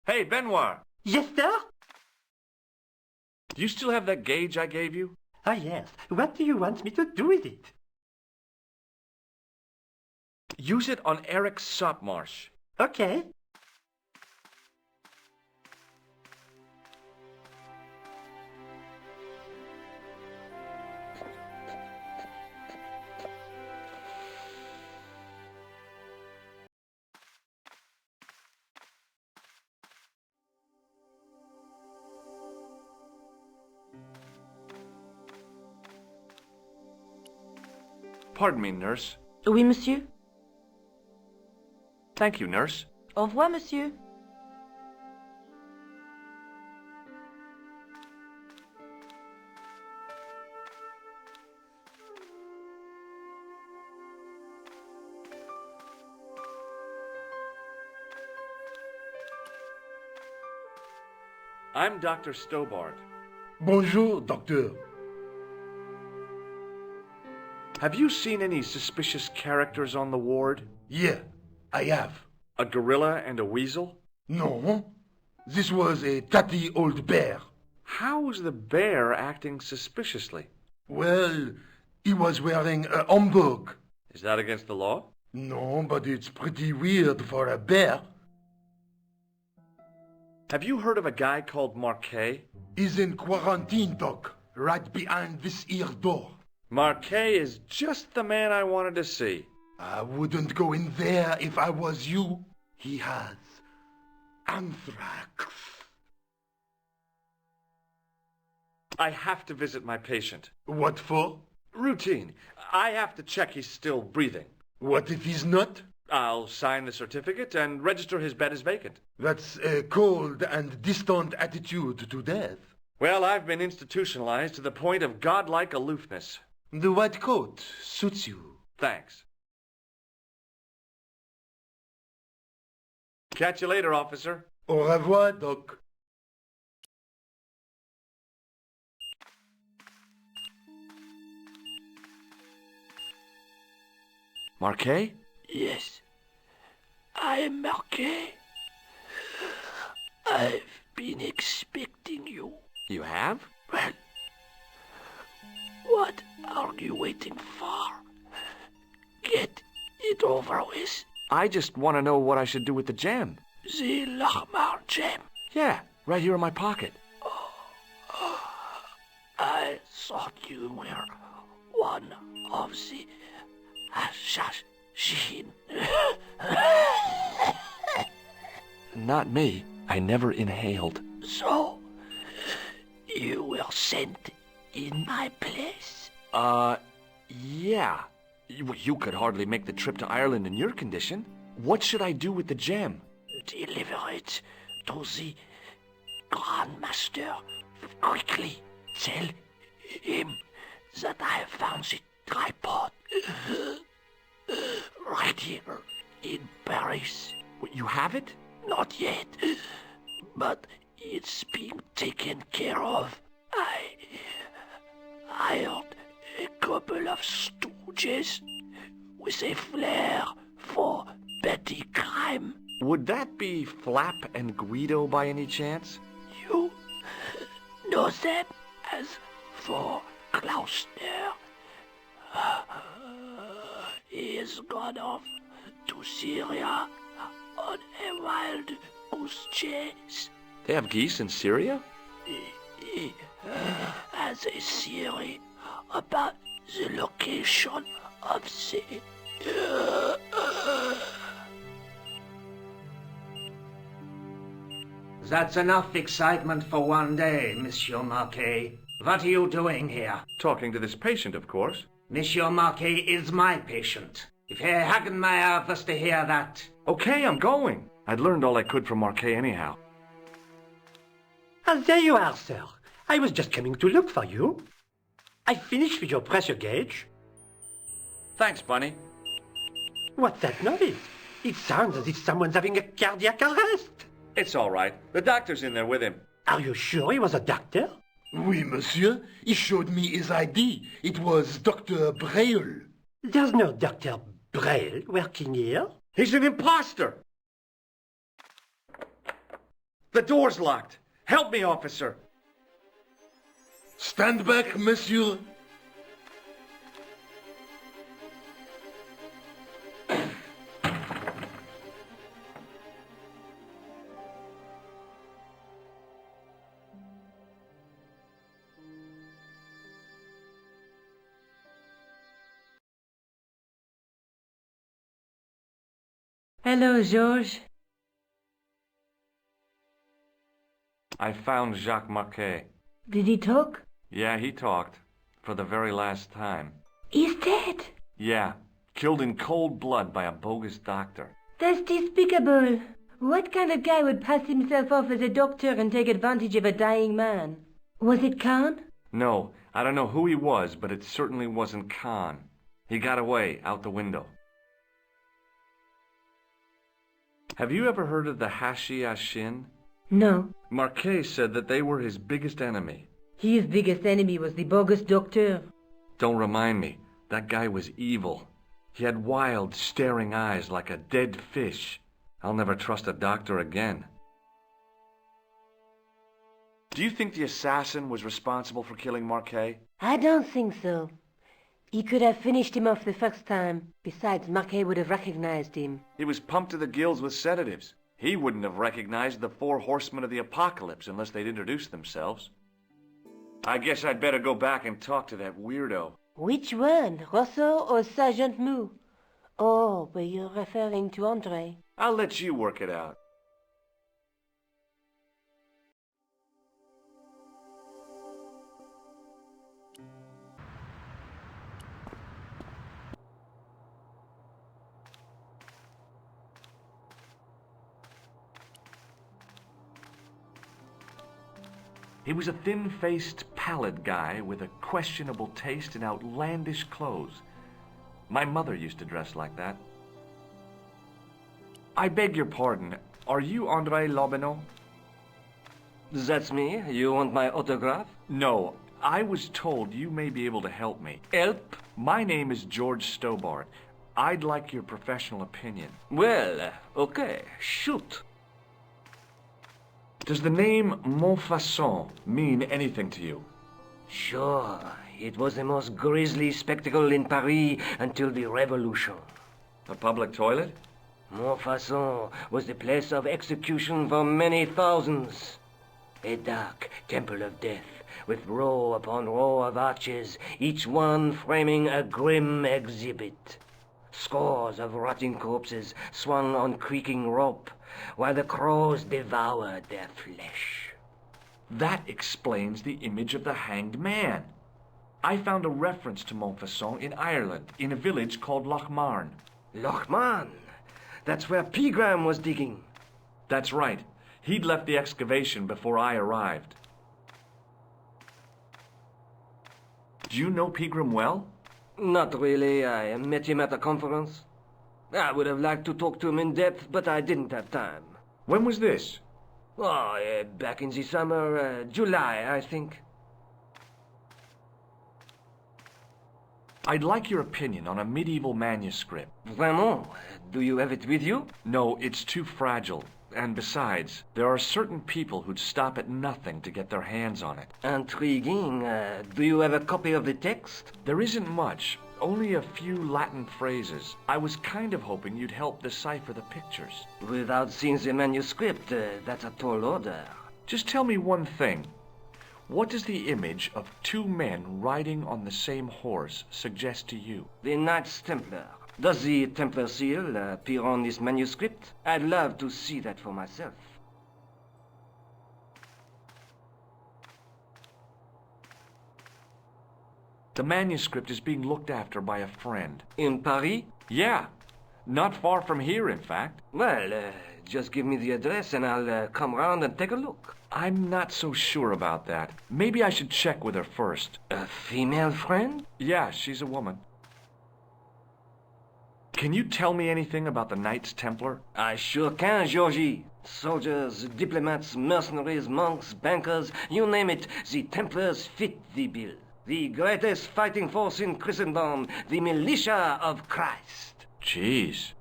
Hey, Benoit. Yes, sir? Do you still have that gauge I gave you? Ah, yes. What do you want me to do with it? Use it on Eric Sopmarsh. Okay. Pardon me, nurse. Oui, monsieur. Thank you, nurse. Au revoir, monsieur. I'm Dr. Stobbart. Bonjour, docteur. Have you seen any suspicious characters on the ward? Yeah, I have. A gorilla and a weasel? No, this was a tatty old bear. How's the bear acting suspiciously? Well, he was wearing a homburg. Is that against the law? No, but it's pretty weird for a bear. Have you heard of a guy called Marquet? He's in quarantine, doc, right behind this here door. Marquet is just the man I wanted to see. I wouldn't go in there if I was you. He has anthrax. I have to visit my patient. What for? Routine. I have to check he's still breathing. What if he's not? I'll sign the certificate and register his bed as vacant. That's a cold and distant attitude to death. Well, I've been institutionalized to the point of godlike aloofness. The white coat suits you. Thanks. Catch you later, officer. Au revoir, doc. Marquet? Yes, I am Marquet. I've been expecting you. You have? Well, what are you waiting for? Get it over with. I just want to know what I should do with the gem. The Lahmar gem. Yeah, right here in my pocket. I thought you were one of the assassin. Not me. I never inhaled. So, you were sent in my place? Yeah. You could hardly make the trip to Ireland in your condition. What should I do with the gem? Deliver it to the Grand Master. Quickly tell him that I have found the tripod. Right here in Paris. What, you have it? Not yet, but it's being taken care of. I hired a couple of stooges with a flair for petty crime. Would that be Flap and Guido by any chance? You know them as for Klausner. He has gone off to Syria on a wild goose chase. They have geese in Syria? He has a theory about the location of the... That's enough excitement for one day, Monsieur Marquet. What are you doing here? Talking to this patient, of course. Monsieur Marquet is my patient. If Herr Hagenmeier was to hear that... Okay, I'm going. I'd learned all I could from Marquet anyhow. Ah, there you are, sir. I was just coming to look for you. I finished with your pressure gauge. Thanks, Bunny. What's that noise? It sounds as if someone's having a cardiac arrest. It's all right. The doctor's in there with him. Are you sure he was a doctor? Oui, monsieur. He showed me his ID. It was Dr. Braille. There's no Dr. Braille working here. He's an imposter! The door's locked. Help me, officer. Stand back, monsieur. Hello, Georges. I found Jacques Marquet. Did he talk? Yeah, he talked. For the very last time. He's dead. Yeah, killed in cold blood by a bogus doctor. That's despicable. What kind of guy would pass himself off as a doctor and take advantage of a dying man? Was it Khan? No, I don't know who he was, but it certainly wasn't Khan. He got away, out the window. Have you ever heard of the Hashi Ashin? No. Marquet said that they were his biggest enemy. His biggest enemy was the bogus doctor. Don't remind me. That guy was evil. He had wild, staring eyes like a dead fish. I'll never trust a doctor again. Do you think the assassin was responsible for killing Marquet? I don't think so. He could have finished him off the first time. Besides, Marquet would have recognized him. He was pumped to the gills with sedatives. He wouldn't have recognized the 4 horsemen of the apocalypse unless they'd introduced themselves. I guess I'd better go back and talk to that weirdo. Which one, Rousseau or Sergeant Mou? Oh, but you're referring to Andre. I'll let you work it out. He was a thin-faced, pallid guy with a questionable taste in outlandish clothes. My mother used to dress like that. I beg your pardon. Are you André Lobineau? That's me. You want my autograph? No. I was told you may be able to help me. Help? My name is George Stobbart. I'd like your professional opinion. Well, okay. Shoot. Does the name Montfaucon mean anything to you? Sure. It was the most grisly spectacle in Paris until the Revolution. A public toilet? Montfaucon was the place of execution for many thousands. A dark temple of death, with row upon row of arches, each one framing a grim exhibit. Scores of rotting corpses swung on creaking rope, while the crows devoured their flesh. That explains the image of the hanged man. I found a reference to Montfaucon in Ireland, in a village called Lochmarn. Lochmarn? That's where Pegram was digging. That's right. He'd left the excavation before I arrived. Do you know Pegram well? Not really. I met him at a conference. I would have liked to talk to him in depth, but I didn't have time. When was this? Oh, back in the summer, July, I think. I'd like your opinion on a medieval manuscript. Vraiment? Do you have it with you? No, it's too fragile. And besides, there are certain people who'd stop at nothing to get their hands on it. Intriguing. Do you have a copy of the text? There isn't much. Only a few Latin phrases. I was kind of hoping you'd help decipher the pictures. Without seeing the manuscript, that's a tall order. Just tell me one thing. What does the image of 2 men riding on the same horse suggest to you? The Knights Templar. Does the Templar seal appear on this manuscript? I'd love to see that for myself. The manuscript is being looked after by a friend. In Paris? Yeah. Not far from here, in fact. Well, just give me the address and I'll come round and take a look. I'm not so sure about that. Maybe I should check with her first. A female friend? Yeah, she's a woman. Can you tell me anything about the Knights Templar? I sure can, Georgie. Soldiers, diplomats, mercenaries, monks, bankers, you name it, the Templars fit the bill. The greatest fighting force in Christendom, the militia of Christ. Jeez.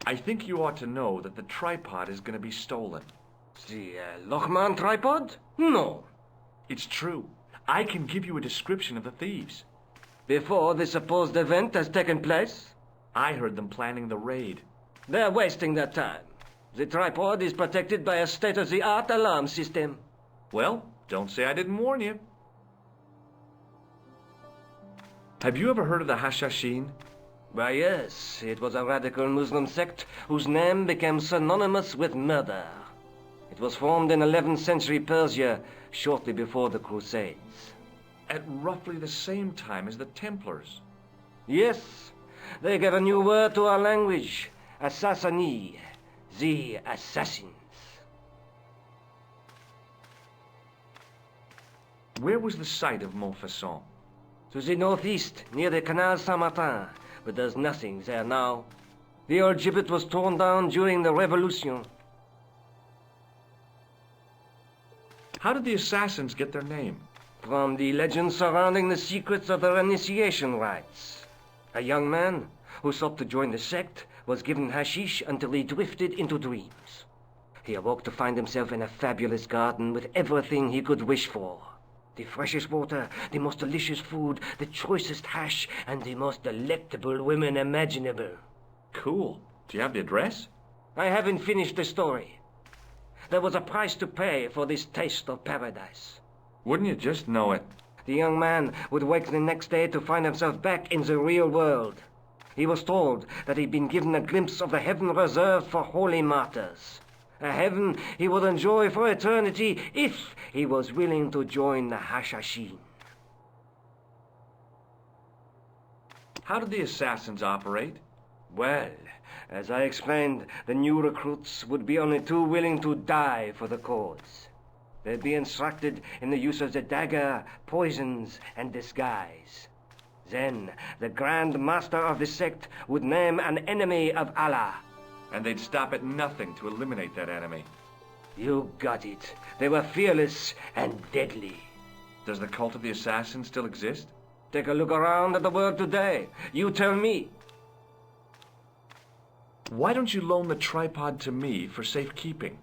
I think you ought to know that the tripod is going to be stolen. The Lochmarn tripod? No. It's true. I can give you a description of the thieves. Before the supposed event has taken place? I heard them planning the raid. They're wasting their time. The tripod is protected by a state-of-the-art alarm system. Well, don't say I didn't warn you. Have you ever heard of the Hashashin? Why, yes. It was a radical Muslim sect whose name became synonymous with murder. It was formed in 11th century Persia, shortly before the Crusades. At roughly the same time as the Templars. Yes. They gave a new word to our language. Assassini. The assassins. Where was the site of Montfaucon? To the northeast, near the Canal Saint-Martin, but there's nothing there now. The old gibbet was torn down during the Revolution. How did the assassins get their name? From the legend surrounding the secrets of their initiation rites. A young man who sought to join the sect was given hashish until he drifted into dreams. He awoke to find himself in a fabulous garden with everything he could wish for. The freshest water, the most delicious food, the choicest hash, and the most delectable women imaginable. Cool. Do you have the address? I haven't finished the story. There was a price to pay for this taste of paradise. Wouldn't you just know it? The young man would wake the next day to find himself back in the real world. He was told that he'd been given a glimpse of the heaven reserved for holy martyrs. A heaven he would enjoy for eternity if he was willing to join the Hashashin. How did the assassins operate? Well, as I explained, the new recruits would be only too willing to die for the cause. They'd be instructed in the use of the dagger, poisons, and disguise. Then, the Grand Master of the sect would name an enemy of Allah. And they'd stop at nothing to eliminate that enemy. You got it. They were fearless and deadly. Does the cult of the assassins still exist? Take a look around at the world today. You tell me. Why don't you loan the tripod to me for safekeeping?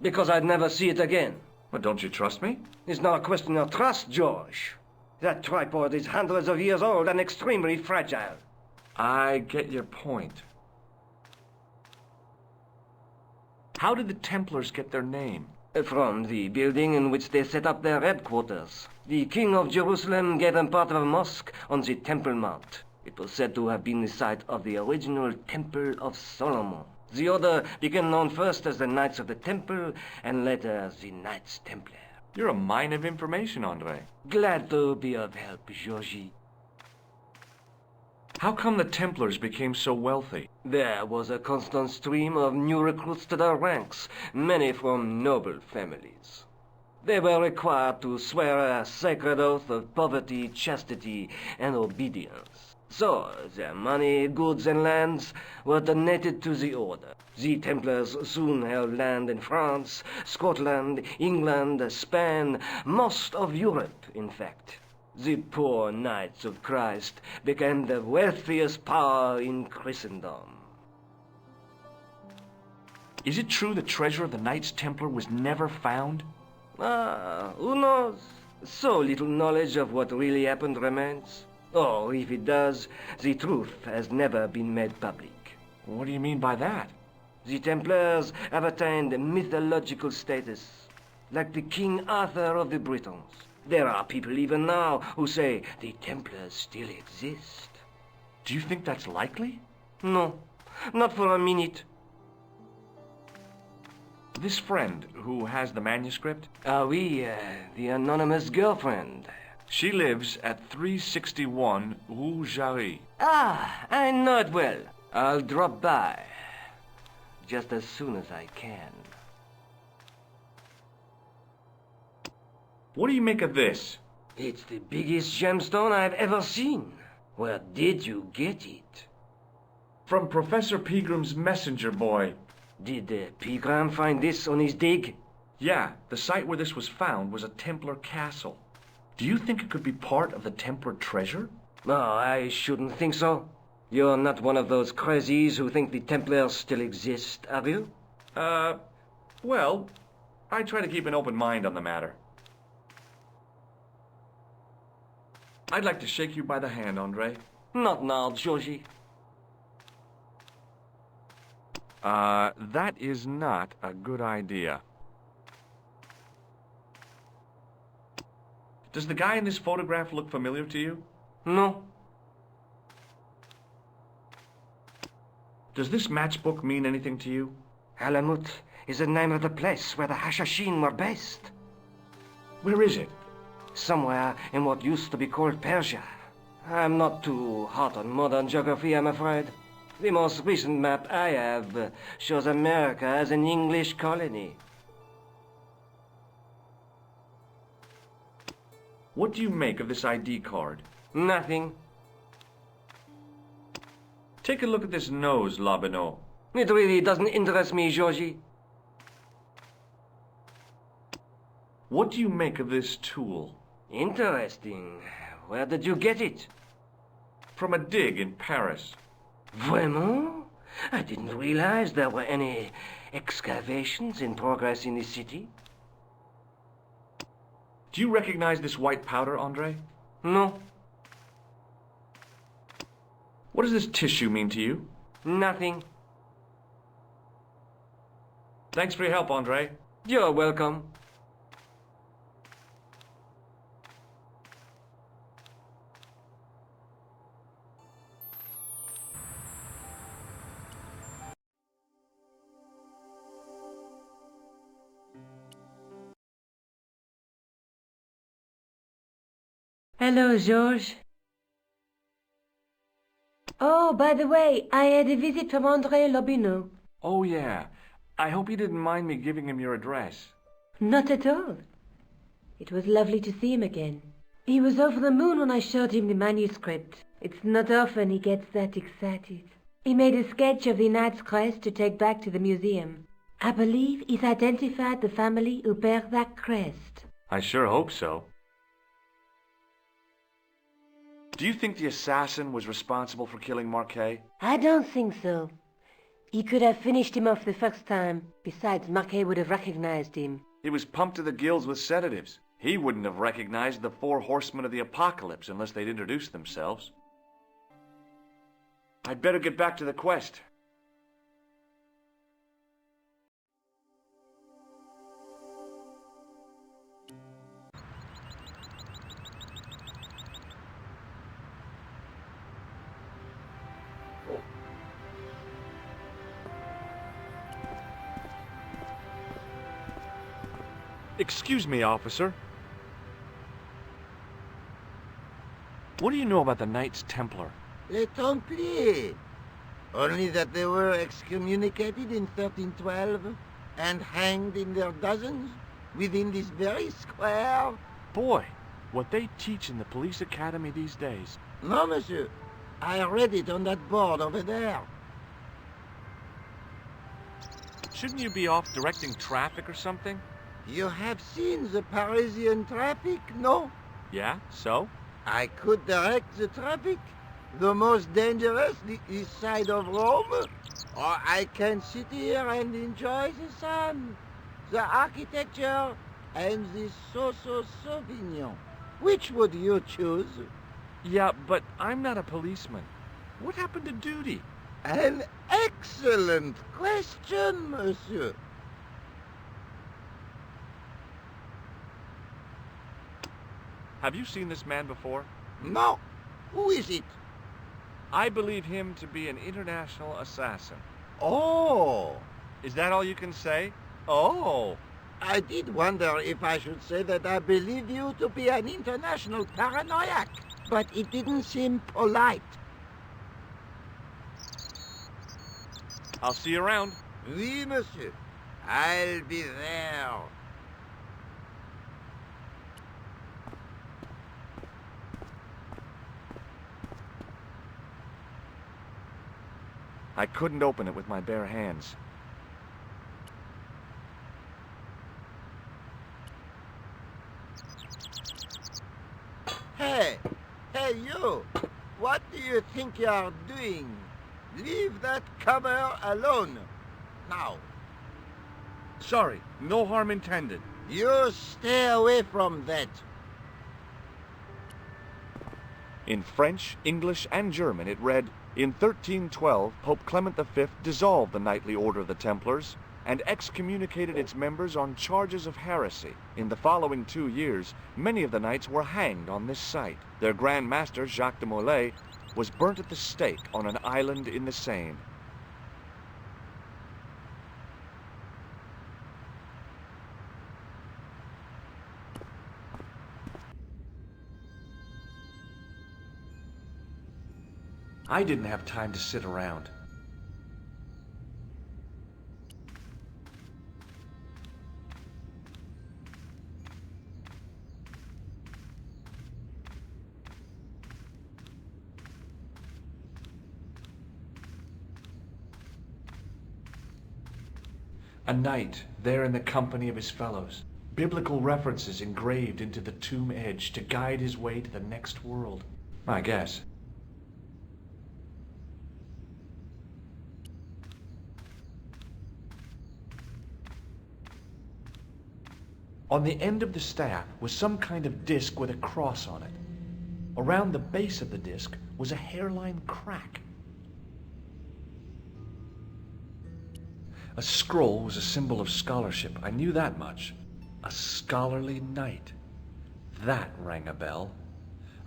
Because I'd never see it again. Well, don't you trust me? It's not a question of trust, George. That tripod is hundreds of years old and extremely fragile. I get your point. How did the Templars get their name? From the building in which they set up their headquarters. The King of Jerusalem gave them part of a mosque on the Temple Mount. It was said to have been the site of the original Temple of Solomon. The order became known first as the Knights of the Temple, and later as the Knights Templar. You're a mine of information, Andre. Glad to be of help, Georgie. How come the Templars became so wealthy? There was a constant stream of new recruits to their ranks, many from noble families. They were required to swear a sacred oath of poverty, chastity, and obedience. So, their money, goods, and lands were donated to the order. The Templars soon held land in France, Scotland, England, Spain, most of Europe, in fact. The poor Knights of Christ became the wealthiest power in Christendom. Is it true the treasure of the Knights Templar was never found? Who knows? So little knowledge of what really happened remains. Or, if it does, the truth has never been made public. What do you mean by that? The Templars have attained mythological status, like the King Arthur of the Britons. There are people even now who say the Templars still exist. Do you think that's likely? No, not for a minute. This friend who has the manuscript? The anonymous girlfriend. She lives at 361 Rue Jarry. I know it well. I'll drop by. Just as soon as I can. What do you make of this? It's the biggest gemstone I've ever seen. Where did you get it? From Professor Pegram's messenger boy. Did Pegram find this on his dig? Yeah, the site where this was found was a Templar castle. Do you think it could be part of the Templar treasure? No, I shouldn't think so. You're not one of those crazies who think the Templars still exist, are you? Well, I try to keep an open mind on the matter. I'd like to shake you by the hand, Andre. Not now, Georgie. That is not a good idea. Does the guy in this photograph look familiar to you? No. Does this matchbook mean anything to you? Alamut is the name of the place where the Hashashin were based. Where is it? Somewhere in what used to be called Persia. I'm not too hot on modern geography, I'm afraid. The most recent map I have shows America as an English colony. What do you make of this ID card? Nothing. Take a look at this nose, Labino. It really doesn't interest me, Georgie. What do you make of this tool? Interesting. Where did you get it? From a dig in Paris. Vraiment? I didn't realize there were any excavations in progress in the city. Do you recognize this white powder, Andre? No. What does this tissue mean to you? Nothing. Thanks for your help, Andre. You're welcome. Hello, Georges. Oh, by the way, I had a visit from André Lobineau. Oh, yeah. I hope you didn't mind me giving him your address. Not at all. It was lovely to see him again. He was over the moon when I showed him the manuscript. It's not often he gets that excited. He made a sketch of the knight's crest to take back to the museum. I believe he's identified the family who bear that crest. I sure hope so. Do you think the assassin was responsible for killing Marquet? I don't think so. He could have finished him off the first time. Besides, Marquet would have recognized him. He was pumped to the gills with sedatives. He wouldn't have recognized the 4 horsemen of the apocalypse unless they'd introduced themselves. I'd better get back to the quest. Excuse me, officer. What do you know about the Knights Templar? Les Templiers. Only that they were excommunicated in 1312 and hanged in their dozens within this very square. Boy, what they teach in the police academy these days. No, monsieur. I read it on that board over there. Shouldn't you be off directing traffic or something? You have seen the Parisian traffic, no? Yeah, so? I could direct the traffic. The most dangerous, the east side of Rome. Or I can sit here and enjoy the sun, the architecture, and the Sauvignon. Which would you choose? Yeah, but I'm not a policeman. What happened to duty? An excellent question, monsieur. Have you seen this man before? No. Who is it? I believe him to be an international assassin. Oh. Is that all you can say? Oh. I did wonder if I should say that I believe you to be an international paranoiac, but it didn't seem polite. I'll see you around. Oui, monsieur. I'll be there. I couldn't open it with my bare hands. Hey, you! What do you think you're doing? Leave that cover alone. Now. Sorry, no harm intended. You stay away from that. In French, English, and German it read, "In 1312, Pope Clement V dissolved the knightly order of the Templars and excommunicated its members on charges of heresy. In the following 2 years, many of the knights were hanged on this site. Their Grand Master, Jacques de Molay, was burnt at the stake on an island in the Seine." I didn't have time to sit around. A knight there in the company of his fellows, biblical references engraved into the tomb edge to guide his way to the next world, I guess. On the end of the staff was some kind of disc with a cross on it. Around the base of the disc was a hairline crack. A scroll was a symbol of scholarship. I knew that much. A scholarly knight. That rang a bell.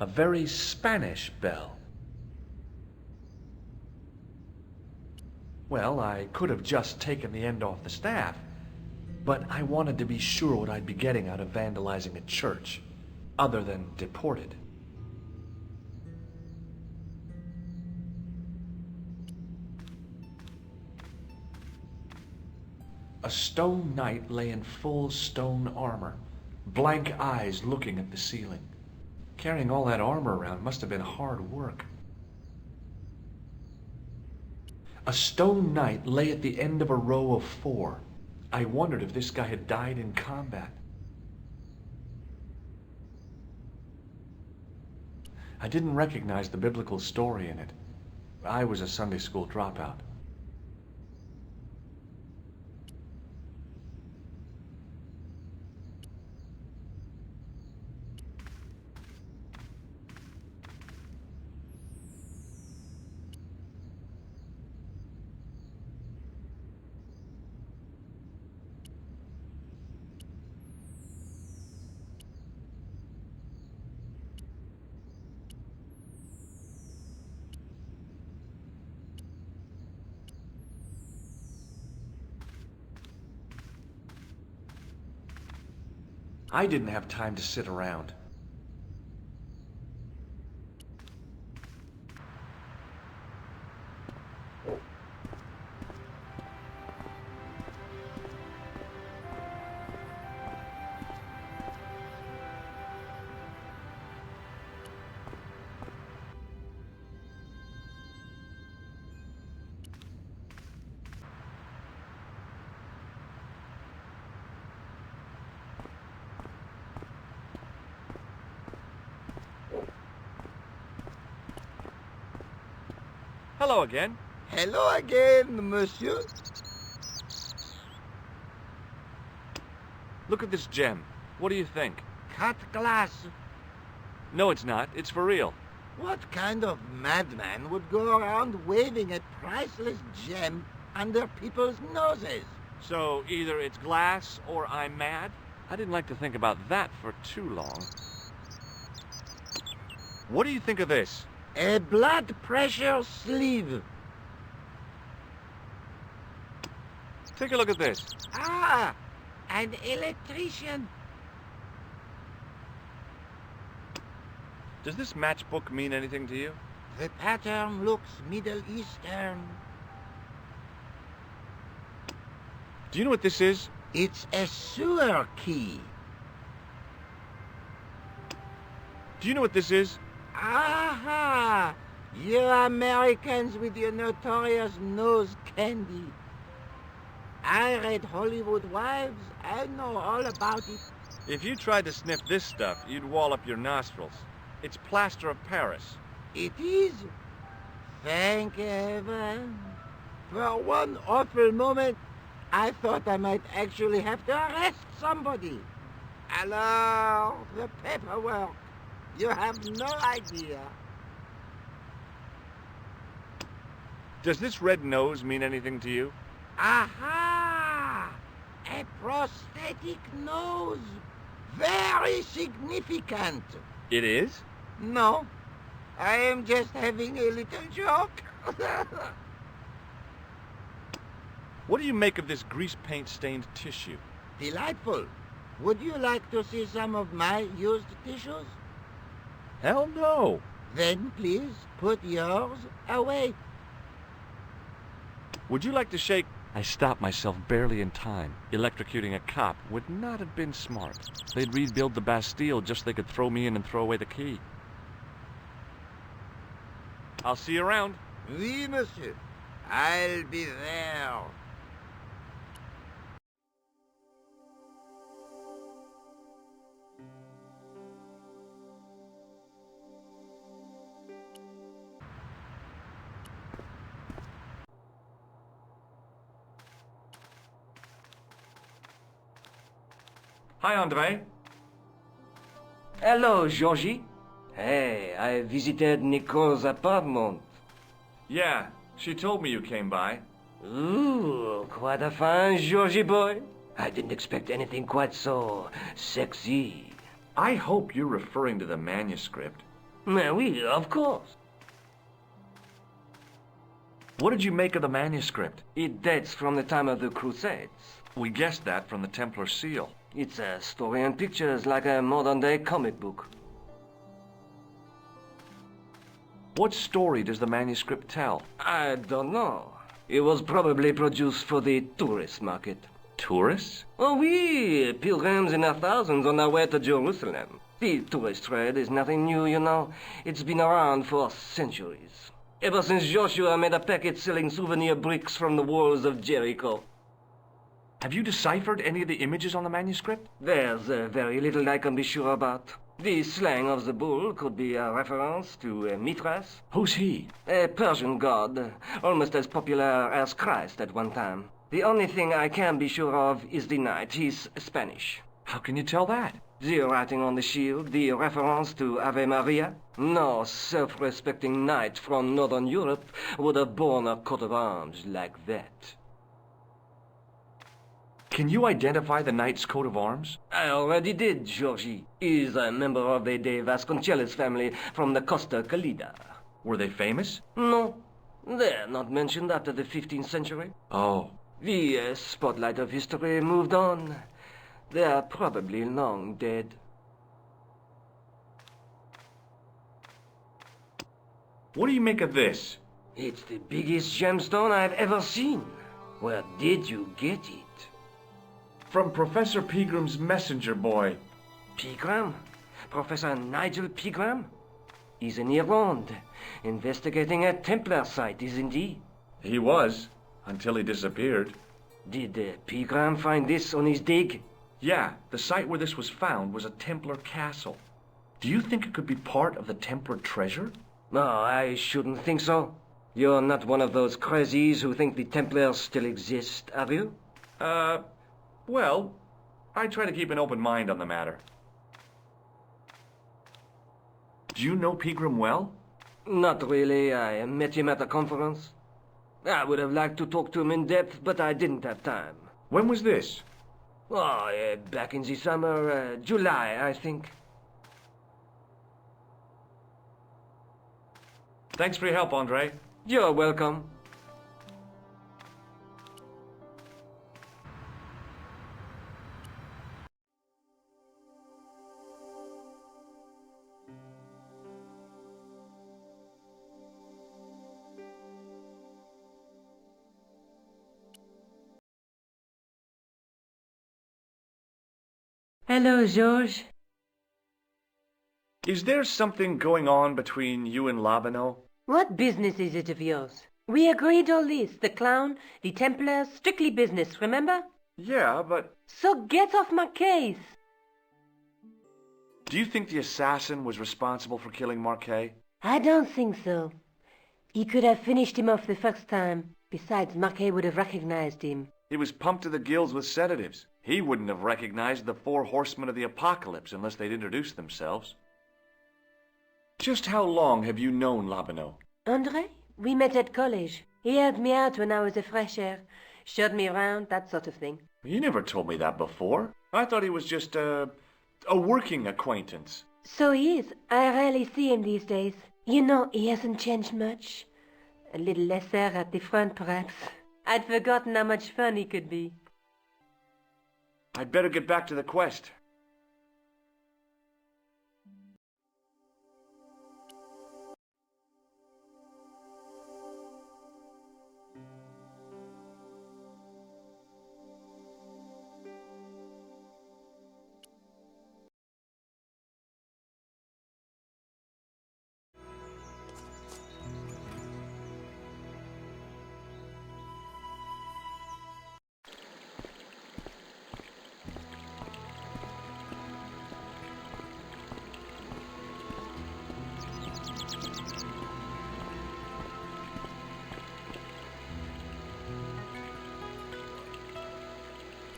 A very Spanish bell. Well, I could have just taken the end off the staff, but I wanted to be sure what I'd be getting out of vandalizing a church, other than deported. A stone knight lay in full stone armor, blank eyes looking at the ceiling. Carrying all that armor around must have been hard work. A stone knight lay at the end of a row of 4. I wondered if this guy had died in combat. I didn't recognize the biblical story in it. I was a Sunday school dropout. I didn't have time to sit around. Hello again. Hello again, monsieur. Look at this gem. What do you think? Cut glass. No, it's not. It's for real. What kind of madman would go around waving a priceless gem under people's noses? So either it's glass or I'm mad? I didn't like to think about that for too long. What do you think of this? A blood pressure sleeve. Take a look at this. Ah, an electrician. Does this matchbook mean anything to you? The pattern looks Middle Eastern. Do you know what this is? It's a sewer key. Do you know what this is? Aha! You Americans with your notorious nose candy. I read Hollywood Wives. I know all about it. If you tried to sniff this stuff, you'd wall up your nostrils. It's plaster of Paris. It is? Thank heaven. For one awful moment, I thought I might actually have to arrest somebody. Alors, the paperwork. You have no idea. Does this red nose mean anything to you? Aha! A prosthetic nose. Very significant. It is? No, I am just having a little joke. What do you make of this grease paint-stained tissue? Delightful. Would you like to see some of my used tissues? Hell no. Then please put yours away. Would you like to shake? I stopped myself barely in time. Electrocuting a cop would not have been smart. They'd rebuild the Bastille just so they could throw me in and throw away the key. I'll see you around. Oui, monsieur. I'll be there. Hi, Andre. Hello, Georgie. Hey, I visited Nico's apartment. Yeah, she told me you came by. Ooh, quite a fine Georgie boy. I didn't expect anything quite so sexy. I hope you're referring to the manuscript. Oui, of course. What did you make of the manuscript? It dates from the time of the Crusades. We guessed that from the Templar seal. It's a story and pictures like a modern-day comic book. What story does the manuscript tell? I don't know. It was probably produced for the tourist market. Tourists? Oh, oui, pilgrims in their thousands on their way to Jerusalem. The tourist trade is nothing new, you know. It's been around for centuries. Ever since Joshua made a packet selling souvenir bricks from the walls of Jericho. Have you deciphered any of the images on the manuscript? There's very little I can be sure about. The slang of the bull could be a reference to Mithras. Who's he? A Persian god, almost as popular as Christ at one time. The only thing I can be sure of is the knight. He's Spanish. How can you tell that? The writing on the shield, the reference to Ave Maria. No self-respecting knight from Northern Europe would have borne a coat of arms like that. Can you identify the knight's coat of arms? I already did, Georgie. He's a member of the De Vasconcelos family from the Costa Calida. Were they famous? No. They're not mentioned after the 15th century. Oh. The spotlight of history moved on. They're probably long dead. What do you make of this? It's the biggest gemstone I've ever seen. Where did you get it? From Professor Pegram's messenger boy. Pegram? Professor Nigel Pegram? He's in Ireland, investigating a Templar site, isn't he? He was, until he disappeared. Did Pegram find this on his dig? Yeah, the site where this was found was a Templar castle. Do you think it could be part of the Templar treasure? No, I shouldn't think so. You're not one of those crazies who think the Templars still exist, are you? Well, I try to keep an open mind on the matter. Do you know Pegram well? Not really. I met him at a conference. I would have liked to talk to him in depth, but I didn't have time. When was this? Oh, back in the summer, July, I think. Thanks for your help, Andre. You're welcome. Hello, George. Is there something going on between you and Labino? What business is it of yours? We agreed all this. The clown, the Templars, strictly business, remember? Yeah, but... So get off my case. Do you think the assassin was responsible for killing Marquet? I don't think so. He could have finished him off the first time. Besides, Marquet would have recognized him. He was pumped to the gills with sedatives. He wouldn't have recognized the 4 horsemen of the apocalypse unless they'd introduced themselves. Just how long have you known Labino? Andre? We met at college. He helped me out when I was a fresh air. Showed me around, that sort of thing. You never told me that before. I thought he was just a working acquaintance. So he is. I rarely see him these days. You know, he hasn't changed much. A little lesser at the front, perhaps. I'd forgotten how much fun he could be. I'd better get back to the quest.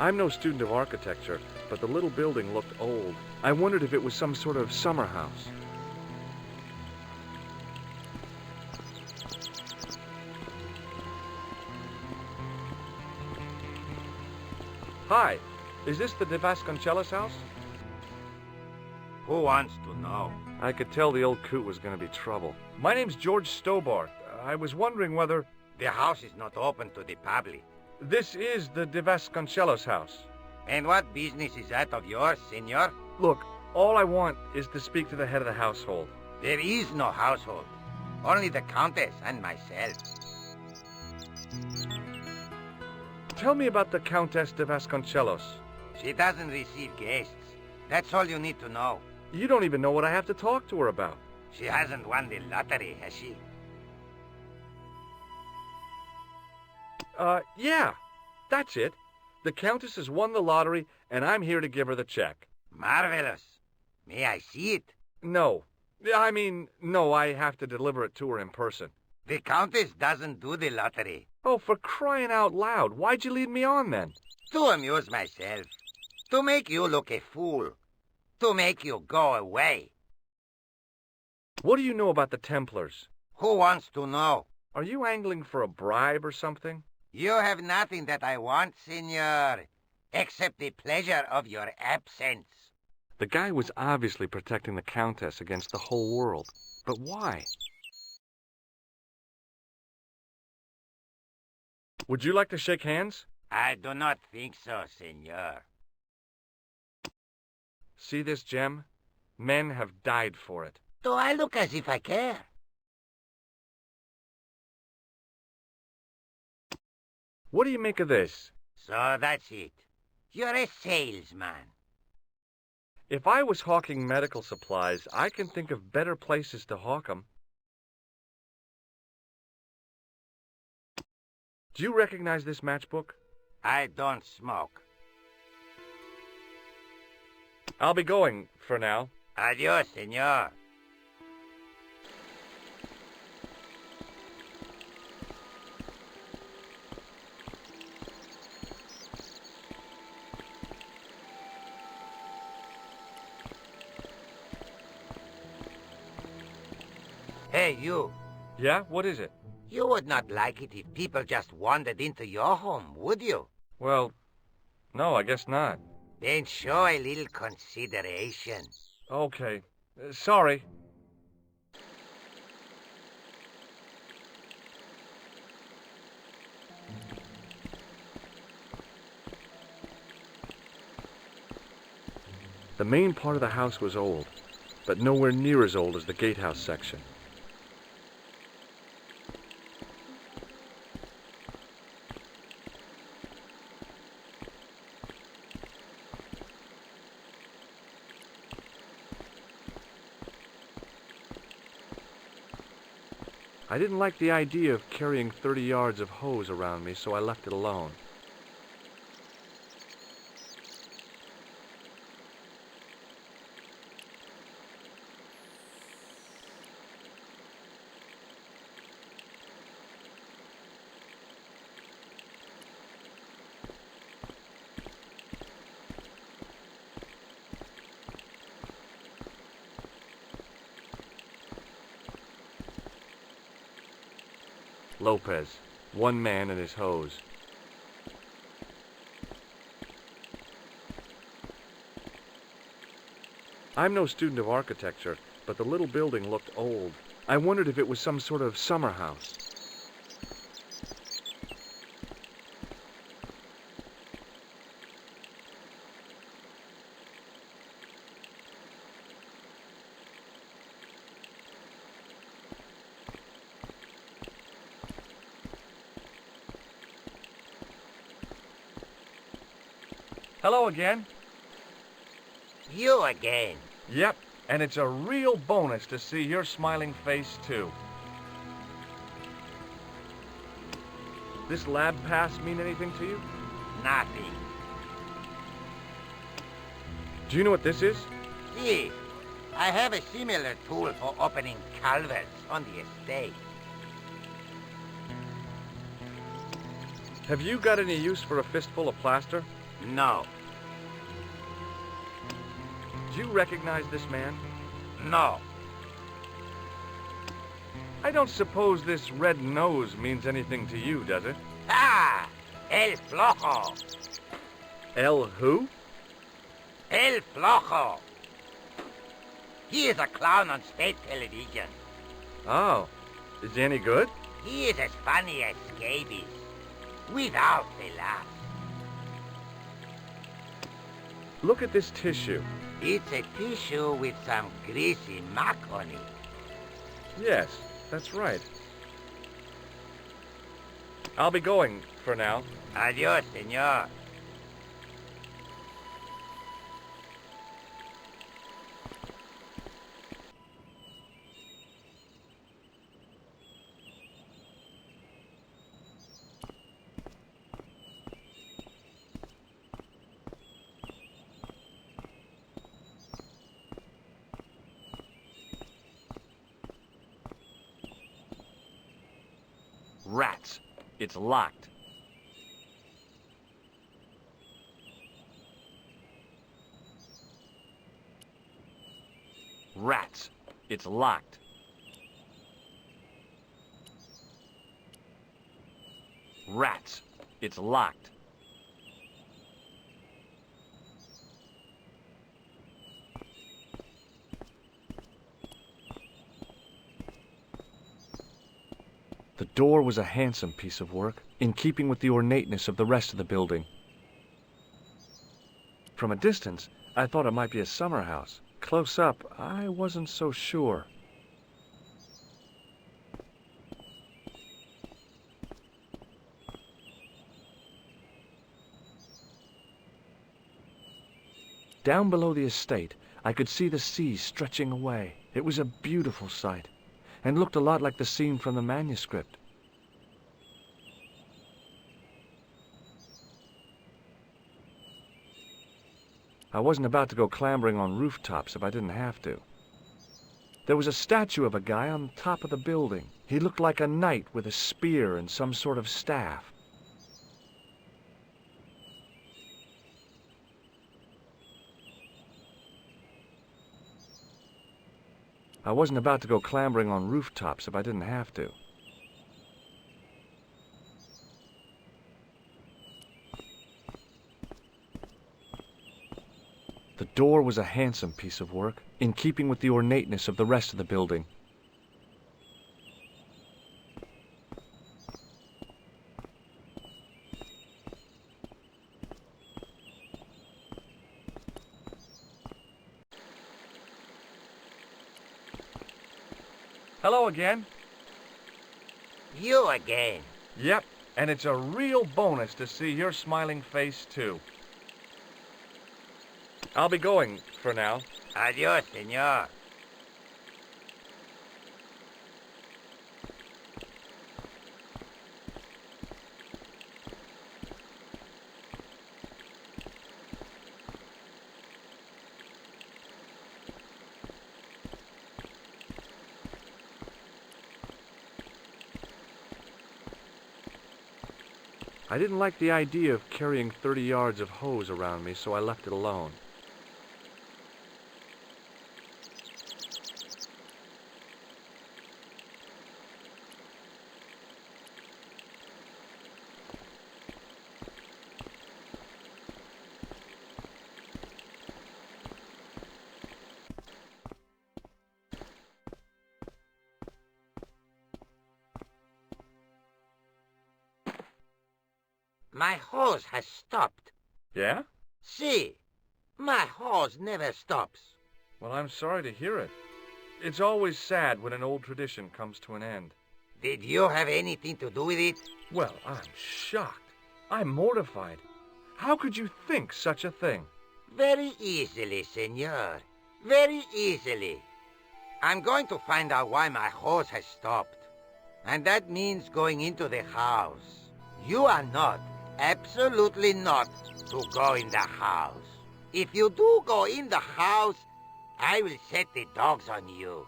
I'm no student of architecture, but the little building looked old. I wondered if it was some sort of summer house. Hi, is this the De Vasconcelos house? Who wants to know? I could tell the old coot was going to be trouble. My name's George Stobbart. I was wondering whether... The house is not open to the public. This is the De Vasconcelos house. And what business is that of yours, senor? Look, all I want is to speak to the head of the household. There is no household. Only the Countess and myself. Tell me about the Countess de Vasconcelos. She doesn't receive guests. That's all you need to know. You don't even know what I have to talk to her about. She hasn't won the lottery, has she? Yeah. That's it. The Countess has won the lottery, and I'm here to give her the check. Marvelous. May I see it? No. No, I have to deliver it to her in person. The Countess doesn't do the lottery. Oh, for crying out loud. Why'd you lead me on, then? To amuse myself. To make you look a fool. To make you go away. What do you know about the Templars? Who wants to know? Are you angling for a bribe or something? You have nothing that I want, senor, except the pleasure of your absence. The guy was obviously protecting the Countess against the whole world. But why? Would you like to shake hands? I do not think so, senor. See this gem? Men have died for it. Do I look as if I care? What do you make of this? So that's it. You're a salesman. If I was hawking medical supplies, I can think of better places to hawk them. Do you recognize this matchbook? I don't smoke. I'll be going for now. Adios, senor. Hey, you. Yeah? What is it? You would not like it if people just wandered into your home, would you? Well, no, I guess not. Then show a little consideration. Okay. Sorry. The main part of the house was old, but nowhere near as old as the gatehouse section. I didn't like the idea of carrying 30 yards of hose around me, so I left it alone. Lopez. One man and his hose. I'm no student of architecture, but the little building looked old. I wondered if it was some sort of summer house. Hello again. You again. Yep, and it's a real bonus to see your smiling face, too. This lab pass mean anything to you? Nothing. Do you know what this is? See, I have a similar tool for opening culverts on the estate. Have you got any use for a fistful of plaster? No. Do you recognize this man? No. I don't suppose this red nose means anything to you, does it? Ah! El Flojo! El who? El Flojo! He is a clown on state television. Oh. Is he any good? He is as funny as scabies. Without a laugh. Look at this tissue. It's a tissue with some greasy muck on it. Yes, that's right. I'll be going for now. Adios, senor. Rats. It's locked. Rats. It's locked. Rats. It's locked. The door was a handsome piece of work, in keeping with the ornateness of the rest of the building. From a distance, I thought it might be a summer house. Close up, I wasn't so sure. Down below the estate, I could see the sea stretching away. It was a beautiful sight, and looked a lot like the scene from the manuscript. I wasn't about to go clambering on rooftops if I didn't have to. There was a statue of a guy on top of the building. He looked like a knight with a spear and some sort of staff. I wasn't about to go clambering on rooftops if I didn't have to. The door was a handsome piece of work, in keeping with the ornateness of the rest of the building. Hello again. You again. Yep, and it's a real bonus to see your smiling face, too. I'll be going for now. Adios, senor. I didn't like the idea of carrying 30 yards of hose around me, so I left it alone. My hose has stopped. Yeah? See, my hose never stops. Well, I'm sorry to hear it. It's always sad when an old tradition comes to an end. Did you have anything to do with it? Well, I'm shocked. I'm mortified. How could you think such a thing? Very easily, senor. Very easily. I'm going to find out why my hose has stopped. And that means going into the house. You are not, absolutely not, to go in the house. If you do go in the house, I will set the dogs on you.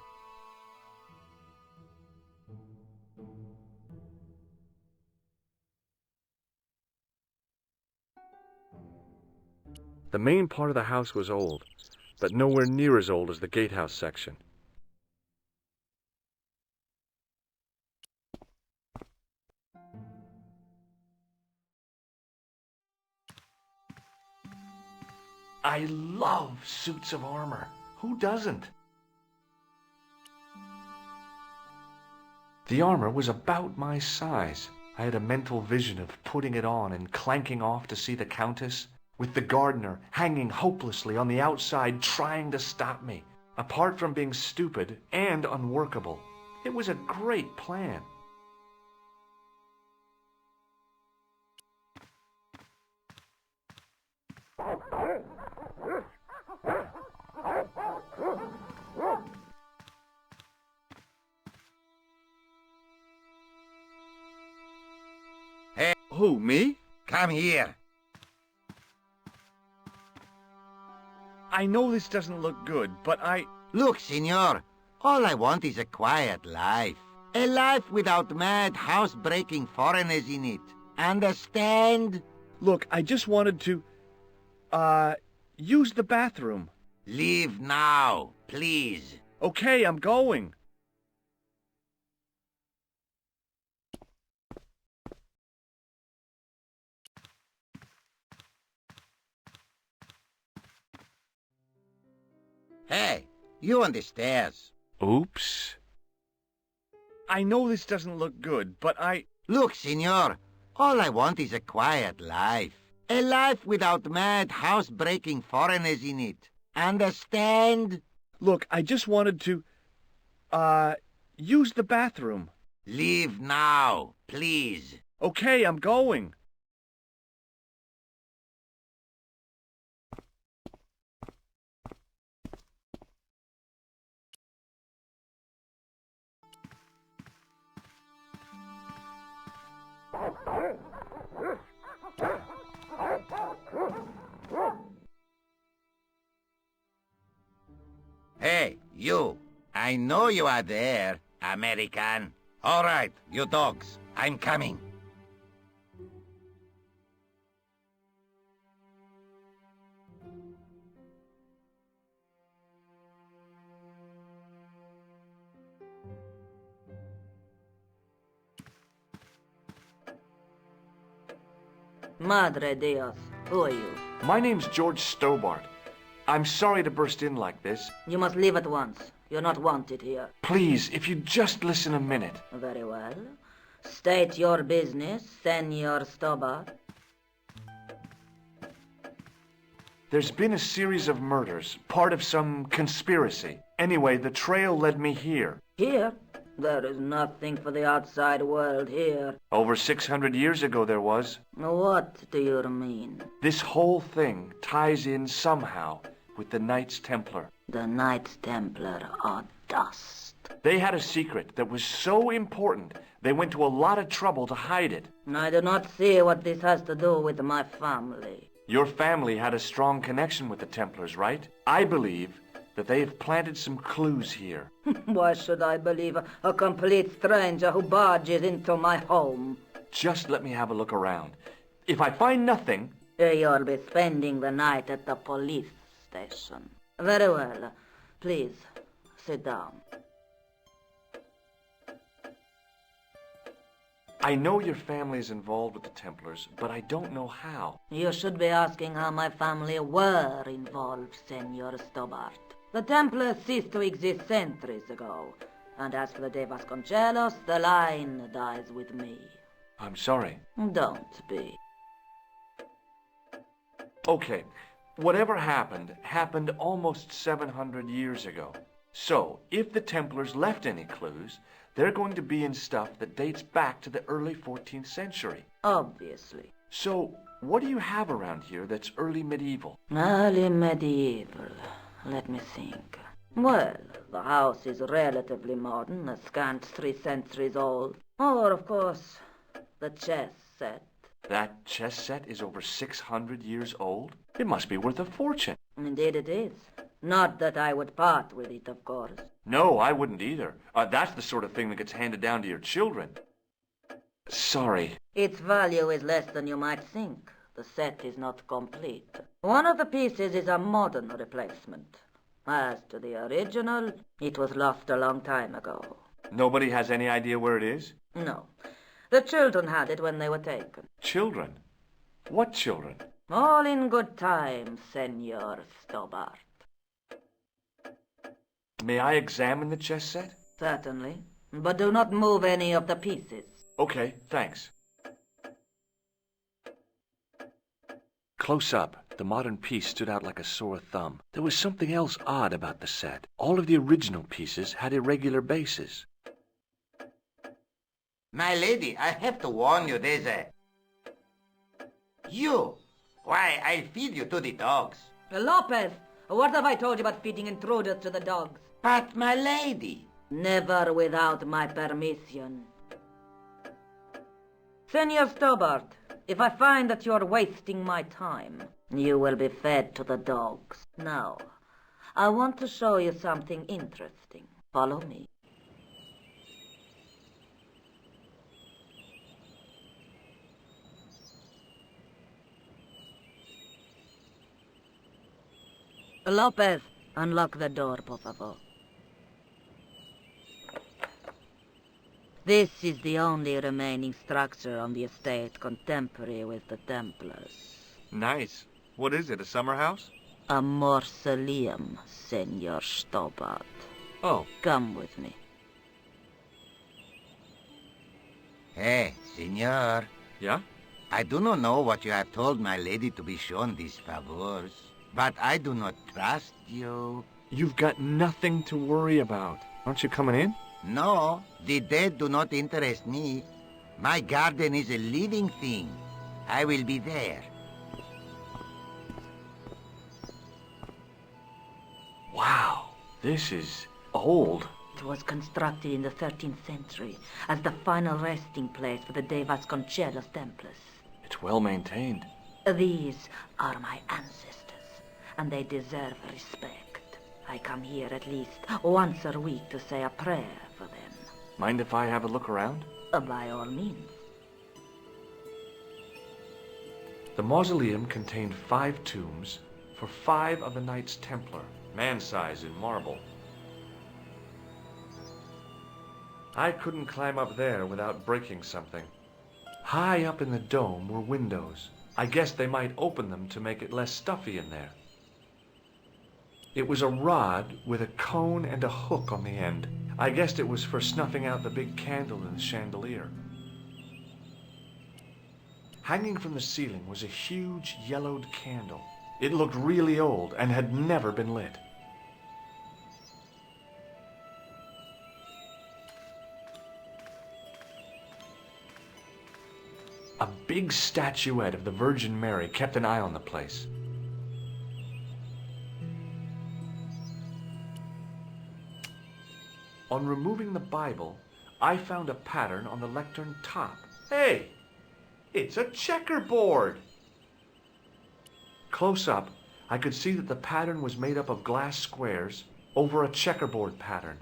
The main part of the house was old, but nowhere near as old as the gatehouse section. I love suits of armor. Who doesn't? The armor was about my size. I had a mental vision of putting it on and clanking off to see the Countess, with the gardener hanging hopelessly on the outside trying to stop me. Apart from being stupid and unworkable, it was a great plan. Hey, who, me? Come here. I know this doesn't look good, but Look, senor, all I want is a quiet life. A life without mad, house-breaking foreigners in it. Understand? Look, I just wanted to, use the bathroom. Leave now, please. Okay, I'm going. Hey, you on the stairs. Oops. I know this doesn't look good, but Look, senor, all I want is a quiet life. A life without mad, house-breaking foreigners in it. Understand? Look, I just wanted to, use the bathroom. Leave now, please. Okay, I'm going. Hey, you. I know you are there, American. All right, you dogs. I'm coming. Madre Dios, who are you? My name's George Stobbart. I'm sorry to burst in like this. You must leave at once. You're not wanted here. Please, if you just listen a minute. Very well. State your business, Senor Stobbart. There's been a series of murders, part of some conspiracy. Anyway, the trail led me here. Here? There is nothing for the outside world here. Over 600 years ago there was. What do you mean? This whole thing ties in somehow with the Knights Templar. The Knights Templar are dust. They had a secret that was so important, they went to a lot of trouble to hide it. I do not see what this has to do with my family. Your family had a strong connection with the Templars, right? I believe that they have planted some clues here. Why should I believe a complete stranger who barges into my home? Just let me have a look around. If I find nothing... You'll be spending the night at the police station. Very well. Please, sit down. I know your family is involved with the Templars, but I don't know how. You should be asking how my family were involved, Senor Stobbart. The Templars ceased to exist centuries ago. And as for the De Vasconcelos, the line dies with me. I'm sorry. Don't be. Okay, whatever happened almost 700 years ago. So, if the Templars left any clues, they're going to be in stuff that dates back to the early 14th century. Obviously. So, what do you have around here that's early medieval? Early medieval. Let me think. Well, the house is relatively modern, a scant 3 centuries old. Or, of course, the chess set. That chess set is over 600 years old? It must be worth a fortune. Indeed it is. Not that I would part with it, of course. No, I wouldn't either. That's the sort of thing that gets handed down to your children. Sorry. Its value is less than you might think. The set is not complete. One of the pieces is a modern replacement. As to the original, it was lost a long time ago. Nobody has any idea where it is? No. The children had it when they were taken. Children? What children? All in good time, Senor Stobbart. May I examine the chess set? Certainly. But do not move any of the pieces. Okay, thanks. Close up, the modern piece stood out like a sore thumb. There was something else odd about the set. All of the original pieces had irregular bases. My lady, I have to warn you, there's a... You! Why, I'll feed you to the dogs. Lopez, what have I told you about feeding intruders to the dogs? But, my lady... Never without my permission. Senor Stobbart, if I find that you're wasting my time, you will be fed to the dogs. Now, I want to show you something interesting. Follow me. Lopez, unlock the door, por favor. This is the only remaining structure on the estate contemporary with the Templars. Nice. What is it, a summer house? A mausoleum, Senor Stobbart. Oh. Come with me. Hey, senor. Yeah? I do not know what you have told my lady to be shown these favors, but I do not trust you. You've got nothing to worry about. Aren't you coming in? No, the dead do not interest me. My garden is a living thing. I will be there. Wow, this is old. It was constructed in the 13th century as the final resting place for the De Vasconcelos Templars. It's well maintained. These are my ancestors, and they deserve respect. I come here at least once a week to say a prayer for them. Mind if I have a look around? By all means. The mausoleum contained 5 tombs for 5 of the Knights Templar, man-size in marble. I couldn't climb up there without breaking something. High up in the dome were windows. I guessed they might open them to make it less stuffy in there. It was a rod with a cone and a hook on the end. I guessed it was for snuffing out the big candle in the chandelier. Hanging from the ceiling was a huge yellowed candle. It looked really old and had never been lit. A big statuette of the Virgin Mary kept an eye on the place. On removing the Bible, I found a pattern on the lectern top. Hey! It's a checkerboard! Close up, I could see that the pattern was made up of glass squares over a checkerboard pattern.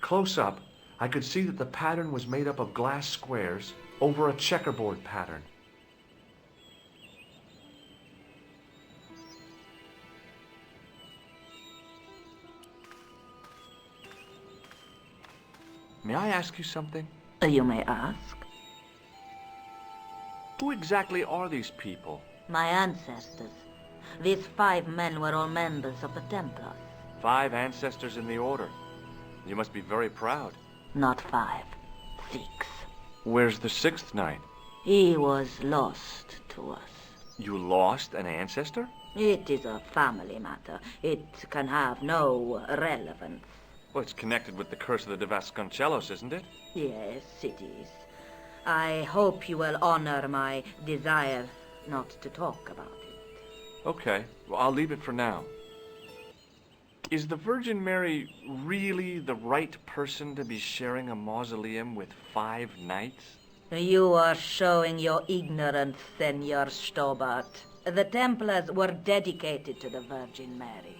Close up, I could see that the pattern was made up of glass squares over a checkerboard pattern. May I ask you something? You may ask. Who exactly are these people? My ancestors. These 5 men were all members of the Templars. 5 ancestors in the order. You must be very proud. Not 5, 6. Where's the 6th knight? He was lost to us. You lost an ancestor? It is a family matter. It can have no relevance. Well, it's connected with the curse of the De Vasconcelos, isn't it? Yes, it is. I hope you will honor my desire not to talk about it. Okay, well, I'll leave it for now. Is the Virgin Mary really the right person to be sharing a mausoleum with 5 knights? You are showing your ignorance, Senor Stobbart. The Templars were dedicated to the Virgin Mary.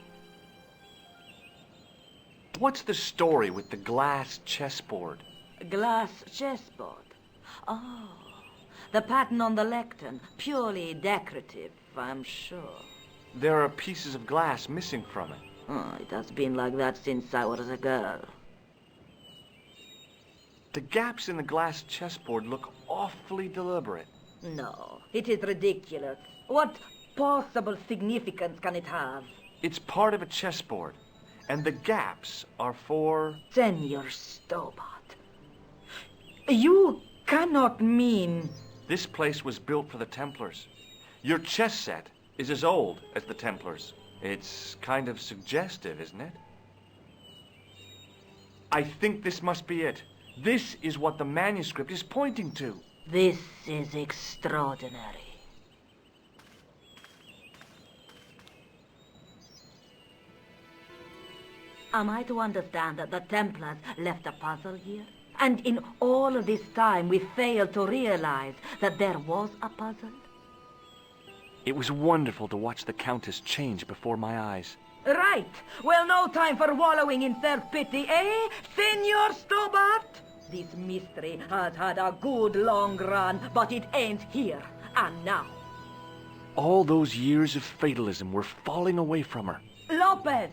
What's the story with the glass chessboard? Glass chessboard? Oh, the pattern on the lectern. Purely decorative, I'm sure. There are pieces of glass missing from it. Oh, it has been like that since I was a girl. The gaps in the glass chessboard look awfully deliberate. No, it is ridiculous. What possible significance can it have? It's part of a chessboard, and the gaps are for... Senor Stobbart, you cannot mean... This place was built for the Templars. Your chess set is as old as the Templars. It's kind of suggestive, isn't it? I think this must be it. This is what the manuscript is pointing to. This is extraordinary. Am I to understand that the Templars left a puzzle here? And in all of this time we failed to realize that there was a puzzle? It was wonderful to watch the Countess change before my eyes. Right. Well, no time for wallowing in self-pity, eh, Senor Stobbart? This mystery has had a good long run, but it ends here and now. All those years of fatalism were falling away from her. Lopez!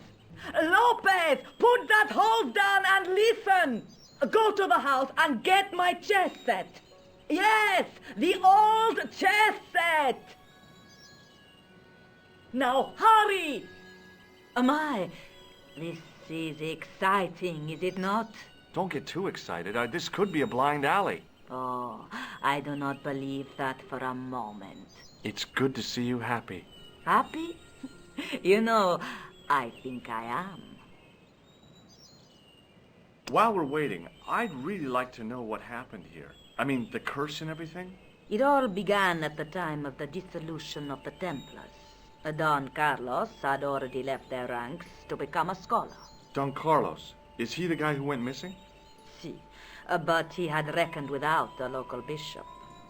Lopez! Put that hose down and listen! Go to the house and get my chess set. Yes, the old chess set! Now hurry! My, this is exciting, is it not? Don't get too excited. This could be a blind alley. Oh, I do not believe that for a moment. It's good to see you happy. Happy? You know, I think I am. While we're waiting, I'd really like to know what happened here. I mean, the curse and everything? It all began at the time of the dissolution of the Templars. Don Carlos had already left their ranks to become a scholar. Don Carlos? Is he the guy who went missing? Si, but he had reckoned without the local bishop.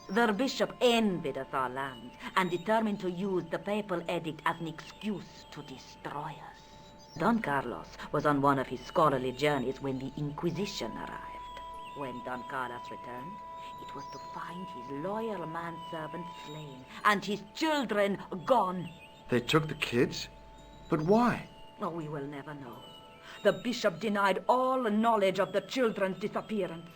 The bishop envied us our lands and determined to use the papal edict as an excuse to destroy us. Don Carlos was on one of his scholarly journeys when the Inquisition arrived. When Don Carlos returned, it was to find his loyal manservant slain and his children gone. They took the kids? But why? Oh, we will never know. The bishop denied all knowledge of the children's disappearance.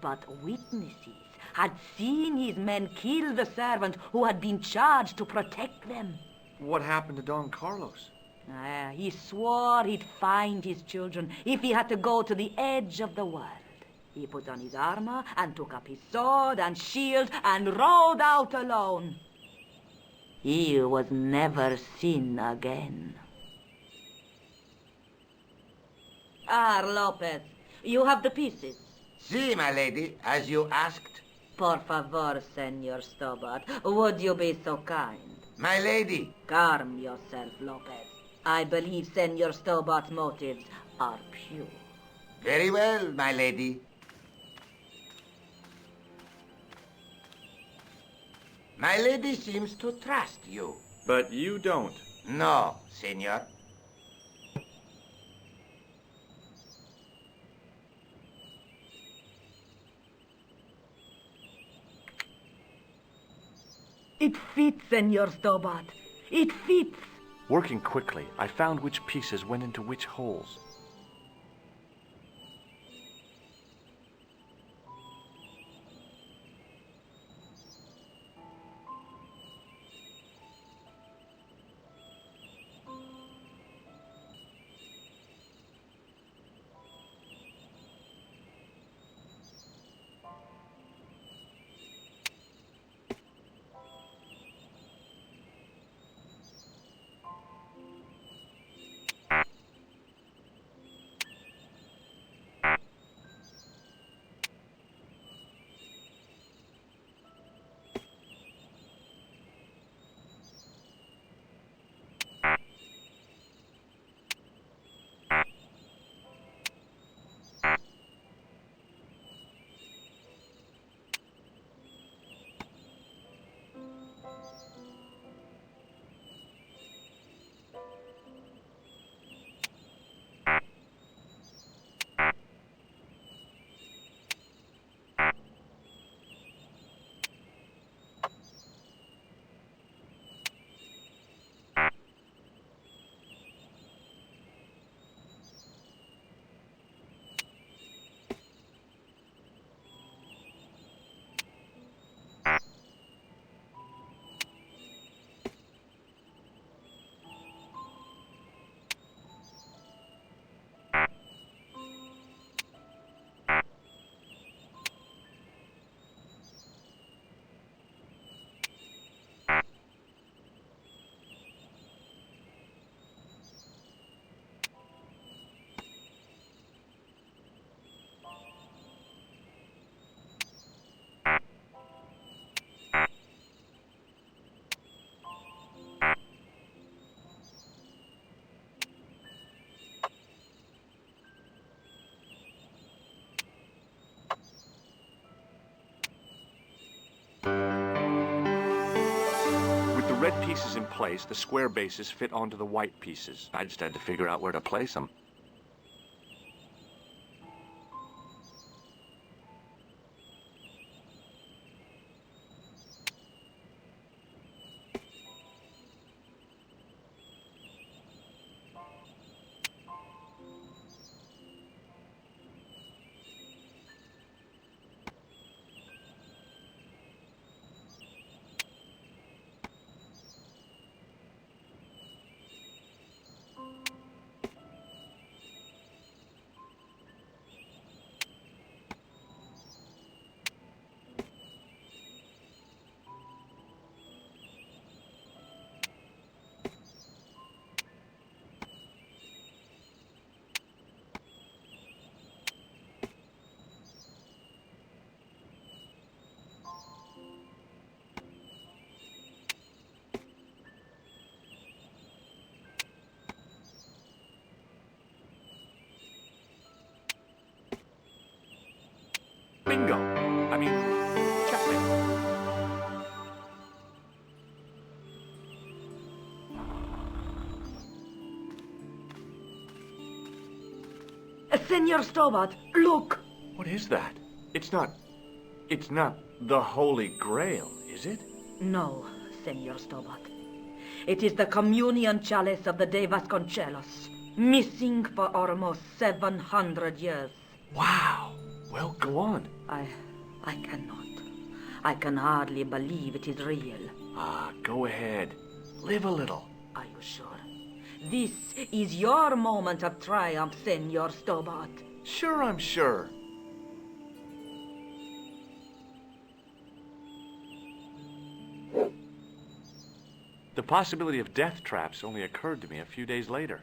But witnesses had seen his men kill the servant who had been charged to protect them. What happened to Don Carlos? He swore he'd find his children if he had to go to the edge of the world. He put on his armor and took up his sword and shield and rode out alone. He was never seen again. Lopez, you have the pieces. Si, my lady, as you asked. Por favor, Senor Stobbart, would you be so kind? My lady. Calm yourself, Lopez. I believe Senor Stobbart's motives are pure. Very well, my lady. My lady seems to trust you. But you don't. No, senor. It fits, Senor Stobbart. It fits. Working quickly, I found which pieces went into which holes. pieces in place, the square bases fit onto the white pieces. I just had to figure out where to place them. Bingo! I mean, checkmate. Senor Stobbart, look! What is that? It's not the Holy Grail, is it? No, Senor Stobbart. It is the communion chalice of the De Vasconcelos, missing for almost 700 years. Wow! Well, go on. I cannot. I can hardly believe it is real. Go ahead. Live a little. Are you sure? This is your moment of triumph, Senor Stobbart. Sure, I'm sure. The possibility of death traps only occurred to me a few days later.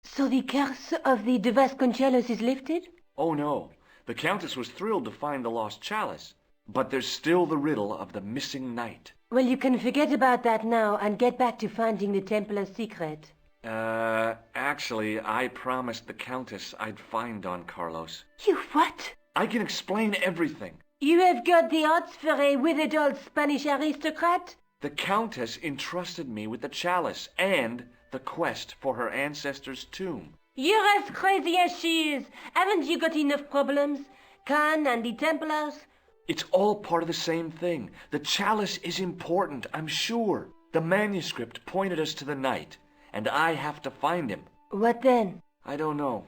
So the curse of the De Vasconcelos is lifted? Oh no, the Countess was thrilled to find the lost chalice, but there's still the riddle of the missing knight. Well, you can forget about that now and get back to finding the Templar's secret. Actually, I promised the Countess I'd find Don Carlos. You what? I can explain everything. You have got the odds for a withered old Spanish aristocrat? The Countess entrusted me with the chalice and the quest for her ancestor's tomb. You're as crazy as she is. Haven't you got enough problems? Khan and the Templars? It's all part of the same thing. The chalice is important, I'm sure. The manuscript pointed us to the knight, and I have to find him. What then? I don't know.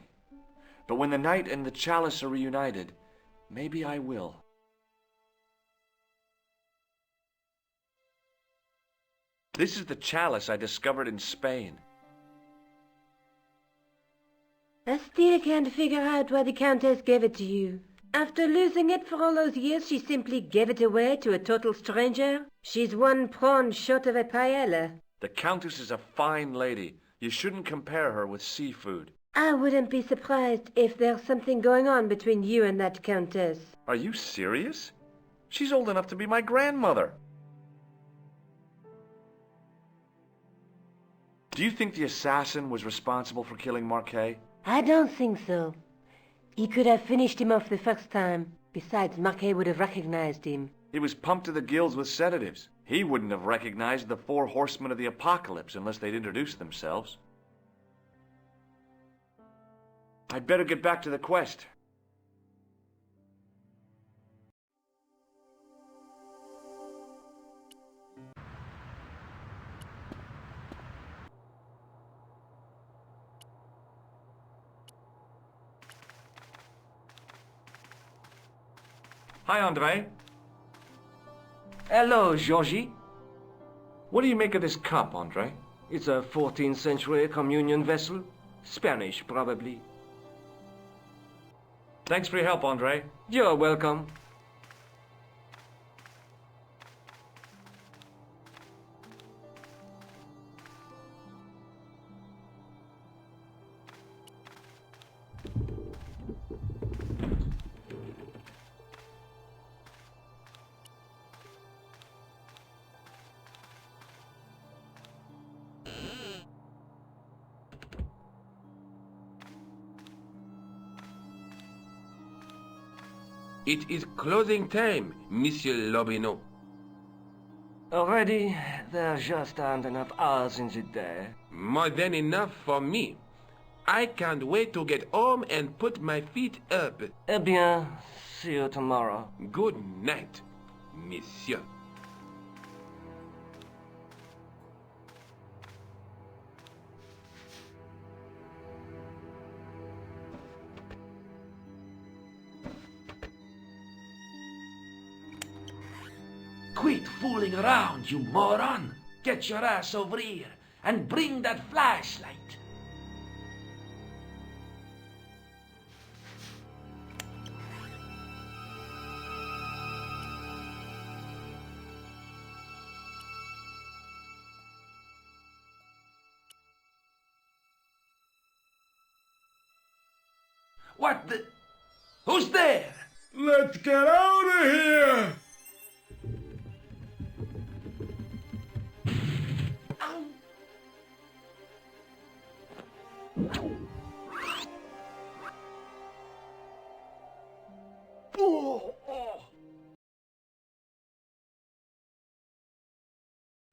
But when the knight and the chalice are reunited, maybe I will. This is the chalice I discovered in Spain. I still can't figure out why the Countess gave it to you. After losing it for all those years, she simply gave it away to a total stranger? She's one prawn short of a paella. The Countess is a fine lady. You shouldn't compare her with seafood. I wouldn't be surprised if there's something going on between you and that Countess. Are you serious? She's old enough to be my grandmother. Do you think the assassin was responsible for killing Marquet? I don't think so. He could have finished him off the first time. Besides, Marquet would have recognized him. He was pumped to the gills with sedatives. He wouldn't have recognized the 4 horsemen of the apocalypse unless they'd introduced themselves. I'd better get back to the quest. Hi, Andre. Hello, Georgie. What do you make of this cup, Andre? It's a 14th century communion vessel. Spanish, probably. Thanks for your help, Andre. You're welcome. It is closing time, Monsieur Lobineau. Already, there just aren't enough hours in the day. More than enough for me. I can't wait to get home and put my feet up. Eh bien, see you tomorrow. Good night, Monsieur. Quit fooling around, you moron! Get your ass over here and bring that flashlight. What the... Who's there? Let's get out of here!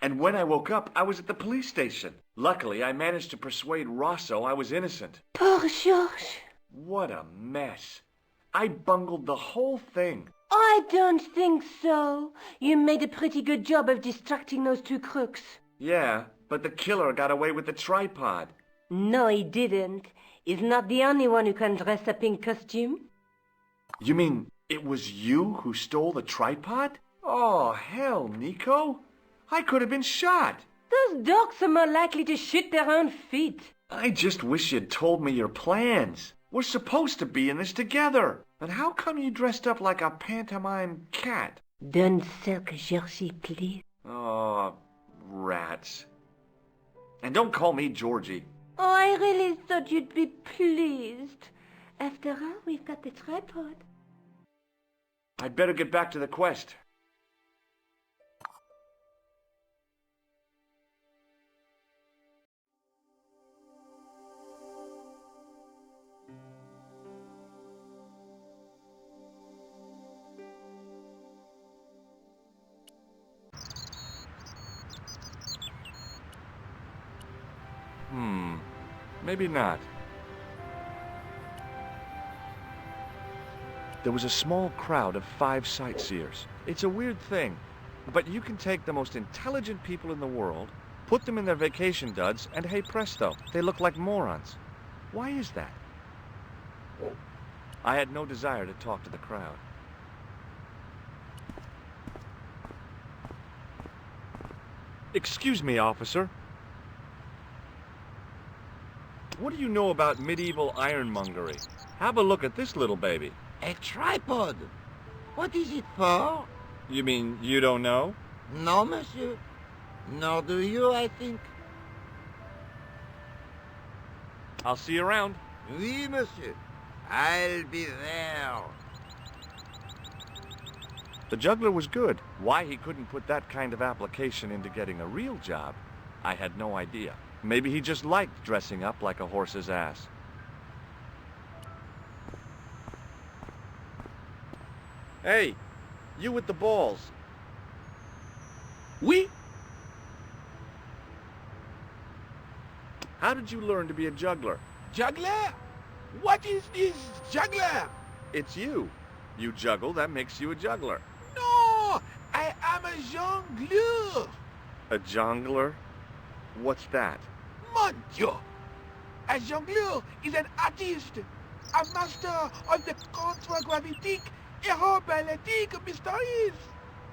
And when I woke up, I was at the police station. Luckily, I managed to persuade Rosso I was innocent. Poor Georges. What a mess. I bungled the whole thing. I don't think so. You made a pretty good job of distracting those two crooks. Yeah, but the killer got away with the tripod. No, he didn't. He's not the only one who can dress up in costume. You mean it was you who stole the tripod? Oh, hell, Nico. I could have been shot. Those dogs are more likely to shoot their own feet. I just wish you'd told me your plans. We're supposed to be in this together. And how come you dressed up like a pantomime cat? Don't sulk, Georgie, please. Oh, rats. And don't call me Georgie. Oh, I really thought you'd be pleased. After all, we've got the tripod. I'd better get back to the quest. Maybe not. There was a small crowd of 5 sightseers. It's a weird thing, but you can take the most intelligent people in the world, put them in their vacation duds, and hey presto, they look like morons. Why is that? I had no desire to talk to the crowd. Excuse me, officer. What do you know about medieval ironmongery? Have a look at this little baby. A tripod? What is it for? You mean you don't know? No, monsieur. Nor do you, I think. I'll see you around. Oui, monsieur. I'll be there. The juggler was good. Why he couldn't put that kind of application into getting a real job, I had no idea. Maybe he just liked dressing up like a horse's ass. Hey, you with the balls. Oui? How did you learn to be a juggler? Juggler? What is this juggler? It's you. You juggle, that makes you a juggler. No! I am a jongleur. A jongler? What's that? Mon Dieu! A jongleur is an artist, a master of the contragravitic aeroballetic mysteries.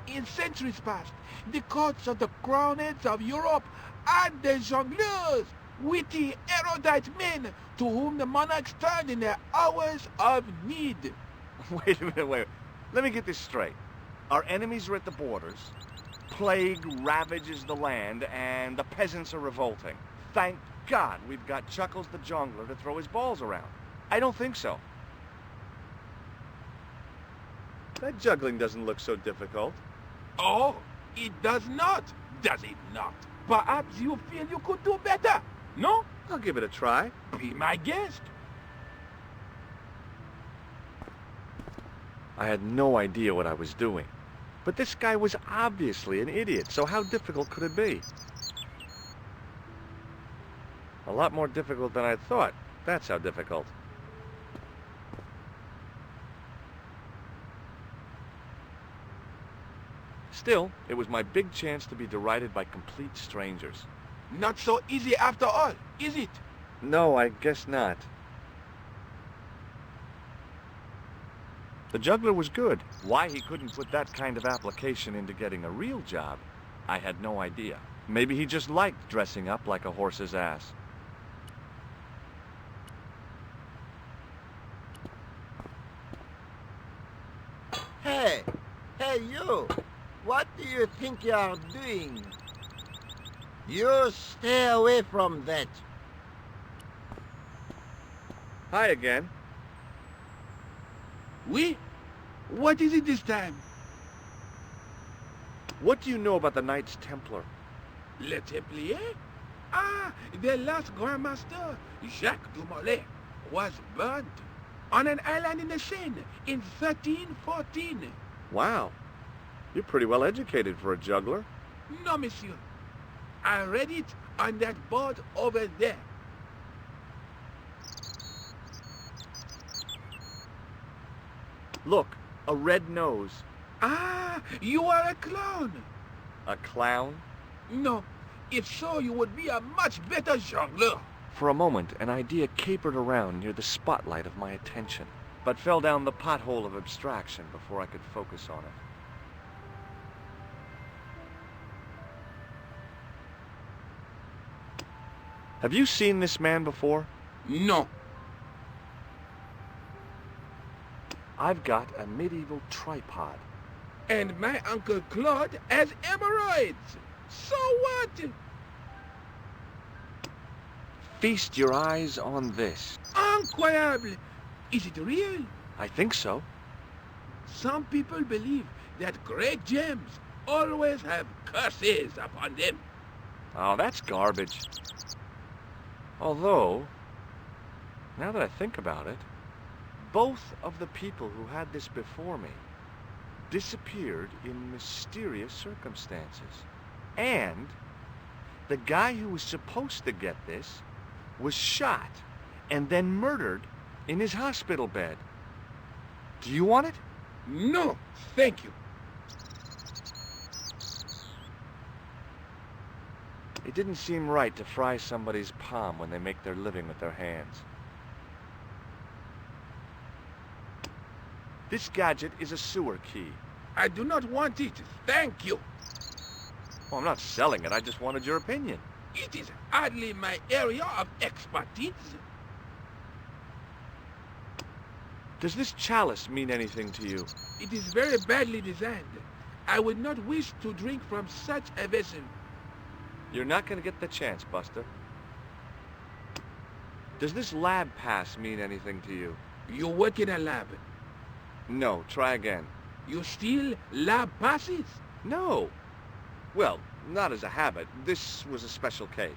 In centuries past, the courts of the crowned heads of Europe and the jongleurs, witty, erudite men to whom the monarchs turned in their hours of need. Wait a minute, wait. Let me get this straight. Our enemies are at the borders, plague ravages the land, and the peasants are revolting. Thank God we've got Chuckles the Jongler to throw his balls around. I don't think so. That juggling doesn't look so difficult. Oh, it does not, does it not? Perhaps you feel you could do better, no? I'll give it a try. Be my guest. I had no idea what I was doing. But this guy was obviously an idiot, so how difficult could it be? A lot more difficult than I thought. That's how difficult. Still, it was my big chance to be derided by complete strangers. Not so easy after all, is it? No, I guess not. The juggler was good. Why he couldn't put that kind of application into getting a real job, I had no idea. Maybe he just liked dressing up like a horse's ass. Hey! Hey, you! What do you think you are doing? You stay away from that. Hi again. Oui? What is it this time? What do you know about the Knights Templar? Le Templier? Ah, the last Grand Master, Jacques Dumoulin, was burnt on an island in the Seine in 1314. Wow. You're pretty well educated for a juggler. No, monsieur. I read it on that board over there. Look, a red nose. Ah, you are a clown. A clown? No, if so, you would be a much better jongleur. For a moment, an idea capered around near the spotlight of my attention, but fell down the pothole of abstraction before I could focus on it. Have you seen this man before? No. I've got a medieval tripod. And my Uncle Claude has hemorrhoids. So what? Feast your eyes on this. Incroyable. Is it real? I think so. Some people believe that great gems always have curses upon them. Oh, that's garbage. Although, now that I think about it, both of the people who had this before me disappeared in mysterious circumstances. And the guy who was supposed to get this was shot and then murdered in his hospital bed. Do you want it? No, thank you. It didn't seem right to fry somebody's palm when they make their living with their hands. This gadget is a sewer key. I do not want it, thank you. Well, I'm not selling it, I just wanted your opinion. It is hardly my area of expertise. Does this chalice mean anything to you? It is very badly designed. I would not wish to drink from such a vessel. You're not going to get the chance, Buster. Does this lab pass mean anything to you? You work in a lab. No, try again. You steal lab passes? No. Well, not as a habit. This was a special case.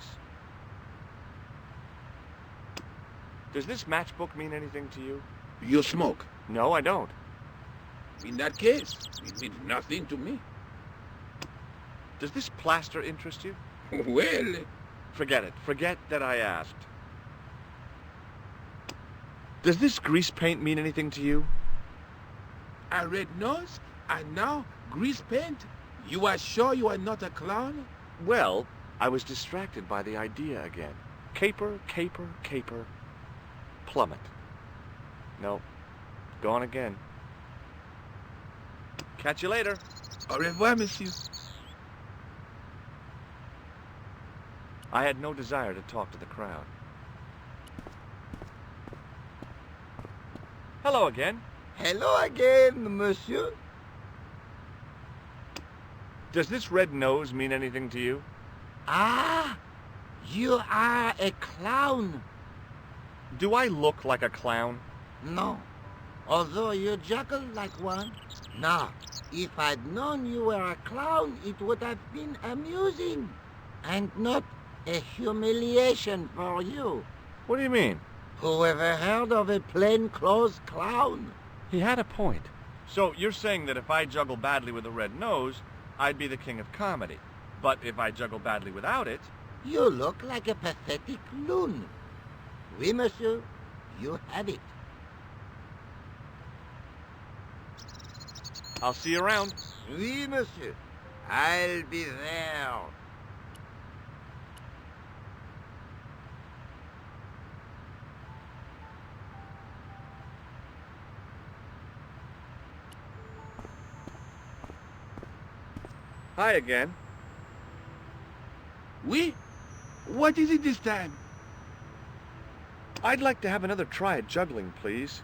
Does this matchbook mean anything to you? You smoke? No, I don't. In that case, it means nothing to me. Does this plaster interest you? Well... Forget it. Forget that I asked. Does this grease paint mean anything to you? A red nose, and now grease paint? You are sure you are not a clown? Well, I was distracted by the idea again. Caper, caper, caper. Plummet. No. Gone again. Catch you later. Au revoir, monsieur. I had no desire to talk to the crowd. Hello again. Hello again, monsieur. Does this red nose mean anything to you? Ah, you are a clown. Do I look like a clown? No, although you juggle like one. Now, if I'd known you were a clown, it would have been amusing, and not a humiliation for you. What do you mean? Who ever heard of a plainclothes clown? He had a point. So you're saying that if I juggle badly with a red nose, I'd be the king of comedy. But if I juggle badly without it... You look like a pathetic loon. Oui, monsieur, you have it. I'll see you around. Oui, monsieur. I'll be there. Hi again. Oui? What is it this time? I'd like to have another try at juggling, please.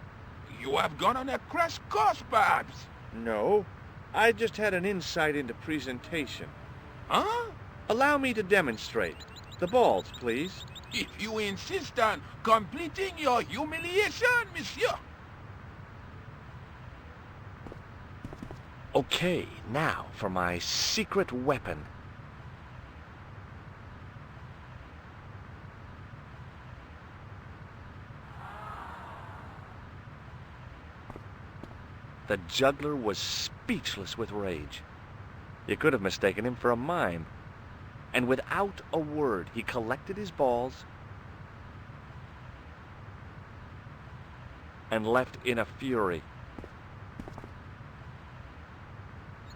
You have gone on a crash course, perhaps? No. I just had an insight into presentation. Huh? Allow me to demonstrate. The balls, please. If you insist on completing your humiliation, monsieur. Okay, now for my secret weapon. The juggler was speechless with rage. You could have mistaken him for a mime. And without a word, he collected his balls and left in a fury.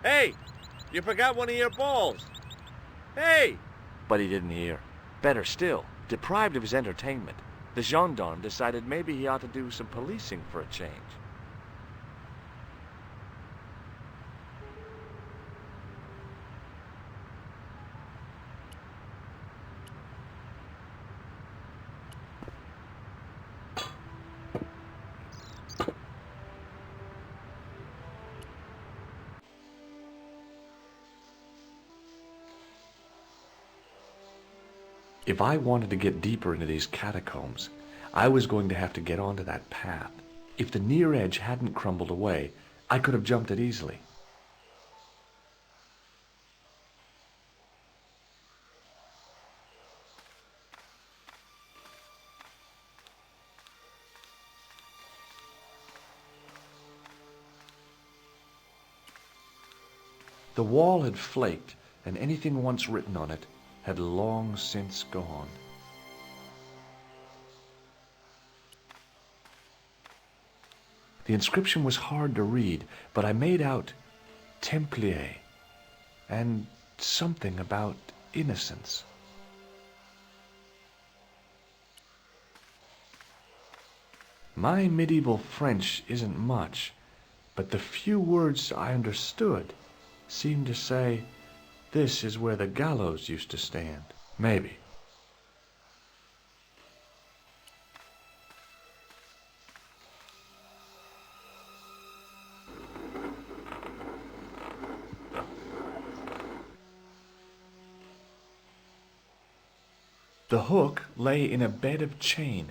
Hey! You forgot one of your balls! Hey! But he didn't hear. Better still, deprived of his entertainment, the gendarme decided maybe he ought to do some policing for a change. If I wanted to get deeper into these catacombs, I was going to have to get onto that path. If the near edge hadn't crumbled away, I could have jumped it easily. The wall had flaked, and anything once written on it had long since gone. The inscription was hard to read, but I made out Templier and something about innocence. My medieval French isn't much, but the few words I understood seemed to say, "This is where the gallows used to stand." Maybe. The hook lay in a bed of chain.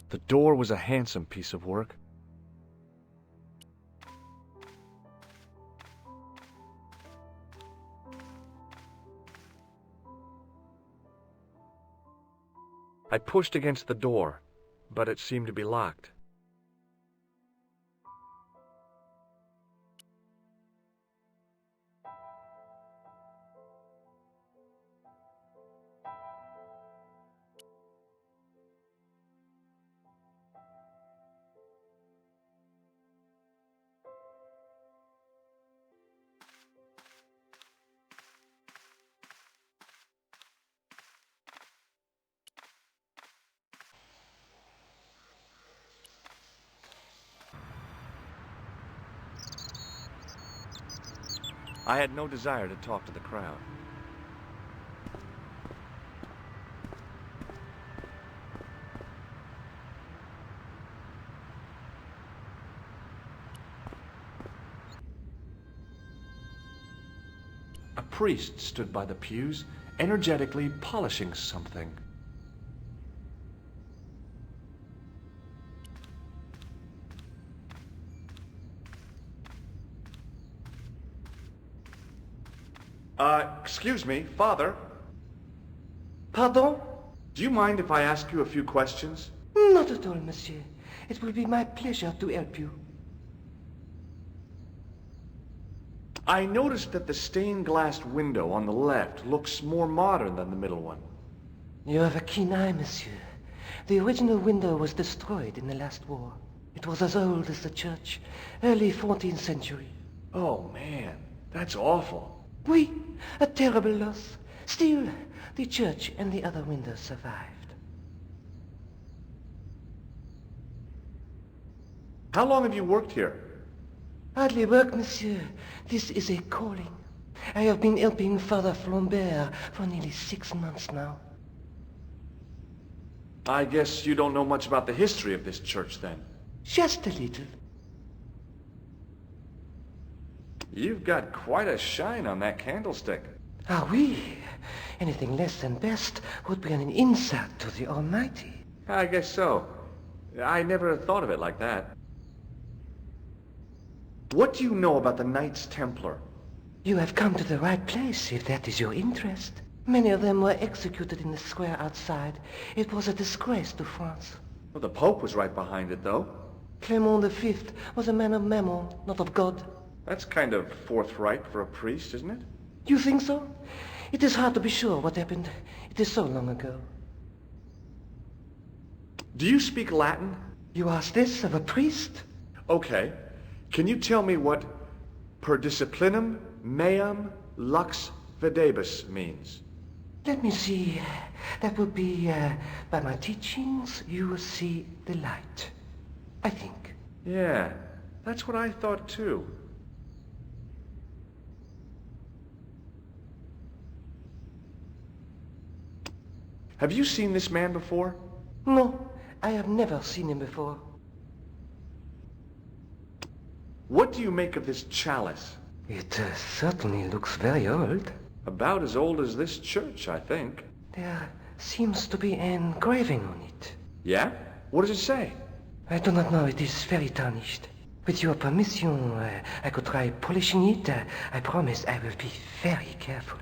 The door was a handsome piece of work. I pushed against the door, but it seemed to be locked. I had no desire to talk to the crowd. priest stood by the pews, energetically polishing something. Excuse me, Father. Pardon? Do you mind if I ask you a few questions? Not at all, monsieur. It will be my pleasure to help you. I noticed that the stained glass window on the left looks more modern than the middle one. You have a keen eye, monsieur. The original window was destroyed in the last war. It was as old as the church, early 14th century. Oh, man, that's awful. Oui, a terrible loss. Still, the church and the other windows survived. How long have you worked here? Hardly work, monsieur. This is a calling. I have been helping Father Flambert for nearly 6 months now. I guess you don't know much about the history of this church, then. Just a little. You've got quite a shine on that candlestick. Ah, oui. Anything less than best would be an insult to the Almighty. I guess so. I never thought of it like that. What do you know about the Knights Templar? You have come to the right place, if that is your interest. Many of them were executed in the square outside. It was a disgrace to France. Well, the Pope was right behind it, though. Clement V was a man of mammon, not of God. That's kind of forthright for a priest, isn't it? You think so? It is hard to be sure what happened. It is so long ago. Do you speak Latin? You ask this of a priest? Okay. Can you tell me what per disciplinum meam lux videbus means? Let me see. That would be, by my teachings, you will see the light. I think. Yeah, that's what I thought too. Have you seen this man before? No, I have never seen him before. What do you make of this chalice? It certainly looks very old. About as old as this church, I think. There seems to be an engraving on it. Yeah? What does it say? I do not know. It is very tarnished. With your permission, I could try polishing it. I promise I will be very careful.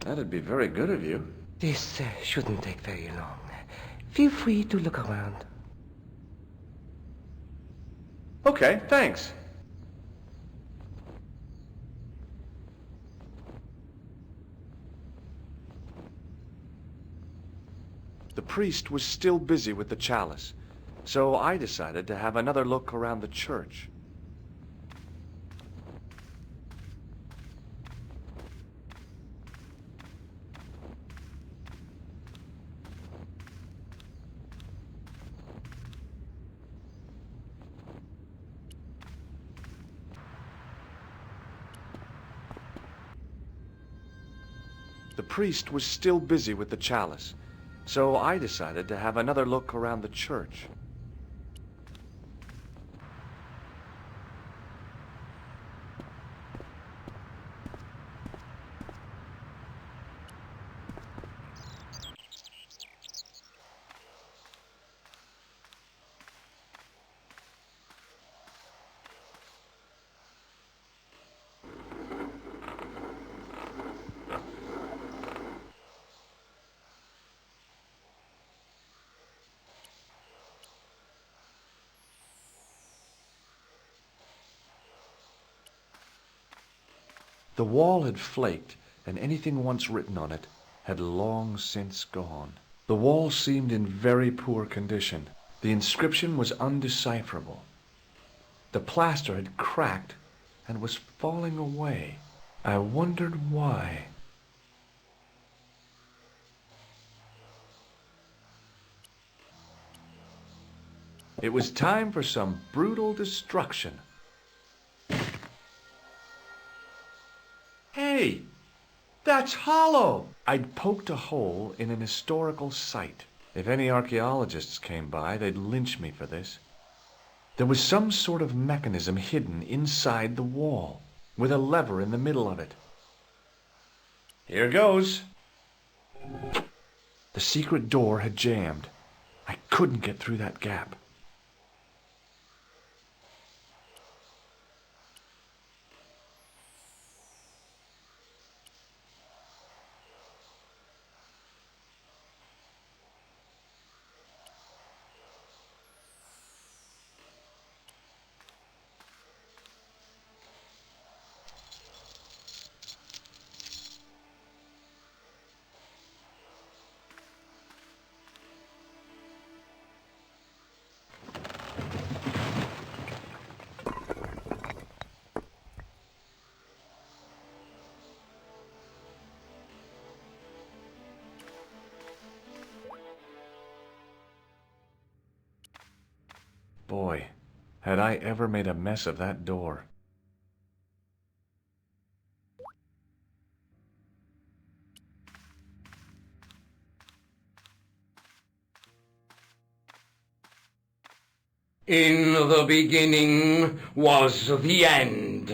That'd be very good of you. This shouldn't take very long. Feel free to look around. Okay, thanks. The priest was still busy with the chalice, so I decided to have another look around the church. The priest was still busy with the chalice, so I decided to have another look around the church. The wall had flaked, and anything once written on it had long since gone. The wall seemed in very poor condition. The inscription was undecipherable. The plaster had cracked and was falling away. I wondered why. It was time for some brutal destruction. Hey, that's hollow! I'd poked a hole in an historical site. If any archaeologists came by, they'd lynch me for this. There was some sort of mechanism hidden inside the wall, with a lever in the middle of it. Here goes. The secret door had jammed. I couldn't get through that gap. Boy, had I ever made a mess of that door. In the beginning was the end.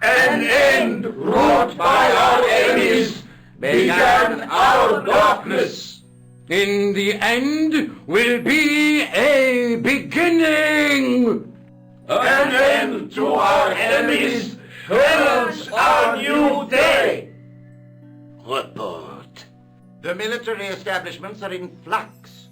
An end wrought by our enemies began our darkness. In the end will be a beginning. An end to our enemies heralds our new day. Report. The military establishments are in flux.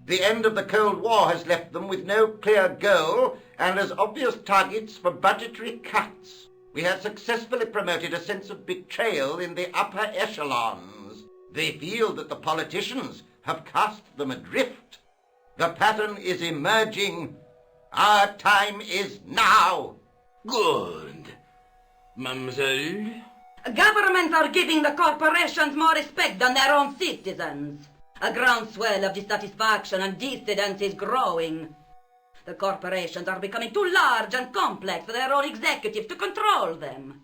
The end of the Cold War has left them with no clear goal and as obvious targets for budgetary cuts. We have successfully promoted a sense of betrayal in the upper echelons. They feel that the politicians have cast them adrift. The pattern is emerging. Our time is now. Good. Mademoiselle? Governments are giving the corporations more respect than their own citizens. A groundswell of dissatisfaction and dissidence is growing. The corporations are becoming too large and complex for their own executives to control them.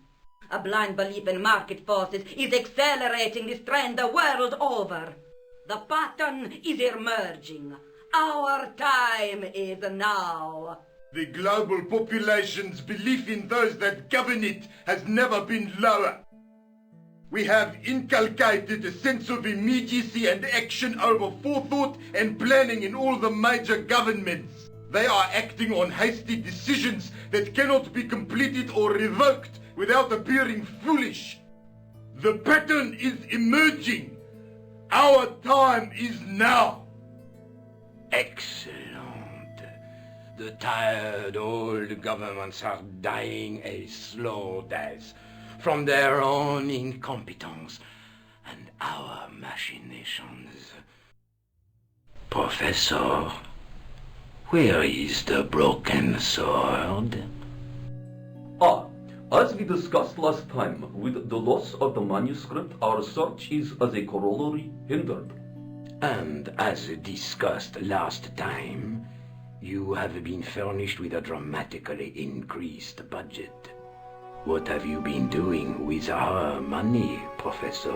A blind belief in market forces is accelerating this trend the world over. The pattern is emerging. Our time is now. The global population's belief in those that govern it has never been lower. We have inculcated a sense of immediacy and action over forethought and planning in all the major governments. They are acting on hasty decisions that cannot be completed or revoked without appearing foolish. The pattern is emerging. Our time is now. Excellent. The tired old governments are dying a slow death from their own incompetence and our machinations. Professor, where is the broken sword? As we discussed last time, with the loss of the manuscript, our search is as a corollary hindered. And as discussed last time, you have been furnished with a dramatically increased budget. What have you been doing with our money, Professor?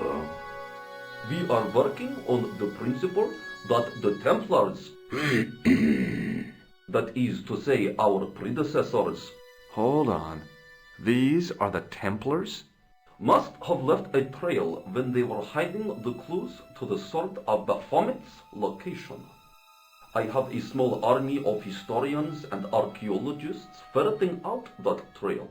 We are working on the principle that the Templars, that is to say, our predecessors, Hold on. These are the Templars? must have left a trail when they were hiding the clues to the sword of Baphomet's location. I have a small army of historians and archaeologists ferreting out that trail.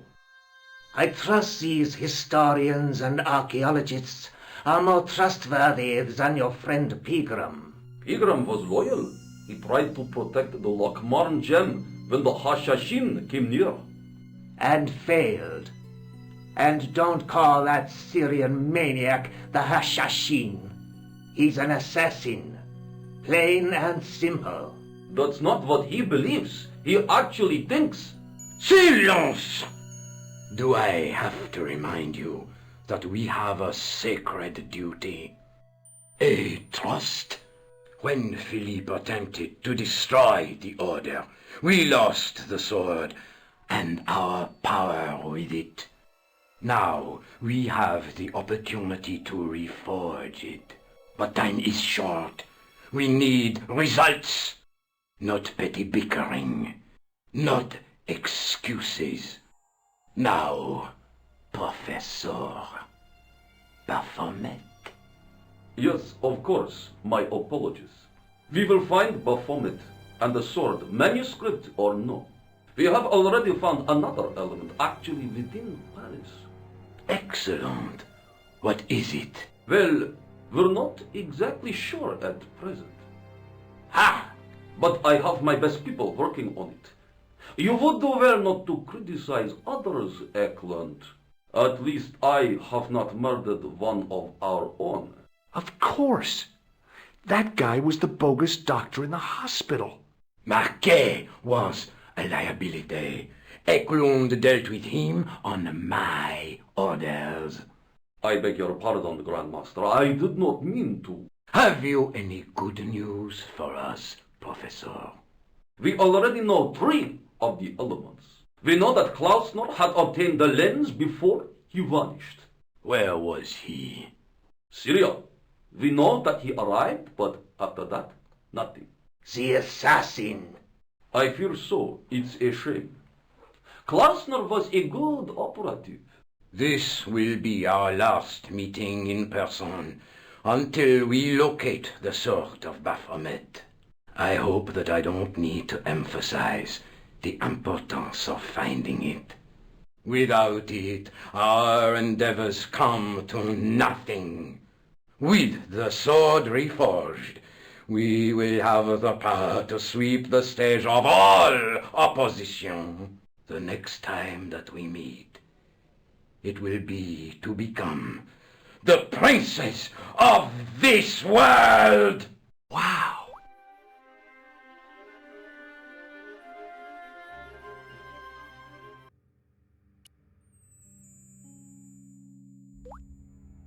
I trust these historians and archaeologists are more trustworthy than your friend Pegram. Pegram was loyal. He tried to protect the Lochmarn gem when the Hashashin came near. And failed. And don't call that Syrian maniac the Hashashin. He's an assassin. Plain and simple. That's not what he believes. He actually thinks. Silence! Do I have to remind you that we have a sacred duty? A trust? When Philippe attempted to destroy the Order, we lost the sword and our power with it. Now we have the opportunity to reforge it. But time is short. We need results, not petty bickering. not excuses. Now, Professor Baphomet. Yes, of course, my apologies. We will find Baphomet and the sword, manuscript or no. We have already found another element actually within Paris. Excellent. What is it? Well, we're not exactly sure at present. Ha! But I have my best people working on it. You would do well not to criticize others, Eklund. At least I have not murdered one of our own. Of course. That guy was the bogus doctor in the hospital. Marquet was a liability. Eklund dealt with him on my orders. I beg your pardon, Grandmaster. I did not mean to. Have you any good news for us, Professor? We already know 3 of the elements. We know that Klausner had obtained the lens before he vanished. Where was he? Syria. We know that he arrived, but after that, nothing. The assassin. I fear so. It's a shame. Klausner was a good operative. This will be our last meeting in person until we locate the sword of Baphomet. I hope that I don't need to emphasize the importance of finding it. Without it, our endeavors come to nothing. With the sword reforged, we will have the power to sweep the stage of all opposition. The next time that we meet, it will be to become the princes of this world! Wow!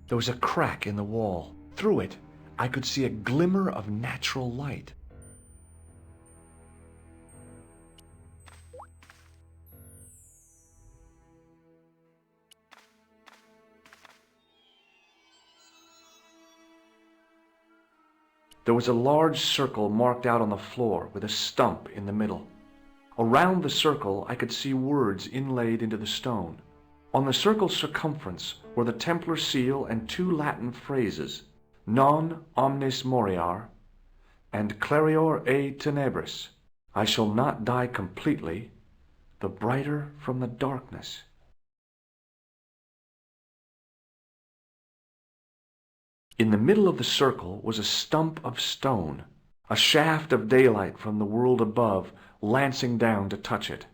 There was a crack in the wall. Through it, I could see a glimmer of natural light. There was a large circle marked out on the floor with a stump in the middle. Around the circle, I could see words inlaid into the stone. On the circle's circumference were the Templar seal and 2 Latin phrases, Non omnis moriar and Clarior e tenebris. I shall not die completely, the brighter from the darkness. In the middle of the circle was a stump of stone, a shaft of daylight from the world above lancing down to touch it.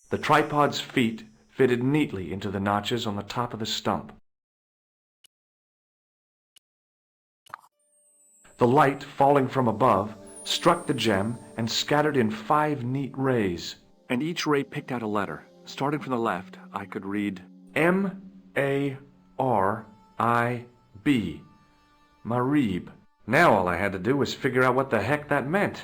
The tripod's feet fitted neatly into the notches on the top of the stump. The light, falling from above, struck the gem and scattered in 5 neat rays. And each ray picked out a letter. Starting from the left, I could read M-A-R-I-B. Marib. Now all I had to do was figure out what the heck that meant.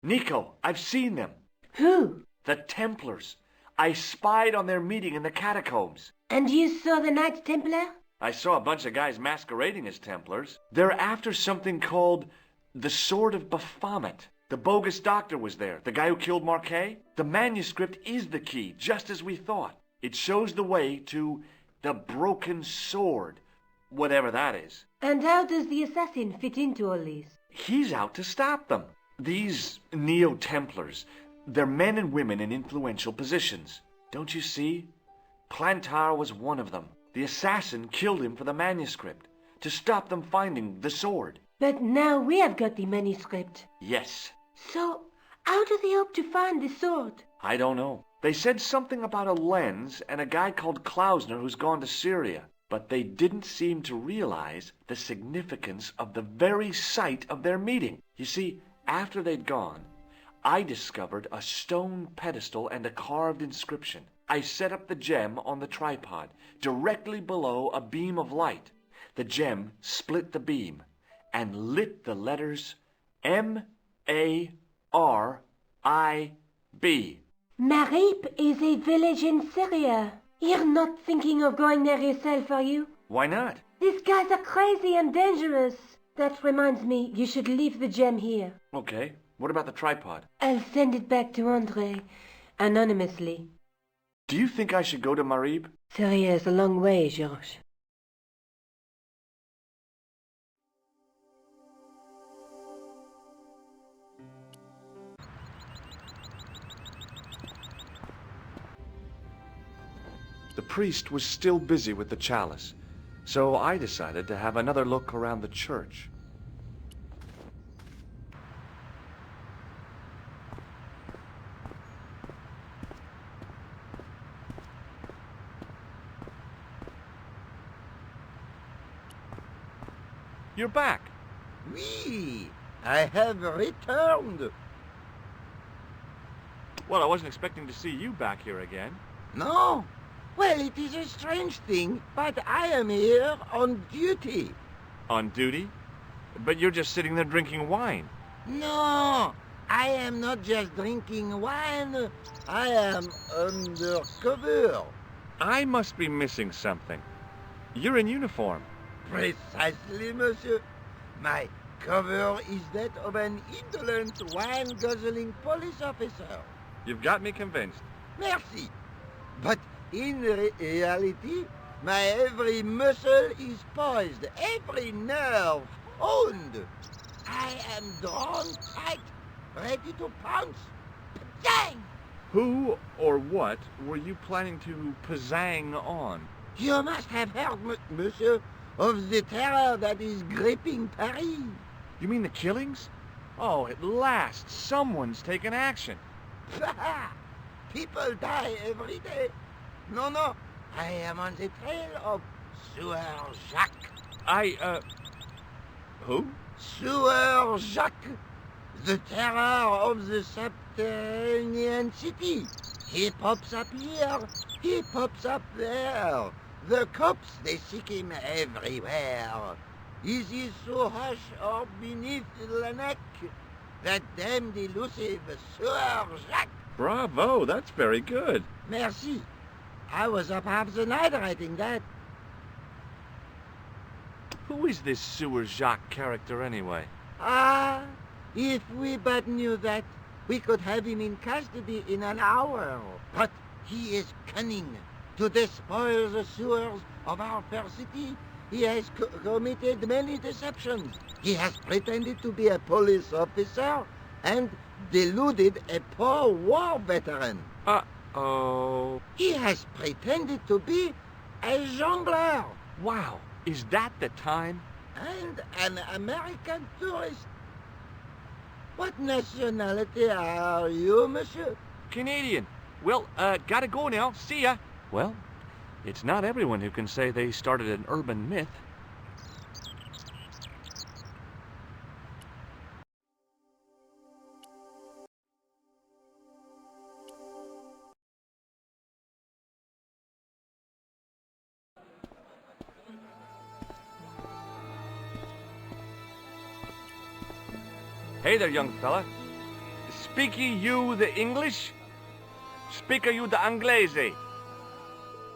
Nico, I've seen them. Who? The Templars. I spied on their meeting in the catacombs. And you saw the Knights Templar? I saw a bunch of guys masquerading as Templars. They're after something called the Sword of Baphomet. The bogus doctor was there, the guy who killed Marquet. The manuscript is the key, just as we thought. It shows the way to the broken sword, whatever that is. And how does the assassin fit into all these? He's out to stop them. These Neo-Templars, they're men and women in influential positions. Don't you see? Plantar was one of them. The assassin killed him for the manuscript, to stop them finding the sword. But now we have got the manuscript. Yes. So, how do they hope to find the sword? I don't know. They said something about a lens and a guy called Klausner who's gone to Syria. But they didn't seem to realize the significance of the very site of their meeting. You see, after they'd gone, I discovered a stone pedestal and a carved inscription. I set up the gem on the tripod, directly below a beam of light. The gem split the beam and lit the letters M-A-R-I-B. Marib is a village in Syria. You're not thinking of going there yourself, are you? Why not? These guys are crazy and dangerous. That reminds me, you should leave the gem here. Okay. What about the tripod? I'll send it back to Andre, anonymously. Do you think I should go to Marib? Syria is a long way, Georges. The priest was still busy with the chalice, so I decided to have another look around the church. You're back. Oui, I have returned. Well, I wasn't expecting to see you back here again. No? Well, it is a strange thing, but I am here on duty. On duty? But you're just sitting there drinking wine. No, I am not just drinking wine. I am undercover. I must be missing something. You're in uniform. Precisely, monsieur. My cover is that of an indolent, wine-guzzling police officer. You've got me convinced. Merci. But in reality, my every muscle is poised, every nerve honed. I am drawn tight, ready to pounce. Dang! Who or what were you planning to pizzang on? You must have heard, monsieur, of the terror that is gripping Paris. You mean the killings? Oh, at last, someone's taken action. People die every day. No, I am on the trail of Sieur Jacques. Who? Sieur Jacques, the terror of the subterranean city. He pops up here, he pops up there. The cops, they seek him everywhere. Is he so hush or beneath the neck? That damned elusive Sieur Jacques. Bravo, that's very good. Merci. I was up half the night writing that. Who is this Sieur Jacques character anyway? Ah, if we but knew that, we could have him in custody in an hour. But he is cunning. To despoil the sewers of our fair city, he has committed many deceptions. He has pretended to be a police officer and deluded a poor war veteran. Uh-oh. He has pretended to be a jongleur. Wow, is that the time? And an American tourist. What nationality are you, monsieur? Canadian. Well, gotta go now. See ya. Well, it's not everyone who can say they started an urban myth. Hey there, young fella. Speaky you the English? Speaker you the Anglaise?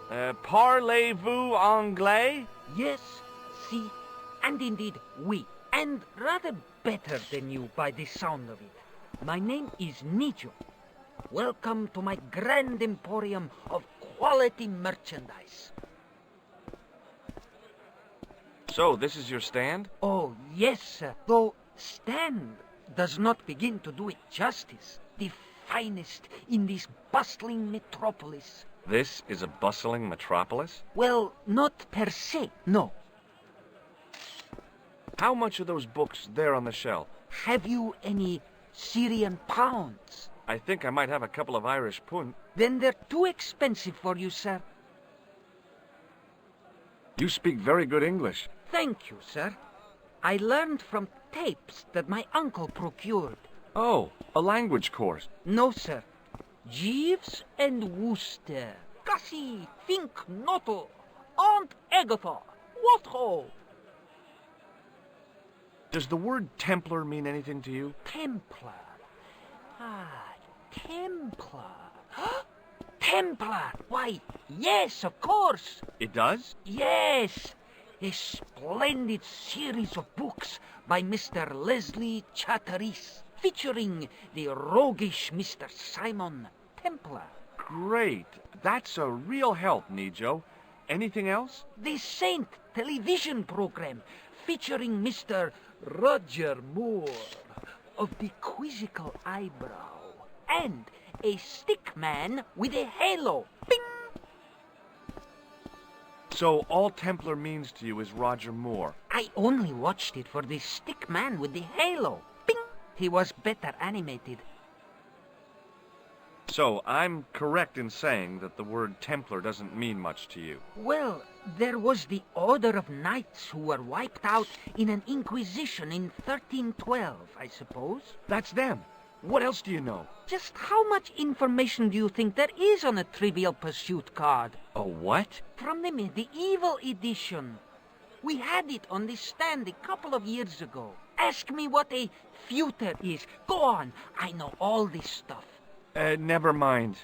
Parlez-vous anglais? Yes, si, and indeed oui, and rather better than you by the sound of it. My name is Nico. Welcome to my grand emporium of quality merchandise. So, this is your stand? Oh, yes, sir. Though stand does not begin to do it justice. The finest in this bustling metropolis. This is a bustling metropolis? Well, not per se, no. How much are those books there on the shelf? Have you any Syrian pounds? I think I might have a couple of Irish pund. Then they're too expensive for you, sir. You speak very good English. Thank you, sir. I learned from tapes that my uncle procured. Oh, a language course. No, sir. Jeeves and Wooster. Gussie, Fink, Noto, Aunt Agatha. What ho? Does the word Templar mean anything to you? Templar. Ah, Templar. Templar! Why, yes, of course. It does? Yes, a splendid series of books by Mr. Leslie Chatteris, featuring the roguish Mr. Simon Templar. Great. That's a real help, Nico. Anything else? The Saint television program, featuring Mr. Roger Moore of the quizzical eyebrow, and a stick man with a halo. Bing! So all Templar means to you is Roger Moore. I only watched it for the stick man with the halo. Bing! He was better animated. So I'm correct in saying that the word Templar doesn't mean much to you. Well, there was the Order of Knights who were wiped out in an Inquisition in 1312, I suppose. That's them. What else do you know? Just how much information do you think there is on a Trivial Pursuit card? A what? From the medieval edition. We had it on the stand a couple of years ago. Ask me what a feuter is. Go on, I know all this stuff. Never mind.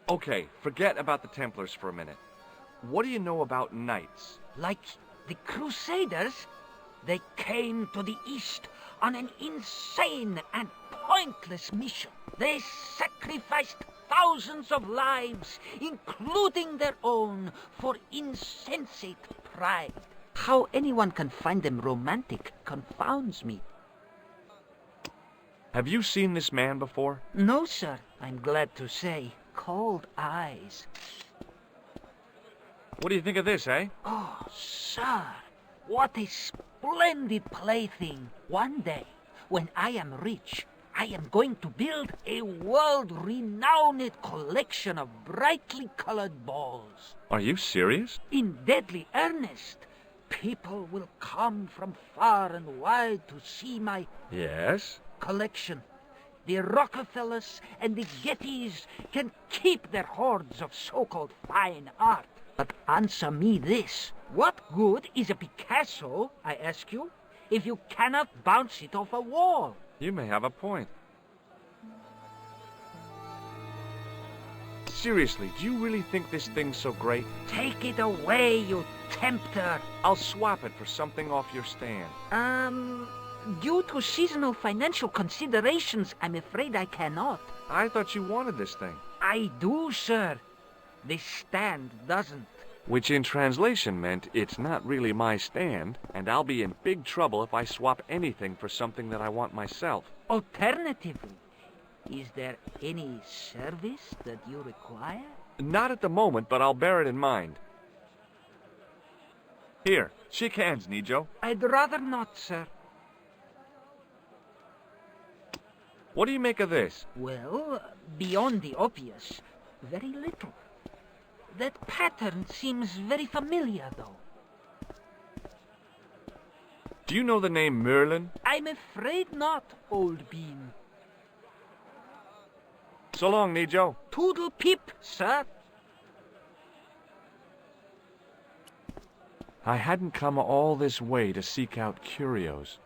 Okay, forget about the Templars for a minute. What do you know about knights? Like the Crusaders, they came to the East on an insane and pointless mission. They sacrificed thousands of lives, including their own, for insensate pride. How anyone can find them romantic confounds me. Have you seen this man before? No, sir. I'm glad to say. Cold eyes. What do you think of this, eh? Oh, sir. What a splendid plaything. One day, when I am rich, I am going to build a world-renowned collection of brightly colored balls. Are you serious? In deadly earnest. People will come from far and wide to see my... Yes? collection. The Rockefellers and the Gettys can keep their hoards of so-called fine art. But answer me this. What good is a Picasso, I ask you, if you cannot bounce it off a wall? You may have a point. Seriously, do you really think this thing's so great? Take it away, you tempter. I'll swap it for something off your stand. Due to seasonal financial considerations, I'm afraid I cannot. I thought you wanted this thing. I do, sir. The stand doesn't. Which in translation meant it's not really my stand, and I'll be in big trouble if I swap anything for something that I want myself. Alternatively, is there any service that you require? Not at the moment, but I'll bear it in mind. Here, shake hands, Nico. I'd rather not, sir. What do you make of this? Well, beyond the obvious, very little. That pattern seems very familiar, though. Do you know the name Merlin? I'm afraid not, old bean. So long, Nico. Toodle pip, sir. I hadn't come all this way to seek out curios.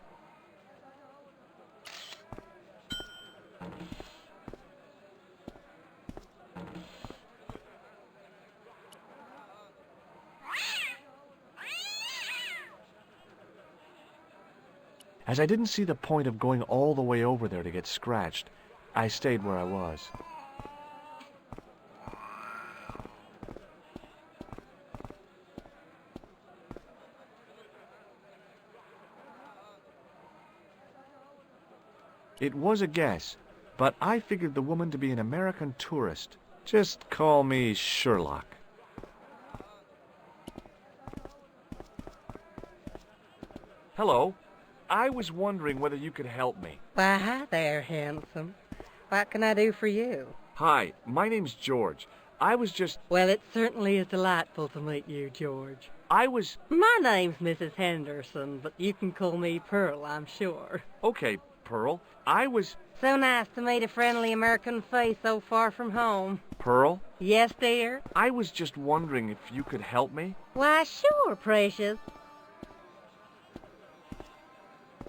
As I didn't see the point of going all the way over there to get scratched, I stayed where I was. It was a guess, but I figured the woman to be an American tourist. Just call me Sherlock. Hello. I was wondering whether you could help me. Why, hi there, handsome. What can I do for you? Hi, my name's George. I was just... Well, it certainly is delightful to meet you, George. I was... My name's Mrs. Henderson, but you can call me Pearl, I'm sure. Okay, Pearl. I was... So nice to meet a friendly American face so far from home. Pearl? Yes, dear? I was just wondering if you could help me. Why, sure, precious.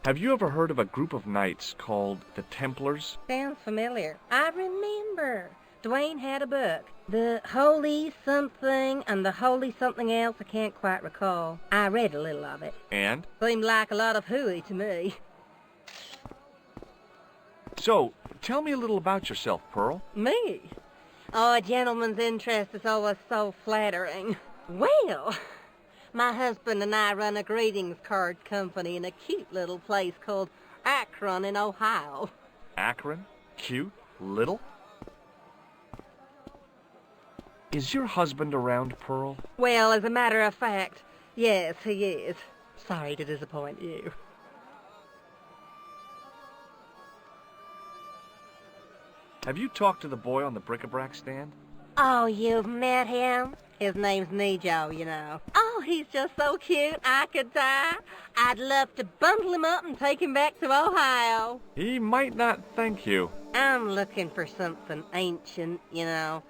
Have you ever heard of a group of knights called the Templars? Sounds familiar. I remember. Dwayne had a book. The Holy Something and the Holy Something Else, I can't quite recall. I read a little of it. And? Seemed like a lot of hooey to me. So, tell me a little about yourself, Pearl. Me? Oh, a gentleman's interest is always so flattering. Well, my husband and I run a greetings card company in a cute little place called Akron in Ohio. Akron? Cute? Little? Is your husband around, Pearl? Well, as a matter of fact, yes, he is. Sorry to disappoint you. Have you talked to the boy on the bric-a-brac stand? Oh, you've met him? His name's Nico, you know. Oh, he's just so cute, I could die. I'd love to bundle him up and take him back to Ohio. He might not thank you. I'm looking for something ancient, you know.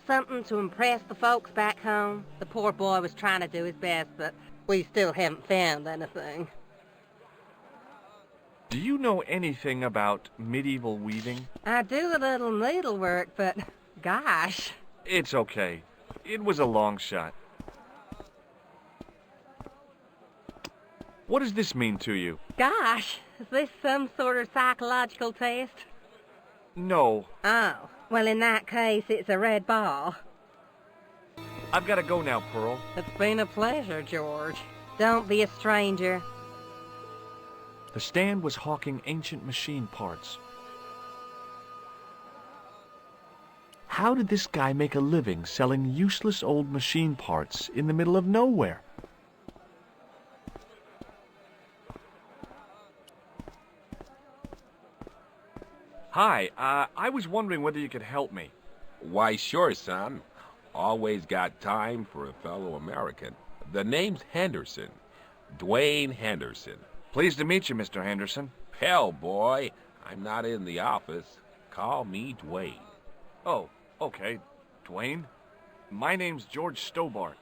Something to impress the folks back home. The poor boy was trying to do his best, but we still haven't found anything. Do you know anything about medieval weaving? I do a little needlework, but gosh. It's okay. It was a long shot. What does this mean to you? Gosh, is this some sort of psychological test? No. Oh, well in that case it's a red ball. I've got to go now, Pearl. It's been a pleasure, George. Don't be a stranger. The stand was hawking ancient machine parts. How did this guy make a living selling useless old machine parts in the middle of nowhere? Hi, I was wondering whether you could help me. Why, sure, son. Always got time for a fellow American. The name's Henderson. Dwayne Henderson. Pleased to meet you, Mr. Henderson. Hell, boy, I'm not in the office. Call me Dwayne. Oh, okay. Dwayne? My name's George Stobbart.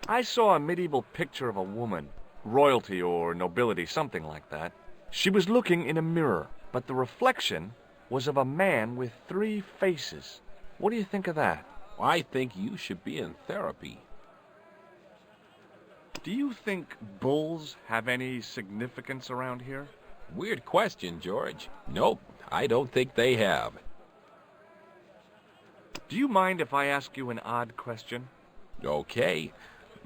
I saw a medieval picture of a woman. Royalty or nobility, something like that. She was looking in a mirror, but the reflection was of a man with 3 faces. What do you think of that? I think you should be in therapy. Do you think bulls have any significance around here? Weird question, George. Nope, I don't think they have. Do you mind if I ask you an odd question? Okay,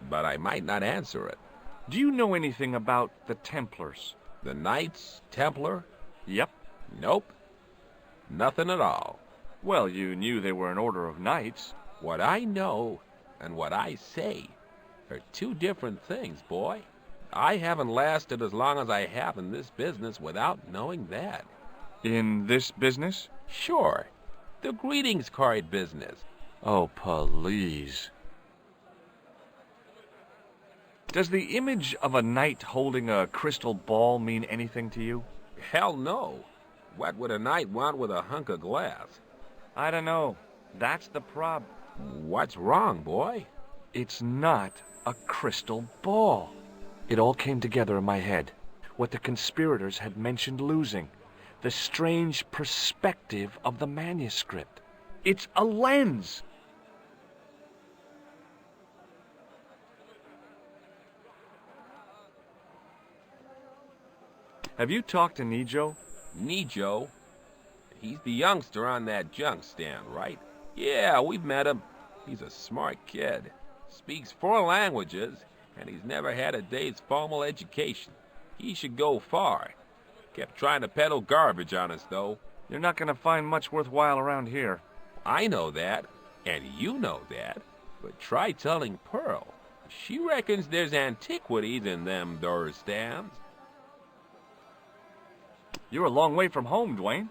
but I might not answer it. Do you know anything about the Templars? The Knights Templar? Yep. Nope. Nothing at all. Well, you knew they were an order of knights. What I know and what I say are 2 different things, boy. I haven't lasted as long as I have in this business without knowing that. In this business? Sure. The greetings card business. Oh, please. Does the image of a knight holding a crystal ball mean anything to you? Hell no. What would a knight want with a hunk of glass? I don't know. That's the problem. What's wrong, boy? It's not a crystal ball. It all came together in my head. What the conspirators had mentioned losing. The strange perspective of the manuscript. It's a lens. Have you talked to Nico? Nico? He's the youngster on that junk stand, right? Yeah, we've met him. He's a smart kid. Speaks 4 languages, and he's never had a day's formal education. He should go far. Kept trying to peddle garbage on us, though. You're not going to find much worthwhile around here. I know that, and you know that. But try telling Pearl. She reckons there's antiquities in them door stands. You're a long way from home, Dwayne.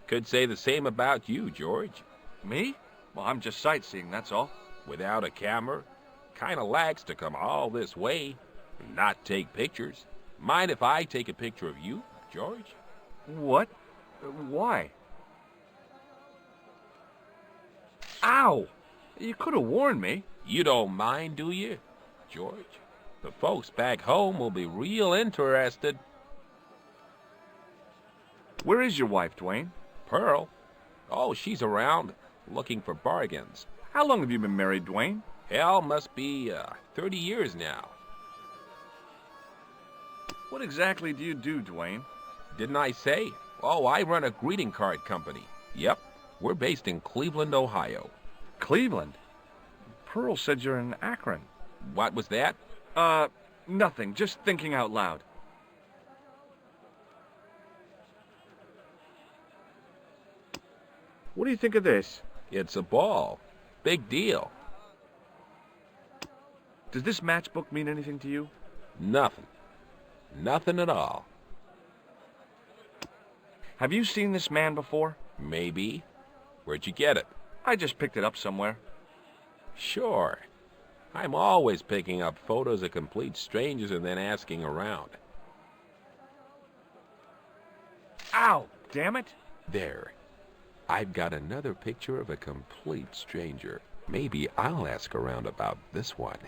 Could say the same about you, George. Me? Well, I'm just sightseeing, that's all. Without a camera? Kinda lax to come all this way and not take pictures. Mind if I take a picture of you, George? What? Why? Ow! You could have warned me. You don't mind, do you, George? The folks back home will be real interested. Where is your wife, Dwayne? Pearl? Oh, she's around, looking for bargains. How long have you been married, Dwayne? Hell, must be 30 years now. What exactly do you do, Dwayne? Didn't I say? Oh, I run a greeting card company. Yep, we're based in Cleveland, Ohio. Cleveland? Pearl said you're in Akron. What was that? Nothing. Just thinking out loud. What do you think of this? It's a ball. Big deal. Does this matchbook mean anything to you? Nothing. Nothing at all. Have you seen this man before? Maybe. Where'd you get it? I just picked it up somewhere. Sure. I'm always picking up photos of complete strangers and then asking around. Ow! Damn it! There. I've got another picture of a complete stranger. Maybe I'll ask around about this one.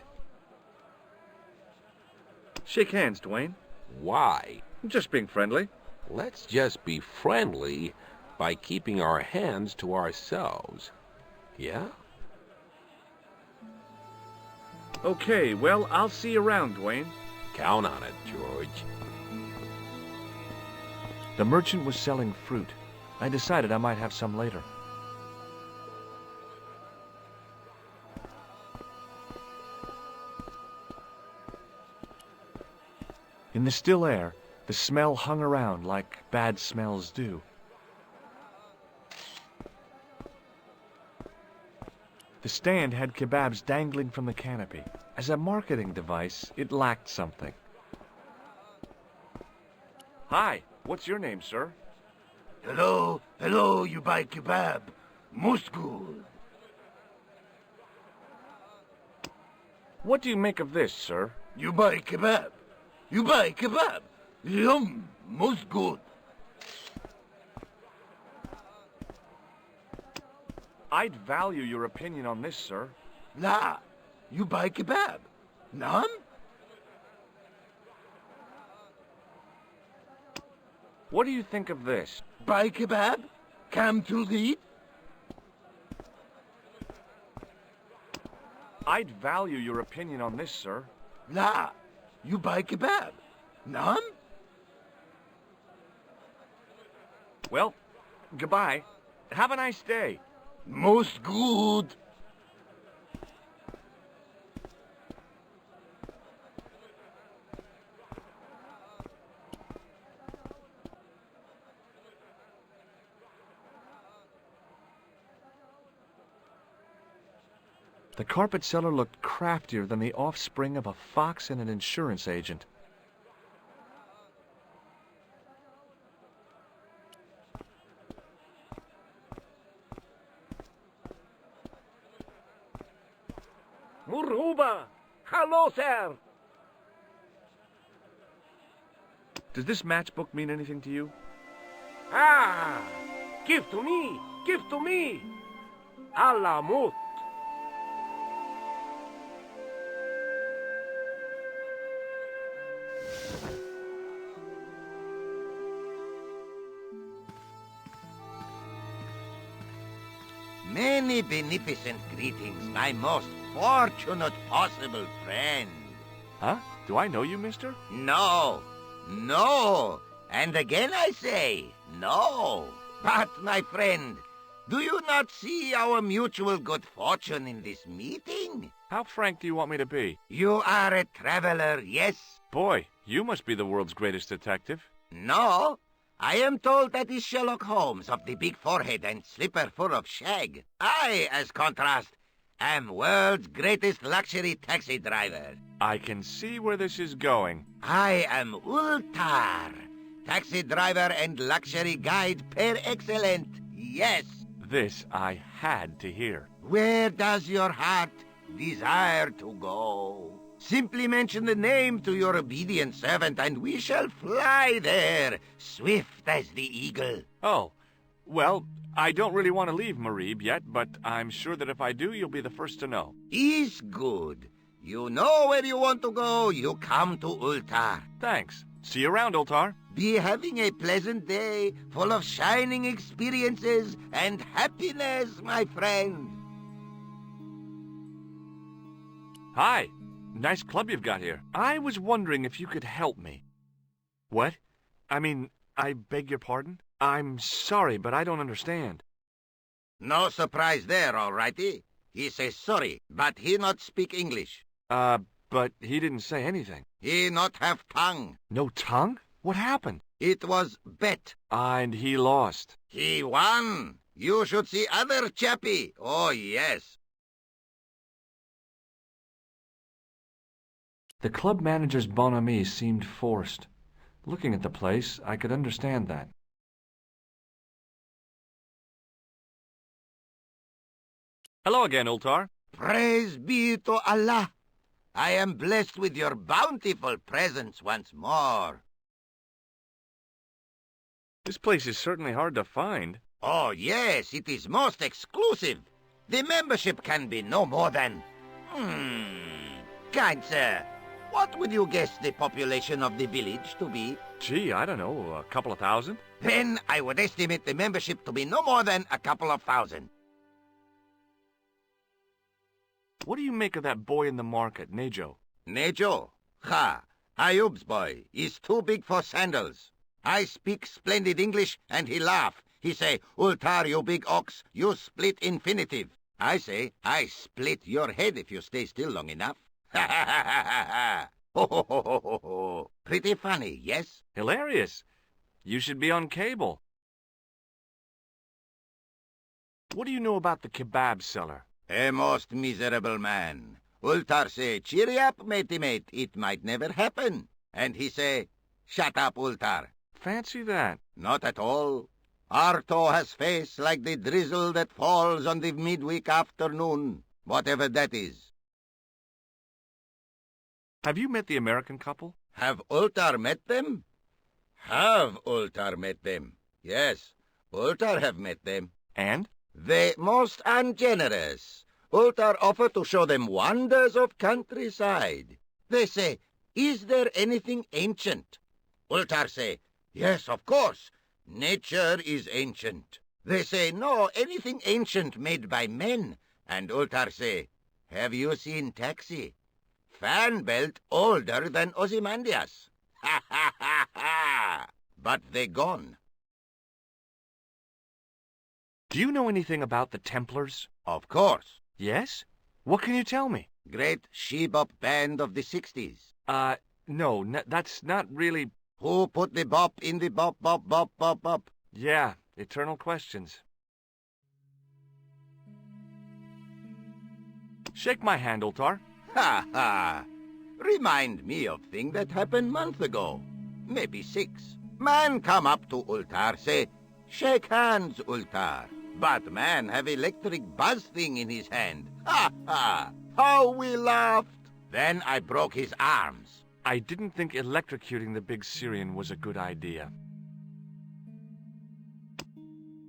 Shake hands, Dwayne. Why? Just being friendly. Let's just be friendly by keeping our hands to ourselves. Yeah? Okay, well, I'll see you around, Dwayne. Count on it, George. The merchant was selling fruit. I decided I might have some later. In the still air, the smell hung around like bad smells do. The stand had kebabs dangling from the canopy. As a marketing device, it lacked something. Hi, what's your name, sir? Hello, you buy kebab. Most good. What do you make of this, sir? You buy kebab. Yum, most good. I'd value your opinion on this, sir. La, you buy kebab. None? What do you think of this? Buy kebab? Come to eat? I'd value your opinion on this, sir. La, you buy kebab. None? Well, goodbye. Have a nice day. Most good. The carpet seller looked craftier than the offspring of a fox and an insurance agent. Muruba! Hello, sir! Does this matchbook mean anything to you? Ah! Give to me! Give to me! Allah mut! Many beneficent greetings, my most fortunate possible friend. Huh? Do I know you, mister? No. And again I say, no. But, my friend, do you not see our mutual good fortune in this meeting? How frank do you want me to be? You are a traveler, yes? Boy, you must be the world's greatest detective. No. I am told that is Sherlock Holmes of the big forehead and slipper full of shag. I, as contrast, am world's greatest luxury taxi driver. I can see where this is going. I am Ultar, taxi driver and luxury guide per excellent. Yes. This I had to hear. Where does your heart desire to go? Simply mention the name to your obedient servant, and we shall fly there, swift as the eagle. Oh, well, I don't really want to leave Marib yet, but I'm sure that if I do, you'll be the first to know. Is good. You know where you want to go, you come to Ultar. Thanks. See you around, Ultar. Be having a pleasant day full of shining experiences and happiness, my friend. Hi. Nice club you've got here. I was wondering if you could help me. What? I mean, I beg your pardon? I'm sorry, but I don't understand. No surprise there, all righty. He says sorry, but he not speak English. But he didn't say anything. He not have tongue. No tongue? What happened? It was bet. And he lost. He won. You should see other chappie. Oh, yes. The club manager's bonhomie seemed forced. Looking at the place, I could understand that. Hello again, Ultar. Praise be to Allah. I am blessed with your bountiful presence once more. This place is certainly hard to find. Oh, yes, it is most exclusive. The membership can be no more than... Kind sir, what would you guess the population of the village to be? Gee, I don't know, a couple of thousand? Then I would estimate the membership to be no more than a couple of thousand. What do you make of that boy in the market, Nejo? Nejo? Ha! Ayub's boy is too big for sandals. I speak splendid English, and he laugh. He say, Ultar, you big ox, you split infinitive. I say, I split your head if you stay still long enough. Ha ha ha ha ha ha! Ho ho ho ho ho ho! Pretty funny, yes? Hilarious. You should be on cable. What do you know about the kebab seller? A most miserable man. Ultar say, cheery up, matey mate, it might never happen. And he say, shut up, Ultar. Fancy that. Not at all. Arto has face like the drizzle that falls on the midweek afternoon, whatever that is. Have you met the American couple? Have Ultar met them? Have Ultar met them? Yes, Ultar have met them. And? They most ungenerous. Ultar offer to show them wonders of countryside. They say, is there anything ancient? Ultar say, yes, of course. Nature is ancient. They say, no, anything ancient made by men. And Ultar say, have you seen Taxi? Fan belt older than Ozymandias. Ha ha ha ha! But they gone. Do you know anything about the Templars? Of course. Yes? What can you tell me? Great she-bop band of the 60s. No, that's not really... Who put the bop in the bop, bop, bop, bop, bop? Yeah, eternal questions. Shake my hand, Ultar. Ha ha! Remind me of thing that happened month ago. Maybe 6. Man come up to Ultar, say, shake hands, Ultar. But man have electric buzz thing in his hand. Ha ha! How we laughed! Then I broke his arms. I didn't think electrocuting the big Syrian was a good idea.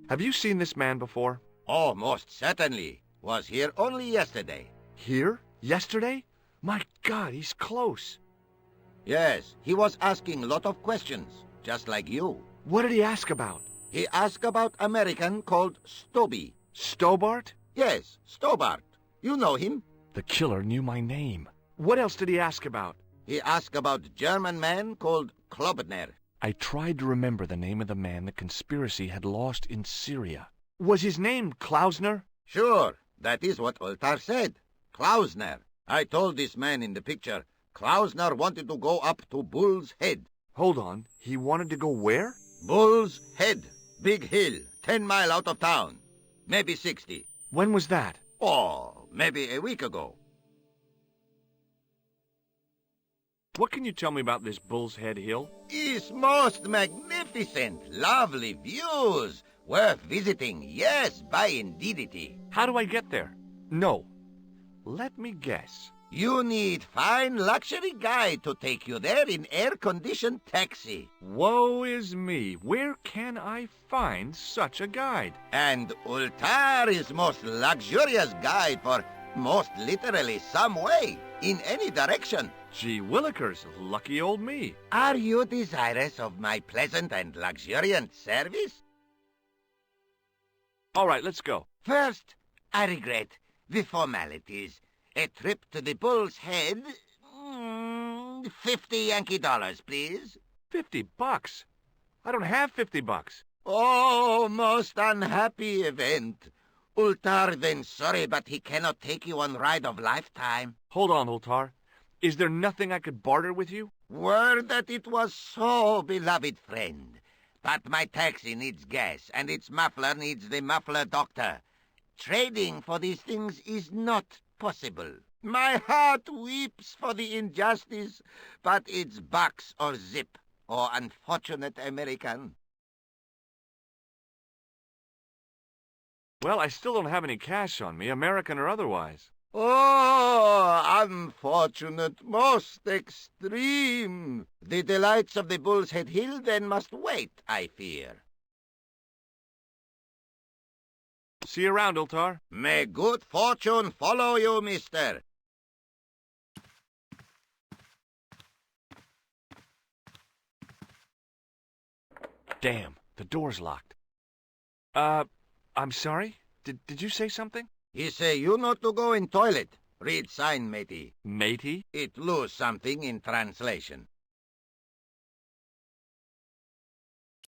Have you seen this man before? Oh, most certainly. Was here only yesterday. Here? Yesterday? My God, he's close. Yes, he was asking a lot of questions, just like you. What did he ask about? He asked about American called Stobby. Stobbart? Yes, Stobbart. You know him? The killer knew my name. What else did he ask about? He asked about German man called Klobner. I tried to remember the name of the man the conspiracy had lost in Syria. Was his name Klausner? Sure, that is what Ultar said. Klausner. I told this man in the picture, Klausner wanted to go up to Bull's Head. Hold on, he wanted to go where? Bull's Head. Big hill, 10 mile out of town. Maybe 60. When was that? Oh, maybe a week ago. What can you tell me about this Bull's Head Hill? It's most magnificent. Lovely views. Worth visiting. Yes, by indeedity. How do I get there? No. Let me guess. You need fine luxury guide to take you there in air-conditioned taxi. Woe is me. Where can I find such a guide? And Ultar is most luxurious guide for Most literally some way, in any direction. Gee willikers, lucky old me. Are you desirous of my pleasant and luxuriant service? All right, let's go. First, I regret the formalities. A trip to the Bull's Head. 50 Yankee dollars, please. $50? I don't have $50. Oh, most unhappy event. Ultar then sorry, but he cannot take you on ride of lifetime. Hold on, Ultar. Is there nothing I could barter with you? Word that it was so, beloved friend. But my taxi needs gas, and its muffler needs the muffler doctor. Trading for these things is not possible. My heart weeps for the injustice, but it's bucks or zip, or unfortunate American. Well, I still don't have any cash on me, American or otherwise. Oh, unfortunate, most extreme. The delights of the Bull's Head Hill then must wait, I fear. See you around, Ultar. May good fortune follow you, mister. Damn, the door's locked. I'm sorry? Did you say something? He say you not to go in toilet. Read sign, matey. Matey? It lose something in translation.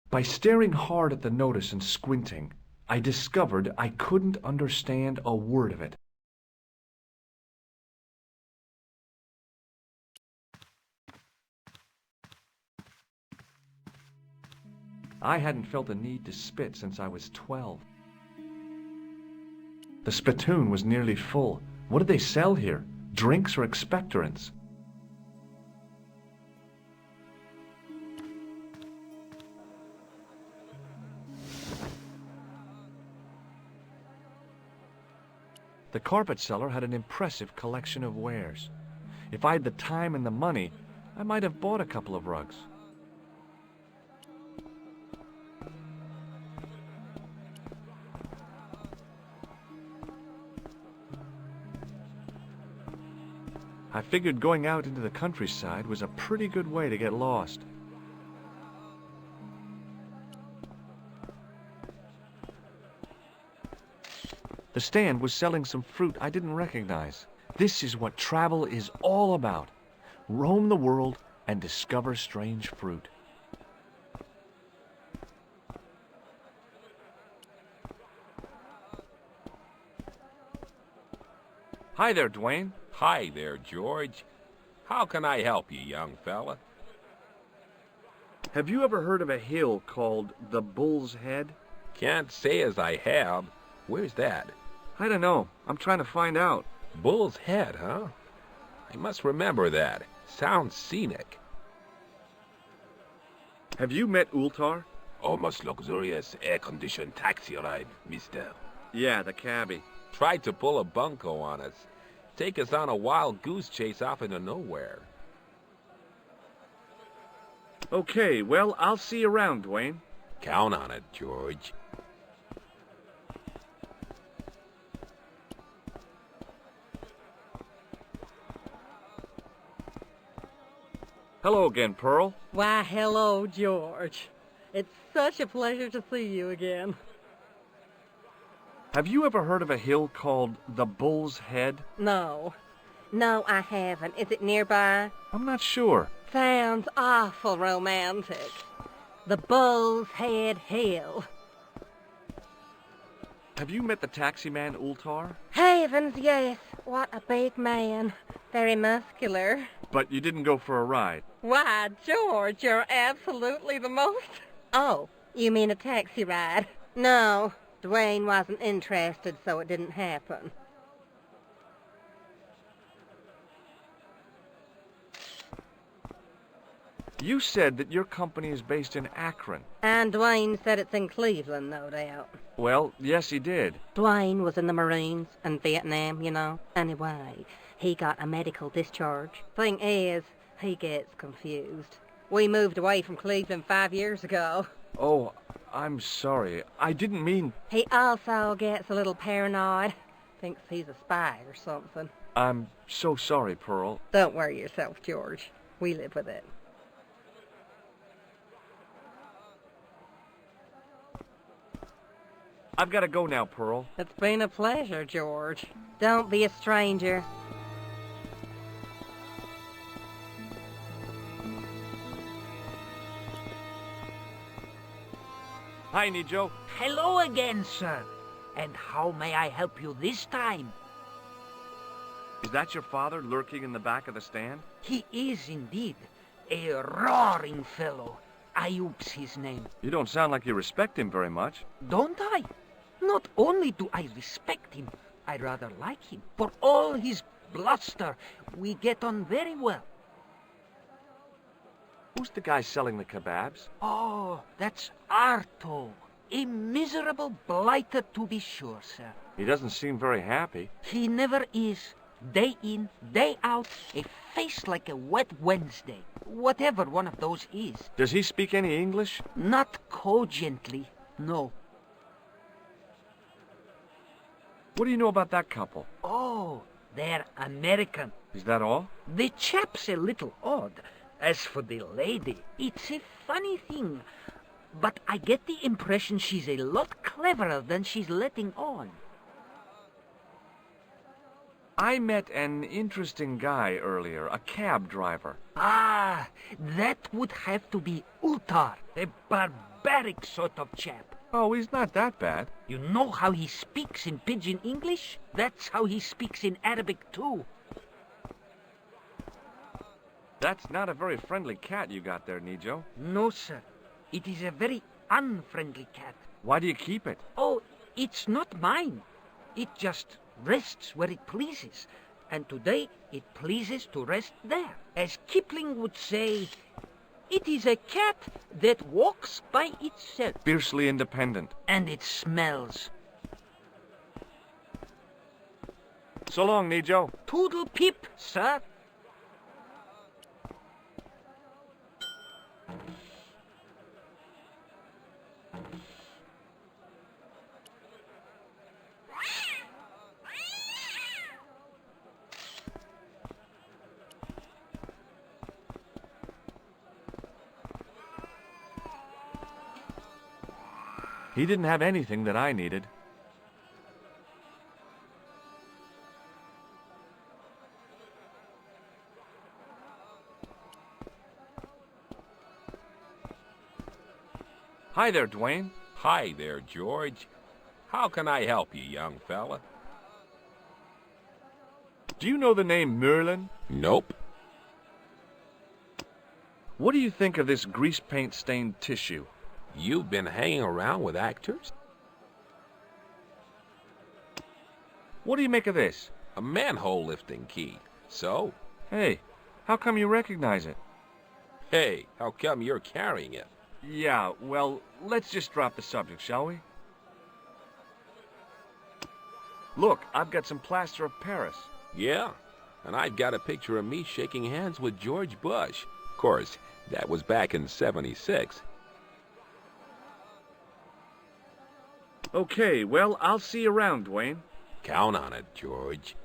By staring hard at the notice and squinting, I discovered I couldn't understand a word of it. I hadn't felt a need to spit since I was 12. The spittoon was nearly full. What did they sell here? Drinks or expectorants? The carpet seller had an impressive collection of wares. If I had the time and the money, I might have bought a couple of rugs. I figured going out into the countryside was a pretty good way to get lost. The stand was selling some fruit I didn't recognize. This is what travel is all about. Roam the world and discover strange fruit. Hi there, Dwayne. Hi there, George. How can I help you, young fella? Have you ever heard of a hill called the Bull's Head? Can't say as I have. Where's that? I don't know. I'm trying to find out. Bull's Head, huh? I must remember that. Sounds scenic. Have you met Ultar? Almost luxurious air-conditioned taxi ride, mister. Yeah, the cabbie. Tried to pull a bunco on us. Take us on a wild goose chase off into nowhere. Okay, well, I'll see you around, Dwayne. Count on it, George. Hello again, Pearl. Why, hello, George. It's such a pleasure to see you again. Have you ever heard of a hill called the Bull's Head? No. No, I haven't. Is it nearby? I'm not sure. Sounds awful romantic. The Bull's Head Hill. Have you met the taxi man, Ultar? Heavens, yes. What a big man. Very muscular. But you didn't go for a ride. Why, George, you're absolutely the most... Oh, you mean a taxi ride? No, Dwayne wasn't interested, so it didn't happen. You said that your company is based in Akron. And Dwayne said it's in Cleveland, no doubt. Well, yes, he did. Dwayne was in the Marines and Vietnam, you know. Anyway, he got a medical discharge. Thing is, he gets confused. We moved away from Cleveland 5 years ago. Oh, I'm sorry. I didn't mean... He also gets a little paranoid. thinks he's a spy or something. I'm so sorry, Pearl. Don't worry yourself, George. We live with it. I've got to go now, Pearl. It's been a pleasure, George. Don't be a stranger. Hi, Nico. Hello again, sir. And how may I help you this time? Is that your father lurking in the back of the stand? He is indeed a roaring fellow. Ayub's his name. You don't sound like you respect him very much. Don't I? Not only do I respect him, I rather like him. For all his bluster, we get on very well. Who's the guy selling the kebabs? Oh, that's Arto. A miserable blighter to be sure, sir. He doesn't seem very happy. He never is. Day in, day out, a face like a wet Wednesday. Whatever one of those is. Does he speak any English? Not cogently, no. What do you know about that couple? Oh, they're American. Is that all? The chap's a little odd. As for the lady, it's a funny thing. But I get the impression she's a lot cleverer than she's letting on. I met an interesting guy earlier, a cab driver. Ah, that would have to be Utar, a barbaric sort of chap. Oh, he's not that bad. You know how he speaks in pidgin English? That's how he speaks in Arabic too. That's not a very friendly cat you got there, Nico. No, sir. It is a very unfriendly cat. Why do you keep it? Oh, it's not mine. It just rests where it pleases. And today it pleases to rest there. As Kipling would say, it is a cat that walks by itself. Fiercely independent. And it smells. So long, Nico. Toodle pip, sir. He didn't have anything that I needed. Hi there, Dwayne. Hi there, George. How can I help you, young fella? Do you know the name Merlin? Nope. What do you think of this grease paint stained tissue? You've been hanging around with actors? What do you make of this? A manhole lifting key. So? Hey, how come you recognize it? Hey, how come you're carrying it? Yeah, well, let's just drop the subject, shall we? Look, I've got some plaster of Paris. Yeah, and I've got a picture of me shaking hands with George Bush. Of course, that was back in '76. Okay, well, I'll see you around, Dwayne. Count on it, George.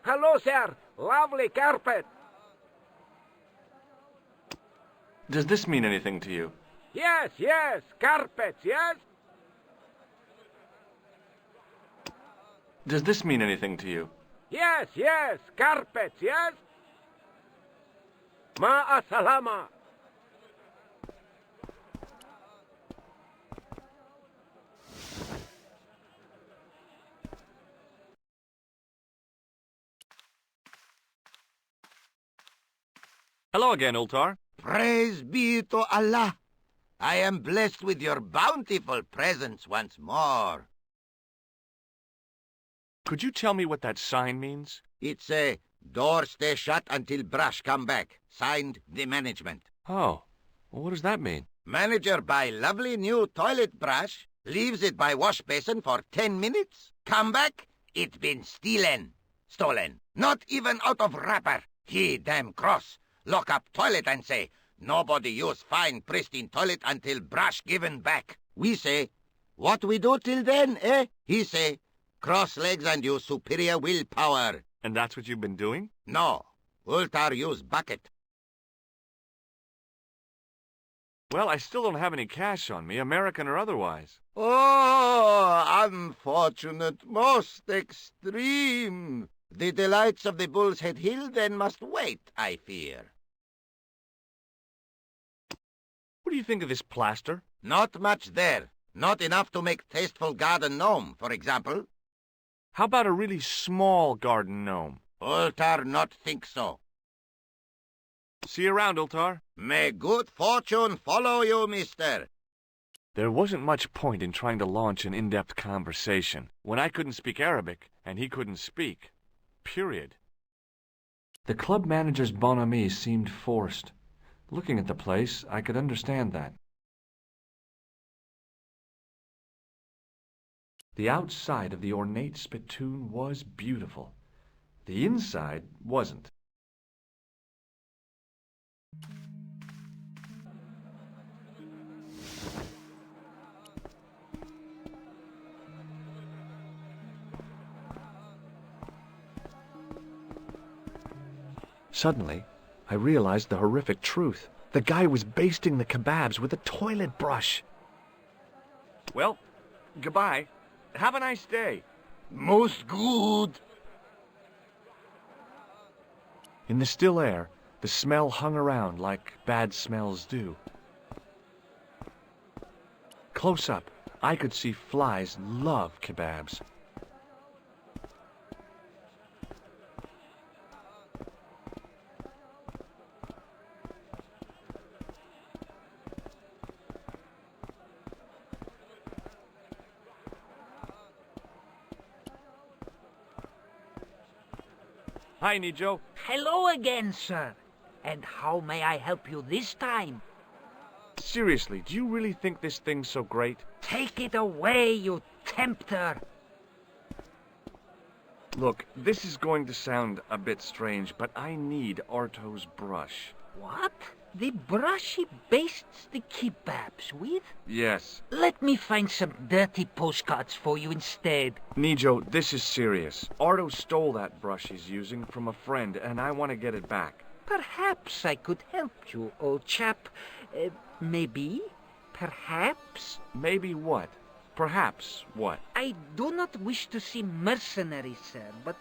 Hello, sir. Lovely carpet. Does this mean anything to you? Yes, yes. Carpets, yes? Does this mean anything to you? Yes, yes. Carpets, yes? Ma'a salama. Hello again, Ultar. Praise be to Allah. I am blessed with your bountiful presence once more. Could you tell me what that sign means? It's a door stay shut until brush come back. Signed, the management. Oh, well, what does that mean? Manager buy lovely new toilet brush. leaves it by wash basin for 10 minutes, come back, it been stolen. Not even out of wrapper. He damn cross. Lock up toilet and say, nobody use fine pristine toilet until brush given back. We say, what we do till then, eh? He say, cross legs and use superior willpower. And that's what you've been doing? No. Ultar use bucket. Well, I still don't have any cash on me, American or otherwise. Oh, unfortunate, most extreme. The delights of the Bull's Head Hill then must wait, I fear. What do you think of this plaster? Not much there. Not enough to make tasteful garden gnome, for example. How about a really small garden gnome? Ultar not think so. See you around, Ultar. May good fortune follow you, mister. There wasn't much point in trying to launch an in-depth conversation when I couldn't speak Arabic and he couldn't speak. Period. The club manager's bonhomie seemed forced. Looking at the place, I could understand that. The outside of the ornate spittoon was beautiful. The inside wasn't. Suddenly, I realized the horrific truth. The guy was basting the kebabs with a toilet brush. Well, goodbye. Have a nice day. Most good. In the still air, the smell hung around like bad smells do. Close up, I could see flies love kebabs. Hi, Nico. Hello again, sir. And how may I help you this time? Seriously, do you really think this thing's so great? Take it away, you tempter! Look, this is going to sound a bit strange, but I need Arto's brush. What? The brush he bastes the kebabs with? Yes. Let me find some dirty postcards for you instead. Nico, this is serious. Arto stole that brush he's using from a friend, and I want to get it back. Perhaps I could help you, old chap. Maybe? Perhaps? Maybe what? Perhaps what? I do not wish to seem mercenary, sir, but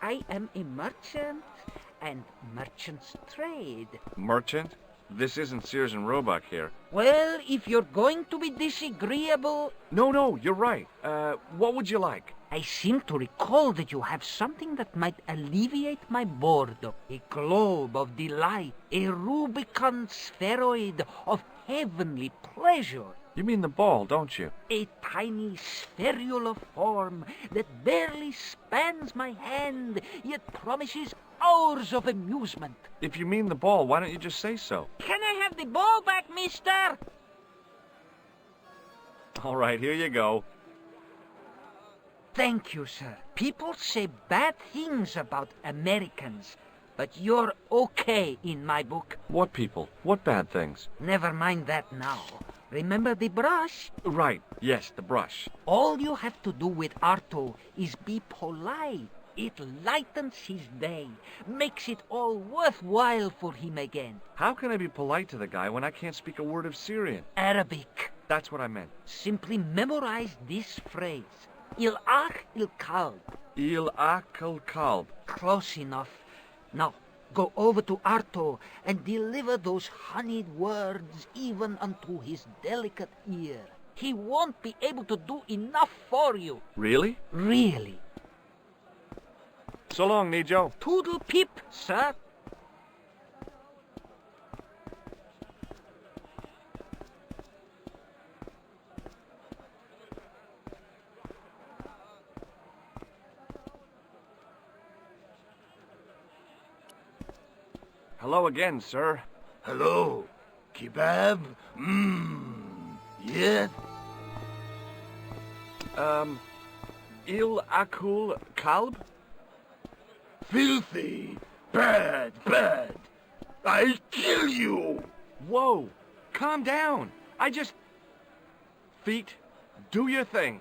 I am a merchant, and merchants trade. Merchant? This isn't Sears and Roebuck here. Well, if you're going to be disagreeable... No, you're right. What would you like? I seem to recall that you have something that might alleviate my boredom. A globe of delight, a Rubicon spheroid of heavenly pleasure. You mean the ball, don't you? A tiny spherular form that barely spans my hand, yet promises hours of amusement. If you mean the ball, why don't you just say so? Can I have the ball back, mister? All right, here you go. Thank you, sir. People say bad things about Americans, but you're okay in my book. What people? What bad things? Never mind that now. Remember the brush? Right, yes, the brush. All you have to do with Arto is be polite. It lightens his day, makes it all worthwhile for him again. How can I be polite to the guy when I can't speak a word of Syrian? Arabic. That's what I meant. Simply memorize this phrase. Il-ach il-kalb. Il-ach il-kalb. Close enough. Now, go over to Arto and deliver those honeyed words even unto his delicate ear. He won't be able to do enough for you. Really? Really. So long, Nico. Toodle pip, sir. Hello again, sir. Hello. Kebab? Yes? Il Akul Kalb? Filthy! Bad, bad! I'll kill you! Whoa! Calm down! I just... Feet, do your thing.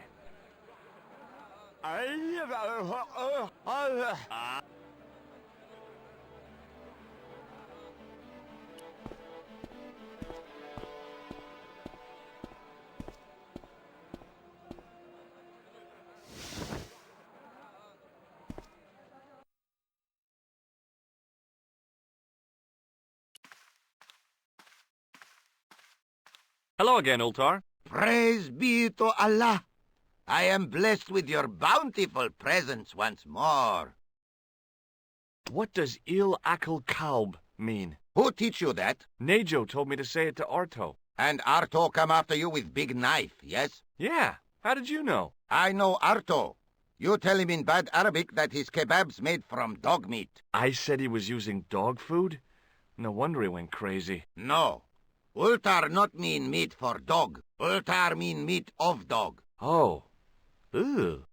Hello again, Ultar. Praise be to Allah. I am blessed with your bountiful presence once more. What does Il Akal Kalb mean? Who teach you that? Nejo told me to say it to Arto. And Arto come after you with big knife, yes? Yeah. How did you know? I know Arto. You tell him in bad Arabic that his kebab's made from dog meat. I said he was using dog food? No wonder he went crazy. No. Ultar not mean meat for dog. Ultar mean meat of dog. Oh. Ew.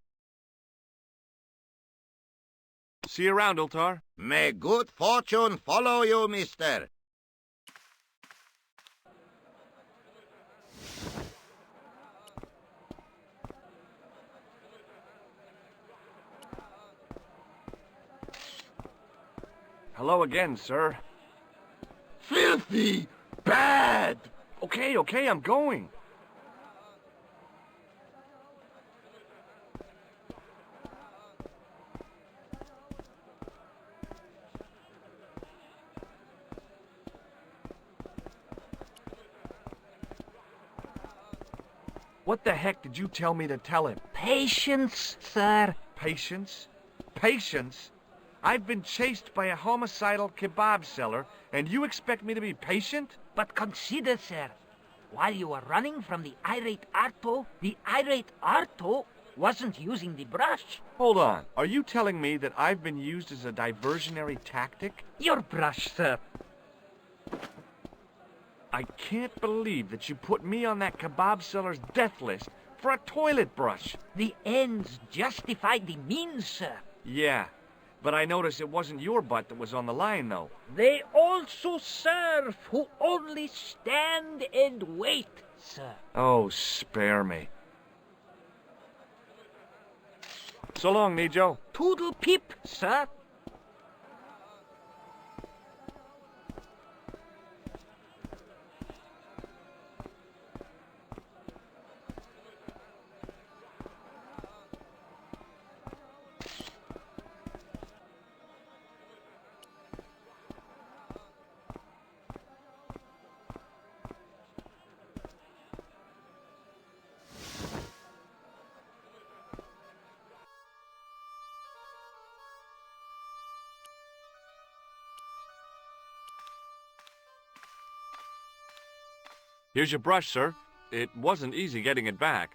See you around, Ultar. May good fortune follow you, mister. Hello again, sir. Filthy! Bad! Okay, I'm going. What the heck did you tell me to tell him? Patience, sir. Patience? Patience? I've been chased by a homicidal kebab seller, and you expect me to be patient? But consider, sir, while you were running from the irate Arto wasn't using the brush. Hold on. Are you telling me that I've been used as a diversionary tactic? Your brush, sir. I can't believe that you put me on that kebab seller's death list for a toilet brush. The ends justify the means, sir. Yeah, but I noticed it wasn't your butt that was on the line, though. They also serve who only stand and wait, sir. Oh, spare me. So long, Nijo. Toodle peep, sir. Here's your brush, sir. It wasn't easy getting it back.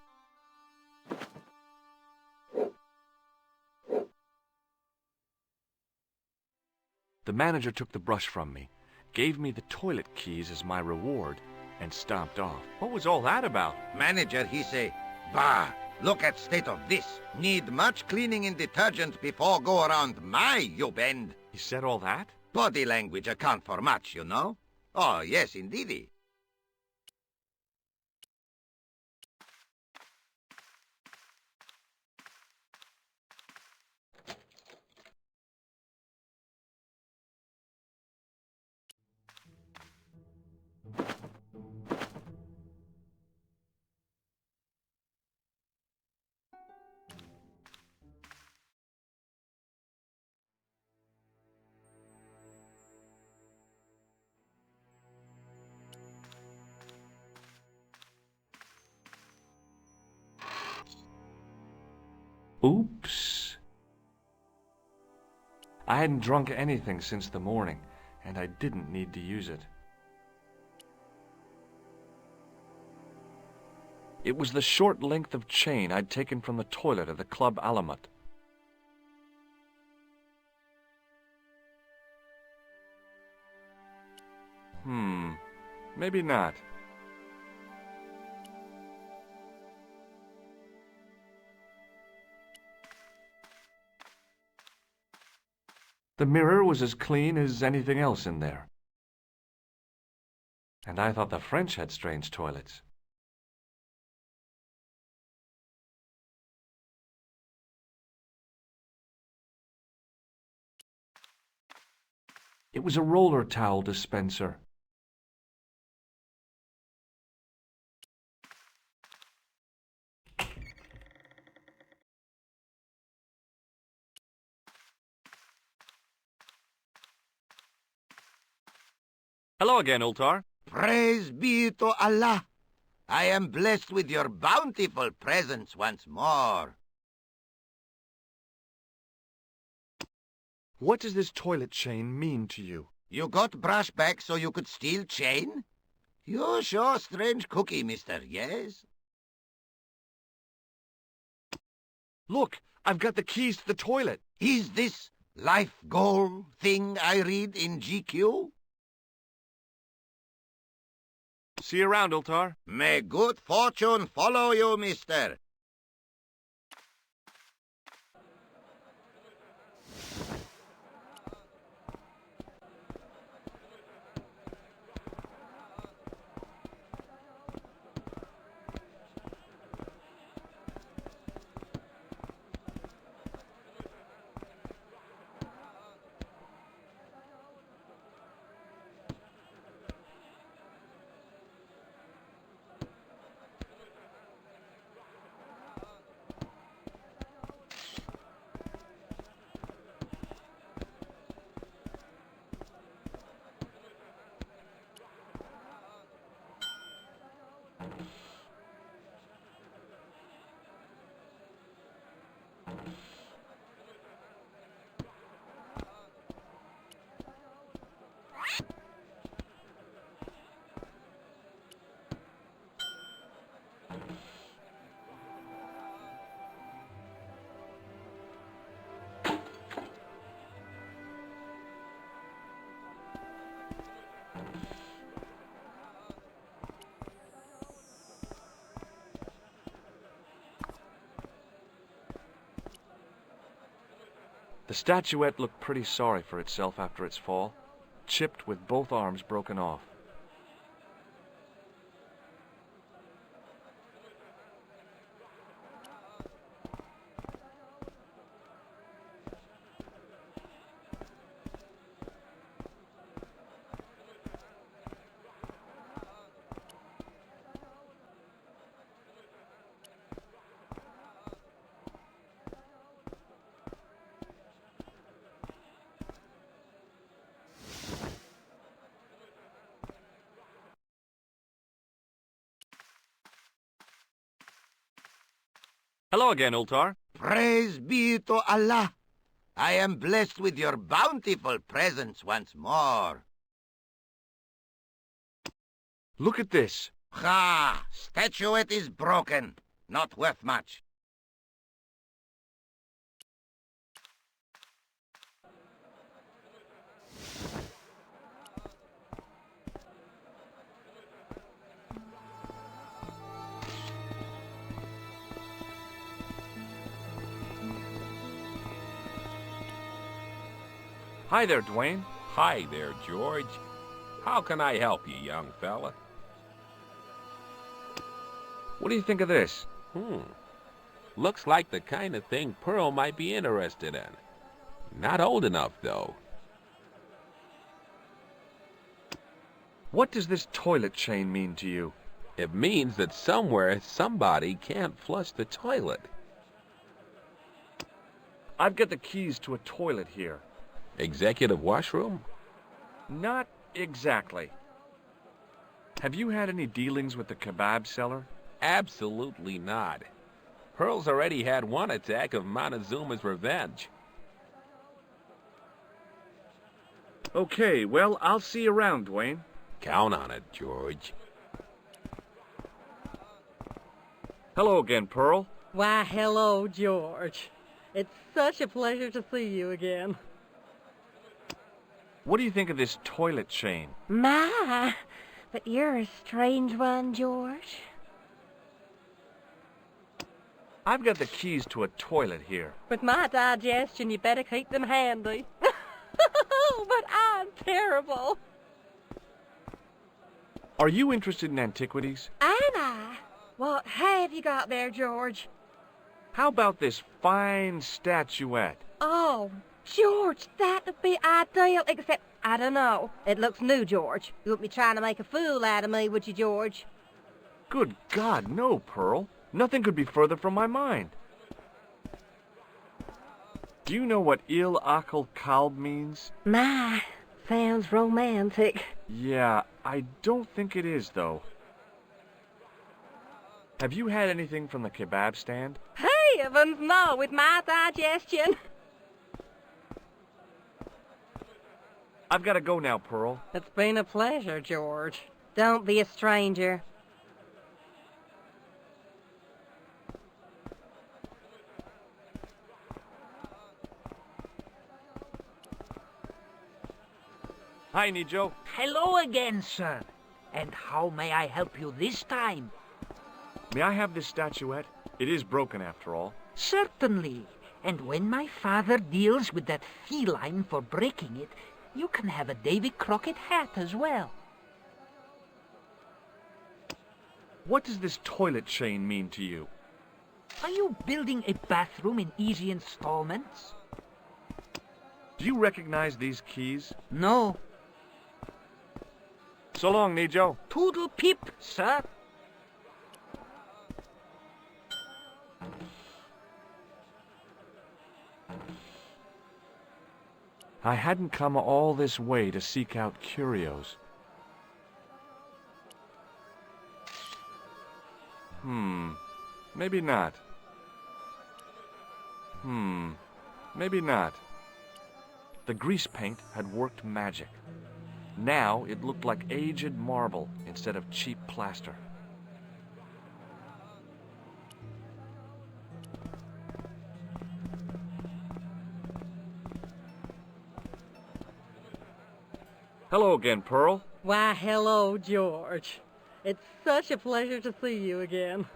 The manager took the brush from me, gave me the toilet keys as my reward, and stomped off. What was all that about? Manager, he say, bah, look at state of this. Need much cleaning in detergent before go around my, you bend. He said all that? Body language account for much, you know. Oh, yes, indeedy. Oops. I hadn't drunk anything since the morning, and I didn't need to use it. It was the short length of chain I'd taken from the toilet at the Club Alamat. Maybe not. The mirror was as clean as anything else in there. And I thought the French had strange toilets. It was a roller towel dispenser. Hello again, Ultar. Praise be to Allah. I am blessed with your bountiful presence once more. What does this toilet chain mean to you? You got brush back so you could steal chain? You sure strange cookie, mister, yes? Look, I've got the keys to the toilet. Is this life goal thing I read in GQ? See you around, Ultar. May good fortune follow you, mister. The statuette looked pretty sorry for itself after its fall, chipped with both arms broken off. Hello again, Ultar. Praise be to Allah. I am blessed with your bountiful presence once more. Look at this. Ha! Statuette is broken. Not worth much. Hi there, Dwayne. Hi there, George. How can I help you, young fella? What do you think of this? Looks like the kind of thing Pearl might be interested in. Not old enough, though. What does this toilet chain mean to you? It means that somewhere somebody can't flush the toilet. I've got the keys to a toilet here. Executive washroom? Not exactly. Have you had any dealings with the kebab seller? Absolutely not. Pearl's already had one attack of Montezuma's revenge. Okay, well, I'll see you around, Dwayne. Count on it, George. Hello again, Pearl. Why, hello, George. It's such a pleasure to see you again. What do you think of this toilet chain? My, but you're a strange one, George. I've got the keys to a toilet here. With my digestion, you better keep them handy. Oh, but I'm terrible. Are you interested in antiquities? Am I? What have you got there, George? How about this fine statuette? Oh, George, that'd be ideal, except, I don't know. It looks new, George. You wouldn't be trying to make a fool out of me, would you, George? Good God, no, Pearl. Nothing could be further from my mind. Do you know what Il Akal Kalb means? My, sounds romantic. Yeah, I don't think it is, though. Have you had anything from the kebab stand? Heavens, no, with my digestion. I've got to go now, Pearl. It's been a pleasure, George. Don't be a stranger. Hi, Nico. Hello again, sir. And how may I help you this time? May I have this statuette? It is broken, after all. Certainly. And when my father deals with that feline for breaking it, you can have a Davy Crockett hat as well. What does this toilet chain mean to you? Are you building a bathroom in easy installments? Do you recognize these keys? No. So long, Nico. Toodle pip, sir. I hadn't come all this way to seek out curios. Maybe not. Maybe not. The grease paint had worked magic. Now it looked like aged marble instead of cheap plaster. Hello again, Pearl. Why, hello, George. It's such a pleasure to see you again.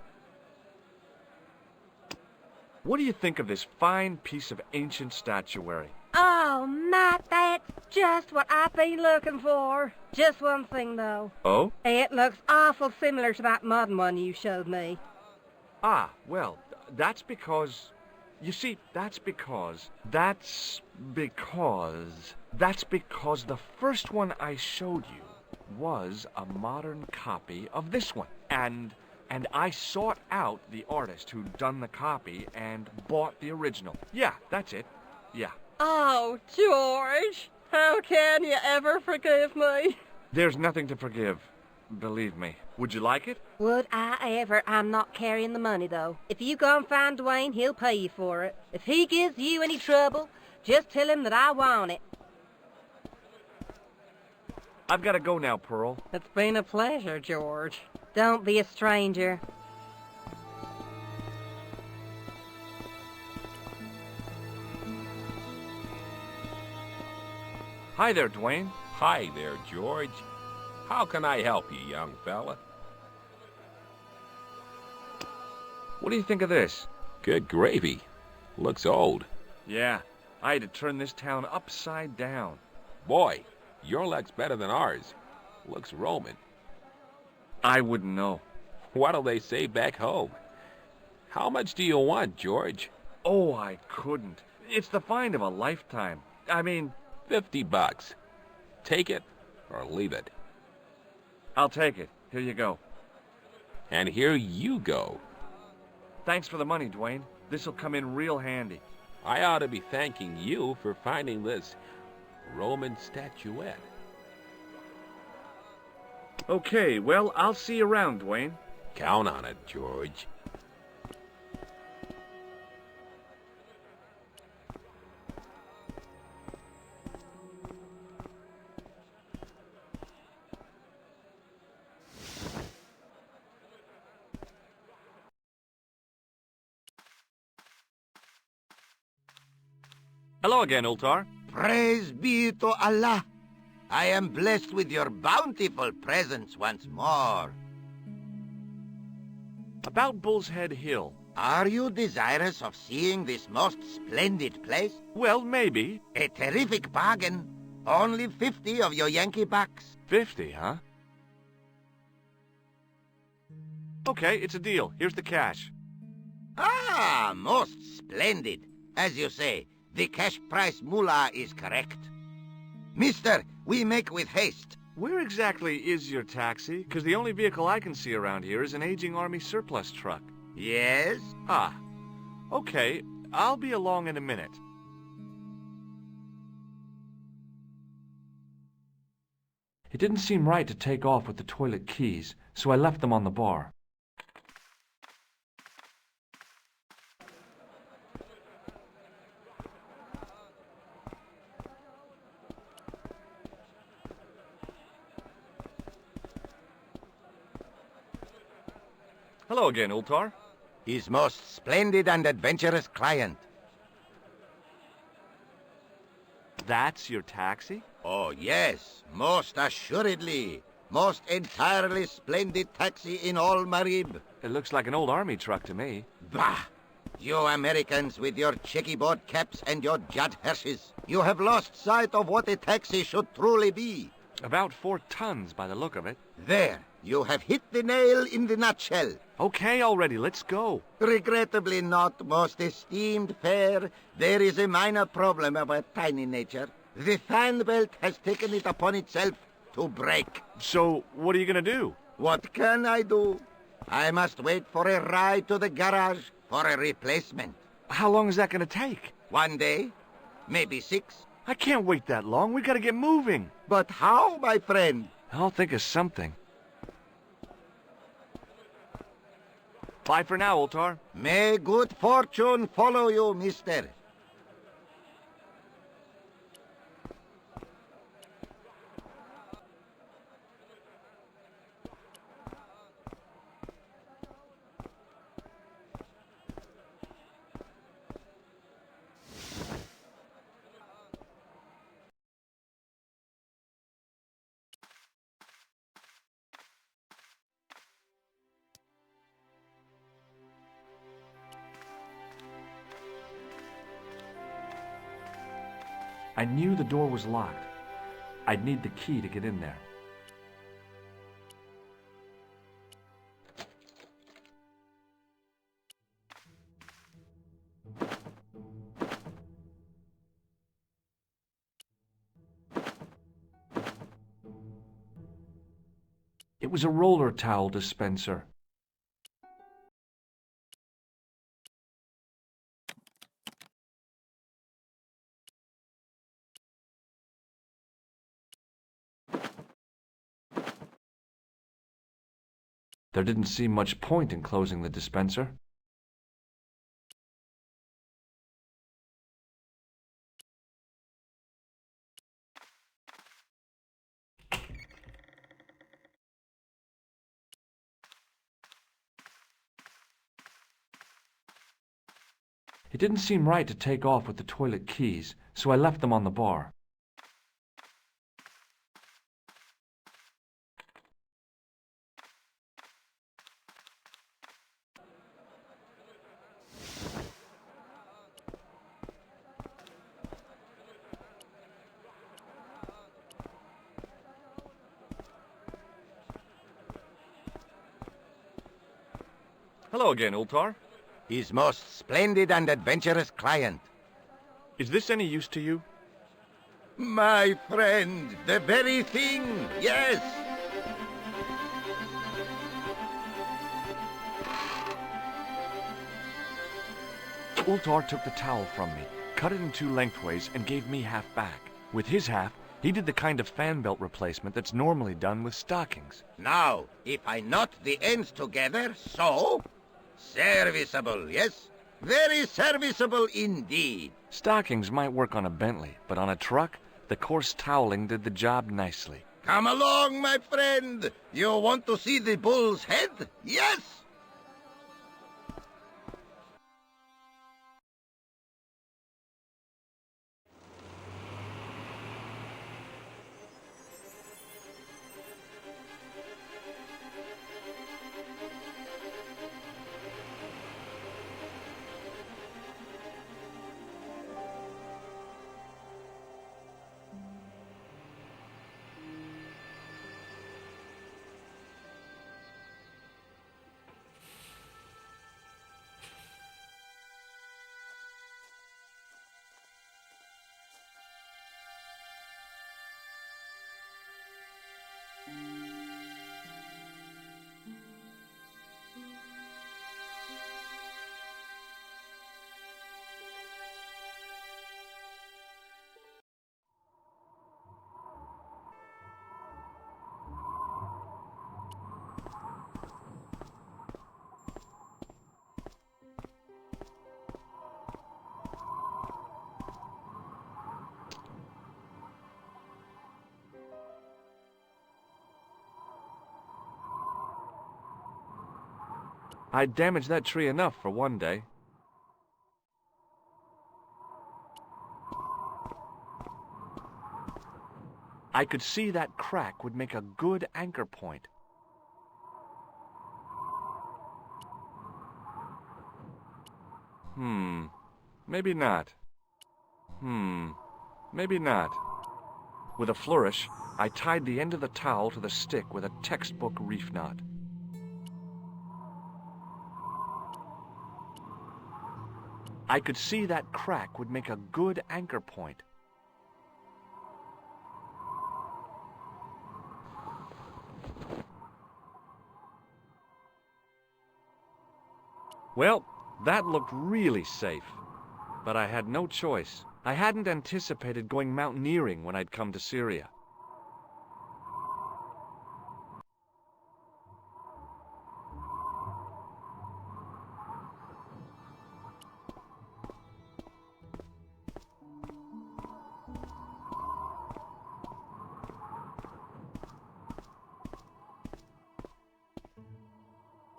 What do you think of this fine piece of ancient statuary? Oh, Matt, that's just what I've been looking for. Just one thing, though. Oh? It looks awful similar to that modern one you showed me. Ah, well, that's because... You see, that's because the first one I showed you was a modern copy of this one. And I sought out the artist who'd done the copy and bought the original. Yeah, that's it. Yeah. Oh, George, how can you ever forgive me? There's nothing to forgive, believe me. Would you like it? Would I ever? I'm not carrying the money, though. If you go and find Dwayne, he'll pay you for it. If he gives you any trouble, just tell him that I want it. I've got to go now, Pearl. It's been a pleasure, George. Don't be a stranger. Hi there, Dwayne. Hi there, George. How can I help you, young fella? What do you think of this? Good gravy. Looks old. Yeah, I had to turn this town upside down. Boy, your luck's better than ours. Looks Roman. I wouldn't know. What'll they say back home? How much do you want, George? Oh, I couldn't. It's the find of a lifetime. I mean... $50. Take it or leave it. I'll take it. Here you go. And here you go. Thanks for the money, Dwayne. This'll come in real handy. I ought to be thanking you for finding this Roman statuette. Okay, well, I'll see you around, Dwayne. Count on it, George. Hello again, Ultar. Praise be to Allah. I am blessed with your bountiful presence once more. About Bull's Head Hill. Are you desirous of seeing this most splendid place? Well, maybe. A terrific bargain. Only 50 of your Yankee bucks. 50, huh? Okay, it's a deal. Here's the cash. Ah, most splendid. As you say, the cash price moolah is correct. Mister, we make with haste. Where exactly is your taxi? Because the only vehicle I can see around here is an aging Army surplus truck. Yes? Ah, okay. I'll be along in a minute. It didn't seem right to take off with the toilet keys, so I left them on the bar. Hello again, Ultar. His most splendid and adventurous client. That's your taxi? Oh, yes, most assuredly. Most entirely splendid taxi in all Marib. It looks like an old army truck to me. Bah! You Americans with your checkerboard caps and your Judd Hirsches. You have lost sight of what a taxi should truly be. About 4 tons by the look of it. There, you have hit the nail in the nutshell. Okay already, let's go. Regrettably not, most esteemed fair. There is a minor problem of a tiny nature. The fan belt has taken it upon itself to break. So, what are you going to do? What can I do? I must wait for a ride to the garage for a replacement. How long is that going to take? 1 day, maybe 6. I can't wait that long. We got to get moving. But how, my friend? I'll think of something. Bye for now, Ultar. May good fortune follow you, mister. I knew the door was locked. I'd need the key to get in there. It was a roller towel dispenser. There didn't seem much point in closing the dispenser. It didn't seem right to take off with the toilet keys, so I left them on the bar. Hello again, Ultar. His most splendid and adventurous client. Is this any use to you? My friend, the very thing, yes. Ultar took the towel from me, cut it in 2 lengthways, and gave me half back. With his half, he did the kind of fan belt replacement that's normally done with stockings. Now, if I knot the ends together, so... Serviceable, yes? Very serviceable indeed. Stockings might work on a Bentley, but on a truck, the coarse toweling did the job nicely. Come along, my friend. You want to see the bull's head? Yes? I'd damaged that tree enough for one day. I could see that crack would make a good anchor point. Maybe not. Maybe not. With a flourish, I tied the end of the towel to the stick with a textbook reef knot. I could see that crack would make a good anchor point. Well, that looked really safe. But I had no choice. I hadn't anticipated going mountaineering when I'd come to Syria.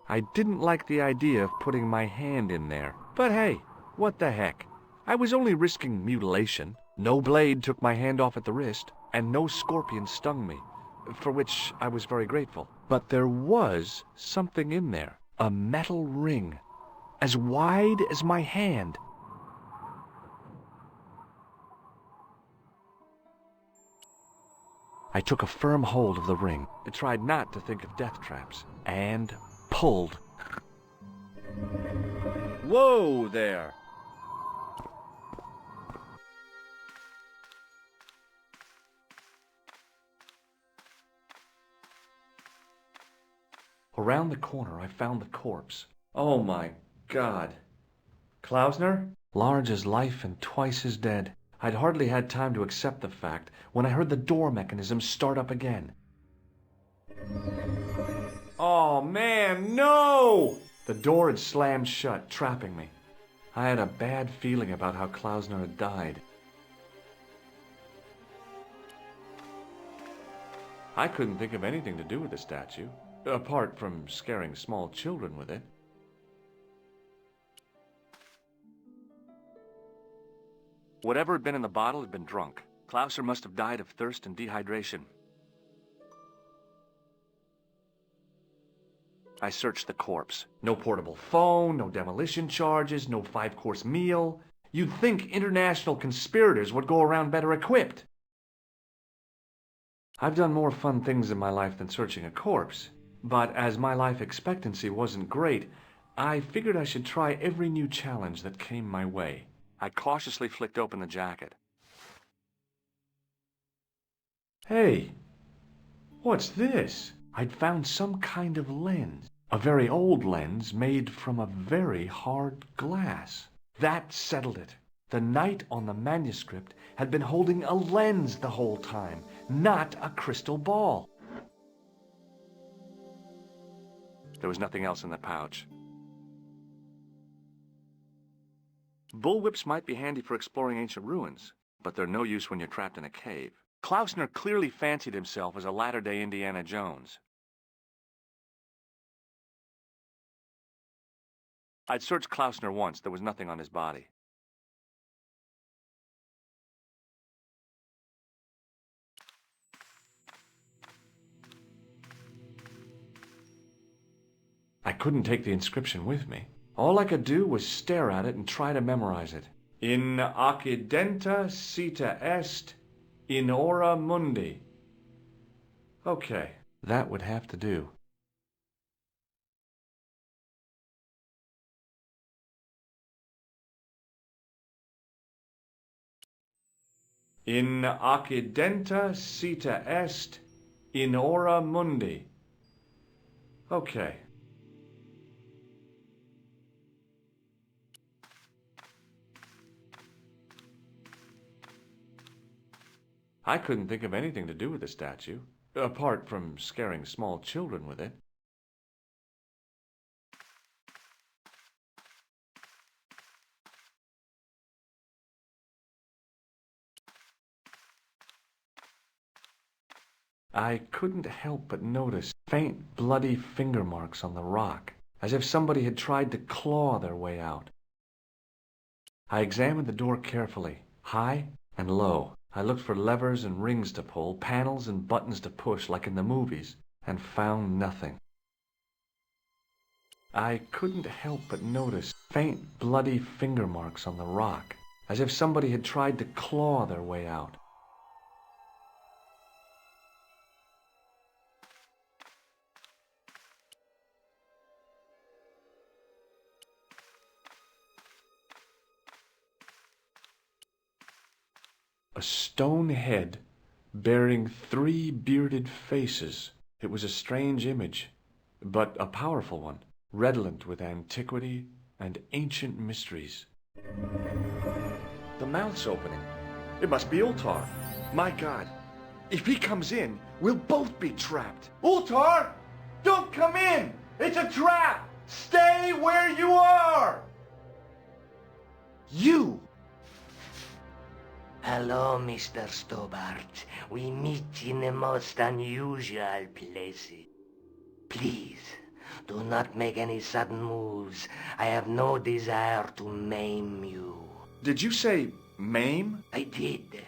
I didn't like the idea of putting my hand in there. But hey, what the heck? I was only risking mutilation. No blade took my hand off at the wrist, and no scorpion stung me, for which I was very grateful. But there was something in there, a metal ring, as wide as my hand. I took a firm hold of the ring. I tried not to think of death traps, and pulled. Whoa there! Around the corner, I found the corpse. Oh my God. Klausner? Large as life and twice as dead. I'd hardly had time to accept the fact when I heard the door mechanism start up again. Oh man, no! The door had slammed shut, trapping me. I had a bad feeling about how Klausner had died. I couldn't think of anything to do with the statue, apart from scaring small children with it. Whatever had been in the bottle had been drunk. Klausner must have died of thirst and dehydration. I searched the corpse. No portable phone, no demolition charges, no 5-course meal. You'd think international conspirators would go around better equipped. I've done more fun things in my life than searching a corpse. But as my life expectancy wasn't great, I figured I should try every new challenge that came my way. I cautiously flicked open the jacket. Hey, what's this? I'd found some kind of lens. A very old lens made from a very hard glass. That settled it. The knight on the manuscript had been holding a lens the whole time, not a crystal ball. There was nothing else in the pouch. Bullwhips might be handy for exploring ancient ruins, but they're no use when you're trapped in a cave. Klausner clearly fancied himself as a latter-day Indiana Jones. I'd searched Klausner once. There was nothing on his body. I couldn't take the inscription with me. All I could do was stare at it and try to memorize it. In accidenta sita est in ora mundi. Okay, that would have to do. In accidenta sita est in ora mundi. Okay. I couldn't think of anything to do with the statue, apart from scaring small children with it. I couldn't help but notice faint bloody finger marks on the rock, as if somebody had tried to claw their way out. I examined the door carefully, high and low. I looked for levers and rings to pull, panels and buttons to push like in the movies, and found nothing. I couldn't help but notice faint, bloody finger marks on the rock, as if somebody had tried to claw their way out. A stone head bearing 3 bearded faces. It was a strange image, but a powerful one, redolent with antiquity and ancient mysteries. The mouth's opening. It must be Ultar. My God, if he comes in, we'll both be trapped. Ultar! Don't come in! It's a trap! Stay where you are! You! Hello, Mr. Stobbart. We meet in the most unusual places. Please, do not make any sudden moves. I have no desire to maim you. Did you say maim? I did.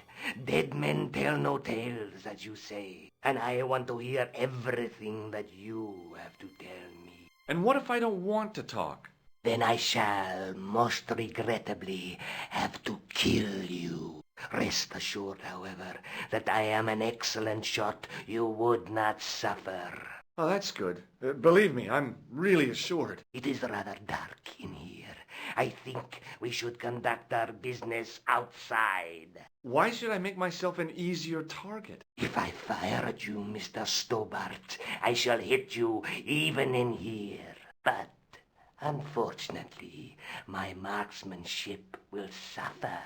Dead men tell no tales, as you say. And I want to hear everything that you have to tell me. And what if I don't want to talk? Then I shall, most regrettably, have to kill you. Rest assured, however, that I am an excellent shot you would not suffer. Oh, that's good. Believe me, I'm really assured. It is rather dark in here. I think we should conduct our business outside. Why should I make myself an easier target? If I fire at you, Mr. Stobbart, I shall hit you even in here. But unfortunately, my marksmanship will suffer.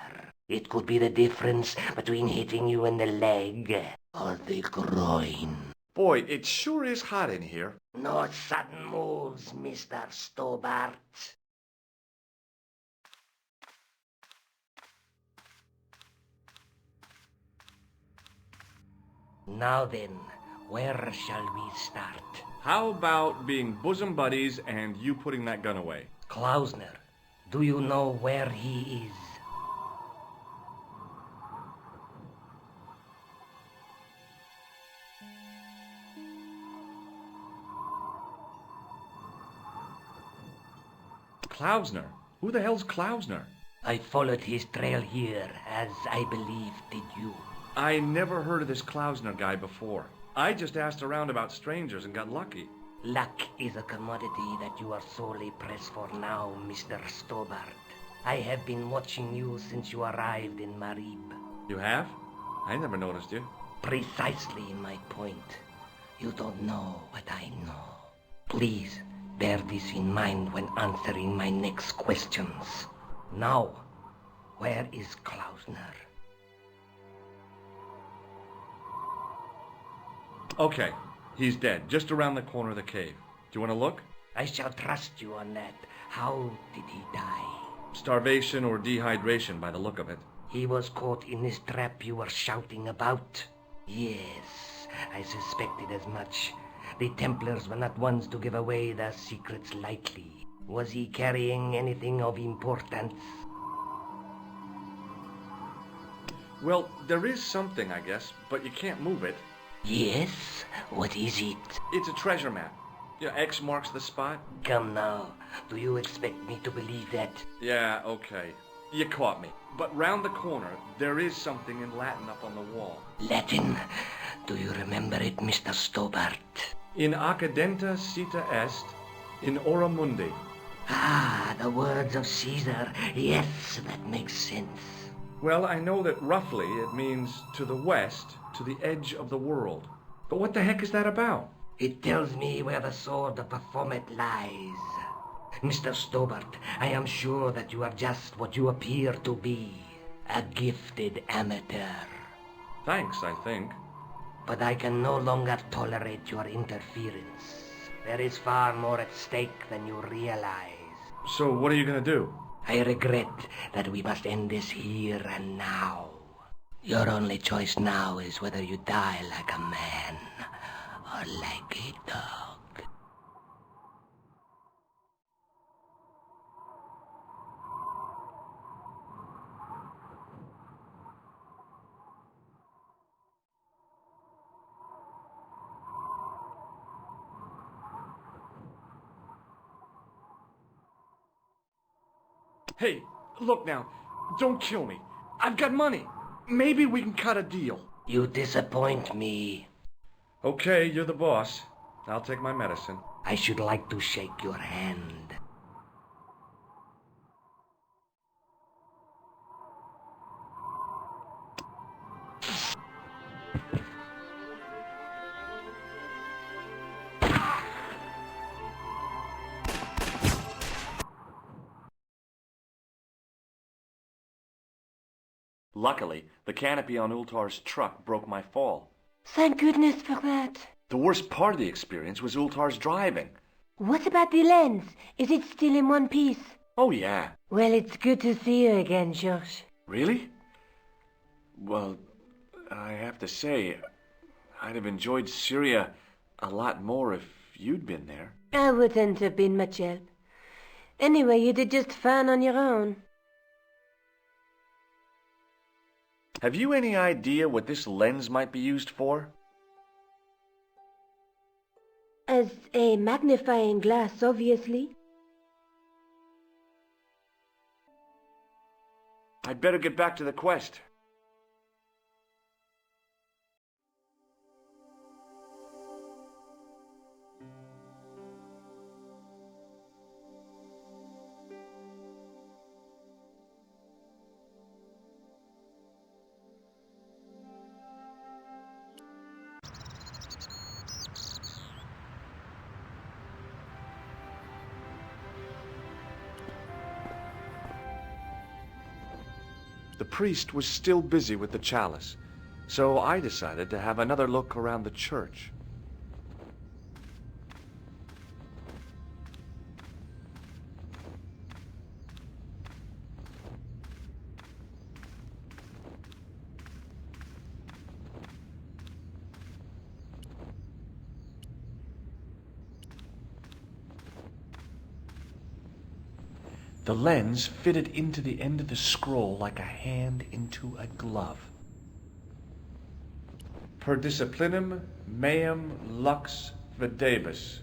It could be the difference between hitting you in the leg or the groin. Boy, it sure is hot in here. No sudden moves, Mr. Stobbart. Now then, where shall we start? How about being bosom buddies and you putting that gun away? Klausner, do you know where he is? Klausner? Who the hell's Klausner? I followed his trail here, as I believe did you. I never heard of this Klausner guy before. I just asked around about strangers and got lucky. Luck is a commodity that you are sorely pressed for now, Mr. Stobbart. I have been watching you since you arrived in Marib. You have? I never noticed you. Precisely my point. You don't know what I know. Please, bear this in mind when answering my next questions. Now, where is Klausner? Okay, he's dead, just around the corner of the cave. Do you want to look? I shall trust you on that. How did he die? Starvation or dehydration by the look of it. He was caught in this trap you were shouting about? Yes, I suspected as much. The Templars were not ones to give away their secrets lightly. Was he carrying anything of importance? Well, there is something, I guess, but you can't move it. Yes? What is it? It's a treasure map. Yeah, X marks the spot. Come now, do you expect me to believe that? Yeah, okay. You caught me. But round the corner, there is something in Latin up on the wall. Latin? Do you remember it, Mr. Stobbart? In accidenta cita est, in ora mundi. Ah, the words of Caesar. Yes, that makes sense. Well, I know that roughly it means to the west, to the edge of the world. But what the heck is that about? It tells me where the sword of Baphomet lies. Mr. Stobbart, I am sure that you are just what you appear to be. A gifted amateur. Thanks, I think. But I can no longer tolerate your interference. There is far more at stake than you realize. So what are you going to do? I regret that we must end this here and now. Your only choice now is whether you die like a man or like a dog. Hey, look now. Don't kill me. I've got money. Maybe we can cut a deal. You disappoint me. Okay, you're the boss. I'll take my medicine. I should like to shake your hand. Luckily, the canopy on Ultar's truck broke my fall. Thank goodness for that. The worst part of the experience was Ultar's driving. What about the lens? Is it still in one piece? Oh, yeah. Well, it's good to see you again, George. Really? Well, I have to say, I'd have enjoyed Syria a lot more if you'd been there. I wouldn't have been much help. Anyway, you did just fine on your own. Have you any idea what this lens might be used for? As a magnifying glass, obviously. I'd better get back to the quest. The priest was still busy with the chalice, so I decided to have another look around the church. The lens fitted into the end of the scroll like a hand into a glove. Per disciplinum meum lux videbus.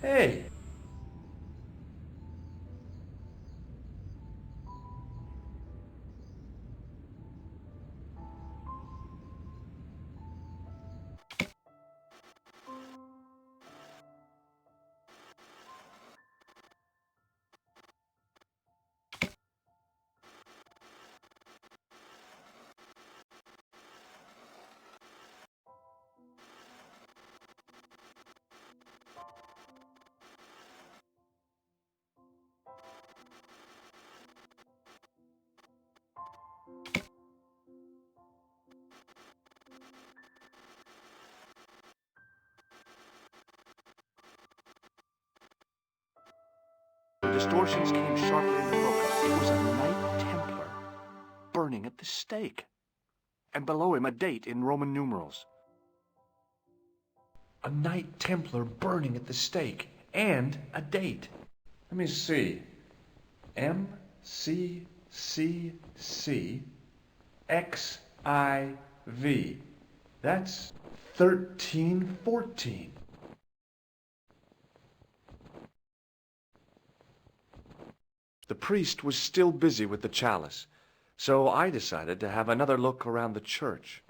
Hey! The distortions came sharply into focus. It was a Knight Templar, burning at the stake. And below him a date in Roman numerals. A Knight Templar burning at the stake, and a date. Let me see. MCCCXIV. That's 1314. The priest was still busy with the chalice, so I decided to have another look around the church.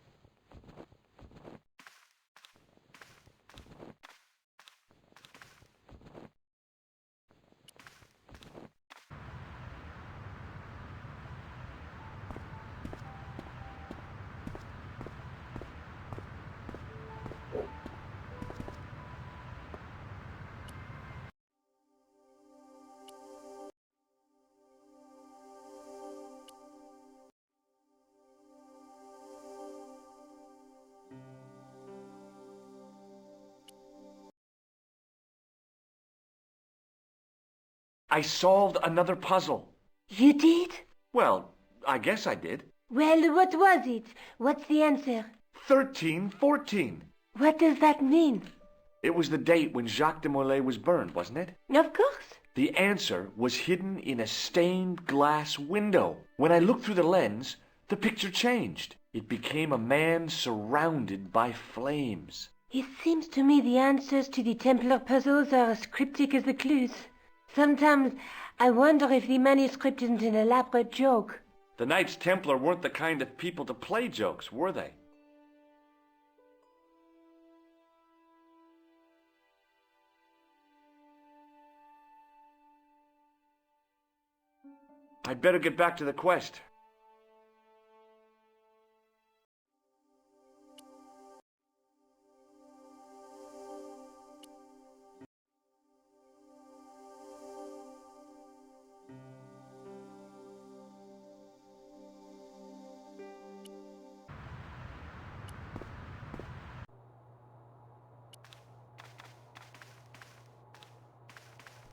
I solved another puzzle. You did? Well, I guess I did. Well, what was it? What's the answer? 1314. What does that mean? It was the date when Jacques de Molay was burned, wasn't it? Of course. The answer was hidden in a stained glass window. When I looked through the lens, the picture changed. It became a man surrounded by flames. It seems to me the answers to the Templar puzzles are as cryptic as the clues. Sometimes I wonder if the manuscript isn't an elaborate joke. The Knights Templar weren't the kind of people to play jokes, were they? I'd better get back to the quest.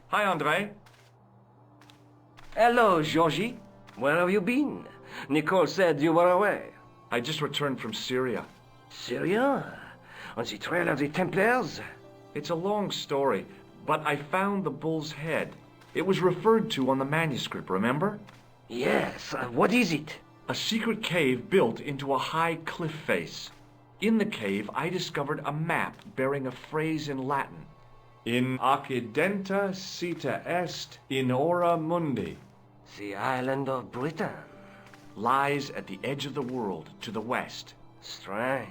Hi, Andre. Hello, Georgie. Where have you been? Nicole said you were away. I just returned from Syria. Syria? On the trail of the Templars? It's a long story, but I found the bull's head. It was referred to on the manuscript, remember? Yes. What is it? A secret cave built into a high cliff face. In the cave, I discovered a map bearing a phrase in Latin. In accidenta sita est in ora mundi. The island of Britain. Lies at the edge of the world, to the west. Strange.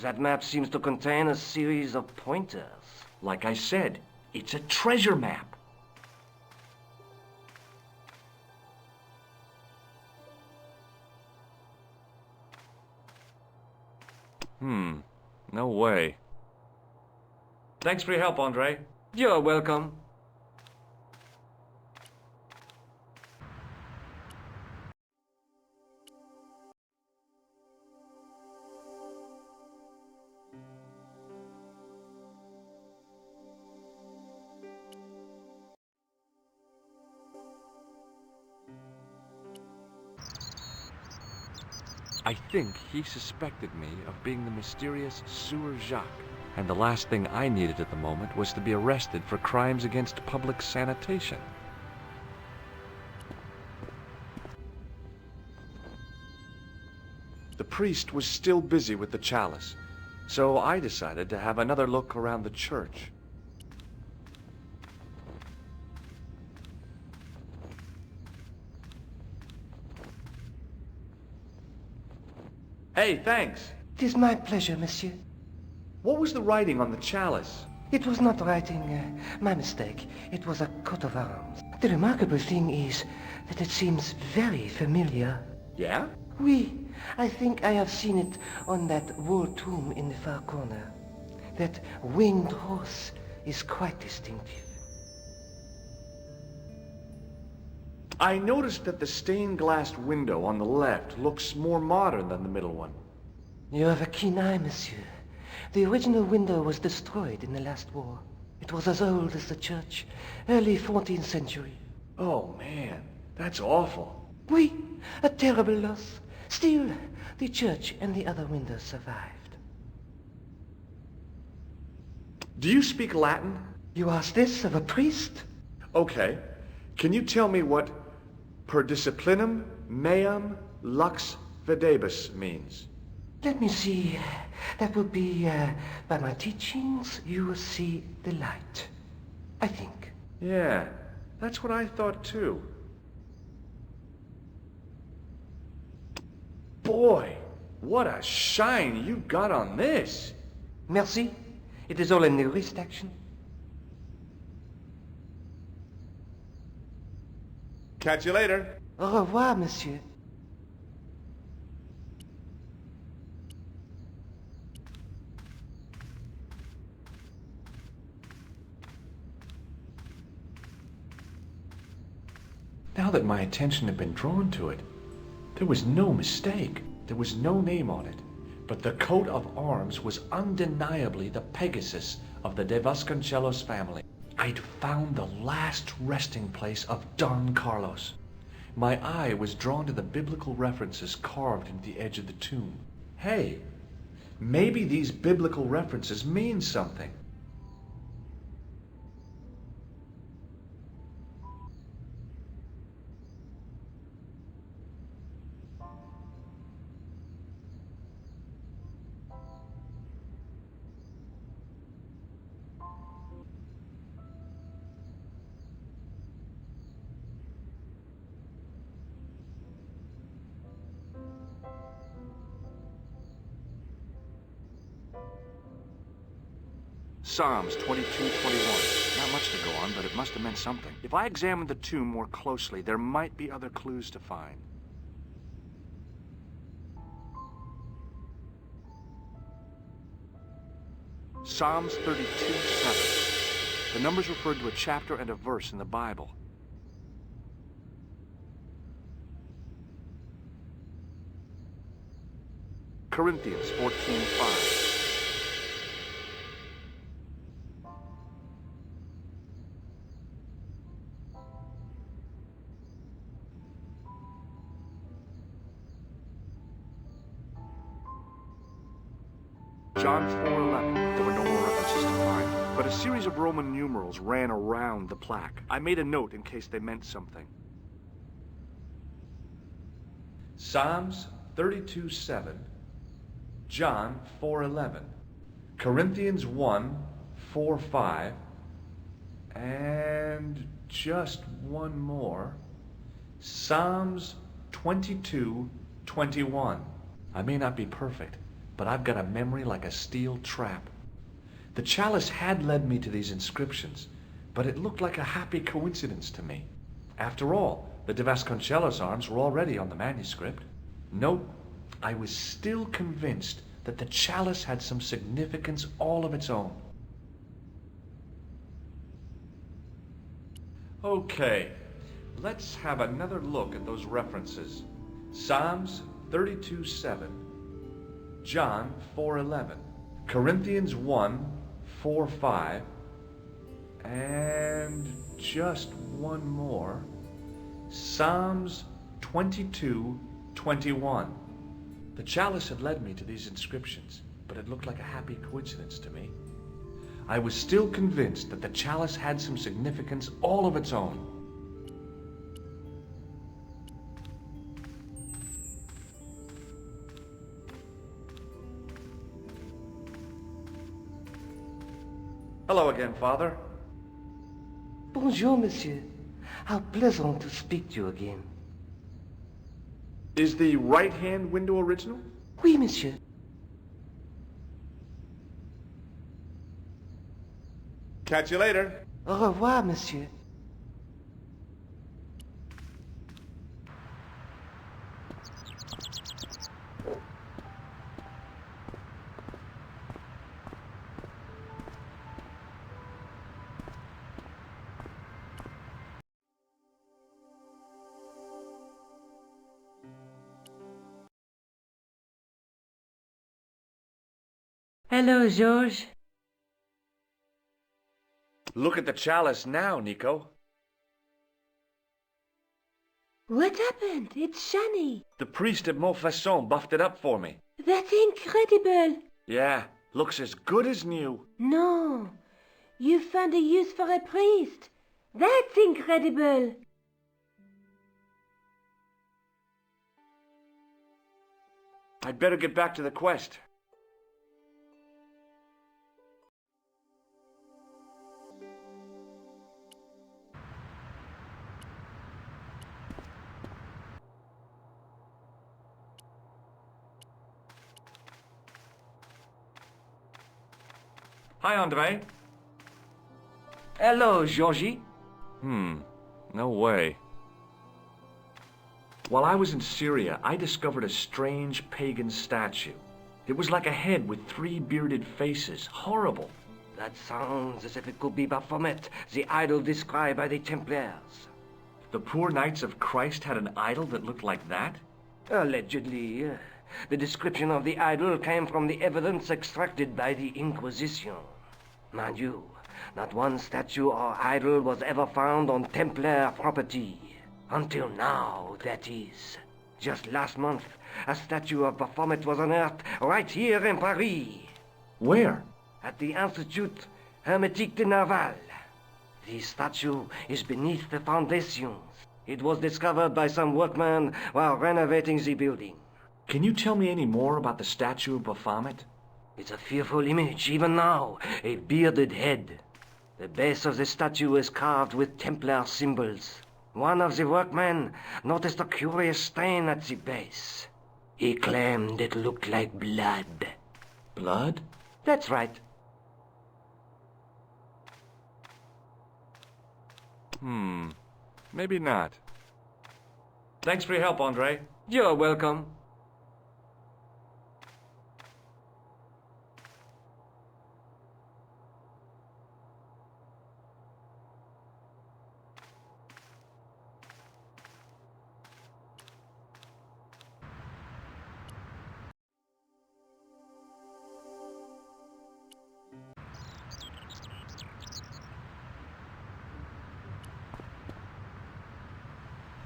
That map seems to contain a series of pointers. Like I said, it's a treasure map. No way. Thanks for your help, Andre. You're welcome. I think he suspected me of being the mysterious Sewer Jacques. And the last thing I needed at the moment was to be arrested for crimes against public sanitation. The priest was still busy with the chalice, so I decided to have another look around the church. Hey, thanks. It is my pleasure, monsieur. What was the writing on the chalice? It was not writing, my mistake. It was a coat of arms. The remarkable thing is that it seems very familiar. Yeah? Oui, I think I have seen it on that wall tomb in the far corner. That winged horse is quite distinctive. I noticed that the stained glass window on the left looks more modern than the middle one. You have a keen eye, monsieur. The original window was destroyed in the last war. It was as old as the church, early 14th century. Oh, man, that's awful. Oui, a terrible loss. Still, the church and the other windows survived. Do you speak Latin? You ask this of a priest? Okay. Can you tell me what per disciplinum meam lux fidebus means? Let me see. That would be, by my teachings, you will see the light. I think. Yeah, that's what I thought too. Boy, what a shine you got on this. Merci. It is all in the wrist action. Catch you later. Au revoir, monsieur. Now that my attention had been drawn to it, there was no mistake. There was no name on it. But the coat of arms was undeniably the Pegasus of the de Vasconcelos family. I'd found the last resting place of Don Carlos. My eye was drawn to the biblical references carved into the edge of the tomb. Hey, maybe these biblical references mean something. Psalms 22:21. Not much to go on, but it must have meant something. If I examine the tomb more closely, there might be other clues to find. Psalms 32:7. The numbers referred to a chapter and a verse in the Bible. Corinthians 14:5. John 4:11. There were no more references to find, but a series of Roman numerals ran around the plaque. I made a note in case they meant something. Psalms 32:7, John 4:11, Corinthians 1:4-5, and just one more, Psalms 22:21. I may not be perfect, but I've got a memory like a steel trap. The chalice had led me to these inscriptions, but it looked like a happy coincidence to me. After all, the de Vasconcellos arms were already on the manuscript. Nope, I was still convinced that the chalice had some significance all of its own. Okay, let's have another look at those references. Psalms 32:7, John 4:11, Corinthians 1:4-5, and just one more, Psalms 22:21. The chalice had led me to these inscriptions, but it looked like a happy coincidence to me. I was still convinced that the chalice had some significance all of its own. Hello again, Father. Bonjour, monsieur. How pleasant to speak to you again. Is the right-hand window original? Oui, monsieur. Catch you later. Au revoir, monsieur. Hello, George. Look at the chalice now, Nico. What happened? It's shiny. The priest at Montfaucon buffed it up for me. That's incredible. Yeah, looks as good as new. No, you found a use for a priest. That's incredible. I'd better get back to the quest. Hi, Andre. Hello, Georgie. No way. While I was in Syria, I discovered a strange pagan statue. It was like a head with 3 bearded faces. Horrible. That sounds as if it could be Baphomet, the idol described by the Templars. The poor Knights of Christ had an idol that looked like that? Allegedly. The description of the idol came from the evidence extracted by the Inquisition. Mind you, not one statue or idol was ever found on Templar property. Until now, that is. Just last month, a statue of Baphomet was unearthed right here in Paris. Where? At the Institut Hermétique de Nerval. The statue is beneath the foundations. It was discovered by some workmen while renovating the building. Can you tell me any more about the statue of Baphomet? It's a fearful image, even now. A bearded head. The base of the statue is carved with Templar symbols. One of the workmen noticed a curious stain at the base. He claimed it looked like blood. Blood? That's right. Maybe not. Thanks for your help, Andre. You're welcome.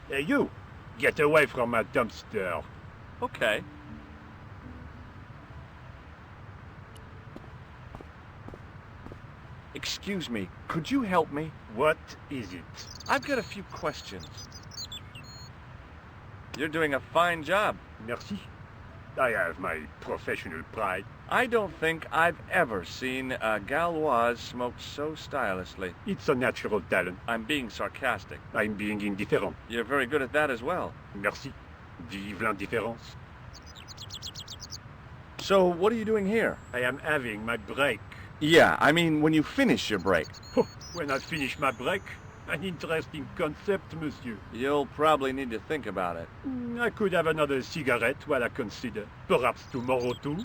Hey, you! Get away from my dumpster. Okay. Excuse me, could you help me? What is it? I've got a few questions. You're doing a fine job. Merci. I have my professional pride. I don't think I've ever seen a Gauloise smoke so stylishly. It's a natural talent. I'm being sarcastic. I'm being indifferent. You're very good at that as well. Merci. Vive l'indifférence. So, what are you doing here? I am having my break. Yeah, I mean when you finish your break. When I finish my break? An interesting concept, monsieur. You'll probably need to think about it. I could have another cigarette while I consider. Perhaps tomorrow too?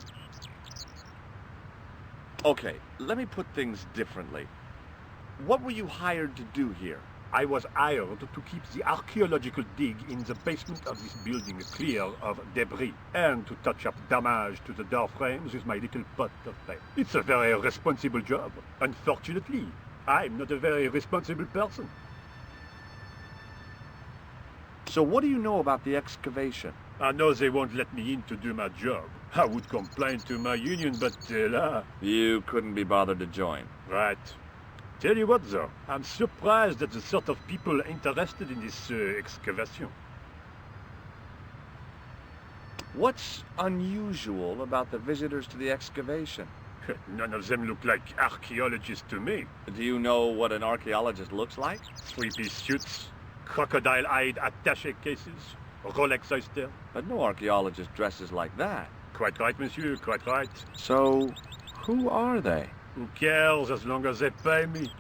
Okay, let me put things differently. What were you hired to do here? I was hired to keep the archaeological dig in the basement of this building clear of debris, and to touch up damage to the door frames with my little pot of paint. It's a very responsible job. Unfortunately, I'm not a very responsible person. So what do you know about the excavation? I know they won't let me in to do my job. I would complain to my union, but You couldn't be bothered to join. Right. Tell you what, though, I'm surprised at the sort of people interested in this excavation. What's unusual about the visitors to the excavation? None of them look like archaeologists to me. Do you know what an archaeologist looks like? Three-piece suits, crocodile-eyed attaché cases, Rolex oyster. But no archaeologist dresses like that. Quite right, monsieur, quite right. So, who are they? Who cares as long as they pay me?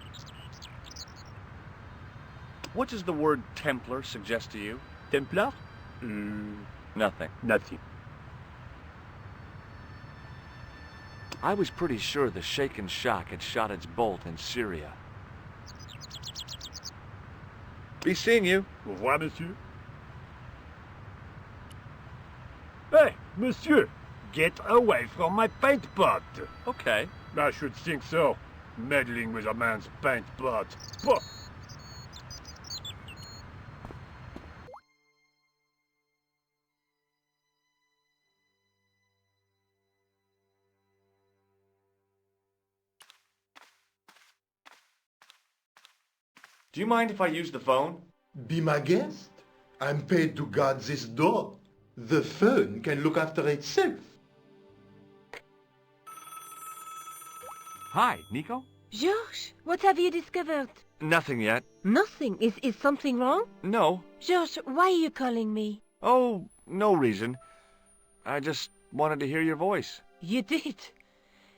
What does the word Templar suggest to you? Templar? Nothing. Nothing. I was pretty sure the shaken shock had shot its bolt in Syria. Be seeing you. Au revoir, monsieur. Hey, monsieur! Get away from my paint pot! Okay. I should think so. Meddling with a man's paint pot. Pah! Do you mind if I use the phone? Be my guest. I'm paid to guard this door. The phone can look after itself. Hi, Nico? Georges, what have you discovered? Nothing yet. Nothing. Is something wrong? No. Georges, why are you calling me? Oh, no reason. I just wanted to hear your voice. You did?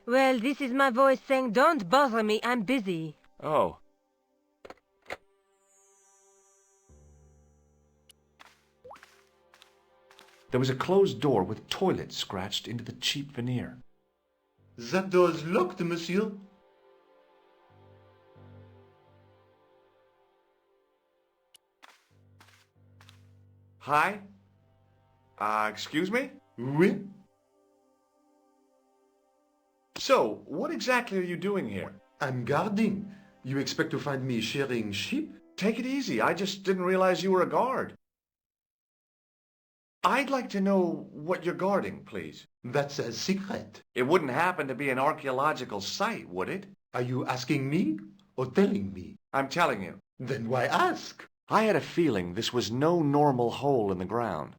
Well, this is my voice saying, don't bother me, I'm busy. Oh. There was a closed door with toilet scratched into the cheap veneer. That door's locked, monsieur. Hi? Excuse me? Oui? So, what exactly are you doing here? I'm guarding. You expect to find me shearing sheep? Take it easy. I just didn't realize you were a guard. I'd like to know what you're guarding, please. That's a secret. It wouldn't happen to be an archaeological site, would it? Are you asking me or telling me? I'm telling you. Then why ask? I had a feeling this was no normal hole in the ground.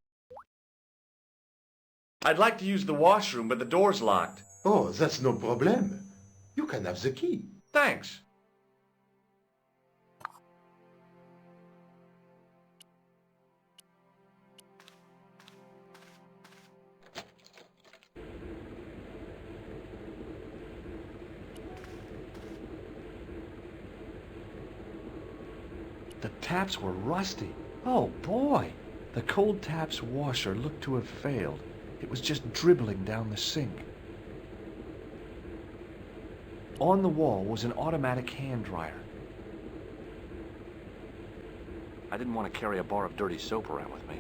I'd like to use the washroom, but the door's locked. Oh, that's no problem. You can have the key. Thanks. taps were rusty. Oh boy! The cold taps washer looked to have failed. It was just dribbling down the sink. On the wall was an automatic hand dryer. I didn't want to carry a bar of dirty soap around with me.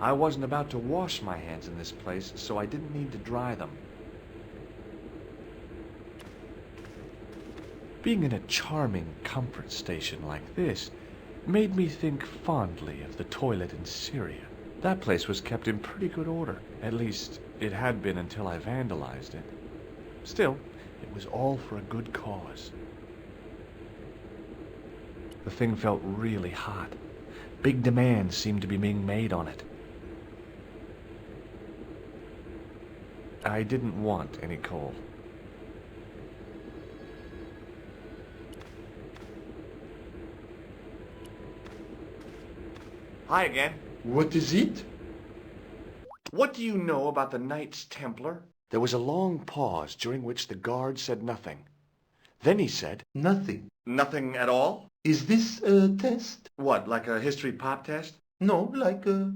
I wasn't about to wash my hands in this place, so I didn't need to dry them. Being in a charming comfort station like this made me think fondly of the toilet in Syria. That place was kept in pretty good order. At least, it had been until I vandalized it. Still, it was all for a good cause. The thing felt really hot. Big demands seemed to be being made on it. I didn't want any coal. Hi again. What is it? What do you know about the Knights Templar? There was a long pause, during which the guard said nothing. Then he said, Nothing. Nothing at all? Is this a test? What, like a history pop test? No, like a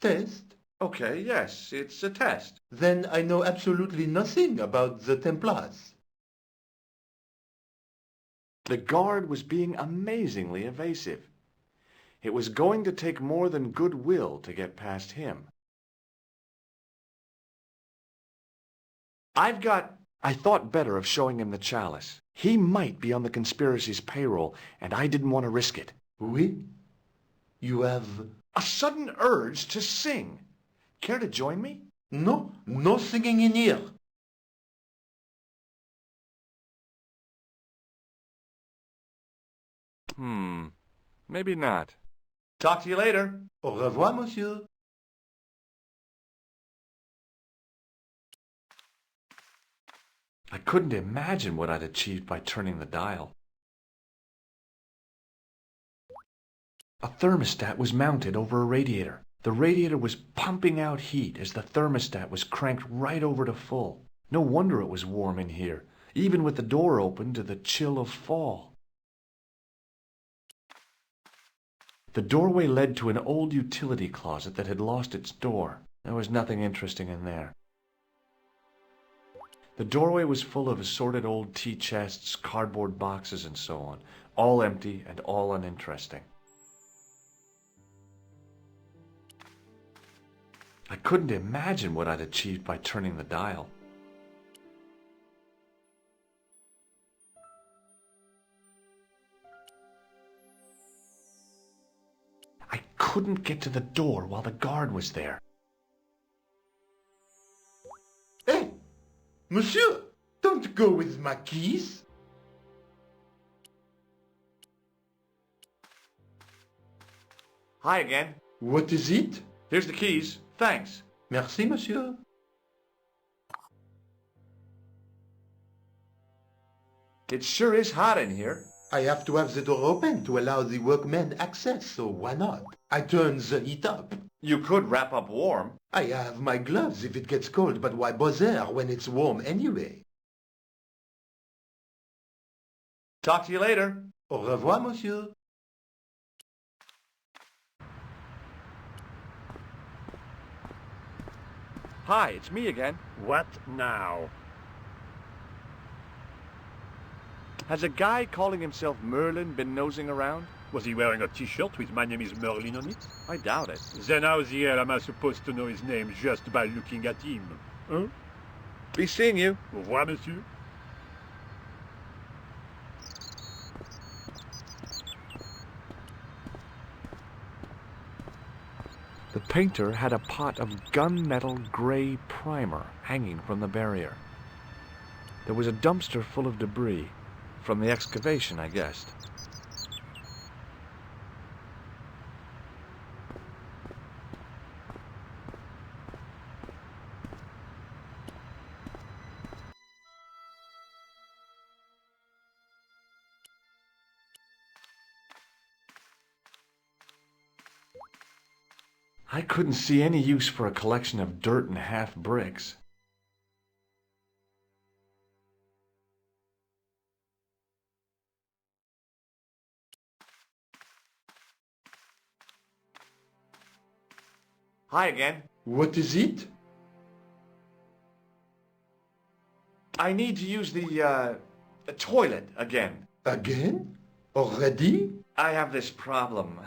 test. Okay, yes, it's a test. Then I know absolutely nothing about the Templars. The guard was being amazingly evasive. It was going to take more than goodwill to get past him. I thought better of showing him the chalice. He might be on the conspiracy's payroll, and I didn't want to risk it. Oui? You have... A sudden urge to sing. Care to join me? No, no singing in here. Maybe not. Talk to you later. Au revoir, monsieur. I couldn't imagine what I'd achieved by turning the dial. A thermostat was mounted over a radiator. The radiator was pumping out heat as the thermostat was cranked right over to full. No wonder it was warm in here, even with the door open to the chill of fall. The doorway led to an old utility closet that had lost its door. There was nothing interesting in there. The doorway was full of assorted old tea chests, cardboard boxes, and so on, all empty and all uninteresting. I couldn't imagine what I'd achieved by turning the dial. I couldn't get to the door while the guard was there. Hey, monsieur, don't go with my keys. Hi again. What is it? Here's the keys. Thanks. Merci, monsieur. It sure is hot in here. I have to have the door open to allow the workmen access, so why not? I turn the heat up. You could wrap up warm. I have my gloves if it gets cold, but why bother when it's warm anyway? Talk to you later. Au revoir, monsieur. Hi, it's me again. What now? Has a guy calling himself Merlin been nosing around? Was he wearing a t-shirt with "My name is Merlin" on it? I doubt it. Then how the hell am I supposed to know his name just by looking at him? Huh? Be seeing you. Au revoir, monsieur. The painter had a pot of gunmetal gray primer hanging from the barrier. There was a dumpster full of debris. From the excavation, I guessed. I couldn't see any use for a collection of dirt and half bricks. Hi again. What is it? I need to use the toilet again. Again? Already? I have this problem.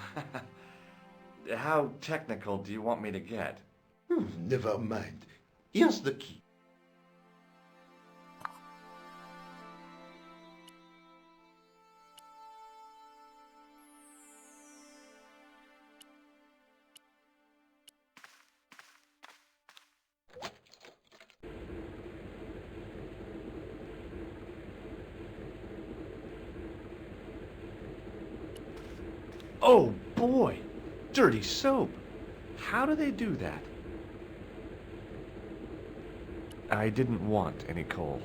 How technical do you want me to get? Never mind. Here's the key. Oh boy, dirty soap. How do they do that? I didn't want any coal.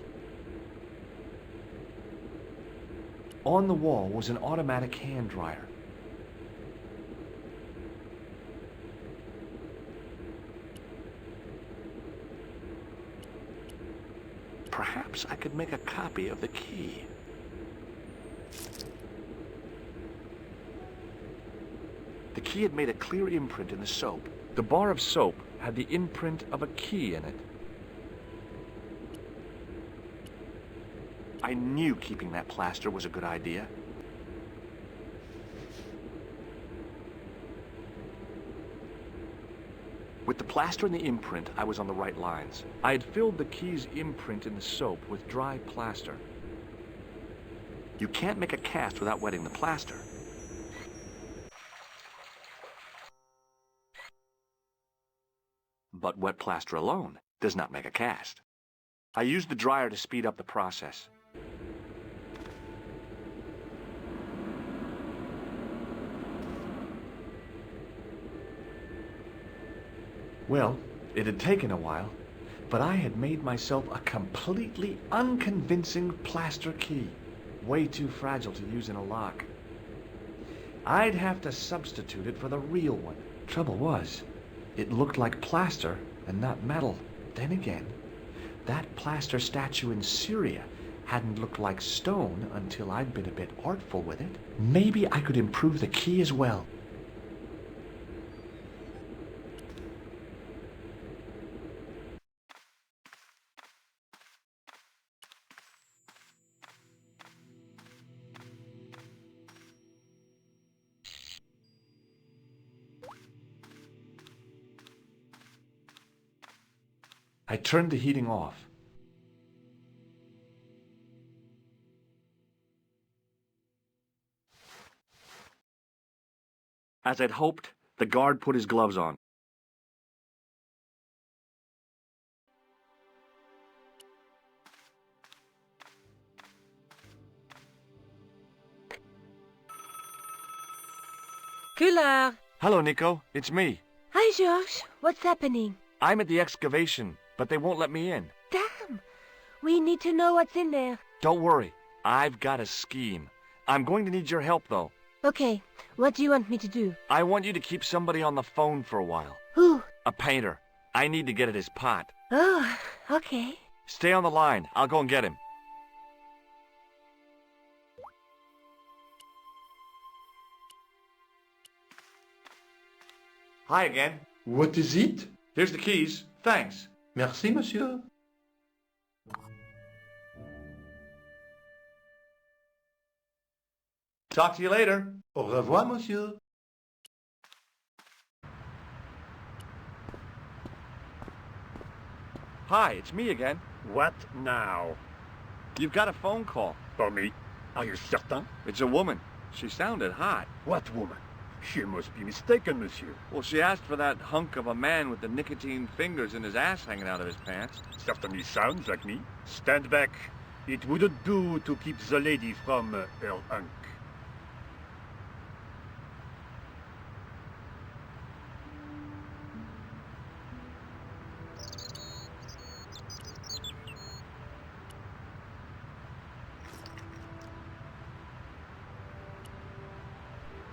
On the wall was an automatic hand dryer. Perhaps I could make a copy of the key. The key had made a clear imprint in the soap. The bar of soap had the imprint of a key in it. I knew keeping that plaster was a good idea. With the plaster and the imprint, I was on the right lines. I had filled the key's imprint in the soap with dry plaster. You can't make a cast without wetting the plaster. But wet plaster alone does not make a cast. I used the dryer to speed up the process. Well, it had taken a while, but I had made myself a completely unconvincing plaster key, way too fragile to use in a lock. I'd have to substitute it for the real one. Trouble was, it looked like plaster and not metal. Then again, that plaster statue in Syria hadn't looked like stone until I'd been a bit artful with it. Maybe I could improve the key as well. I turned the heating off. As I'd hoped, the guard put his gloves on. Couillard! Hello, Nico. It's me. Hi, Georges. What's happening? I'm at the excavation, but they won't let me in. Damn! We need to know what's in there. Don't worry. I've got a scheme. I'm going to need your help, though. Okay, what do you want me to do? I want you to keep somebody on the phone for a while. Who? A painter. I need to get at his pot. Oh, okay. Stay on the line. I'll go and get him. Hi again. What is it? Here's the keys. Thanks. Merci, monsieur. Talk to you later. Au revoir, monsieur. Hi, it's me again. What now? You've got a phone call. For me? Are you certain? It's a woman. She sounded hot. What woman? She must be mistaken, monsieur. Well, she asked for that hunk of a man with the nicotine fingers and his ass hanging out of his pants. Certainly sounds like me. Stand back. It wouldn't do to keep the lady from her hunk.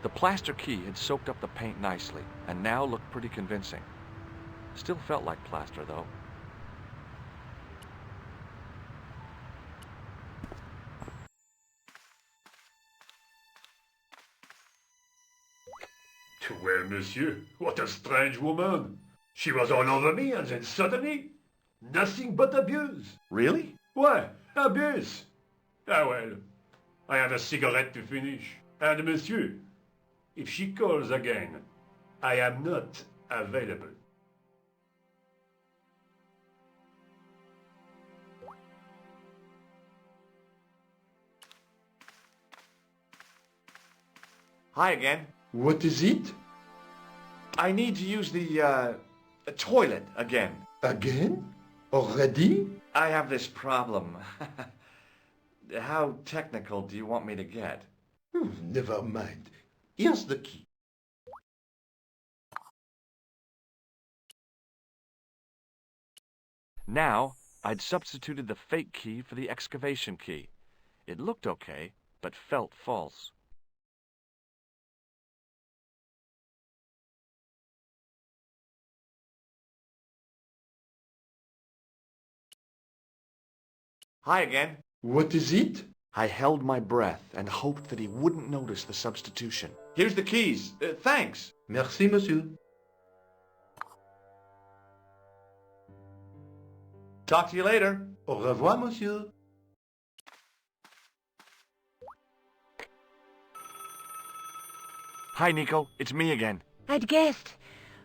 The plaster key had soaked up the paint nicely, and now looked pretty convincing. Still felt like plaster, though. Well, monsieur, what a strange woman. She was all over me, and then suddenly, nothing but abuse. Really? Why, abuse? Ah well, I have a cigarette to finish. And monsieur, if she calls again, I am not available. Hi again. What is it? I need to use the toilet again. Again? Already? I have this problem. How technical do you want me to get? Never mind. Here's the key. Now, I'd substituted the fake key for the excavation key. It looked okay, but felt false. Hi again. What is it? I held my breath and hoped that he wouldn't notice the substitution. Here's the keys. Thanks. Merci, monsieur. Talk to you later. Au revoir, monsieur. Hi, Nico. It's me again. I'd guessed.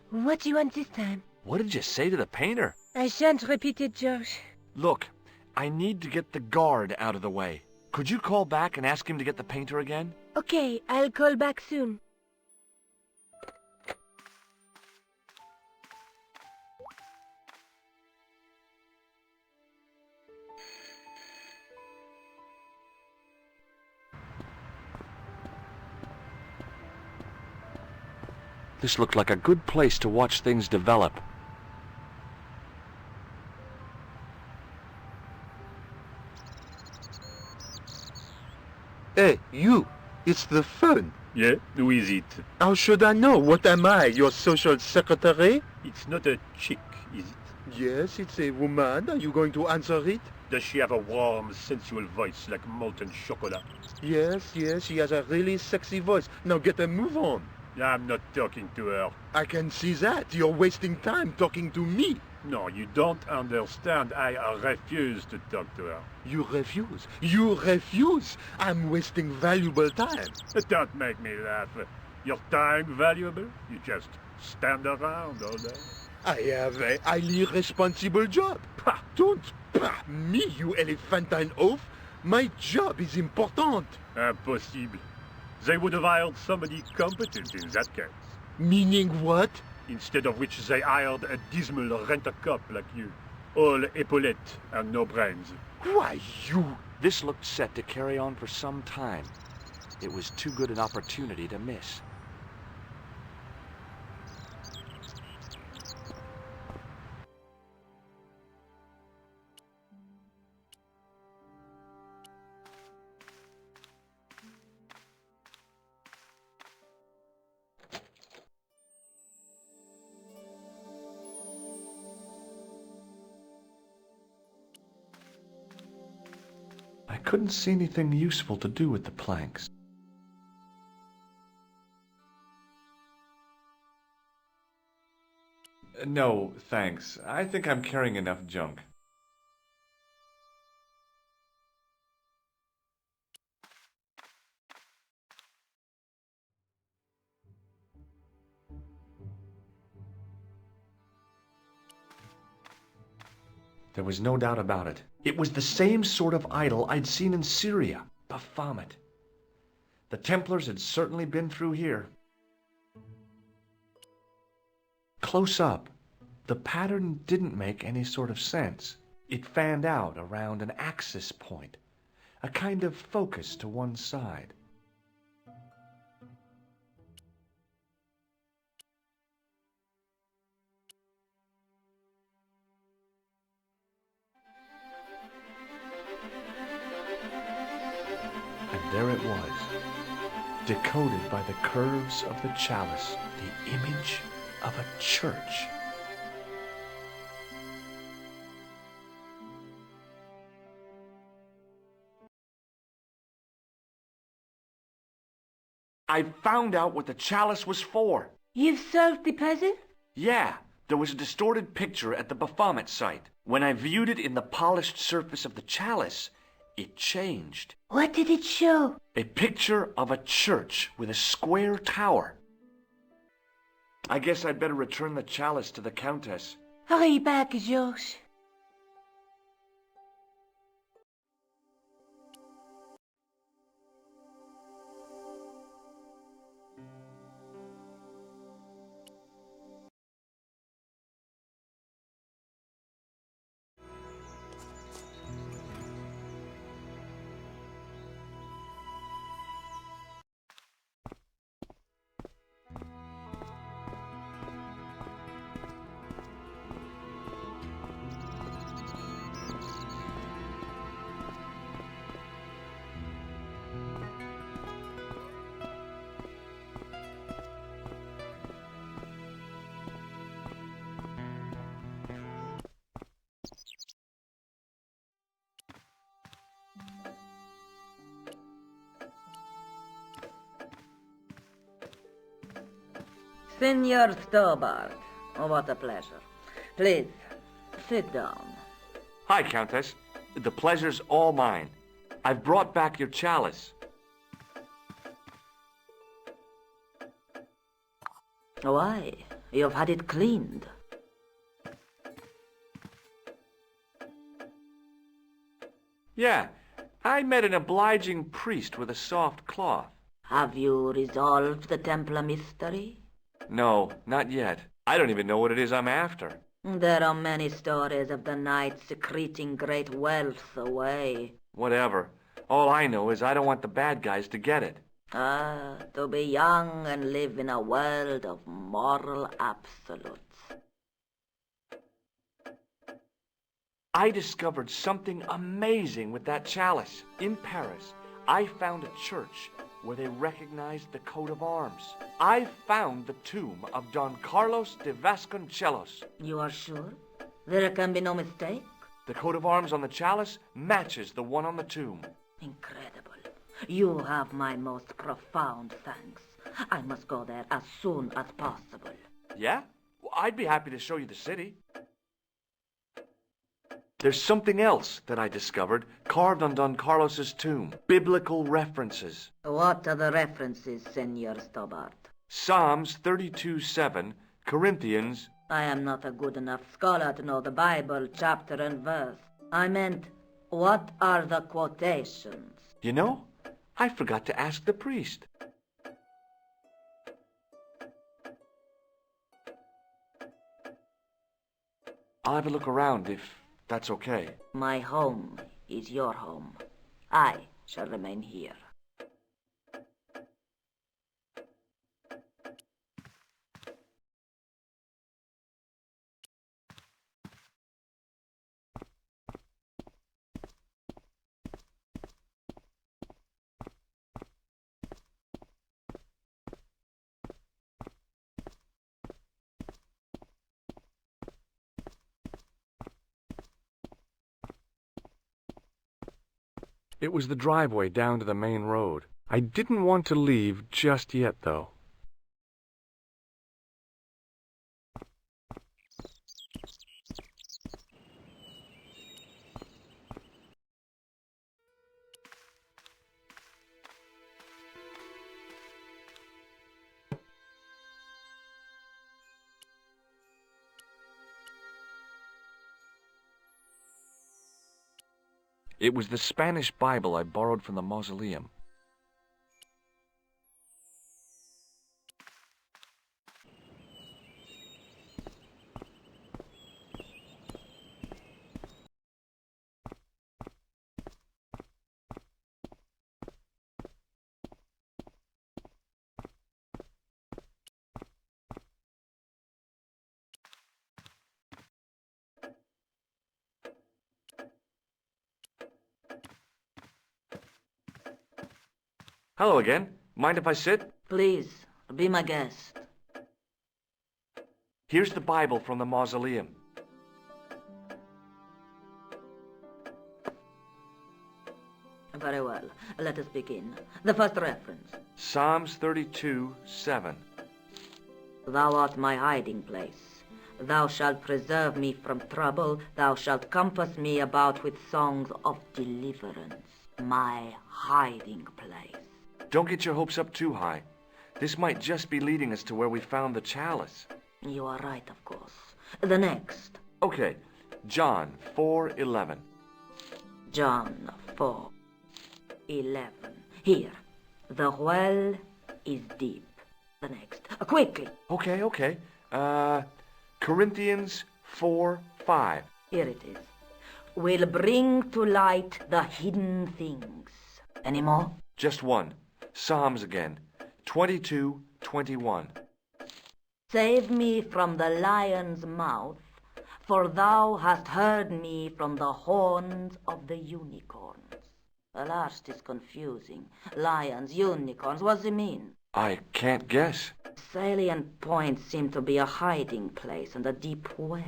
What do you want this time? What did you say to the painter? I shan't repeat it, Josh. Look, I need to get the guard out of the way. Could you call back and ask him to get the painter again? Okay, I'll call back soon. This looked like a good place to watch things develop. Hey, you! It's the phone. Yeah, who is it? How should I know? What am I, your social secretary? It's not a chick, is it? Yes, it's a woman. Are you going to answer it? Does she have a warm, sensual voice like molten chocolate? Yes, she has a really sexy voice. Now get a move on. I'm not talking to her. I can see that. You're wasting time talking to me. No, you don't understand. I refuse to talk to her. You refuse? You refuse? I'm wasting valuable time. Don't make me laugh. Your time valuable? You just stand around all day. I have a highly responsible job. Don't me, you elephantine oaf. My job is important. Impossible. They would have hired somebody competent in that case. Meaning what? Instead of which they hired a dismal rent-a-cop like you. All epaulettes and no brains. Why, you... This looked set to carry on for some time. It was too good an opportunity to miss. I couldn't see anything useful to do with the planks. No, thanks. I think I'm carrying enough junk. There was no doubt about it. It was the same sort of idol I'd seen in Syria, Baphomet. The Templars had certainly been through here. Close up, the pattern didn't make any sort of sense. It fanned out around an axis point, a kind of focus to one side. And there it was, decoded by the curves of the chalice, the image of a church. I found out what the chalice was for. You've solved the puzzle? Yeah, There was a distorted picture at the Baphomet site. When I viewed it in the polished surface of the chalice, it changed. What did it show? A picture of a church with a square tower. I guess I'd better return the chalice to the Countess. Hurry back, Georges. Senor Stobbart, oh, what a pleasure. Please, sit down. Hi, Countess. The pleasure's all mine. I've brought back your chalice. Why? You've had it cleaned. Yeah, I met an obliging priest with a soft cloth. Have you resolved the Templar mystery? No, not yet. I don't even know what it is I'm after. There are many stories of the knight secreting great wealth away. Whatever. All I know is I don't want the bad guys to get it. Ah, to be young and live in a world of moral absolutes. I discovered something amazing with that chalice. In Paris, I found a church where they recognized the coat of arms. I found the tomb of Don Carlos de Vasconcelos. You are sure? There can be no mistake? The coat of arms on the chalice matches the one on the tomb. Incredible. You have my most profound thanks. I must go there as soon as possible. Yeah? Well, I'd be happy to show you the city. There's something else that I discovered carved on Don Carlos's tomb. Biblical references. What are the references, Senor Stobbart? Psalms 32:7, Corinthians. I am not a good enough scholar to know the Bible chapter and verse. I meant, what are the quotations? You know, I forgot to ask the priest. I'll have a look around if that's okay. My home is your home. I shall remain here. It was the driveway down to the main road. I didn't want to leave just yet, though. It was the Spanish Bible I borrowed from the mausoleum. Hello again. Mind if I sit? Please, be my guest. Here's the Bible from the mausoleum. Very well. Let us begin. The first reference. Psalms 32:7. Thou art my hiding place. Thou shalt preserve me from trouble. Thou shalt compass me about with songs of deliverance. My hiding place. Don't get your hopes up too high. This might just be leading us to where we found the chalice. You are right, of course. The next. Okay, John 4:11. John 4:11. Here. The well is deep. The next. Quickly. Okay. Corinthians 4:5. Here it is. Will bring to light the hidden things. Any more? Just one. Psalms again. 22:21. Save me from the lion's mouth, for thou hast heard me from the horns of the unicorns. The last is confusing. Lions, unicorns, what's it mean? I can't guess. Salient points seem to be a hiding place and a deep well.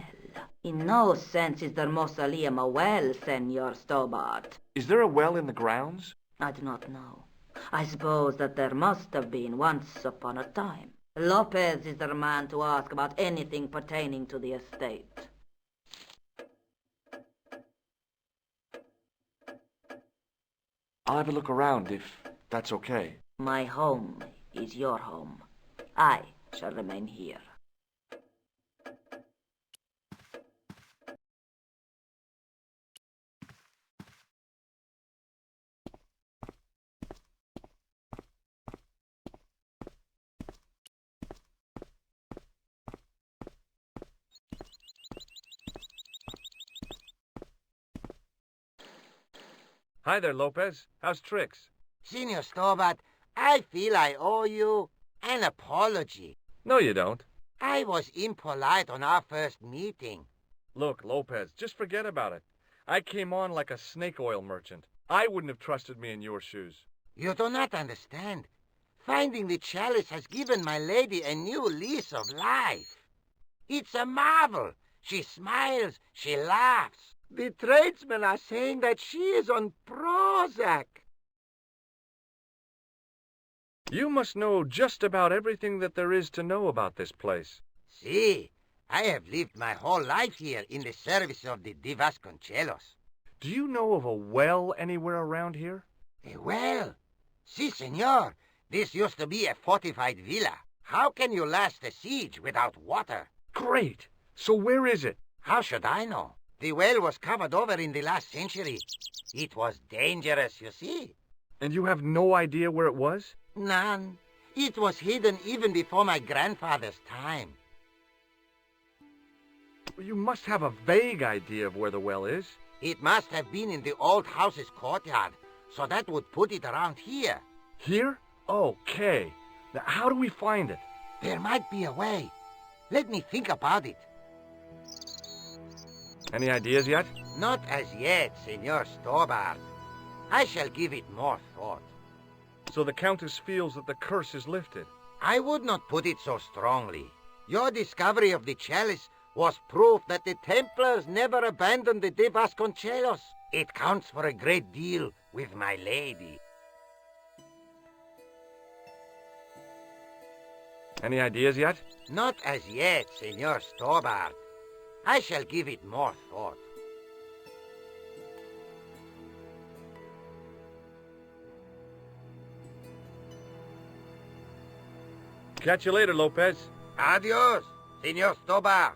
In no sense is their mausoleum a well, Senor Stobbart. Is there a well in the grounds? I do not know. I suppose that there must have been once upon a time. Lopez is the man to ask about anything pertaining to the estate. I'll have a look around if that's okay. My home is your home. I shall remain here. Hi there, Lopez. How's tricks? Senor Stobbart, I feel I owe you an apology. No, you don't. I was impolite on our first meeting. Look, Lopez, just forget about it. I came on like a snake oil merchant. I wouldn't have trusted me in your shoes. You do not understand. Finding the chalice has given my lady a new lease of life. It's a marvel. She smiles, she laughs. The tradesmen are saying that she is on Prozac. You must know just about everything that there is to know about this place. See, I have lived my whole life here in the service of the De Vasconcelos. Do you know of a well anywhere around here? A well? Si, senor. This used to be a fortified villa. How can you last a siege without water? Great! So where is it? How should I know? The well was covered over in the last century. It was dangerous, you see. And you have no idea where it was? None. It was hidden even before my grandfather's time. You must have a vague idea of where the well is. It must have been in the old house's courtyard, so that would put it around here. Here? Okay. Now, how do we find it? There might be a way. Let me think about it. Any ideas yet? Not as yet, Senor Stobbart. I shall give it more thought. So the Countess feels that the curse is lifted? I would not put it so strongly. Your discovery of the chalice was proof that the Templars never abandoned the De Vasconcelos. It counts for a great deal with my lady. Any ideas yet? Not as yet, Senor Stobbart. I shall give it more thought. Catch you later, Lopez. Adios, Senor Stobbart.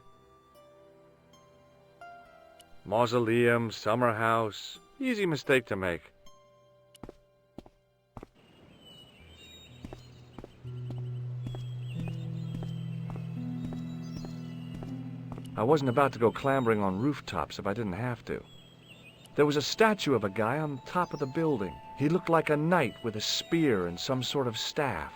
Mausoleum, summer house. Easy mistake to make. I wasn't about to go clambering on rooftops if I didn't have to. There was a statue of a guy on top of the building. He looked like a knight with a spear and some sort of staff.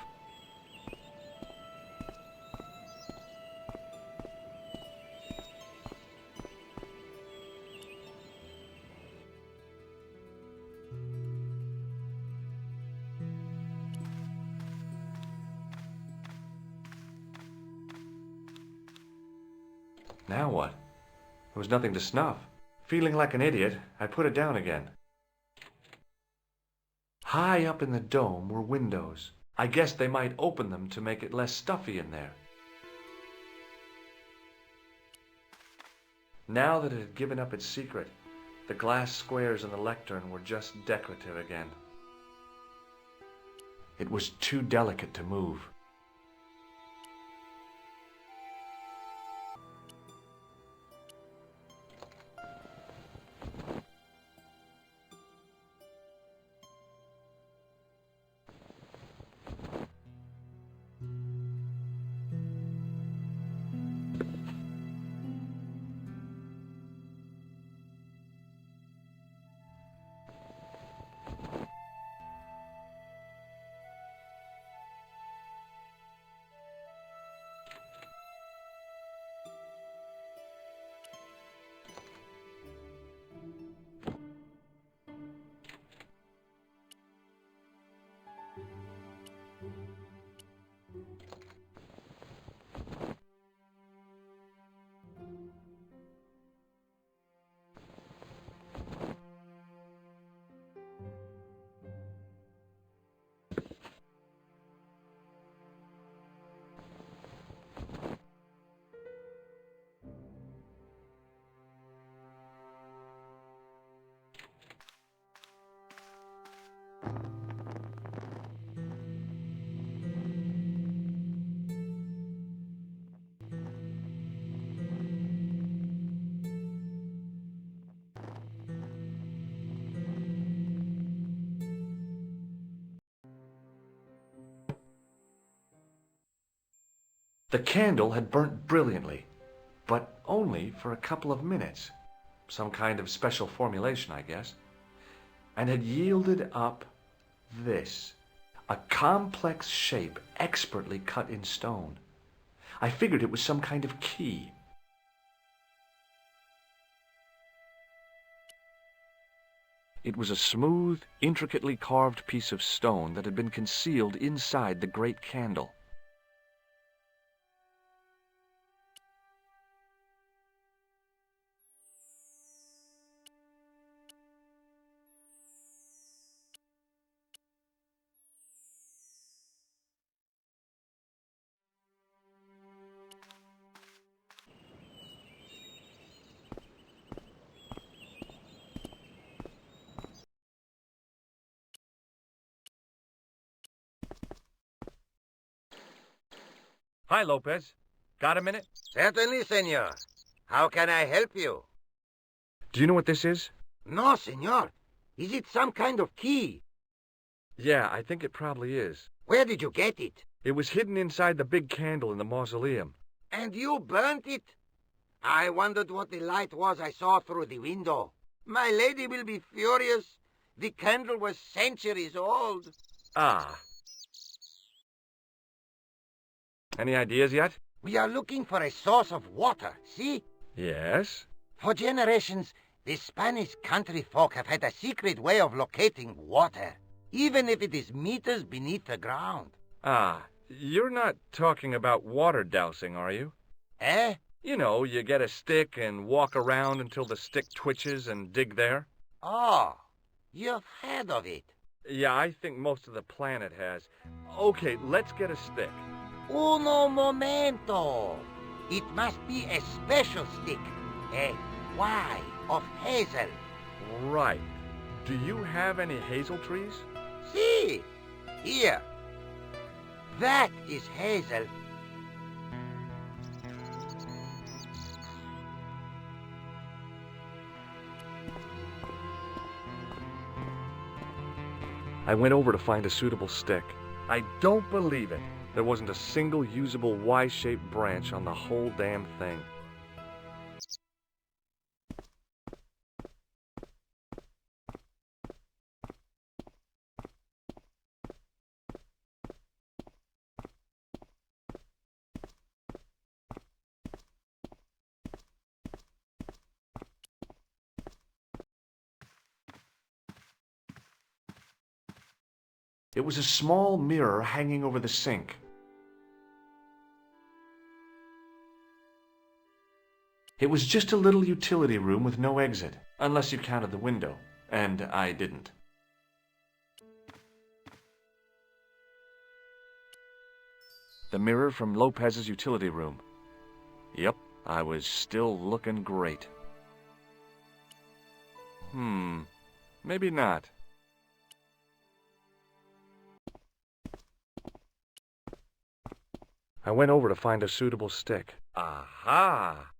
Now what? There was nothing to snuff. Feeling like an idiot, I put it down again. High up in the dome were windows. I guess they might open them to make it less stuffy in there. Now that it had given up its secret, the glass squares in the lectern were just decorative again. It was too delicate to move. The candle had burnt brilliantly, but only for a couple of minutes. Some kind of special formulation, I guess. And had yielded up this, a complex shape expertly cut in stone. I figured it was some kind of key. It was a smooth, intricately carved piece of stone that had been concealed inside the great candle. Hi, Lopez. Got a minute? Certainly, senor. How can I help you? Do you know what this is? No, senor. Is it some kind of key? Yeah, I think it probably is. Where did you get it? It was hidden inside the big candle in the mausoleum. And you burnt it? I wondered what the light was I saw through the window. My lady will be furious. The candle was centuries old. Ah. Any ideas yet? We are looking for a source of water, see? Yes? For generations, the Spanish country folk have had a secret way of locating water, even if it is meters beneath the ground. Ah, you're not talking about water dousing, are you? Eh? You know, you get a stick and walk around until the stick twitches and dig there. Oh, you've heard of it. Yeah, I think most of the planet has. Okay, let's get a stick. Uno momento. It must be a special stick. A Y of hazel. Right. Do you have any hazel trees? See, here. That is hazel. I went over to find a suitable stick. I don't believe it. There wasn't a single usable Y-shaped branch on the whole damn thing. It was a small mirror hanging over the sink. It was just a little utility room with no exit, unless you counted the window, and I didn't. The mirror from Lopez's utility room. Yep, I was still looking great. Maybe not. I went over to find a suitable stick. Aha!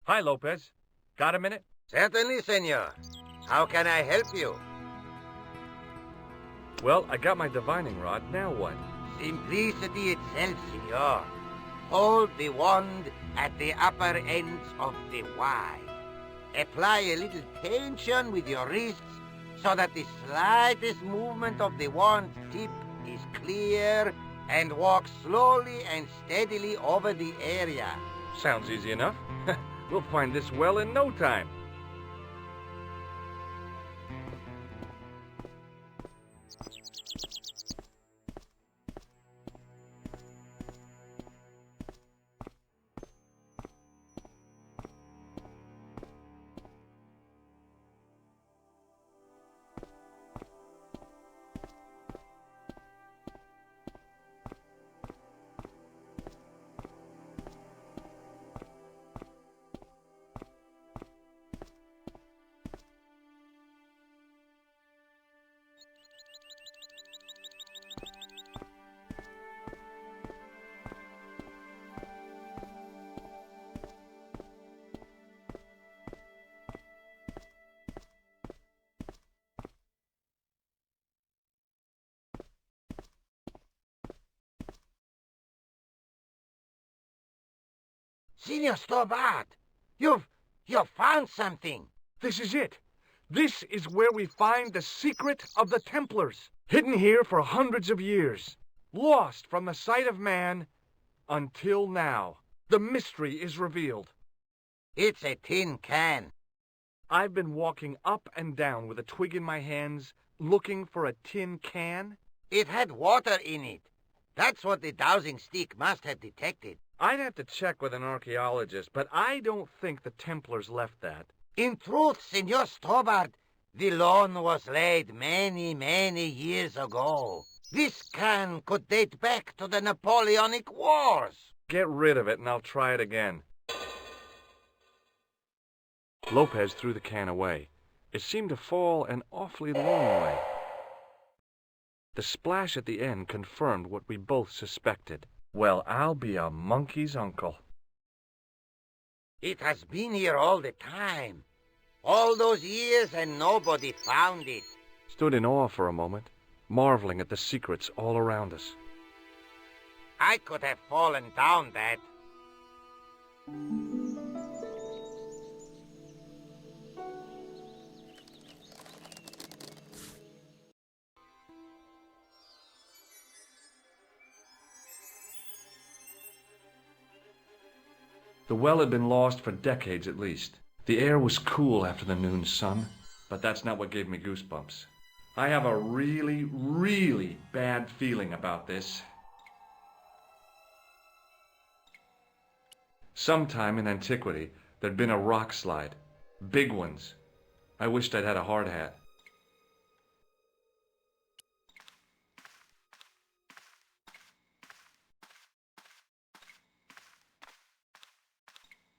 Hi, Lopez. Got a minute? Certainly, senor. How can I help you? Well, I got my divining rod. Now what? Simplicity itself, senor. Hold the wand at the upper ends of the Y. Apply a little tension with your wrists so that the slightest movement of the wand tip is clear, and walk slowly and steadily over the area. Sounds easy enough. We'll find this well in no time. Senor Stobbart, you've found something. This is it. This is where we find the secret of the Templars, hidden here for hundreds of years, lost from the sight of man until now. The mystery is revealed. It's a tin can. I've been walking up and down with a twig in my hands, looking for a tin can. It had water in it. That's what the dowsing stick must have detected. I'd have to check with an archaeologist, but I don't think the Templars left that. In truth, Senor Stobbart, the loan was laid many, many years ago. This can could date back to the Napoleonic Wars. Get rid of it and I'll try it again. Lopez threw the can away. It seemed to fall an awfully long way. The splash at the end confirmed what we both suspected. Well, I'll be a monkey's uncle. It has been here all the time. All those years and nobody found it. Stood in awe for a moment, marveling at the secrets all around us. I could have fallen down that. The well had been lost for decades at least. The air was cool after the noon sun, but that's not what gave me goosebumps. I have a really, really bad feeling about this. Sometime in antiquity, there'd been a rock slide. Big ones. I wished I'd had a hard hat.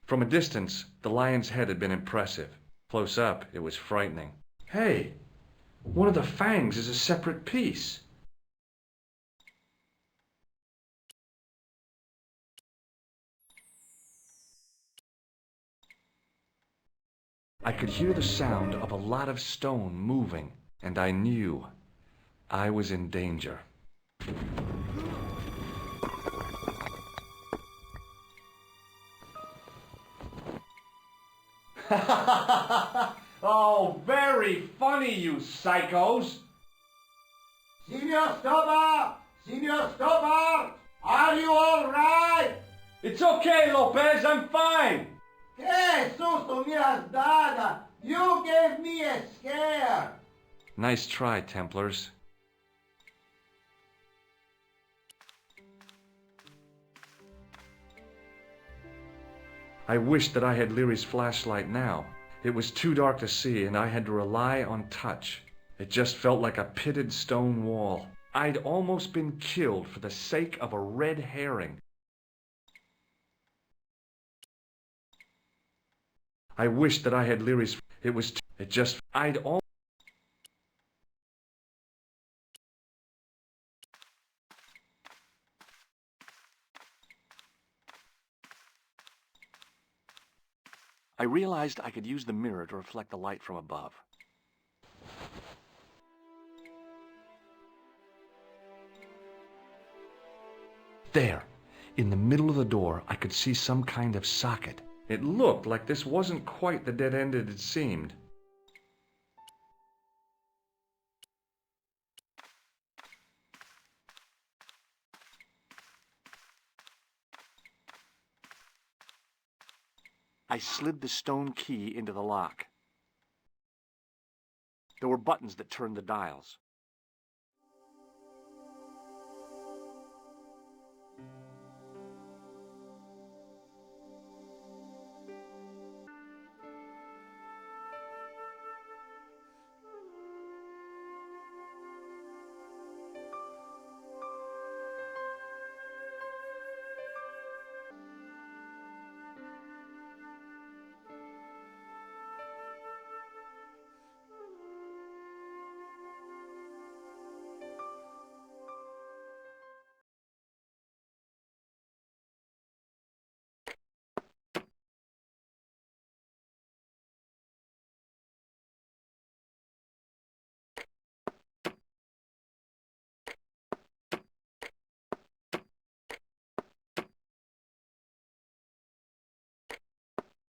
From a distance, the lion's head had been impressive. Close up, it was frightening. Hey, one of the fangs is a separate piece. I could hear the sound of a lot of stone moving, and I knew I was in danger. Oh, very funny, you psychos! Senor Stobbart! Senor Stobbart! Are you all right? It's okay, Lopez, I'm fine! Que susto me has dado! You gave me a scare! Nice try, Templars. I wished that I had Leary's flashlight now. It was too dark to see, and I had to rely on touch. It just felt like a pitted stone wall. I'd almost been killed for the sake of a red herring. I wished that I had Leary's... I realized I could use the mirror to reflect the light from above. There, in the middle of the door, I could see some kind of socket. It looked like this wasn't quite the dead end it had seemed. I slid the stone key into the lock. There were buttons that turned the dials.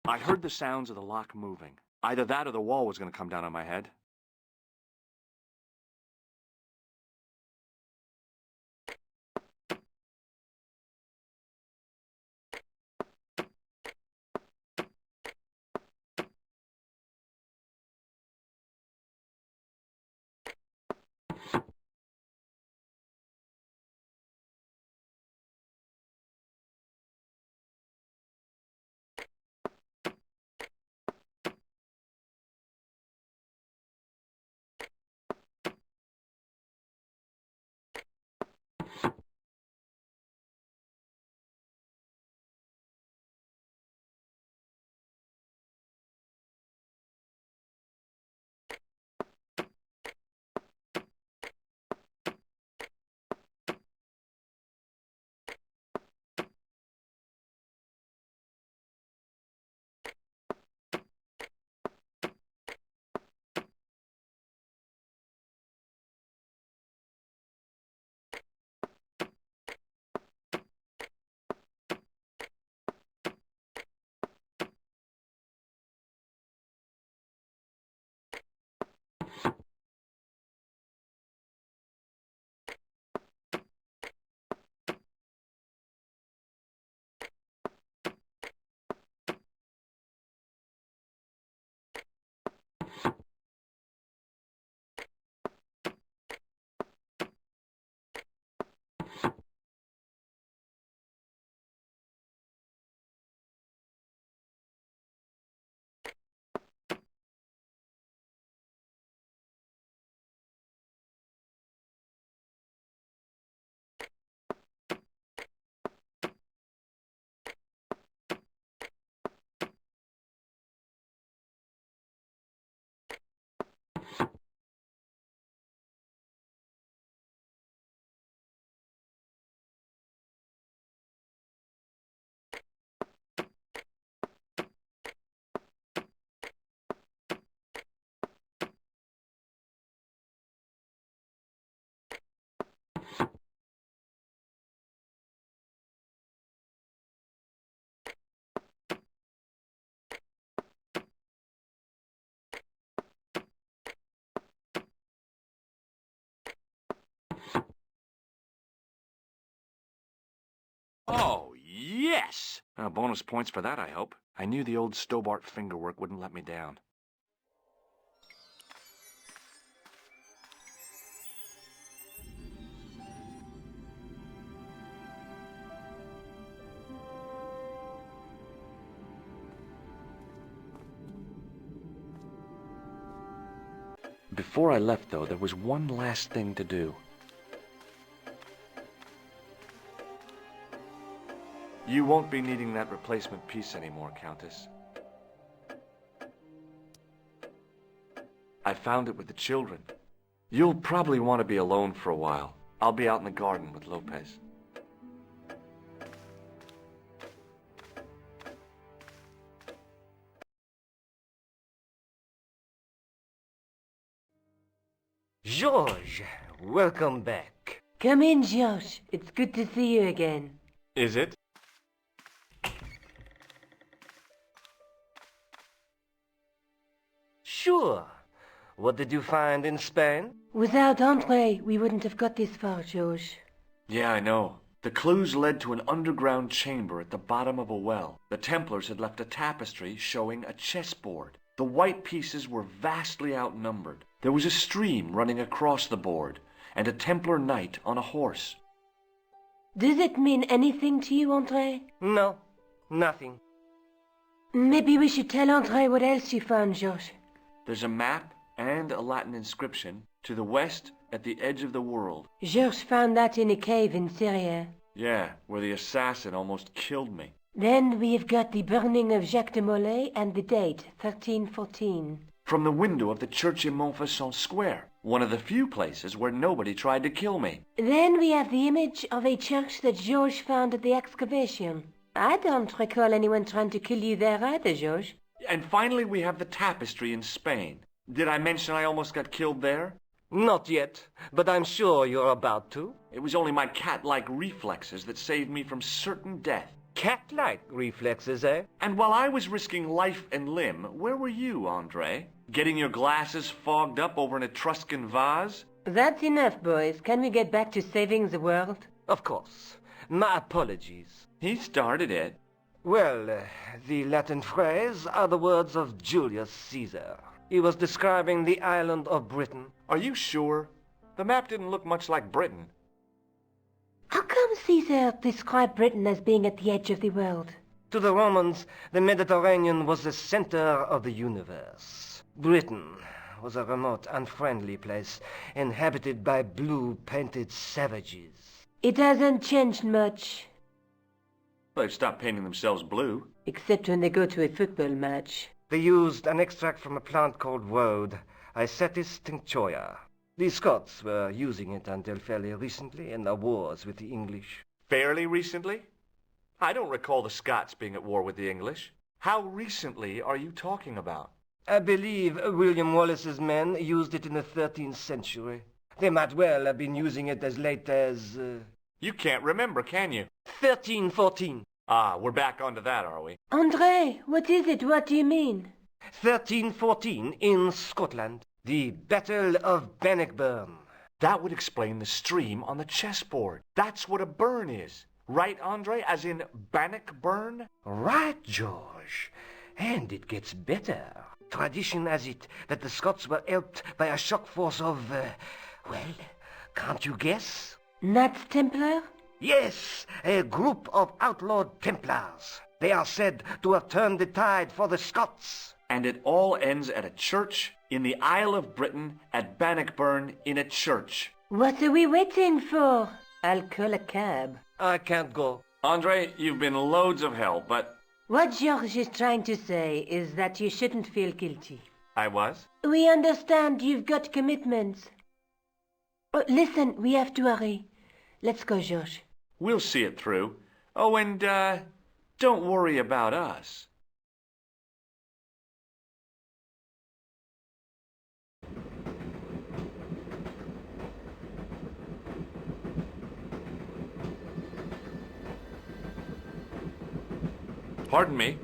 I heard the sounds of the lock moving. Either that or the wall was going to come down on my head. Oh, yes! Bonus points for that, I hope. I knew the old Stobbart fingerwork wouldn't let me down. Before I left, though, there was one last thing to do. You won't be needing that replacement piece anymore, Countess. I found it with the children. You'll probably want to be alone for a while. I'll be out in the garden with Lopez. George, welcome back. Come in, George. It's good to see you again. Is it? Sure. What did you find in Spain? Without Andre, we wouldn't have got this far, George. Yeah, I know. The clues led to an underground chamber at the bottom of a well. The Templars had left a tapestry showing a chessboard. The white pieces were vastly outnumbered. There was a stream running across the board, and a Templar knight on a horse. Does it mean anything to you, Andre? No, nothing. Maybe we should tell Andre what else you found, George. There's a map and a Latin inscription to the west at the edge of the world. George found that in a cave in Syria. Yeah, where the assassin almost killed me. Then we've got the burning of Jacques de Molay and the date, 1314. From the window of the church in Montfaucon Square, one of the few places where nobody tried to kill me. Then we have the image of a church that George found at the excavation. I don't recall anyone trying to kill you there either, George. And finally we have the tapestry in Spain. Did I mention I almost got killed there? Not yet, but I'm sure you're about to. It was only my cat-like reflexes that saved me from certain death. Cat-like reflexes, eh? And while I was risking life and limb, where were you, Andre? Getting your glasses fogged up over an Etruscan vase? That's enough, boys. Can we get back to saving the world? Of course. My apologies. He started it. Well, the Latin phrase are the words of Julius Caesar. He was describing the island of Britain. Are you sure? The map didn't look much like Britain. How come Caesar described Britain as being at the edge of the world? To the Romans, the Mediterranean was the center of the universe. Britain was a remote, unfriendly place, inhabited by blue-painted savages. It hasn't changed much. They've stopped painting themselves blue. Except when they go to a football match. They used an extract from a plant called woad, Icetis tinctoria. The Scots were using it until fairly recently in the wars with the English. Fairly recently? I don't recall the Scots being at war with the English. How recently are you talking about? I believe William Wallace's men used it in the 13th century. They might well have been using it as late as... You can't remember, can you? 1314. Ah, we're back onto that, are we? Andre, what is it? What do you mean? 1314 in Scotland. The Battle of Bannockburn. That would explain the stream on the chessboard. That's what a burn is. Right, Andre? As in Bannockburn? Right, George. And it gets better. Tradition has it that the Scots were helped by a shock force of, well, can't you guess? Knights Templar? Yes, a group of outlawed Templars. They are said to have turned the tide for the Scots. And it all ends at a church in the Isle of Britain at Bannockburn in a church. What are we waiting for? I'll call a cab. I can't go. Andre, you've been loads of help, but... What George is trying to say is that you shouldn't feel guilty. I was? We understand you've got commitments. Oh, listen, we have to hurry. Let's go, George. We'll see it through. Oh, and, don't worry about us. Pardon me.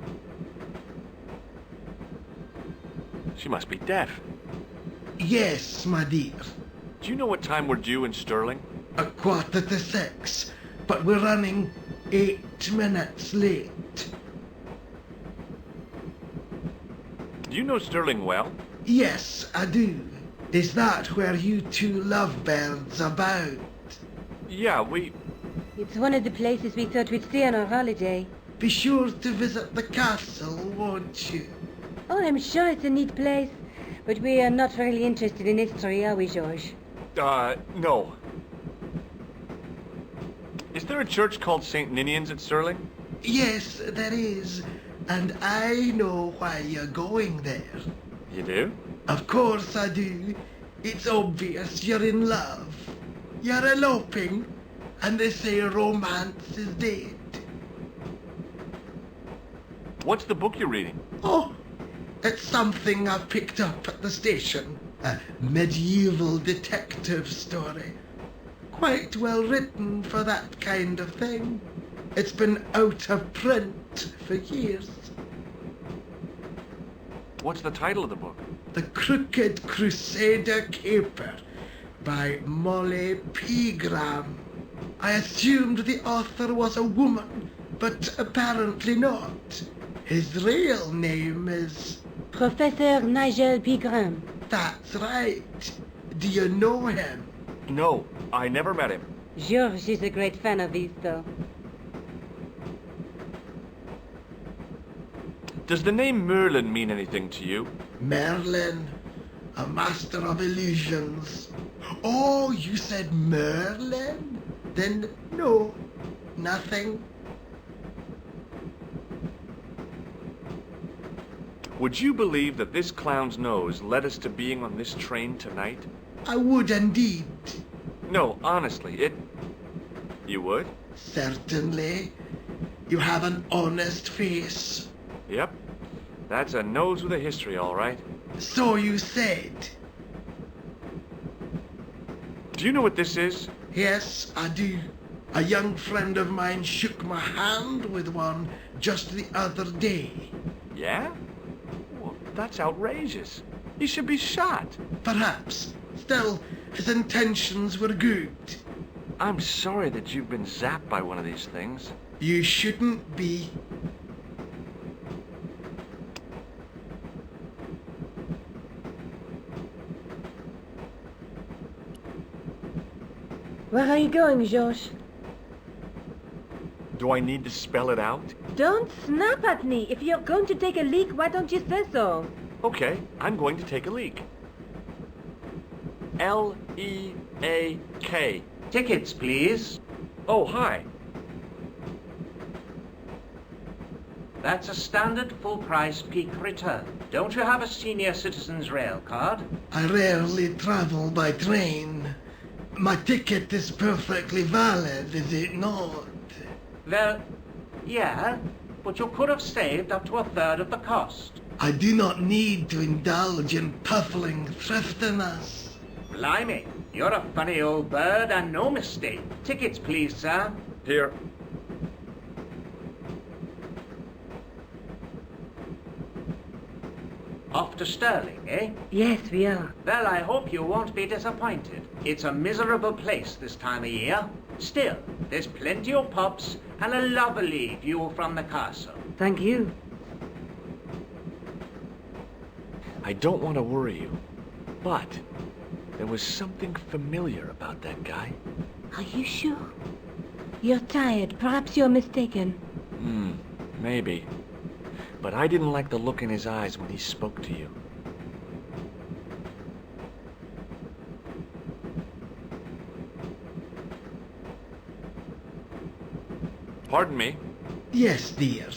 She must be deaf. Yes, my dear. Do you know what time we're due in Stirling? 6:15, but we're running 8 minutes late. Do you know Stirling well? Yes, I do. Is that where you two lovebirds about? Yeah, we... It's one of the places we thought we'd stay on our holiday. Be sure to visit the castle, won't you? Oh, I'm sure it's a neat place. But we are not really interested in history, are we, George? No. Is there a church called St. Ninian's at Stirling? Yes, there is. And I know why you're going there. You do? Of course I do. It's obvious you're in love. You're eloping, and they say romance is dead. What's the book you're reading? Oh, it's something I picked up at the station. A medieval detective story. Quite well written for that kind of thing. It's been out of print for years. What's the title of the book? The Crooked Crusader Caper by Molly Pegram. I assumed the author was a woman, but apparently not. His real name is... Professor Nigel Pegram. That's right. Do you know him? No, I never met him. George is a great fan of his, though. Does the name Merlin mean anything to you? Merlin, a master of illusions. Oh, you said Merlin? Then no, nothing. Would you believe that this clown's nose led us to being on this train tonight? I would indeed. No, honestly, You would? Certainly. You have an honest face. Yep. That's a nose with a history, all right. So you said. Do you know what this is? Yes, I do. A young friend of mine shook my hand with one just the other day. Yeah? Well, that's outrageous. He should be shot. Perhaps. Still, his intentions were good. I'm sorry that you've been zapped by one of these things. You shouldn't be. Where are you going, George? Do I need to spell it out? Don't snap at me. If you're going to take a leak, why don't you say so? Okay, I'm going to take a leak. L-E-A-K. Tickets, please. Oh, hi. That's a standard full-price peak return. Don't you have a senior citizen's rail card? I rarely travel by train. My ticket is perfectly valid, is it not? Well, yeah, but you could have saved up to a third of the cost. I do not need to indulge in puffling thriftiness. Blimey, you're a funny old bird and no mistake. Tickets, please, sir. Here. Off to Stirling, eh? Yes, we are. Well, I hope you won't be disappointed. It's a miserable place this time of year. Still, there's plenty of pubs and a lovely view from the castle. Thank you. I don't want to worry you, but there was something familiar about that guy. Are you sure? You're tired. Perhaps you're mistaken. Maybe. But I didn't like the look in his eyes when he spoke to you. Pardon me? Yes, dear.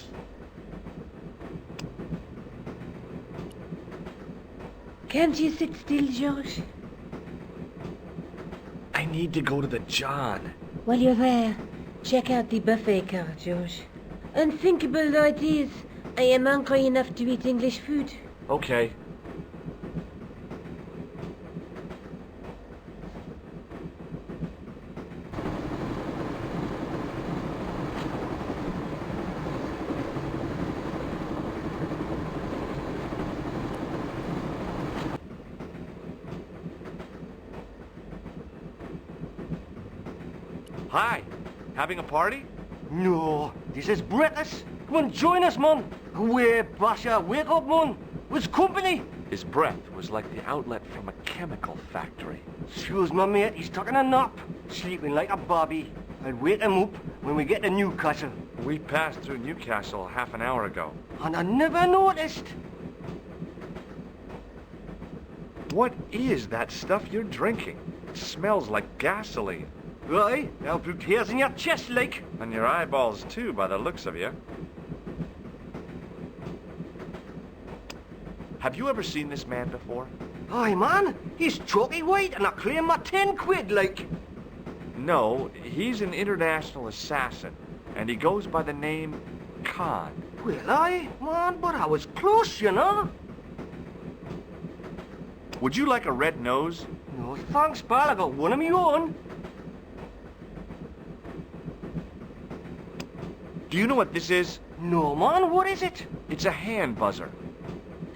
Can't you sit still, George? I need to go to the John. While you're there, check out the buffet car, George. Unthinkable though it is, I am hungry enough to eat English food. Okay. Hi. Having a party? No, this is breakfast. Come on, join us, man. Away, Basha, wake up, man. It's company. His breath was like the outlet from a chemical factory. Excuse my mate, he's taking a nap. Sleeping like a bobby. I'll wake him up when we get to Newcastle. We passed through Newcastle half an hour ago. And I never noticed. What is that stuff you're drinking? It smells like gasoline. Right, I'll put hairs in your chest, like. And your eyeballs, too, by the looks of you. Have you ever seen this man before? Aye, man, he's chalky white and I claim my 10 quid, like. No, he's an international assassin, and he goes by the name Khan. Well, aye, man, but I was close, you know. Would you like a red nose? No, thanks, pal, I got one of my own. Do you know what this is? No, man, what is it? It's a hand buzzer.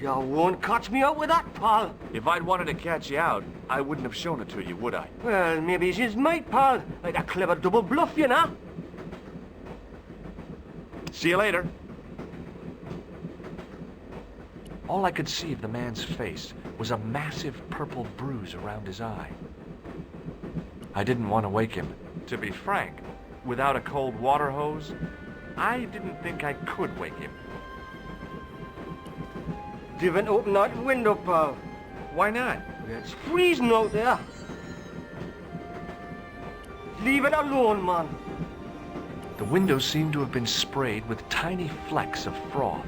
You won't catch me out with that, pal. If I'd wanted to catch you out, I wouldn't have shown it to you, would I? Well, maybe it's his mate, pal. Like a clever double bluff, you know. See you later. All I could see of the man's face was a massive purple bruise around his eye. I didn't want to wake him. To be frank, without a cold water hose, I didn't think I could wake him. Didn't open that window, pal. Why not? It's freezing out there. Leave it alone, man. The window seemed to have been sprayed with tiny flecks of froth.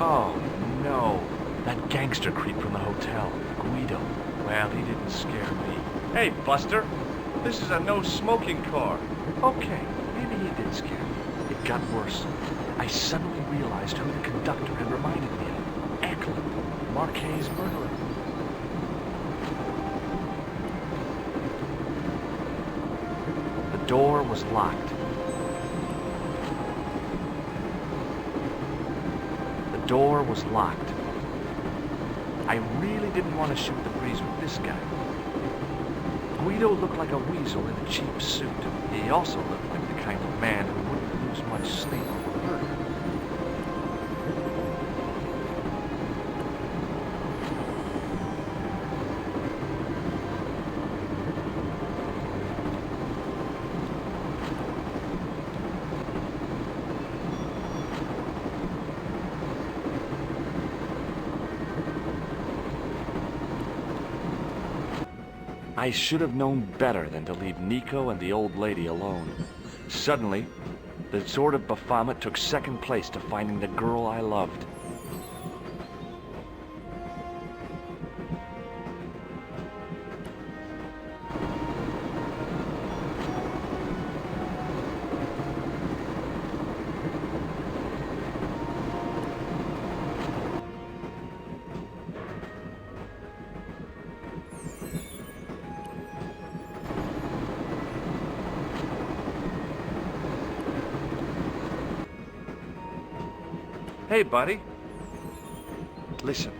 Oh, no. That gangster creep from the hotel, Guido. Well, he didn't scare me. Hey, Buster. This is a no-smoking car. Okay, maybe he did scare me. It got worse. I suddenly realized who the conductor had reminded me of. Eklund, Marquet's murderer. The door was locked. The door was locked. I really didn't want to shoot the breeze with this guy. Guido looked like a weasel in a cheap suit. He also looked like the kind of man who wouldn't lose much sleep over murder. I should have known better than to leave Nico and the old lady alone. Suddenly, the sword of Baphomet took second place to finding the girl I loved. Hey, buddy. Listen,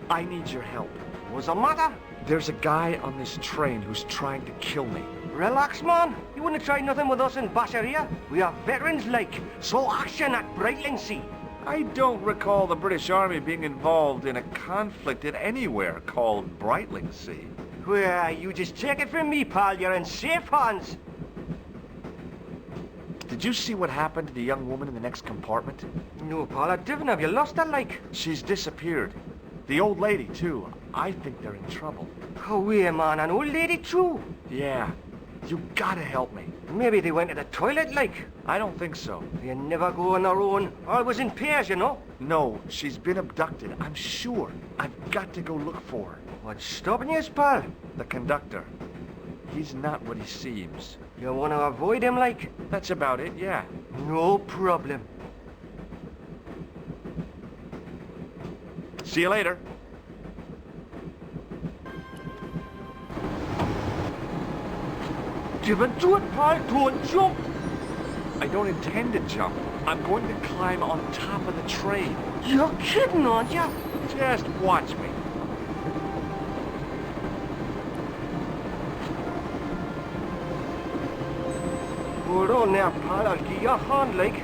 I need your help. What's the matter? There's a guy on this train who's trying to kill me. Relax, man. You wouldn't try nothing with us in Basharia. We are veterans like, so action at Brightlingsea. I don't recall the British Army being involved in a conflict at anywhere called Brightlingsea. Well, you just take it from me, pal. You're in safe hands. Did you see what happened to the young woman in the next compartment? No, pal, I didn't. Have you lost her, like? She's disappeared. The old lady, too. I think they're in trouble. Oh, yeah, man. An old lady, too? Yeah. You gotta help me. Maybe they went to the toilet, like? I don't think so. They never go on their own. Always in pairs, you know? No, she's been abducted. I'm sure. I've got to go look for her. What's stopping you, pal? The conductor. He's not what he seems. You want to avoid him, like? That's about it, yeah. No problem. See you later. Don't do it, pal. Don't jump. I don't intend to jump. I'm going to climb on top of the train. You're kidding, aren't you? Just watch me. Hold on now, pal. I'll give you a hand, like.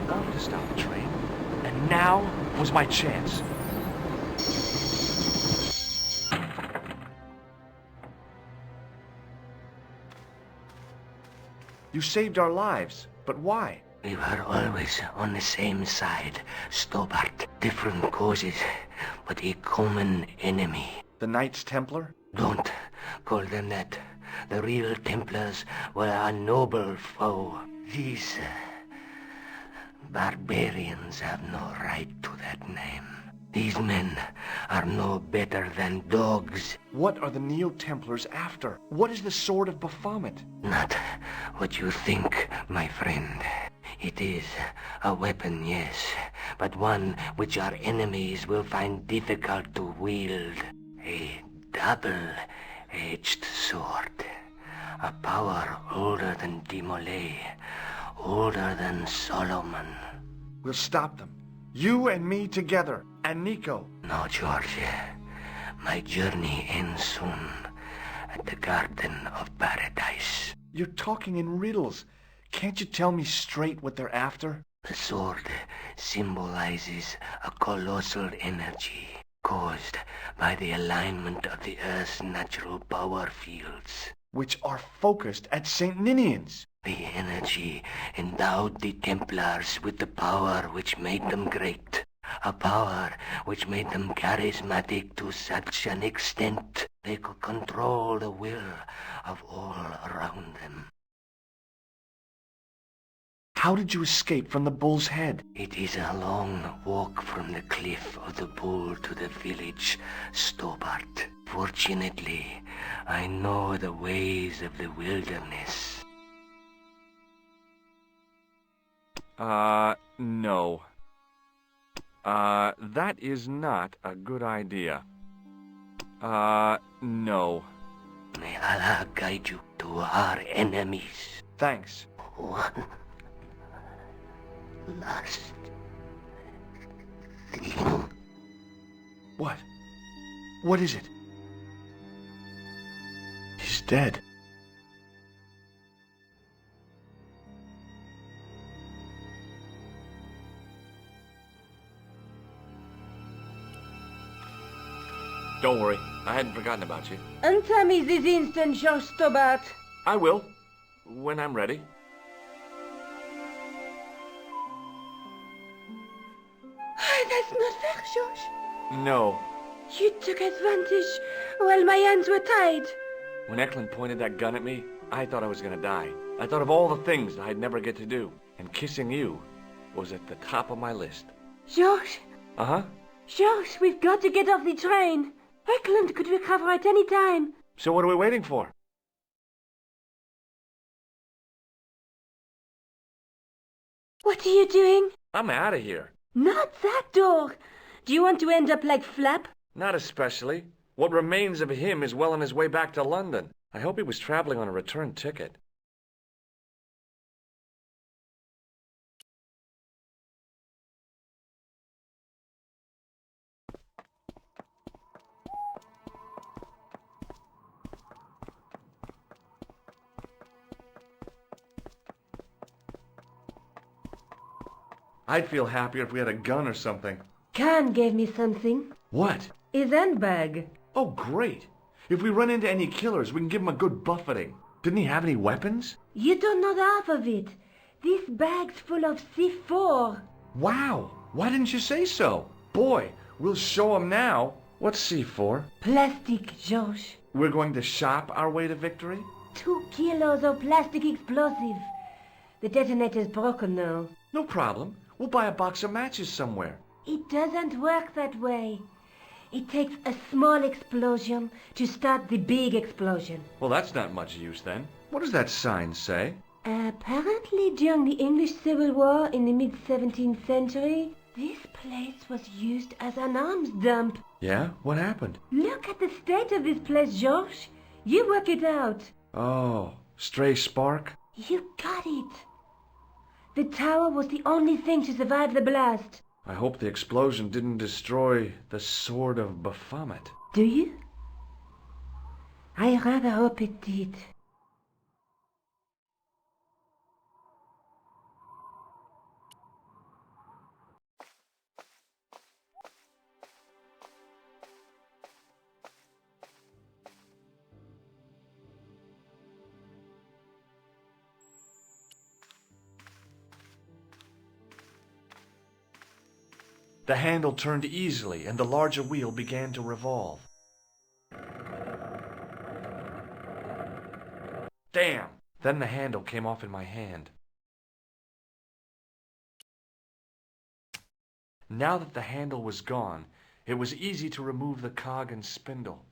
Wanted to stop the train, and now was my chance. You saved our lives, but why? We were always on the same side, Stobbart. Different causes, but a common enemy. The Knights Templar? Don't call them that. The real Templars were a noble foe. These barbarians have no right to that name. These men are no better than dogs. What are the Neo-Templars after? What is the Sword of Baphomet? Not what you think, my friend. It is a weapon, yes, but one which our enemies will find difficult to wield. A double-edged sword. A power older than Demolay, older than Solomon. We'll stop them. You and me together, and Nico. No, George. My journey ends soon at the Garden of Paradise. You're talking in riddles. Can't you tell me straight what they're after? The sword symbolizes a colossal energy caused by the alignment of the Earth's natural power fields, which are focused at St. Ninian's. The energy endowed the Templars with the power which made them great. A power which made them charismatic to such an extent they could control the will of all around them. How did you escape from the Bull's Head? It is a long walk from the cliff of the Bull to the village, Stobbart. Fortunately, I know the ways of the wilderness. No. That is not a good idea. No. May Allah guide you to our enemies. Thanks. One last thing. What? What is it? He's dead. Don't worry, I hadn't forgotten about you. Untell me this instant, George Stobbart. I will, when I'm ready. That's not fair, George. No. You took advantage while my hands were tied. When Eklund pointed that gun at me, I thought I was gonna die. I thought of all the things I'd never get to do, and kissing you was at the top of my list. George? Uh-huh. George, we've got to get off the train. Eklund could recover at any time. So what are we waiting for? What are you doing? I'm out of here. Not that door. Do you want to end up like Flap? Not especially. What remains of him is well on his way back to London. I hope he was traveling on a return ticket. I'd feel happier if we had a gun or something. Khan gave me something. What? His handbag. Oh, great. If we run into any killers, we can give them a good buffeting. Didn't he have any weapons? You don't know half of it. This bag's full of C4. Wow. Why didn't you say so? boy, we'll show 'em now. What's C for? Plastic, George. We're going to shop our way to victory? 2 kilos of plastic explosive. The detonator's broken now. No problem. We'll buy a box of matches somewhere. It doesn't work that way. It takes a small explosion to start the big explosion. Well, that's not much use then. What does that sign say? Apparently during the English Civil War in the mid-17th century, this place was used as an arms dump. Yeah? What happened? Look at the state of this place, George. You work it out. Oh, stray spark? You got it. The tower was the only thing to survive the blast. I hope the explosion didn't destroy the Sword of Baphomet. Do you? I rather hope it did. The handle turned easily, and the larger wheel began to revolve. Damn! Then the handle came off in my hand. Now that the handle was gone, it was easy to remove the cog and spindle.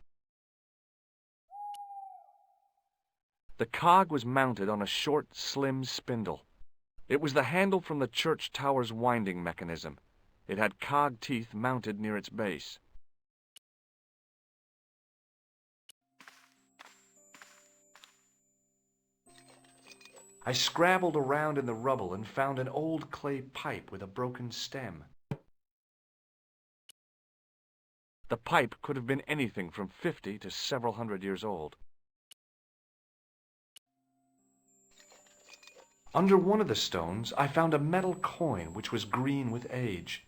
The cog was mounted on a short, slim spindle. It was the handle from the church tower's winding mechanism. It had cog teeth mounted near its base. I scrabbled around in the rubble and found an old clay pipe with a broken stem. The pipe could have been anything from 50 to several hundred years old. Under one of the stones, I found a metal coin which was green with age.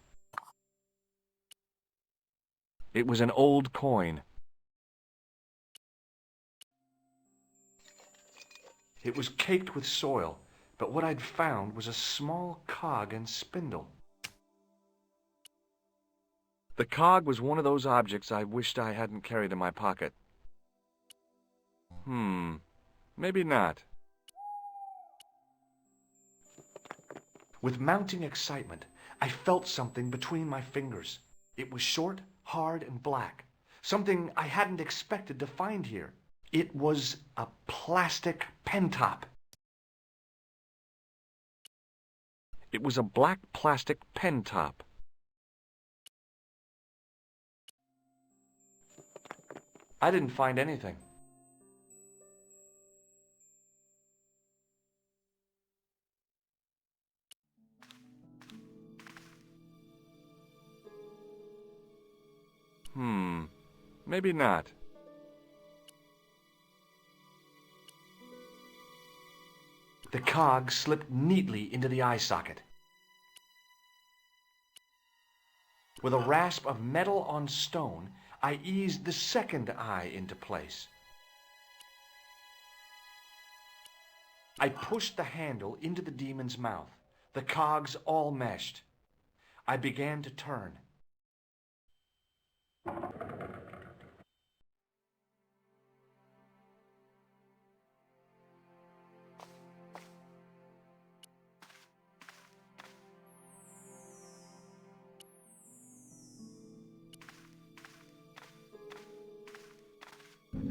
It was an old coin. It was caked with soil, but what I'd found was a small cog and spindle. The cog was one of those objects I wished I hadn't carried in my pocket. Maybe not. With mounting excitement, I felt something between my fingers. It was short, hard, and black. Something I hadn't expected to find here. It was a plastic pen top. It was a black plastic pen top. I didn't find anything. Maybe not. The cog slipped neatly into the eye socket. With a rasp of metal on stone, I eased the second eye into place. I pushed the handle into the demon's mouth. The cogs all meshed. I began to turn.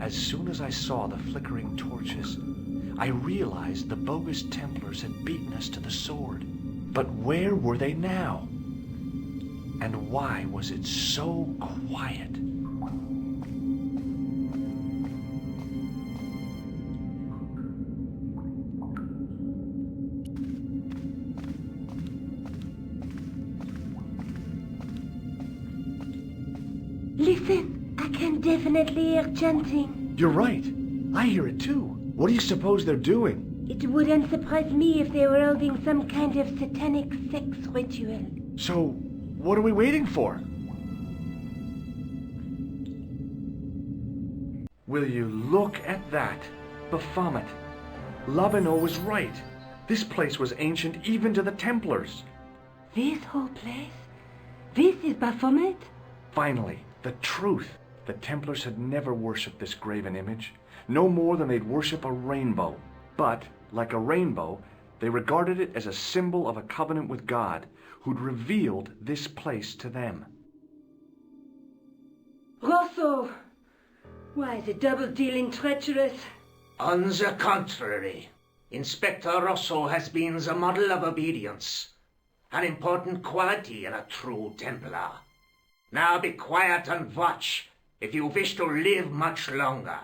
As soon as I saw the flickering torches, I realized the bogus Templars had beaten us to the sword. But where were they now? And why was it so quiet? Listen, I can definitely hear chanting. You're right. I hear it too. What do you suppose they're doing? It wouldn't surprise me if they were holding some kind of satanic sex ritual. So, what are we waiting for? Will you look at that? Baphomet. Labino was right. This place was ancient even to the Templars. This whole place? This is Baphomet? Finally, the truth. The Templars had never worshipped this graven image, no more than they'd worship a rainbow. But, like a rainbow, they regarded it as a symbol of a covenant with God, who'd revealed this place to them. Rosso! Why, the double-dealing treacherous? On the contrary, Inspector Rosso has been the model of obedience, an important quality in a true Templar. Now be quiet and watch, if you wish to live much longer.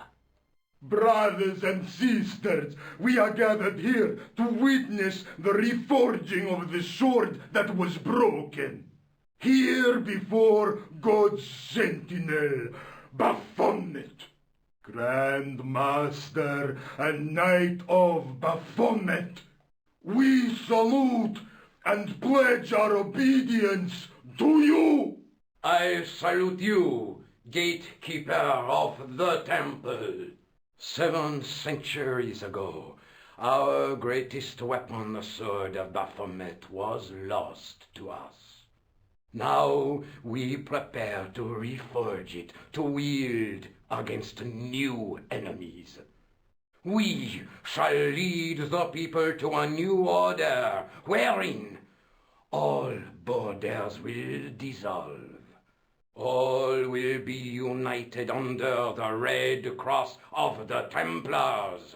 Brothers and sisters, we are gathered here to witness the reforging of the sword that was broken. Here before God's sentinel, Baphomet, Grand Master and Knight of Baphomet, we salute and pledge our obedience to you. I salute you, gatekeeper of the temple. 7 centuries ago, our greatest weapon, the sword of Baphomet, was lost to us. Now we prepare to reforge it, to wield against new enemies. We shall lead the people to a new order, wherein all borders will dissolve. All will be united under the red cross of the Templars.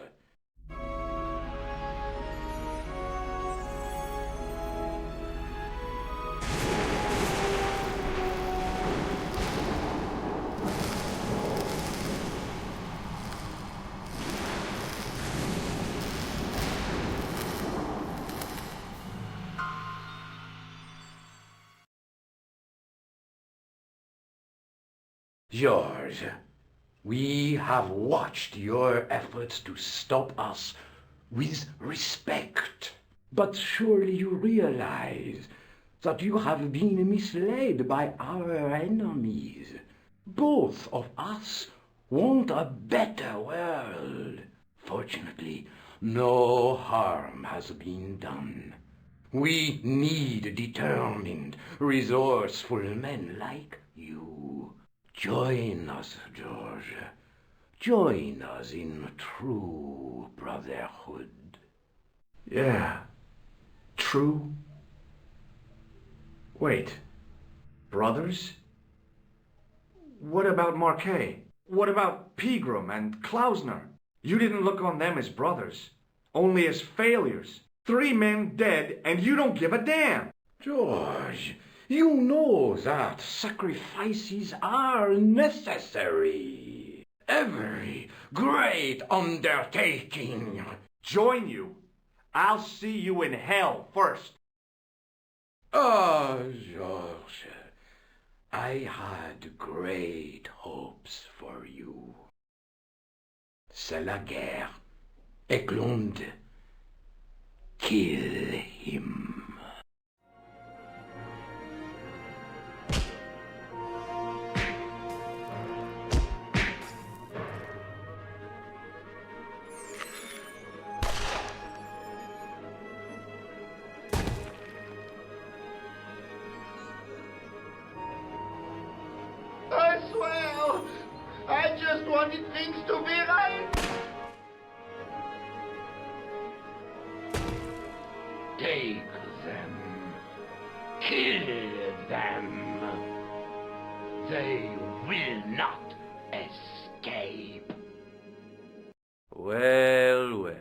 George, we have watched your efforts to stop us with respect. But surely you realize that you have been misled by our enemies. Both of us want a better world. Fortunately, no harm has been done. We need determined, resourceful men like you. Join us, George. Join us in true brotherhood. Yeah. True? Wait. Brothers? What about Marquet? What about Pegram and Klausner? You didn't look on them as brothers, only as failures. 3 men dead, and you don't give a damn. George, you know that sacrifices are necessary. Every great undertaking. Join you. I'll see you in hell first. Oh, George, I had great hopes for you. C'est la guerre. Eklund, kill him. I swear, I just wanted things to be right. Take them. Kill them. They will not escape. Well, well.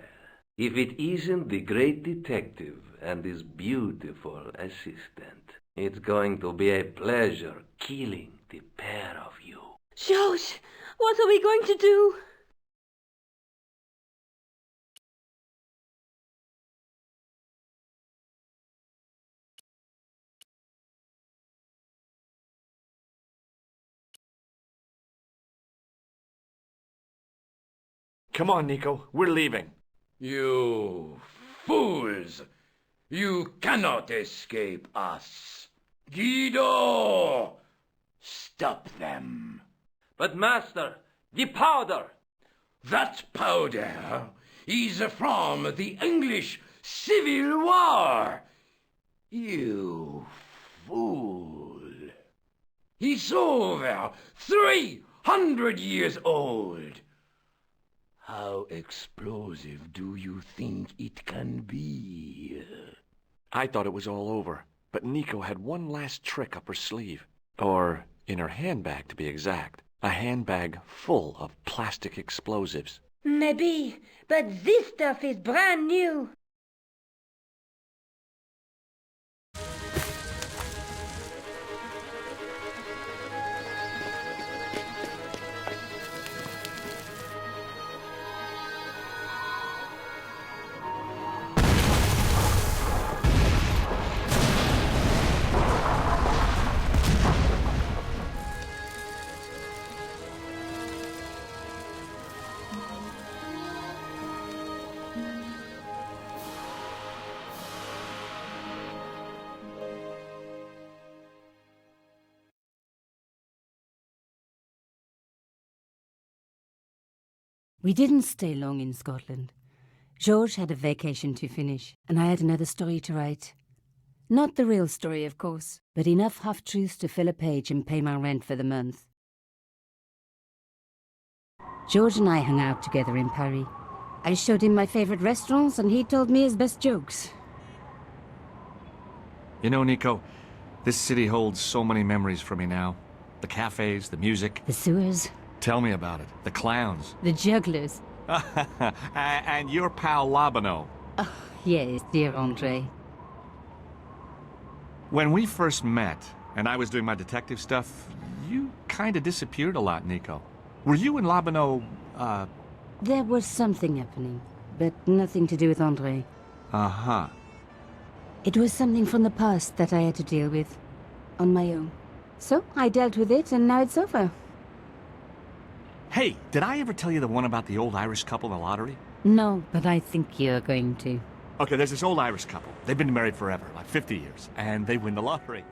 If it isn't the great detective and his beautiful assistant, it's going to be a pleasure killing the pair of you. George, what are we going to do? Come on, Nico. We're leaving. You fools! You cannot escape us. Guido! Stop them. But master, the powder! That powder is from the English Civil War. You fool. He's over 300 years old. How explosive do you think it can be? I thought it was all over, but Nico had one last trick up her sleeve. Or in her handbag, to be exact. A handbag full of plastic explosives. Maybe, but this stuff is brand new. We didn't stay long in Scotland. George had a vacation to finish, and I had another story to write. Not the real story, of course, but enough half-truths to fill a page and pay my rent for the month. George and I hung out together in Paris. I showed him my favorite restaurants, and he told me his best jokes. You know, Nico, this city holds so many memories for me now. The cafes, the music. The sewers. Tell me about it. The clowns. The jugglers. And your pal Labano. Oh, yes, dear Andre. When we first met, and I was doing my detective stuff, you kind of disappeared a lot, Nico. Were you and Labano, There was something happening, but nothing to do with Andre. Uh-huh. It was something from the past that I had to deal with, on my own. So, I dealt with it, and now it's over. Hey, did I ever tell you the one about the old Irish couple in the lottery? No, but I think you're going to. Okay, there's this old Irish couple. They've been married forever, like 50 years, and they win the lottery.